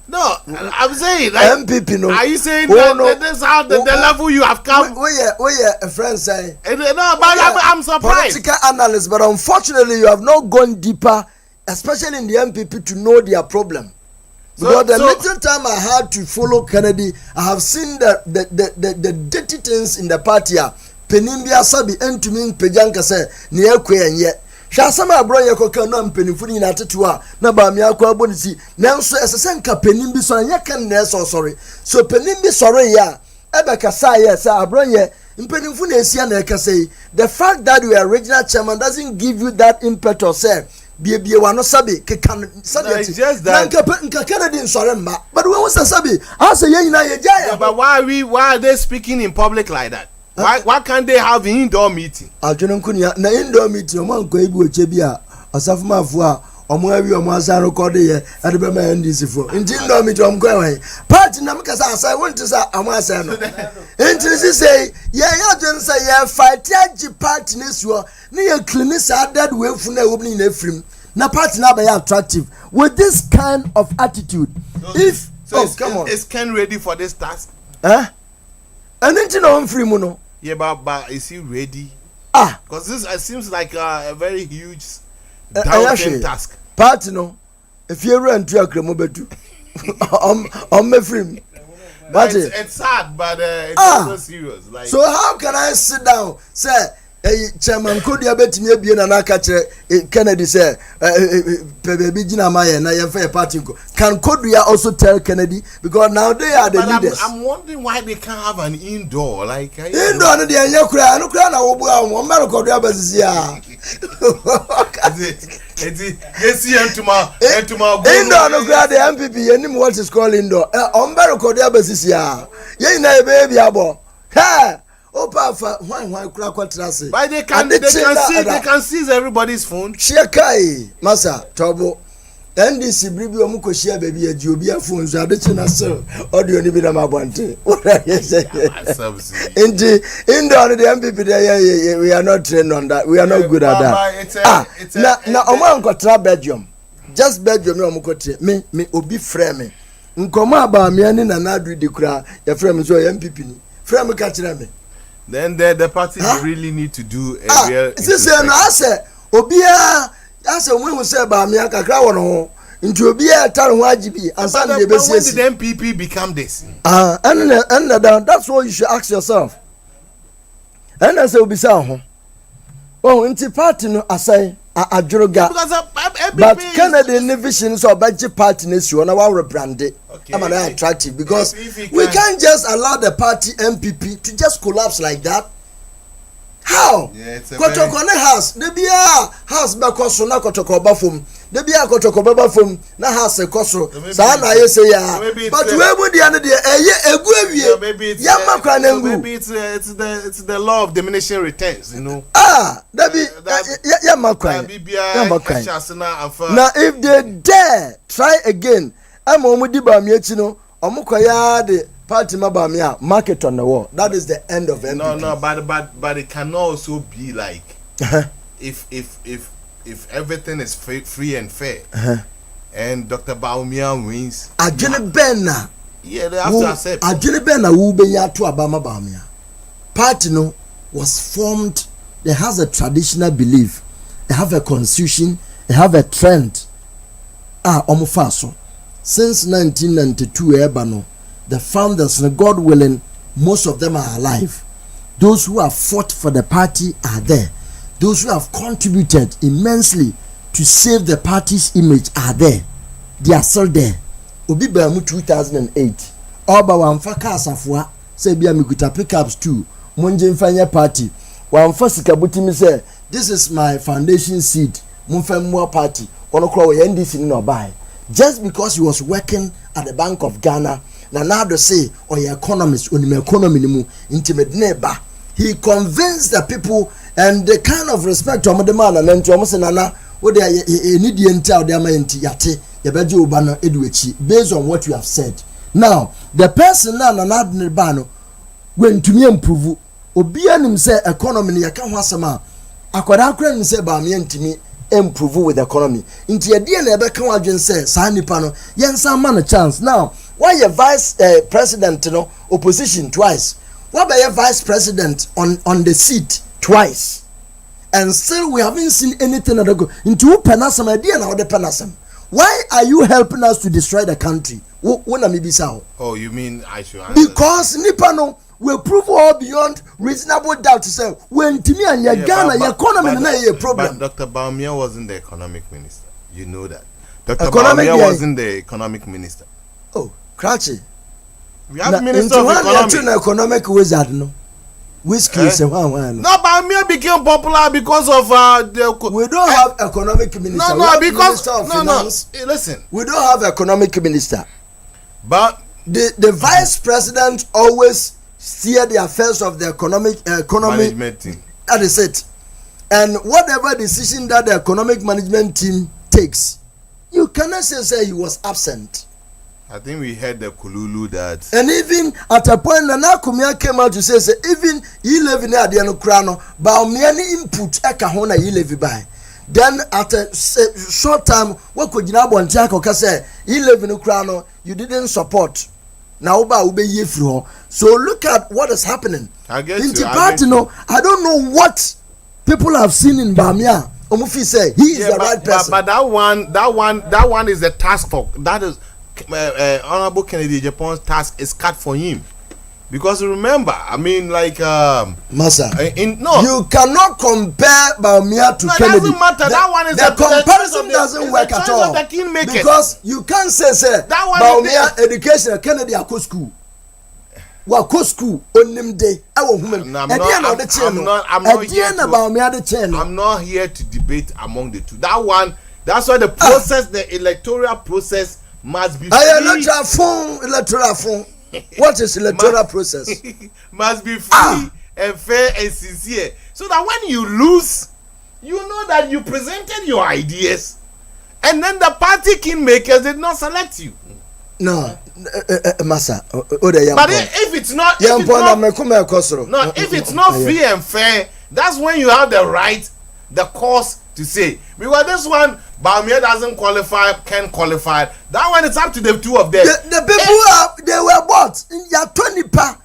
No, I'm saying like
MPP. No,
are you saying that this is how the level you have come?
A friend say.
No, but I'm surprised.
Political analyst, but unfortunately, you have not gone deeper, especially in the MPP, to know their problem. Because the little time I had to follow Kennedy, I have seen the dirty things in the party. Penimbia sabi entumi pejanka se ne akwa enye hwa sama abron ye koka na mpenifu ni na tetua na ba mi akwa abonisi nanso esese nka penimbi so anya kan na so sorry so penimbi sorry ya ebe kasa ye se abron ye mpenifu na esia na ekase. The fact that you are regional chairman doesn't give you that impetus say bie wa no sabi ke kan sabi nka Kennedy sorry ma but when was sabi I say ye na ye jaya.
But why are they speaking in public like that? Why can't they have indoor meeting?
Ajunukunya na indoor meeting omo nko ebi ochebia osafumafo a omo awi omo asa record ye adebe ma ndc fo indoor meeting omo ko we party na mkasa asa won to say omo asa no interest say ye ajun say ye fight agi party nesuo ne ye clean sa dead we fu na wobni na frim na party na be attractive with this kind of attitude. Come on,
is Ken ready for this task?
And then no free mono.
Yeah, but is he ready? Because this seems like a very huge daunting task.
Party no, if you run to a cremobetu, on my free. But
it's sad, but it's also serious. Like,
so how can I sit down, say? Chairman could you bet me be an catcher Kennedy say baby Gina Maya na your party can Kodia also tell Kennedy because now they are the leaders.
I'm wondering why they can't have an indoor like
indoor no dey yakura no kura na obu am America do abazia indoor no kura the MPP yenim what is called indoor America do abazia ye na baby abo ha.
But they can seize everybody's phone.
Shekai, Massa, trouble. NDC bribi omuko share baby a jobia phone so adechina so audio ni bi na mabante. What are you saying? In the MPP there we are not trained on that. We are not good at that. Na omo nkotra Belgium. Just Belgium me omuko tre. Me obi frame me. Nkomo aba me ani na na adu di kura. Ya frame so MPP ni. Frame ka kire me.
Then the party really need to do a real.
This is I say obia I say when we say ba me kakra wono ho nti obia tar ho agibi ansa na be
when did MPP become this?
And that's what you should ask yourself. And I say obisa ho. Oh nti party no asai adworoga. But Kennedy in vision so budget party nesu na wa rebrand it. I'm not attractive because we can't just allow the party MPP to just collapse like that. How? Kotoko ne house, the bia house because so na kotoko ba fom. de bia kotoko baba fom na ha se koso sa na ye say ya but we mu dia ne de eye egu awie ya makwa na ngu
maybe it's the law of diminishing returns, you know.
That be ya makwa ya makwa na if they dare try again am omu di ba mi echi no omukoya de party mabamia market on the wall. That is the end of NPP.
No, but it can also be like if everything is free and fair, and Dr. Baumia wins,
Ajene Bena.
Yeah, they have to accept.
Ajene Bena will be ya to Abama Baumia. Party no was formed. They has a traditional belief. They have a constitution. They have a trend. Omufaso. Since 1992, Ebano, the founders, God willing, most of them are alive. Those who have fought for the party are there. Those who have contributed immensely to save the party's image are there. They are still there. Obi Bamu 2008. Oba wamfaka asafwa say bia mikuta pickups too. Monje mfanya party. Wamfa sikabuti mi say this is my foundation seed. Mumfemwa party. Ono kro we NDC no buy. Just because he was working at the Bank of Ghana, na now to say or your economist on the economy mu intimate neighbor. He convinced the people and the kind of respect to the man and then to almost nana what they need the entire diamond yate yabeji ubano eduechi based on what you have said. Now the person na na bano when to me improve obia nim say economy ya ka ho asema akwara akra nim say ba me ntimi improve with the economy inti ye die na ebe kan wadwen say sa nipa no yensa man a chance. Now why your vice president no opposition twice, why be your vice president on the seat twice, and still we haven't seen anything that go into penasam idea now the penasam. Why are you helping us to destroy the country? When am I?
Oh, you mean I should answer?
Because Nipano will prove all beyond reasonable doubt to say when Timmy and your Ghana your economy na a problem.
But Dr. Baumia wasn't the economic minister. You know that. Dr. Baumia wasn't the economic minister.
Oh, Cratchy.
We have minister of
economic wizard no. Whiskey say one.
No, Baumia became popular because of
we don't have economic minister.
No, because listen.
We don't have economic minister.
But
the vice president always steer the affairs of the economy
management team.
That is it. And whatever decision that the economic management team takes, you cannot say he was absent.
I think we heard the Kululu that.
And even at a point, Nana Kumia came out to say, even you live in the Adiano Krano, but many input Ekahona you live by. Then at a short time, what could you know? Say, you live in Ukrano, you didn't support. Now, so look at what is happening.
I guess
in party, no, I don't know what people have seen in Bamia. Omufi say he is the right person.
But that one is the task for that is. Honorable Kennedy Agyapong's task is cut for him, because remember, I mean, like
Massa,
no,
you cannot compare Baumia to Kennedy.
Doesn't matter. That one is
the comparison doesn't work at all, because you can't say that one Baumia education Kennedy a school. Wa school onim day. I'm
not here to debate among the two. That one, that's why the process, the electoral process. Must be free.
Electoral. What is electoral process?
Must be free and fair and sincere, so that when you lose, you know that you presented your ideas, and then the party kingmakers did not select you.
No, Massa.
But if it's not, if it's not free and fair, that's when you have the right, the cause to say, because this one Baumia doesn't qualify, can qualify. That one is up to the two of them.
The people they were bought in your 20 pa.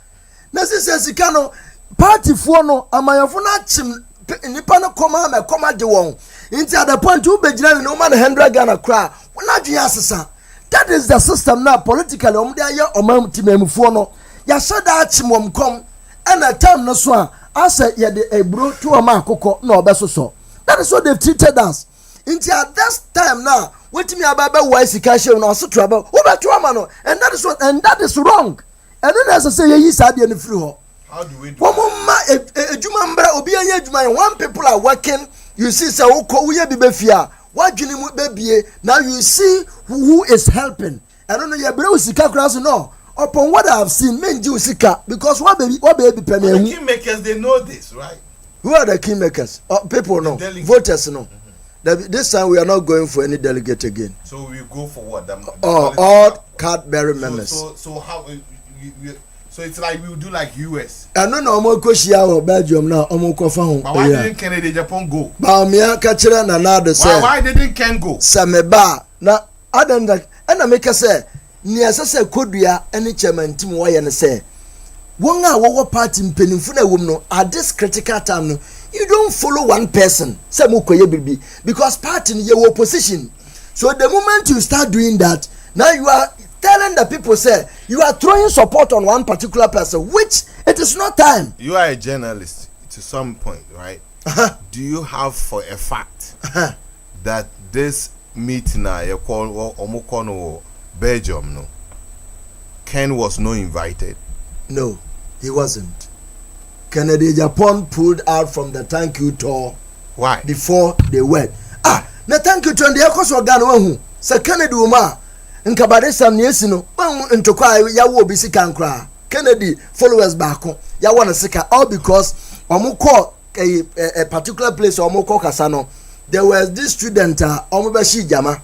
Nasi says Sikano party for no amayofuna chim nipa no koma de won. Into at the point you be no man 100 Ghana cry. That is the system now politically. Timemufo no. Ya sada chimwom kom and a time no so asa ye de ebro to ama akoko na obeso so. That is what they've treated us. At this time now, what me about wise cash no so trouble. And that is wrong. And then as I say, he said in the free.
How do we do?
One people are working. You see, so we be What you baby? Now you see who is helping. I don't know your bro sika class no. Upon what I have seen, men do sika because what baby penny.
The kingmakers they know this, right?
Who are the kingmakers? People no. Voters no. This time we are not going for any delegate again.
So we go for what?
All card bearing members.
So how? So it's like we will do like US.
I don't know how much Belgium now.
But why didn't Kennedy Japan go? Why didn't Ken go?
Sameba na Adam that and I make us say near say Kodia any chairman team why and say one hour party in Penifuna woman at this critical time. No, you don't follow one person. Because party in your opposition. So the moment you start doing that, now you are telling the people say you are throwing support on one particular person, which it is not time.
You are a journalist to some point, right? Do you have for a fact that this meeting you call Omokono Belgium no? Ken was not invited.
No, he wasn't. Kennedy Japan pulled out from the thank you tour.
Why?
Before they went. The thank you tour the Ekos organ who Sir Kennedy Uma nkabade sam niesino ntokwa ya wo bisi kankra Kennedy followers back ya wanna sika all because omukọ a particular place omukọ kasano there was this student omubashi jama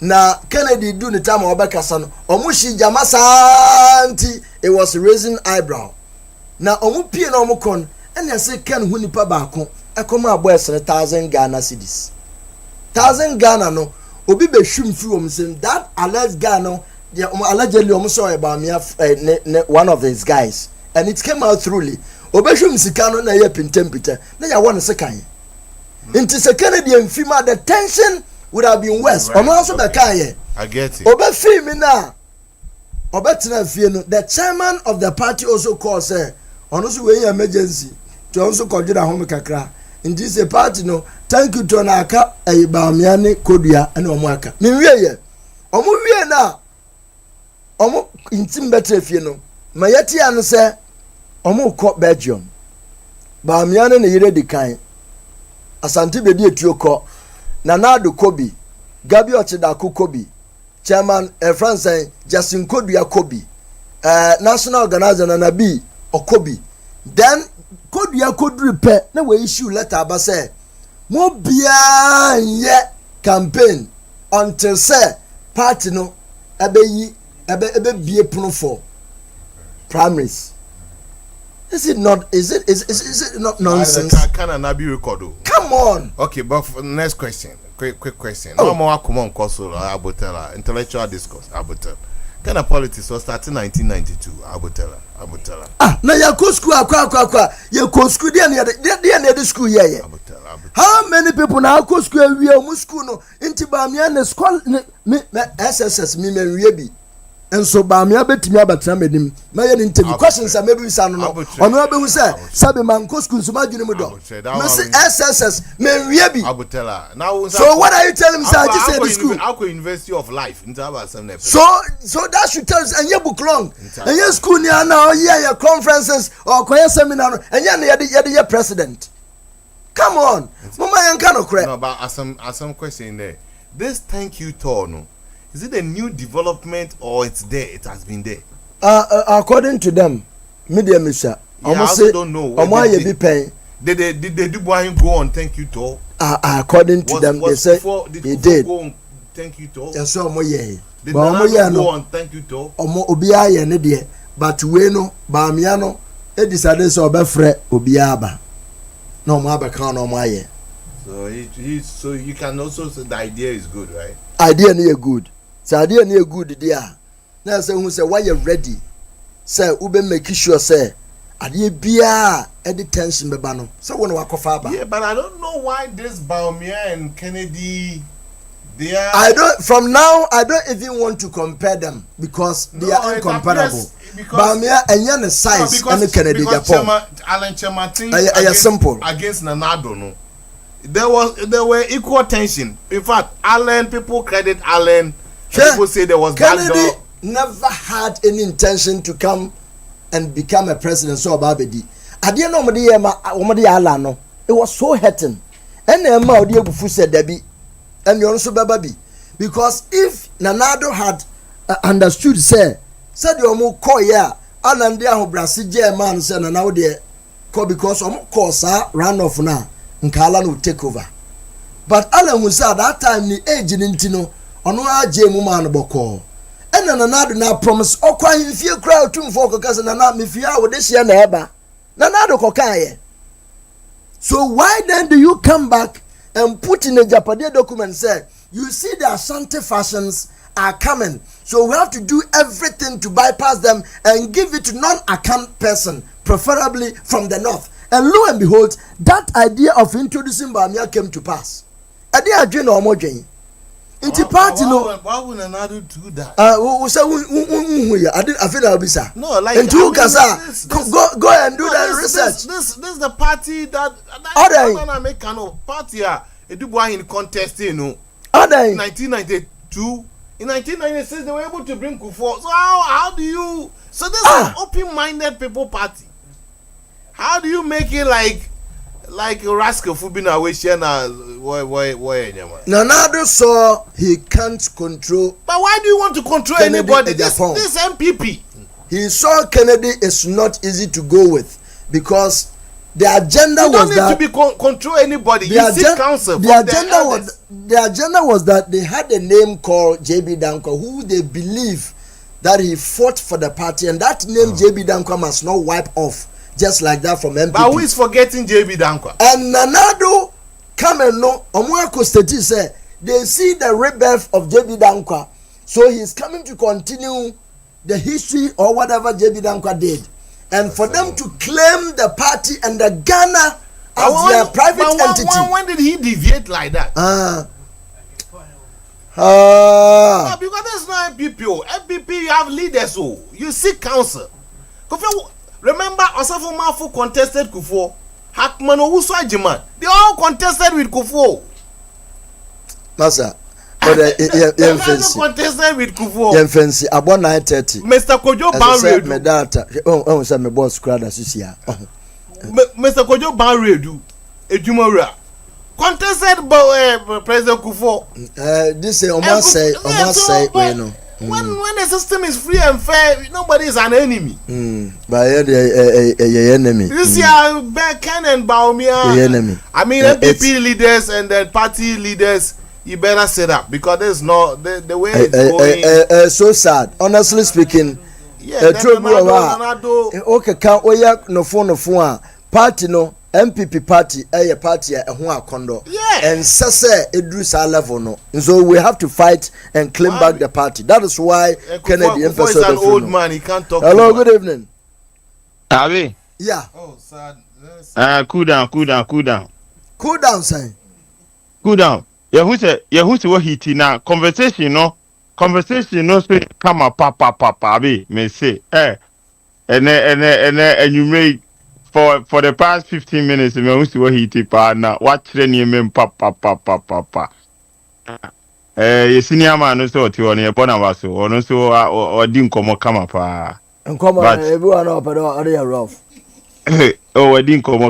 na Kennedy do the time obekasa no omushi jama santi it was raising eyebrow na omupie na omukon ene say Ken hu nipa baako ekoma abo esere 1000 Ghana cedis 1000 Ghana no obi be hwim fi wom saying that alleged guy no allegedly almost about me one of his guys and it came out truly obi hwim sika no na ye pintem na ya won sekan into Kennedy and Fima the tension would have been worse right. Also okay.
I get it
obi film na obi tena fie no the chairman of the party also called say ono so we emergency to also consider home kakra in this party no thank you to na aka Baamiane Kodua and Omwaka me wiye omo wie na omo intim betre fie no mayati an say omo kọ Belgium Baamiane na yire dikan asante bedi etuoko na nado Kobi Gabi Ochidako Kobi chairman France Justin Kodua Kobi national organizer na Nabi Okobi then Kodua Kodri pe na we issue letter aba say mo bia ye campaign until say party no ebe bie puno for primaries. Is it not nonsense?
Can Nabi record?
Come on.
Okay, but for the next question, quick question. No more come on Abotella intellectual discourse Abotella. Kind of politics was started in 1992 Abotella.
Na ya go school akwa ya go school there near the school here. How many people now go school we are school no into Baamiane school me SSS me bi and so Baamia betimi abatra medim na ye interview questions maybe we say no ono be hu say sabe man go school so ma dwene mu do me say SSS me bi
Abotella now
so what are you telling me say I just say the school
Akwa University of Life into about some
so that should tell us and you book long and your school near now your conferences or choir seminar and you president. Come on, Mama Yankano correct.
No, but as some question there. This thank you tour, no, is it a new development or it's there? It has been there.
According to them, media Misha,
I also don't know. Did they do go on thank you tour?
According to them, they said he did.
Go on thank you tour.
Yes, so ye.
Did go on thank you tour?
Obia ye ne de, but we no Baamiano e decided so obefre obiaba. No more background no more.
So you can also say the idea is good, right?
Idea near good. So idea near good there. Now say who say why you ready? Say ube make sure say idea bia any tension be bano. So when walk off
yeah, but I don't know why this Baumia and Kennedy they are.
From now I don't even want to compare them because they are incomparable. Baumia and Yan size and Kennedy Japan.
Alan Chamatin
simple
against Nanado no. There were equal tension. In fact, Allen people credit Allen. People say there was
Kennedy never had any intention to come and become a president. So Babedi, I didn't know It was so hurting. And Emma Odiabufu said Debbie, and you also baby. Because if Nanado had understood, said the omo call ya, and then who Brazil man said, and now they call because course run off now, and Kalan will take over. But Alan was at that time the age in Intino, on our Jemu man boko. And then Nanado now promise, oh, quite if you crowd to for cousin and not me fear with this year neighbor. Nanado kokaye. So why then do you come back and put in a Japanese document say, you see the Ashanti fashions are coming, so we have to do everything to bypass them and give it to non-account person, preferably from the north. And lo and behold, that idea of introducing Bamia came to pass. Idea dream or more dream. Into party no.
Why would another do that?
We say I feel I'll be sir.
No, like
and two go and do that research.
This is the party that I make kind of party. It do in contest, you know. 1992. In 1996, they were able to bring Kufuor. So how do you? So this is an open-minded people party. How do you make it like a rascal for being away? Why?
Nanado saw he can't control.
But why do you want to control Kennedy anybody? This MPP.
He saw Kennedy is not easy to go with because the agenda was that
you don't need to control anybody. You seek counsel.
The agenda was that they had a name called JB Dankwa, who they believe that he fought for the party, and that name JB Dankwa must not wipe off just like that from MPP.
But who is forgetting JB Dankwa?
And Nanado come and know Omuako Steti say they see the rebirth of JB Dankwa, so he's coming to continue the history or whatever JB Dankwa did. And for them to claim the party and the Ghana as their private entity.
When did he deviate like that? Because there's no MPP. MPP, you have leaders. You seek counsel. Remember, Osafo Mafu contested Kufuor. Hackman Owusu Ajiman. They all contested with Kufuor.
Masa.
Contested with Kufuor.
Fancy about 9:30.
Mr. Kojo Banredu.
My boss crowd associate.
Mr. Kojo Banredu. Ejumora. Contested by President Kufuor.
This is almost say, you know.
When the system is free and fair, nobody is an enemy.
But enemy.
This year, Ken and Baumia.
Enemy.
I mean, MPP leaders and the party leaders. You better set up because there's no the way it's
going. So sad. Honestly speaking, true. Okay, can oya no phone party no MPP party party kondo.
Yeah.
And sese edrusa level no. So we have to fight and claim back the party. That is why Kennedy
is an old man. He can't talk.
Hello, good evening.
Abi.
Yeah.
Oh, sad.
Cool down.
Cool down, say.
Cool down. Who's what he now conversation no so come up papa be may say and you make for the past 15 minutes me who's what he now what train you mean papa you senior man no so to on your bona was or so or didn't come pa
and come on everyone up or rough.
Oh, I didn't come.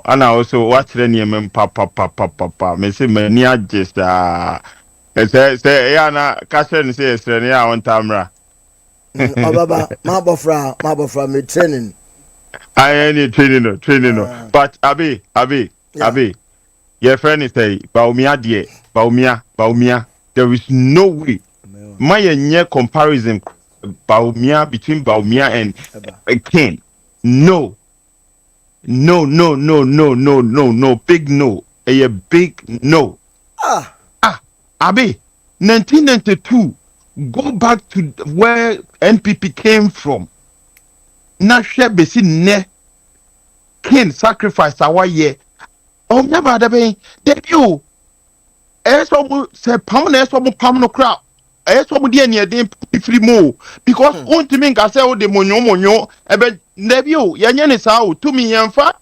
And I also watch the name papa. Me say me near just say yeah Castle says yeah on camera.
Baba, my bofra me training.
I need training no. But Abi. Your friend is say Baumia. There is no way. My near comparison between Baumia and Ken. No. Big no. A big no. Abi, 1992. Go back to where NPP came from. Na shebe si ne. Ken sacrifice our year. Oh, never the be. Debut. Eso se pamna eso mo pamno crowd. Eso mo die ne dey free mo because on to me ka say o de monyo ebe debut yanya ne sa o to me yemfa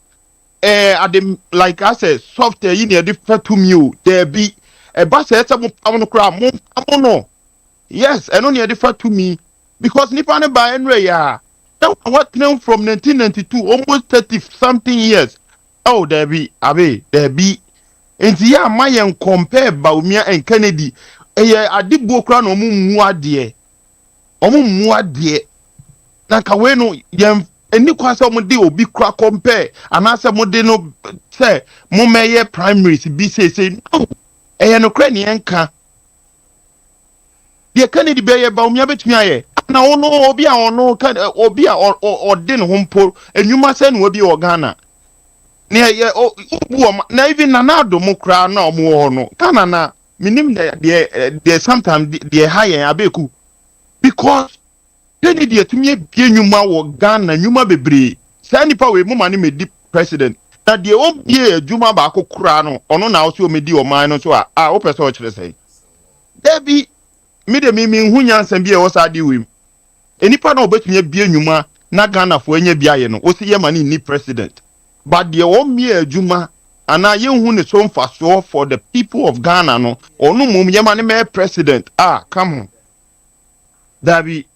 at the like I said software you need different to me there be e ba say mo pamno crowd mo no. Yes, and only different to me because nipa ne ba enre ya. That what came from 1992 almost 30 something years. Oh, there be Abi, there be enti ya ma yen compare Baumia and Kennedy adibo kra no mu ade omu ade na ka we no yen eni kwase omu de obi kra compare anase mo de no say mo meye primaries bi say no no kra ne enka de Kennedy be ye Baumia betumi aye na ono obi a ono obi a ode ne ho mpo enwuma se no obi o Ghana ne ye obu na even na adom kra na omo ho no Ghana na minim de sometimes de higher abeku because Kennedy atumi bie nwuma wo Ghana nwuma bebre sa nipa we mo mane medi president na de obie adwuma ba akokura no ono na wo so medi o man no so a wo pese o kire sei Debi me de mi hunya nsam bia wo sa de wim enipa na obetumi bie nwuma na Ghana fo anya bia ye no wo se ye mane ni president but de o mie adwuma ana ye hu ne so mfaso for the people of Ghana no ono mum ye mane me president come on Dabi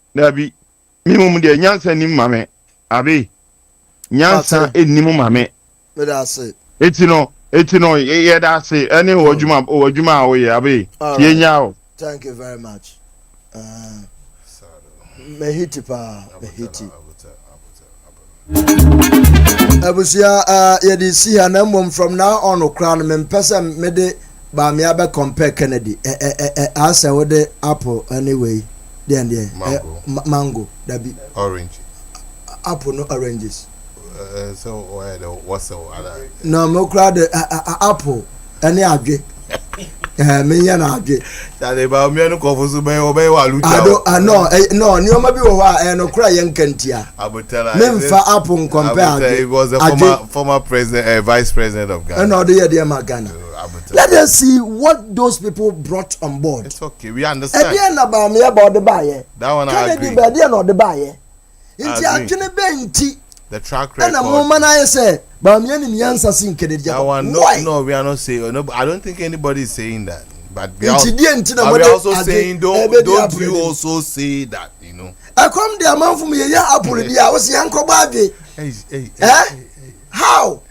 mimum de nyansa nim mame abi nyansa enim mame
me da say
etino ye da say any odwuma o ye abi ye nyaawo.
Thank you very much. Mehiti pa mehiti abusia ye see her mom from now on okran me pesa me de ba me aba compare Kennedy asa wo de apple anyway then mango that be
orange
apple no oranges
so what's the other
no mo kra de apple any adwe me ya na adwe
that ba me no kofusu be obe wa lucha
no ni o ma bi wo wa no kra ye nkantia
abutala
me mfa apple compare
it was a former president vice president of Ghana
no dey there ma Ghana. Let us see what those people brought on board.
It's okay, we understand.
About the buyer.
That one I agree.
The buyer.
The track record.
And a woman I say, but me and answer sing
that one, no, we are not saying. No, I don't think anybody is saying that. But we are also saying, don't you also say that, you know?
I come there, man, from me, I was young. How?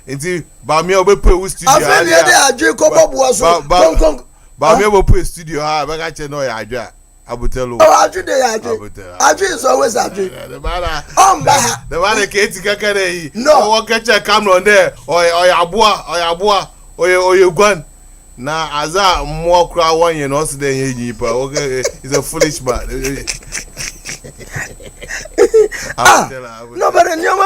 Nti ba me obepe wo studio
ha ya adwe kobo boaso
ba me obepe studio ha ba ka che no ya adwe abutelo
adwe de ya adwe is always adwe
the man ke ti kakare yi
no
wo ka che camera there oya oye gwan na aza mo kra won ye no se de ye yipa okay is a foolish man.
No, but in your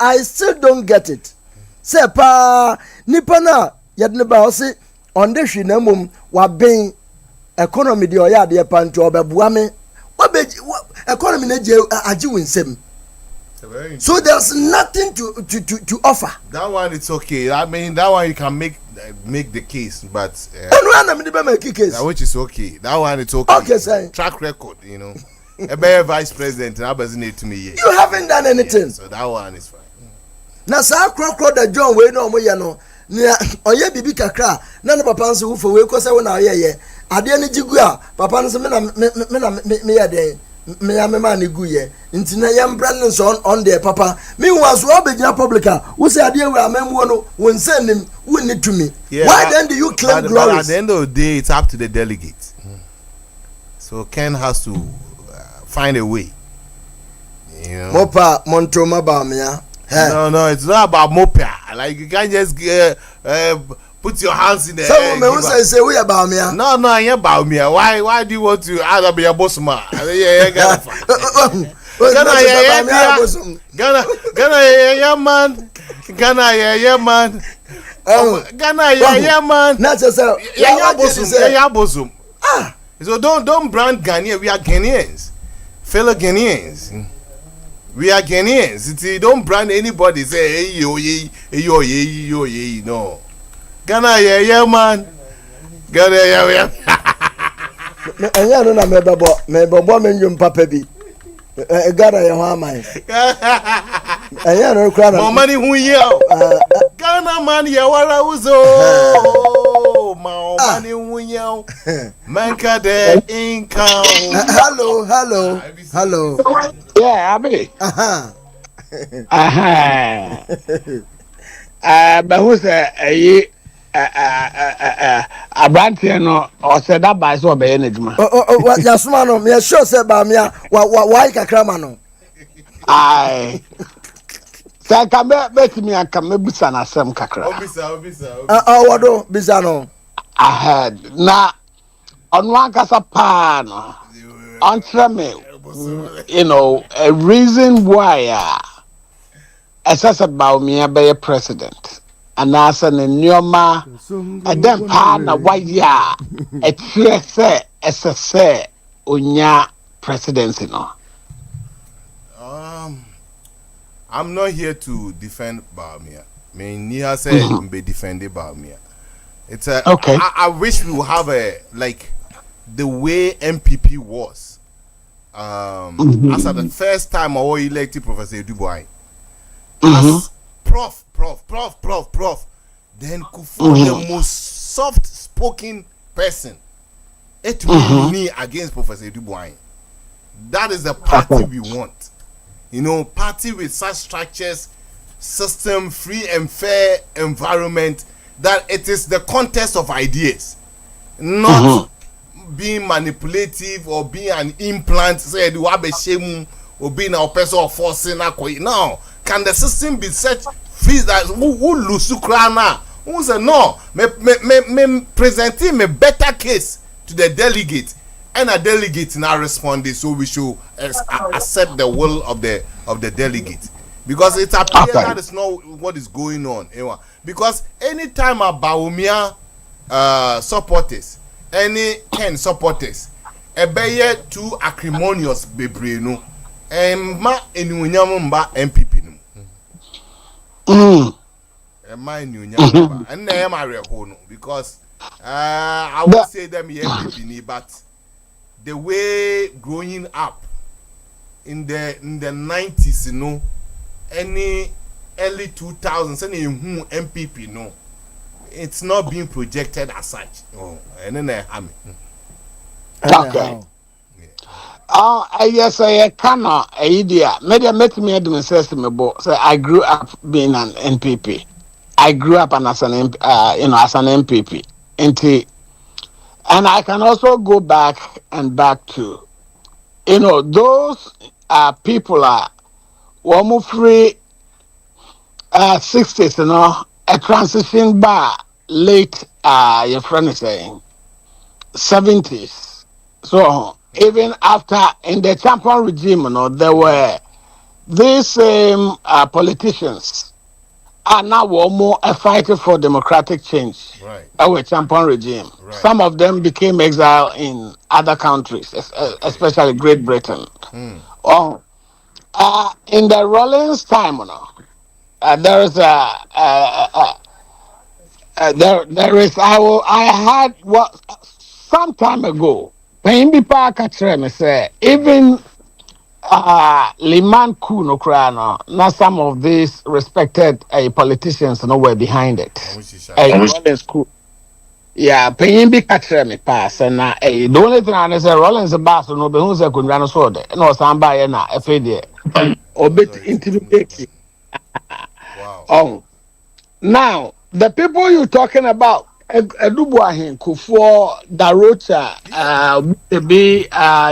I still don't get it. Say, pa, Nipana, yet never say on the shinamum, what being economy, the oya, the panto, or buame, what be economy, are you in sim? So there's nothing to offer.
That one it's okay. I mean, that one you can make the case, but which is okay. That one it's okay.
Okay, sir.
Track record, you know. A vice president, that doesn't need to me yet.
You haven't done anything.
Yeah, so that one is fine.
Now, sir, crowd that John we no moyano. Oye bibi kakra. None of papa who for we cause I went out here. I didn't jigua. Papa me man guye ntina yam brandons on there papa me was obegina publica who say adie we amemwo no won send him who need to me why then do you claim glory?
But at the end of the day it's up to the delegates. So Ken has to find a way, you know.
Mopa montoma bamia
no it's not about mopa, like you can't just put your hands in the air.
Some men say we about me.
No, I ain't about me. Why do you want to either be a boss man? Yeah, Ghana, man.
Not yourself.
Bosom. So don't brand Ghanaian. We are Ghanaians, fellow Ghanaians. We are Ghanaians. Don't brand anybody. Say hey, no. Ghana yeah man. Ghana yeah.
Anya no na me bebo me nyum papa bi. Ghana ya ho amai. Anya no kra na.
Mo mani hu ye o. Ghana man ya wara uzo. Mo mani hu ye o. Manka de income.
Hello.
Yeah, Abi.
But who's a aberanteɛ no ɔsɛ daba sɛ ɔbɛyɛ n'adwuma.
Yasuma no me sure say ba me why kakra ma no.
Aye. Sɛ ka bɛtumi aka mɛbusa n'asɛm kakra.
Obisa.
Wado bisa no.
Ahead. Na ɔno ankasa paa no ɔnkyerɛ me a reason why ɛsɛ sɛ Bawumia bɛyɛ president anaasɛ ne nneɛma ɛdɛn paa na wayɛ a ɛkyerɛ sɛ ɛsɛ sɛ onya presidency no.
I'm not here to defend Bawumia. Me near say be defending Bawumia. It's a okay. I wish we would have a like the way MPP was. As at the first time I was elected Professor Dubois. As Prof. Then Kufu the most soft spoken person. It will be against Professor Dubois. That is the party we want. You know, party with such structures, system, free and fair environment, that it is the contest of ideas, not being manipulative or being an implant, say you have a shame or being a person or forcing a coin. Now, can the system be such free that who lose krana? Who say no? Me presenting a better case to the delegate. And a delegate now responded, so we should accept the will of the delegate, because it appears that is not what is going on. Because anytime a Bawumia supporters, any 10 supporters, a bayer too acrimonious bebreno, and ma enunyamumba MPP no. Ma enunyamumba, and name I reckon because I would say them MPP but. The way growing up in the 90s, you know, any early 2000s, any MPP, no, it's not being projected as such. Oh, and then
okay. Yes, I cannot idea. Maybe I met me at me, so I grew up being an NPP. I grew up as an as an MPP. And I can also go back to, those people are free 60s, a transition bar late, your friend is saying 70s. So even after in the champion regime, there were these same politicians are now more fighting for democratic change.
Right.
Our champion regime. Right. Some of them became exiled in other countries, especially Great Britain. In the Rollins time, there is I had some time ago. Payimbi Parker say even. Liman Kuno Krano, not some of these respected politicians were behind it. Rollins Ku. Yeah, Payimbi Katre me pass, and the only thing I say, Rollins a bass, no, but who's a good run sword, no, somebody na a failure, or bit intimidating. Wow. Now, the people you're talking about, Dubois, Kufuor, Darocha,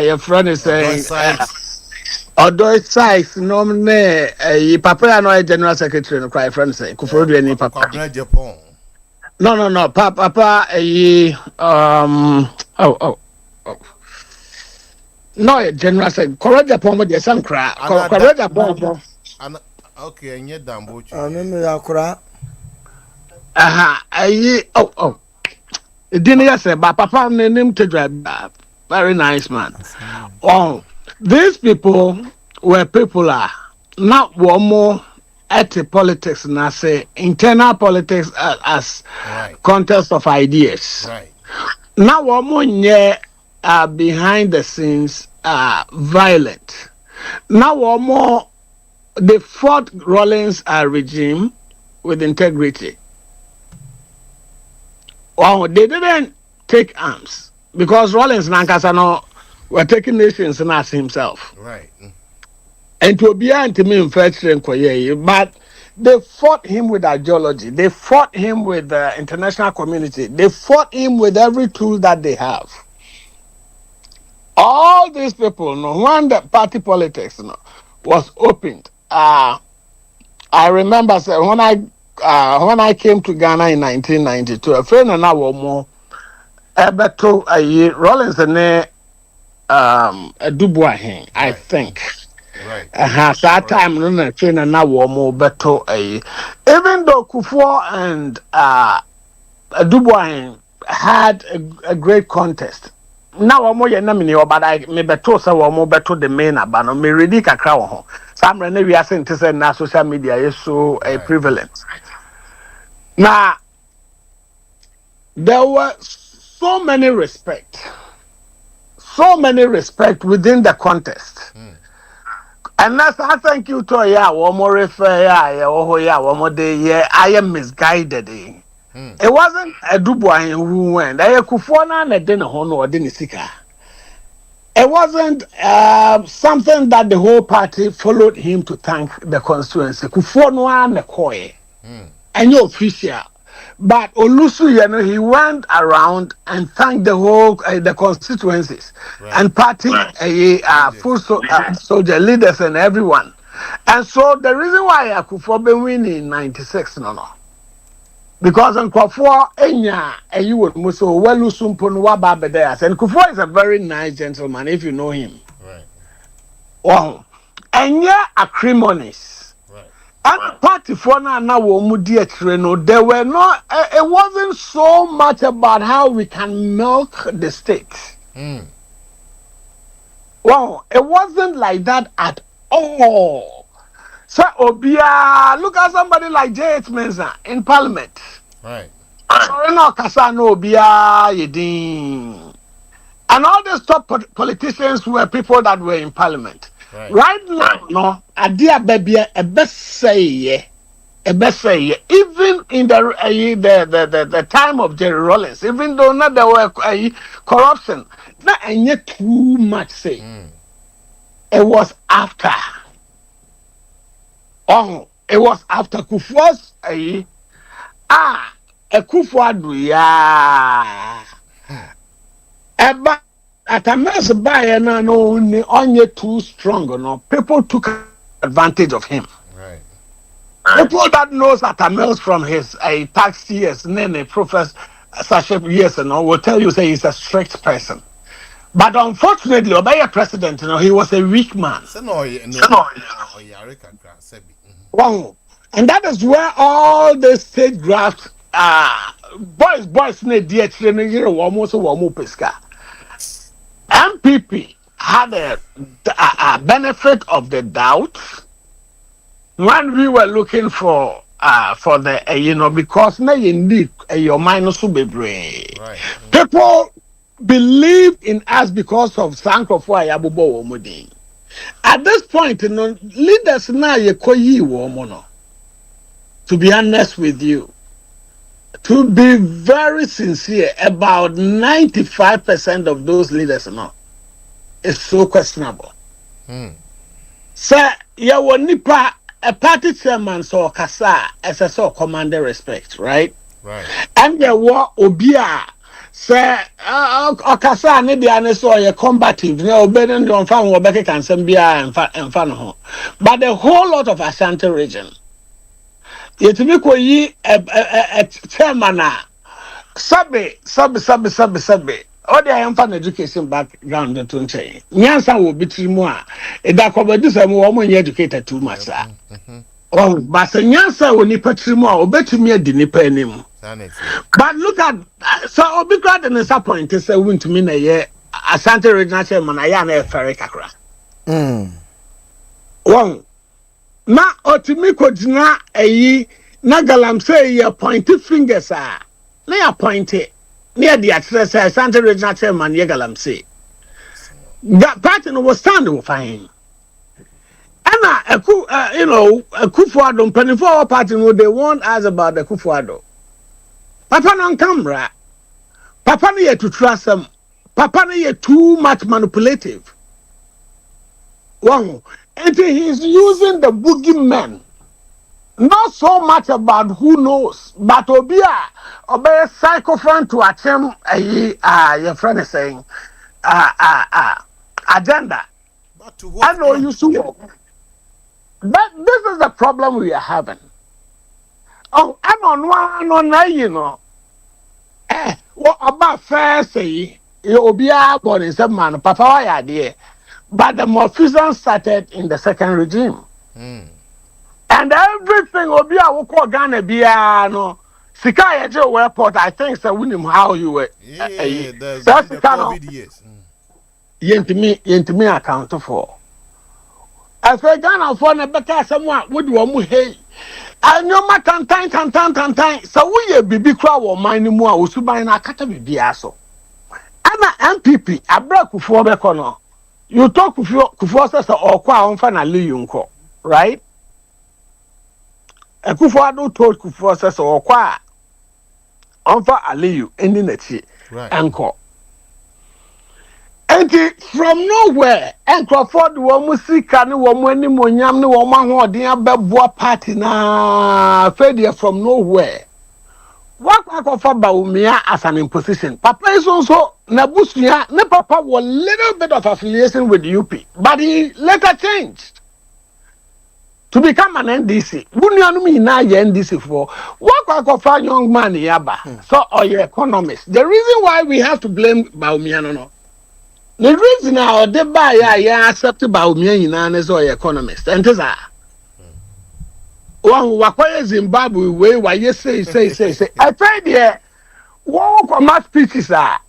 your friend is saying. Although it's size, no, Papa, no, general secretary, no, cry, friend, say, Kufuor, any Papa.
Agyapong.
No, Papa, no, general secretary, correct Agyapong, but there's some cry, correct Agyapong.
Okay, and yet, damn,
I remember cry.
It didn't say, but Papa named to drive, very nice man. These people were popular, not one more at the politics, and I say internal politics as contest of ideas.
Right.
Now one more behind the scenes violent. Now one more they fought Rollins regime with integrity. They didn't take arms because Rollins Nankasano were taking nations and as himself.
Right.
And to be anti-manufacturing, but they fought him with ideology. They fought him with the international community. They fought him with every tool that they have. All these people, when the party politics, was opened. I remember when I came to Ghana in 1992, a friend and I were more able Rollins and a Dubois, I think.
Right.
So that time, no, train and now more better. Even though Kufuor and Dubois had a great contest. Now I'm more than but I may better so more better the main abano me ready kakra wo ho. Some rene we are saying to say na social media is so prevalent. Now there were so many respect within the contest. And that's I thank you to one more refer one more day I am misguided. It wasn't a Dubois who went. I Kufona and a dinner honor or didn't sika. It wasn't something that the whole party followed him to thank the constituency. Kufona and the Koi. And your official. But Olusu, he went around and thanked the whole the constituencies and party full soldier leaders and everyone. And so the reason why Akufo been winning in 96, no. Because in Kufo, you would so well Lusumpon Wababedeas. And Kufo is a very nice gentleman if you know him.
Right.
Wow. And yeah, acrimonies. And party for now there were not it wasn't so much about how we can milk the state. Well, it wasn't like that at all. So Obia, look at somebody like J.H. Mensah in Parliament.
Right.
Sorry, no, Kasano Obia Yedin. And all these top politicians were people that were in Parliament. Right now, no, Adia baby, a best say, even in the time of Jerry Rollins, even though not there were corruption, not and yet too much say. It was after. Oh, it was after Kufuor's a Kufuor ya. At a mess by no only too strong, no people took advantage of him.
Right.
People that knows Atamels from his tax years, nene professor years and all will tell you say he's a strict person. But unfortunately, Obaya president, he was a weak man. Wow. And that is where all the state graft boys need dear training almost one pesca. MPP had a benefit of the doubt when we were looking for the because now indeed your minus will be brave. People believed in us because of Sankofo Ayabubo Omudi. At this point, leaders now to be honest with you, to be very sincere, about 95% of those leaders is so questionable. Sir, you nipa a party chairman so kasa as a so commander respect, right?
Right.
And there were obia sir kasa ne dia ne so you combative ne obedient on fan wo beke kan sem bia en fa no ho. But the whole lot of Ashanti region yetimi ko yi a chairman sabe all the infant education background to nche nyansa wo bitirimu a eda kwabadu sam wo mo educated too much oh but nyansa wo ni patirimu a obetumi adi nipa anim. But look at so obi grad and disappoint say wuntumi na ye Asante regional chairman aya na efere kakra wow na otimi ko gina ayi na galam say ye point fingers a na ya point near the address Asante regional chairman ye galam say that party no was stand fine. Anna a Kufuor penifo party no they warned us about the Kufuor. Papa on camera. Papa no to trust them. Papa no too much manipulative. One, and he's using the boogeymen. Not so much about who knows, but obia obey psychophone to attempt your friend is saying agenda.
But to what?
I know you see. That this is the problem we are having. Oh, I don't know, you know. What about first say you be born in some man, Papa, why idea? But the Malfeasance started in the second regime. And everything will be a call Ghana no. Sika Ejo airport, I think so we know how you were.
Yeah, the
COVID
years.
Yentimi account for. As for Ghana for na better someone would want hey. I know my tantan. So we bibi kra wo man mu a osuban na akata bibi aso. Ana MPP abra kufuo be kono. You talk kufuo say okwa onfa na leyu nko, right? Kufuado told Kufuor says or qua onfa Aliyu ending the tea anchor. And from nowhere, and Crawford woman see can woman any monyam no woman who dear beboa party na failure from nowhere. What of Baumia as an imposition? Papa is also Nabusia, ne papa was a little bit of affiliation with the UP, but he later changed to become an NDC. Bunyanumi na NDC for what of a young man yaba. So or your economist. The reason why we have to blame Baumiano. The reason now they buy ya accept Baumian as or economist. And one who Zimbabwe way why you say. I tried here. What for mass speeches are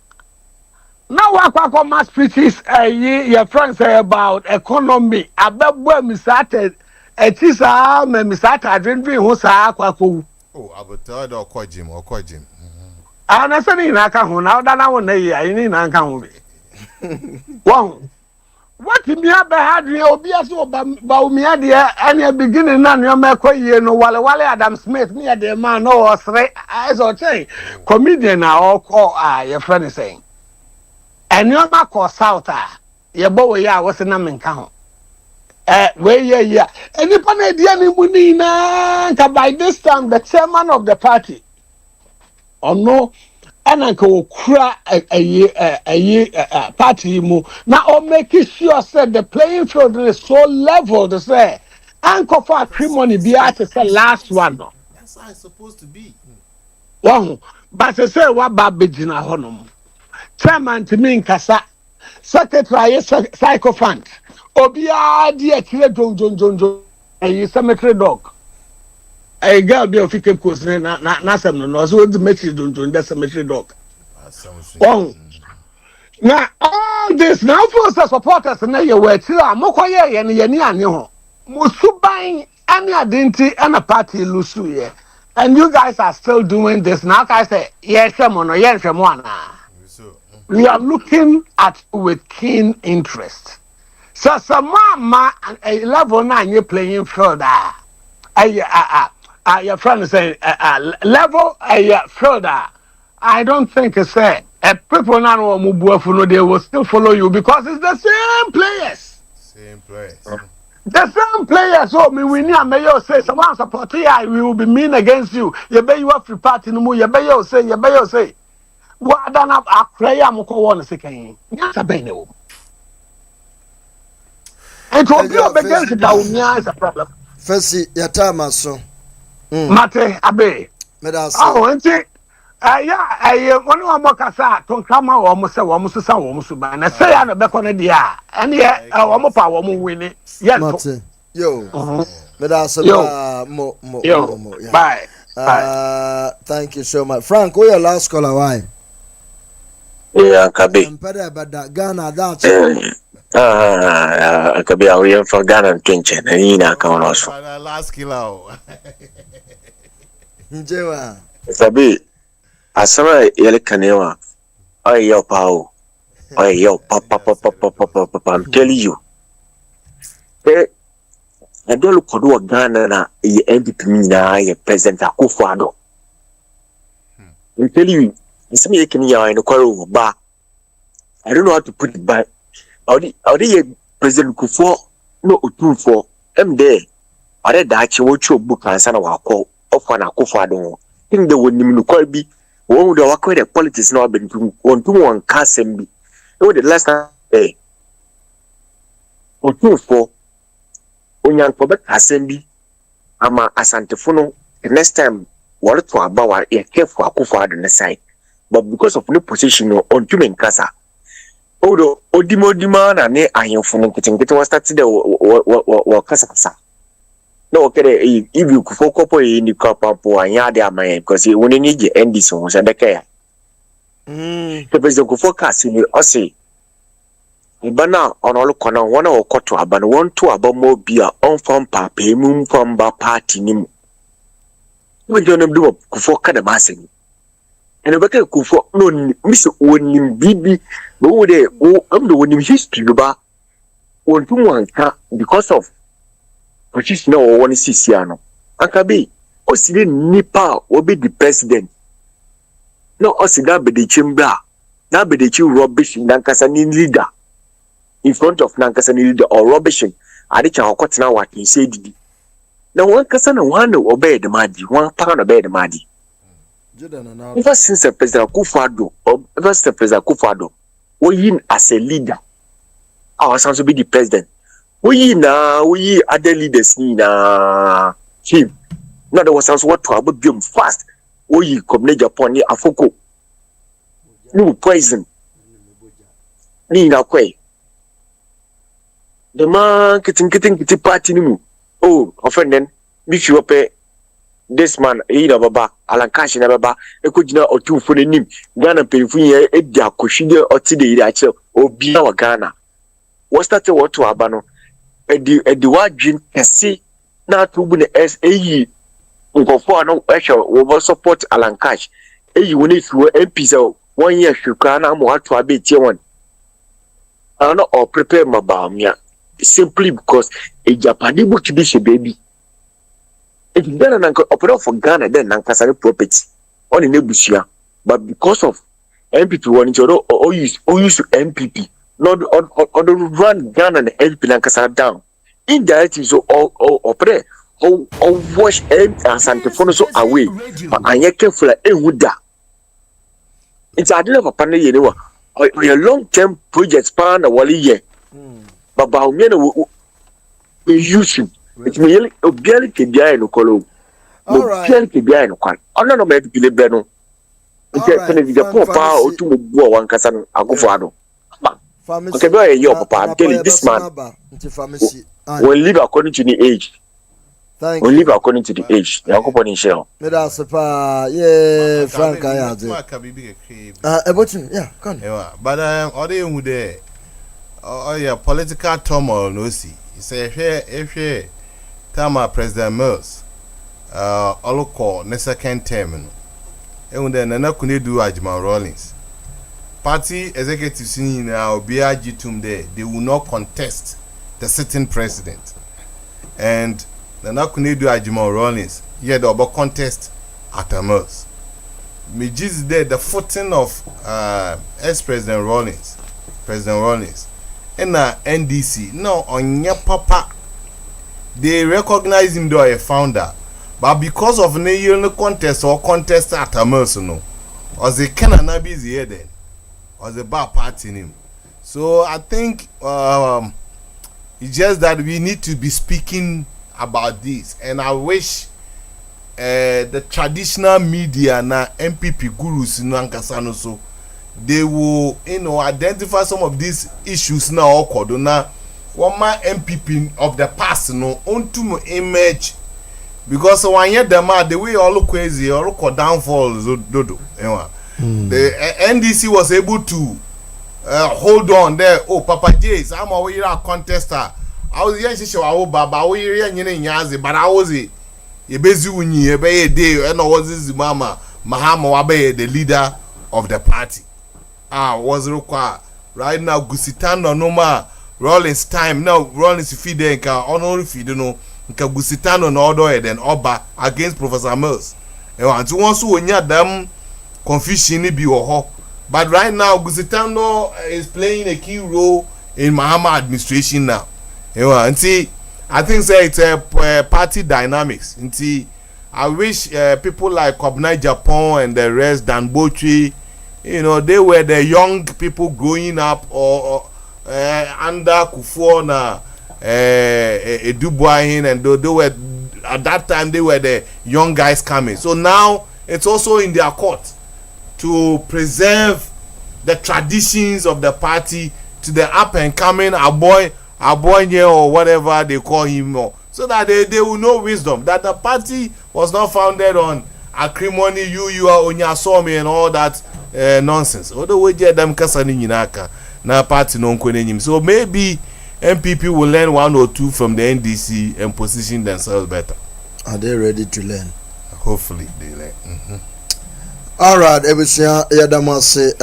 now what mass speeches your friends say about economy. About when we started. Etisa me misata drinking ho saa kwako.
Oh, abota do okojim.
Ana sani na aka ho na oda na wo na yi ayi na aka ho bi. Won. What me aba hadwe obi aso ba umi ade any beginning na no makoyie no wale Adam Smith me ade man no osre as o say comedian na okọ your friend saying. Enyo ma ko south ye bo we ya wo se na menka ho. Yeah. Any by this time, the chairman of the party, or no, and uncle cry a party mu. Now, making sure said the playing field is so level to say, Uncle for money be at the last one.
That's how it's supposed to be.
One, but I say what Babijina Honum. Chairman to me in Kasa, secretary psychophant. Obia dear killer John a cemetery dog. A girl be of fake course na some no so the metric don't that cemetery dog. Oh now all this now for supporters na ye were till amokoye ye ni ani ho. Musuban any identity and a party lusu ye. And you guys are still doing this now. I say yes, we are looking at with keen interest. So some a level 9 you playing field your friend say level field I don't think it's people now they will still follow you because it's the same players. The same players. So me we need mayor say someone support here we will be mean against you. You bet you have free party no more. You bet you say. What done up a prayer moko one second. Yes, I been no. And to be against it is a problem.
First, your time is so.
Mate, abe. Oh, and say, one more cassa, don't come out almost ban. I say, I'm a back on idea. And yet, our mopa woman winning. Yes,
yo.
Bye.
Thank you so much. Frank, who your last caller? Why?
Yeah, Kabi.
Ghana, that's
Kabi, we are for Ghana and Kinchen, and you know, come also.
Last kilo.
Kabi, Asama Yelikanewa, I yo pow, I yo papa, I'm telling you. I don't look for Ghana na MPP na ye President Akufo-Addo. I'm telling you, some ye can ya in a quarrel ba. I don't know how to put it back. Audi President Akufo
no utumfo MD ade dachi wochu book ansa na wako ofa na akofo adon think the wonim no kwa bi wo de wako the politics na wabentum wontum won kasem bi e the last time utumfo onyanko be kasem bi ama asantefo no the next time what to about e careful akofo adon the side but because of no position no ontum nkasa odo odimodima na ne ahemfo no nketenkete wa start the wo kasa no okay if you focus on the couple anya de amaye because you need the end so so dekaya the president go focus ni o say ibana onolo kona wona okoto aba no won to aba mo bia on fam papa emu fam ba party ni mu we don't do go focus the maseni ene beka go focus no miss wonim bibi no de o am the wonim history ba won tun wanka because of which is no one is Sisiano. Akabe, Oside Nipa will be the president. No, Osida be the chamber. Now be the chief rubbish in Nankasani leader. In front of Nankasani leader or rubbishing. I did your cut now what he said. Now one Kasana one obey the Madi, 1 pound obey the Madi. Ever since the President Kufado, or ever since the President Kufado, we in as a leader. Our sons will be the president. We other leaders na him. Now there was what to about them fast. We come Agyapong ni afoko. No poison. Ni na kwe. The man kitting party ni mu. Oh, offended. If you pay this man, na baba, alankashi na baba, ekujina otu for the nim. Ghana pay for ye dia koshide oti de ira che obi na wa Ghana. What started what to abano? Edi wadwin kese na tubu ne SAE nkofo no ehwe wo support alankash eyi woni fiwo MP so 1 year hwekra na mo ato abetie won ana or prepare mabamia simply because Ejapade book bi she baby it Ghana na opera for Ghana then nankasa property on in ebusua but because of MPP won or use MPP not on run Ghana and help Nankasa down. Indirectly, so or pray or wash and Santafono so away. But I ain't careful a wooda. It's a deal of a panel, you know, a long term project span a wally year. But Baumena we use him. It's merely a barely behind the column. All right, barely behind the quan. I don't know where to be the Beno. It's a poor power or 2 more 1 cousin Agofado. Okay, boy, your papa, I'm telling you, this man will live according to the age. Will live according to the age. The Agopon in shell.
Yeah, Frank, I yeah, come.
But all they would there. Oh, yeah, political turmoil, no see. It's a fair, Tama President Mills, all call the second term. And then I couldn't do Agyapong Rawlings. Party executives in our BRG there, they will not contest the sitting president. And the Nakune do Agyapong Rawlings, yet the about contest at a Mills. Me just there the footing of ex-president Rawlings, President Rawlings, and NDC. No, on your papa, they recognize him though a founder, but because of no contest or contest at a Mills, no, or they cannot be here then. Or the bar party name. So I think it's just that we need to be speaking about this, and I wish the traditional media na MPP gurus in Nankasano so they will identify some of these issues now occurred na one man MPP of the past onto image because when you them the way all look crazy all look downfalls dodo the NDC was able to hold on there. Oh, Papa Jays, I'm a contester. I was yes, Baba, we nyazi, but I was a Bezuini, a day, and I was this Mama Mahama Wabe, the leader of the party. Was required right now. Gusitano no ma Rollins time now. Rollins feed and honor feed Gusitano no order then Oba against Professor Mills. And so once when you them. Confusion be but right now Gusitano is playing a key role in Mahama administration now. And see, I think say it's a party dynamics. And see, I wish people like Agyapong and the rest, Dan Botri, they were the young people growing up or under Kufuor Edubuahin, and they were at that time they were the young guys coming. So now it's also in their court to preserve the traditions of the party to the up and coming Aboy or whatever they call him, so that they will know wisdom that the party was not founded on acrimony, you are on your somi and all that nonsense. Although we get them kasani yinaka na party non kwenenyim. So maybe MPP will learn one or two from the NDC and position themselves better.
Are they ready to learn?
Hopefully they learn.
All right, everything yadamase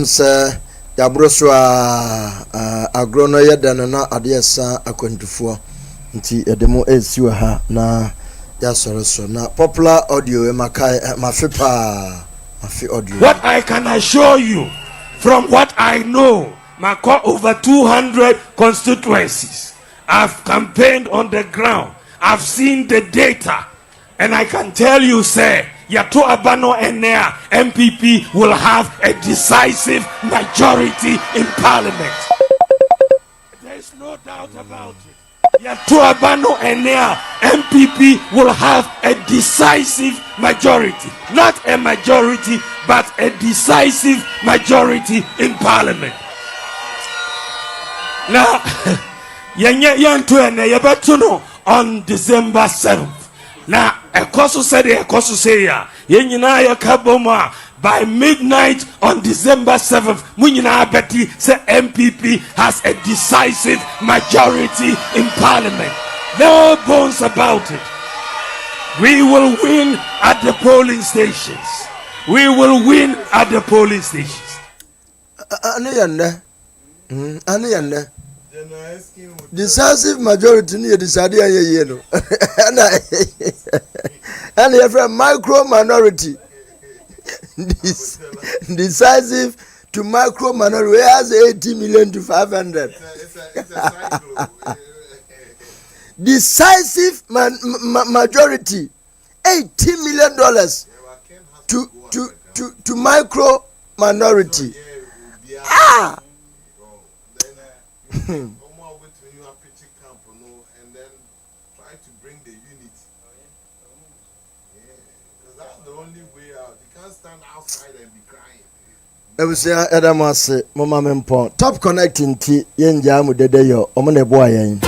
say yabroswa agrono yadana na adesa akwantufoɔ nti edemo esiwa ha na yasoroso na popular audio makai mafi audio.
What I can assure you from what I know, Mako over 200 constituencies. I've campaigned on the ground. I've seen the data, and I can tell you, sir, Yato Abano Enea MPP will have a decisive majority in Parliament. There is no doubt about it. Yato Abano Enea MPP will have a decisive majority, not a majority, but a decisive majority in Parliament. Now, on December 7th. Now, Ekosu said, by midnight on December 7th, Munyina Betty said MPP has a decisive majority in Parliament. No bones about it. We will win at the polling stations. We will win at the polling stations.
Decisive majority near decide and every micro minority. Decisive to micro minority has 80 million to 500. Decisive majority $80 million to micro minority. Ah. Ebusia Edamase Mama Mempo Top Connecting T Yenja Mudede yo omone boa yen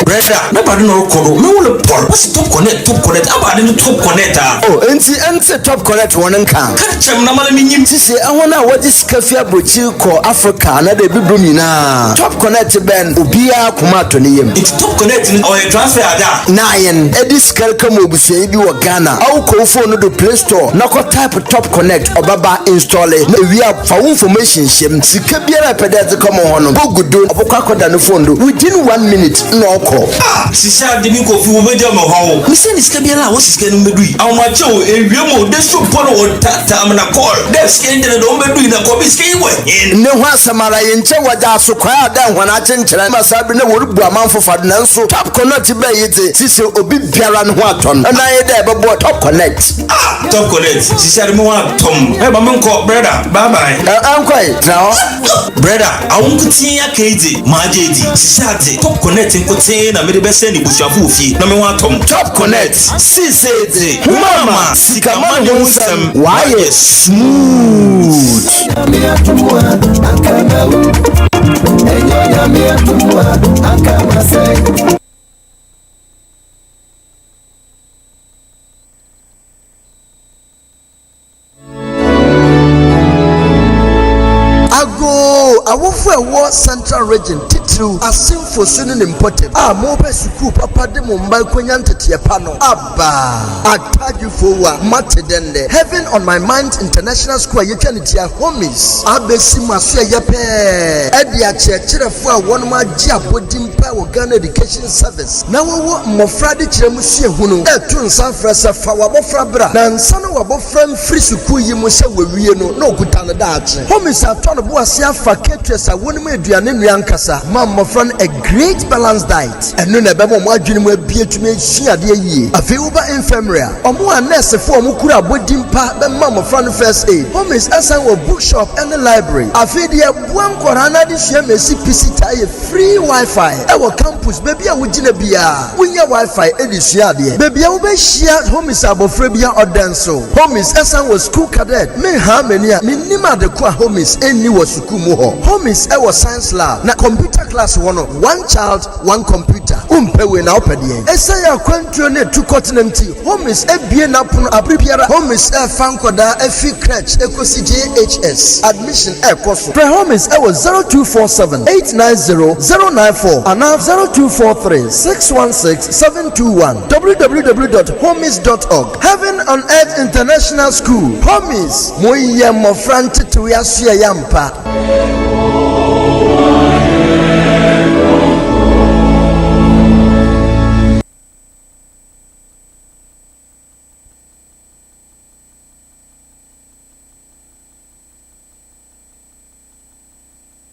Brother, nobody no call. Me will Paul. What's top connect? Top connect. About the top connector.
Oh, NC top connect one can.
Catch him. Na mala minyim.
Sisi, I wanna what is cafe abochi ko Africa na de bibumi na. Top connect ben ubia kumato ni yem.
It's top connect or a transfer ada.
Nine. Edis kelka mo busie bi wa Ghana. Au ko phone do Play Store. Na ko type top connect obaba install it. Na we have for information shem. Sika biara pedeze come on. Bogudo obokwa koda no phone do. Within 1 minute no call.
Ah, sisa de mi ko fi wo beja mo hawo. Mi se ni sika biara wo sika no medui. Awmache o ewiemo de so polo o tata am na call. De sika ndene do medui na ko bi sika yiwe.
Ne ho asamara yenche waja so kwa ada hwana chenchera. Masabi ne wo rubu amanfo fado na nso. Top connect be yete. Sisi obi biara no ho aton. Na ye de be bo top connect.
Ah, top connect. Sisa de mo atom. E ba me nko brother. Bye bye.
Ankwai. Now,
brother, awunkuti ya keji. Majeji. Sisa de top connect nkote na me de be send ibusuafo ofie. Na me wa atom.
Top connect.
Sisi mama sikamani unsam.
Why smooth. Ago awofo ewo central region titiriw asemfo so ne important a mo pe school papa de mo mba kwanya ntete pa no aba atadwufo wa matedende heaven on my mind international school ye twa ne tia homies abesi maso ye pe e a chekirefo a won ma gi abodim pa wo Ghana education service na wo mmofra de kiremu sie hunu etu nsa fresa fa wa bofra bra na nsa no wa bofra mfiri school yi mu se wawie no na okuta ne daache homies ato no bo ase afa ketres a wonu aduane nua nkasa ma mmofra a great balanced diet enu na be mo adwene mu abietumi ehia de yie afi wo ba infirmary omo a nurse fo omo kura abodim pa be ma mmofra no first aid homies asan wo bookshop and the library afi de buan korana de hia mesi pisita ye free wifi e wo campus baby a wugina bia wunya wifi e de hia de baby a wo be hia homies abofra bia odenso homies asan wo school cadet me ha mani a minima de kwa homies eni wo school mu ho homies e wo science lab na computer class one child one computer umpewe na opedie esa ya kwantro ne two continent homies ebie na pono abribiara homies e fankoda efi crèche ekosi JHS admission e koso pre homies e wo 0247890094 and 0243616721 www.homies.org Heaven on Earth International School homies moye mo front to ya yampa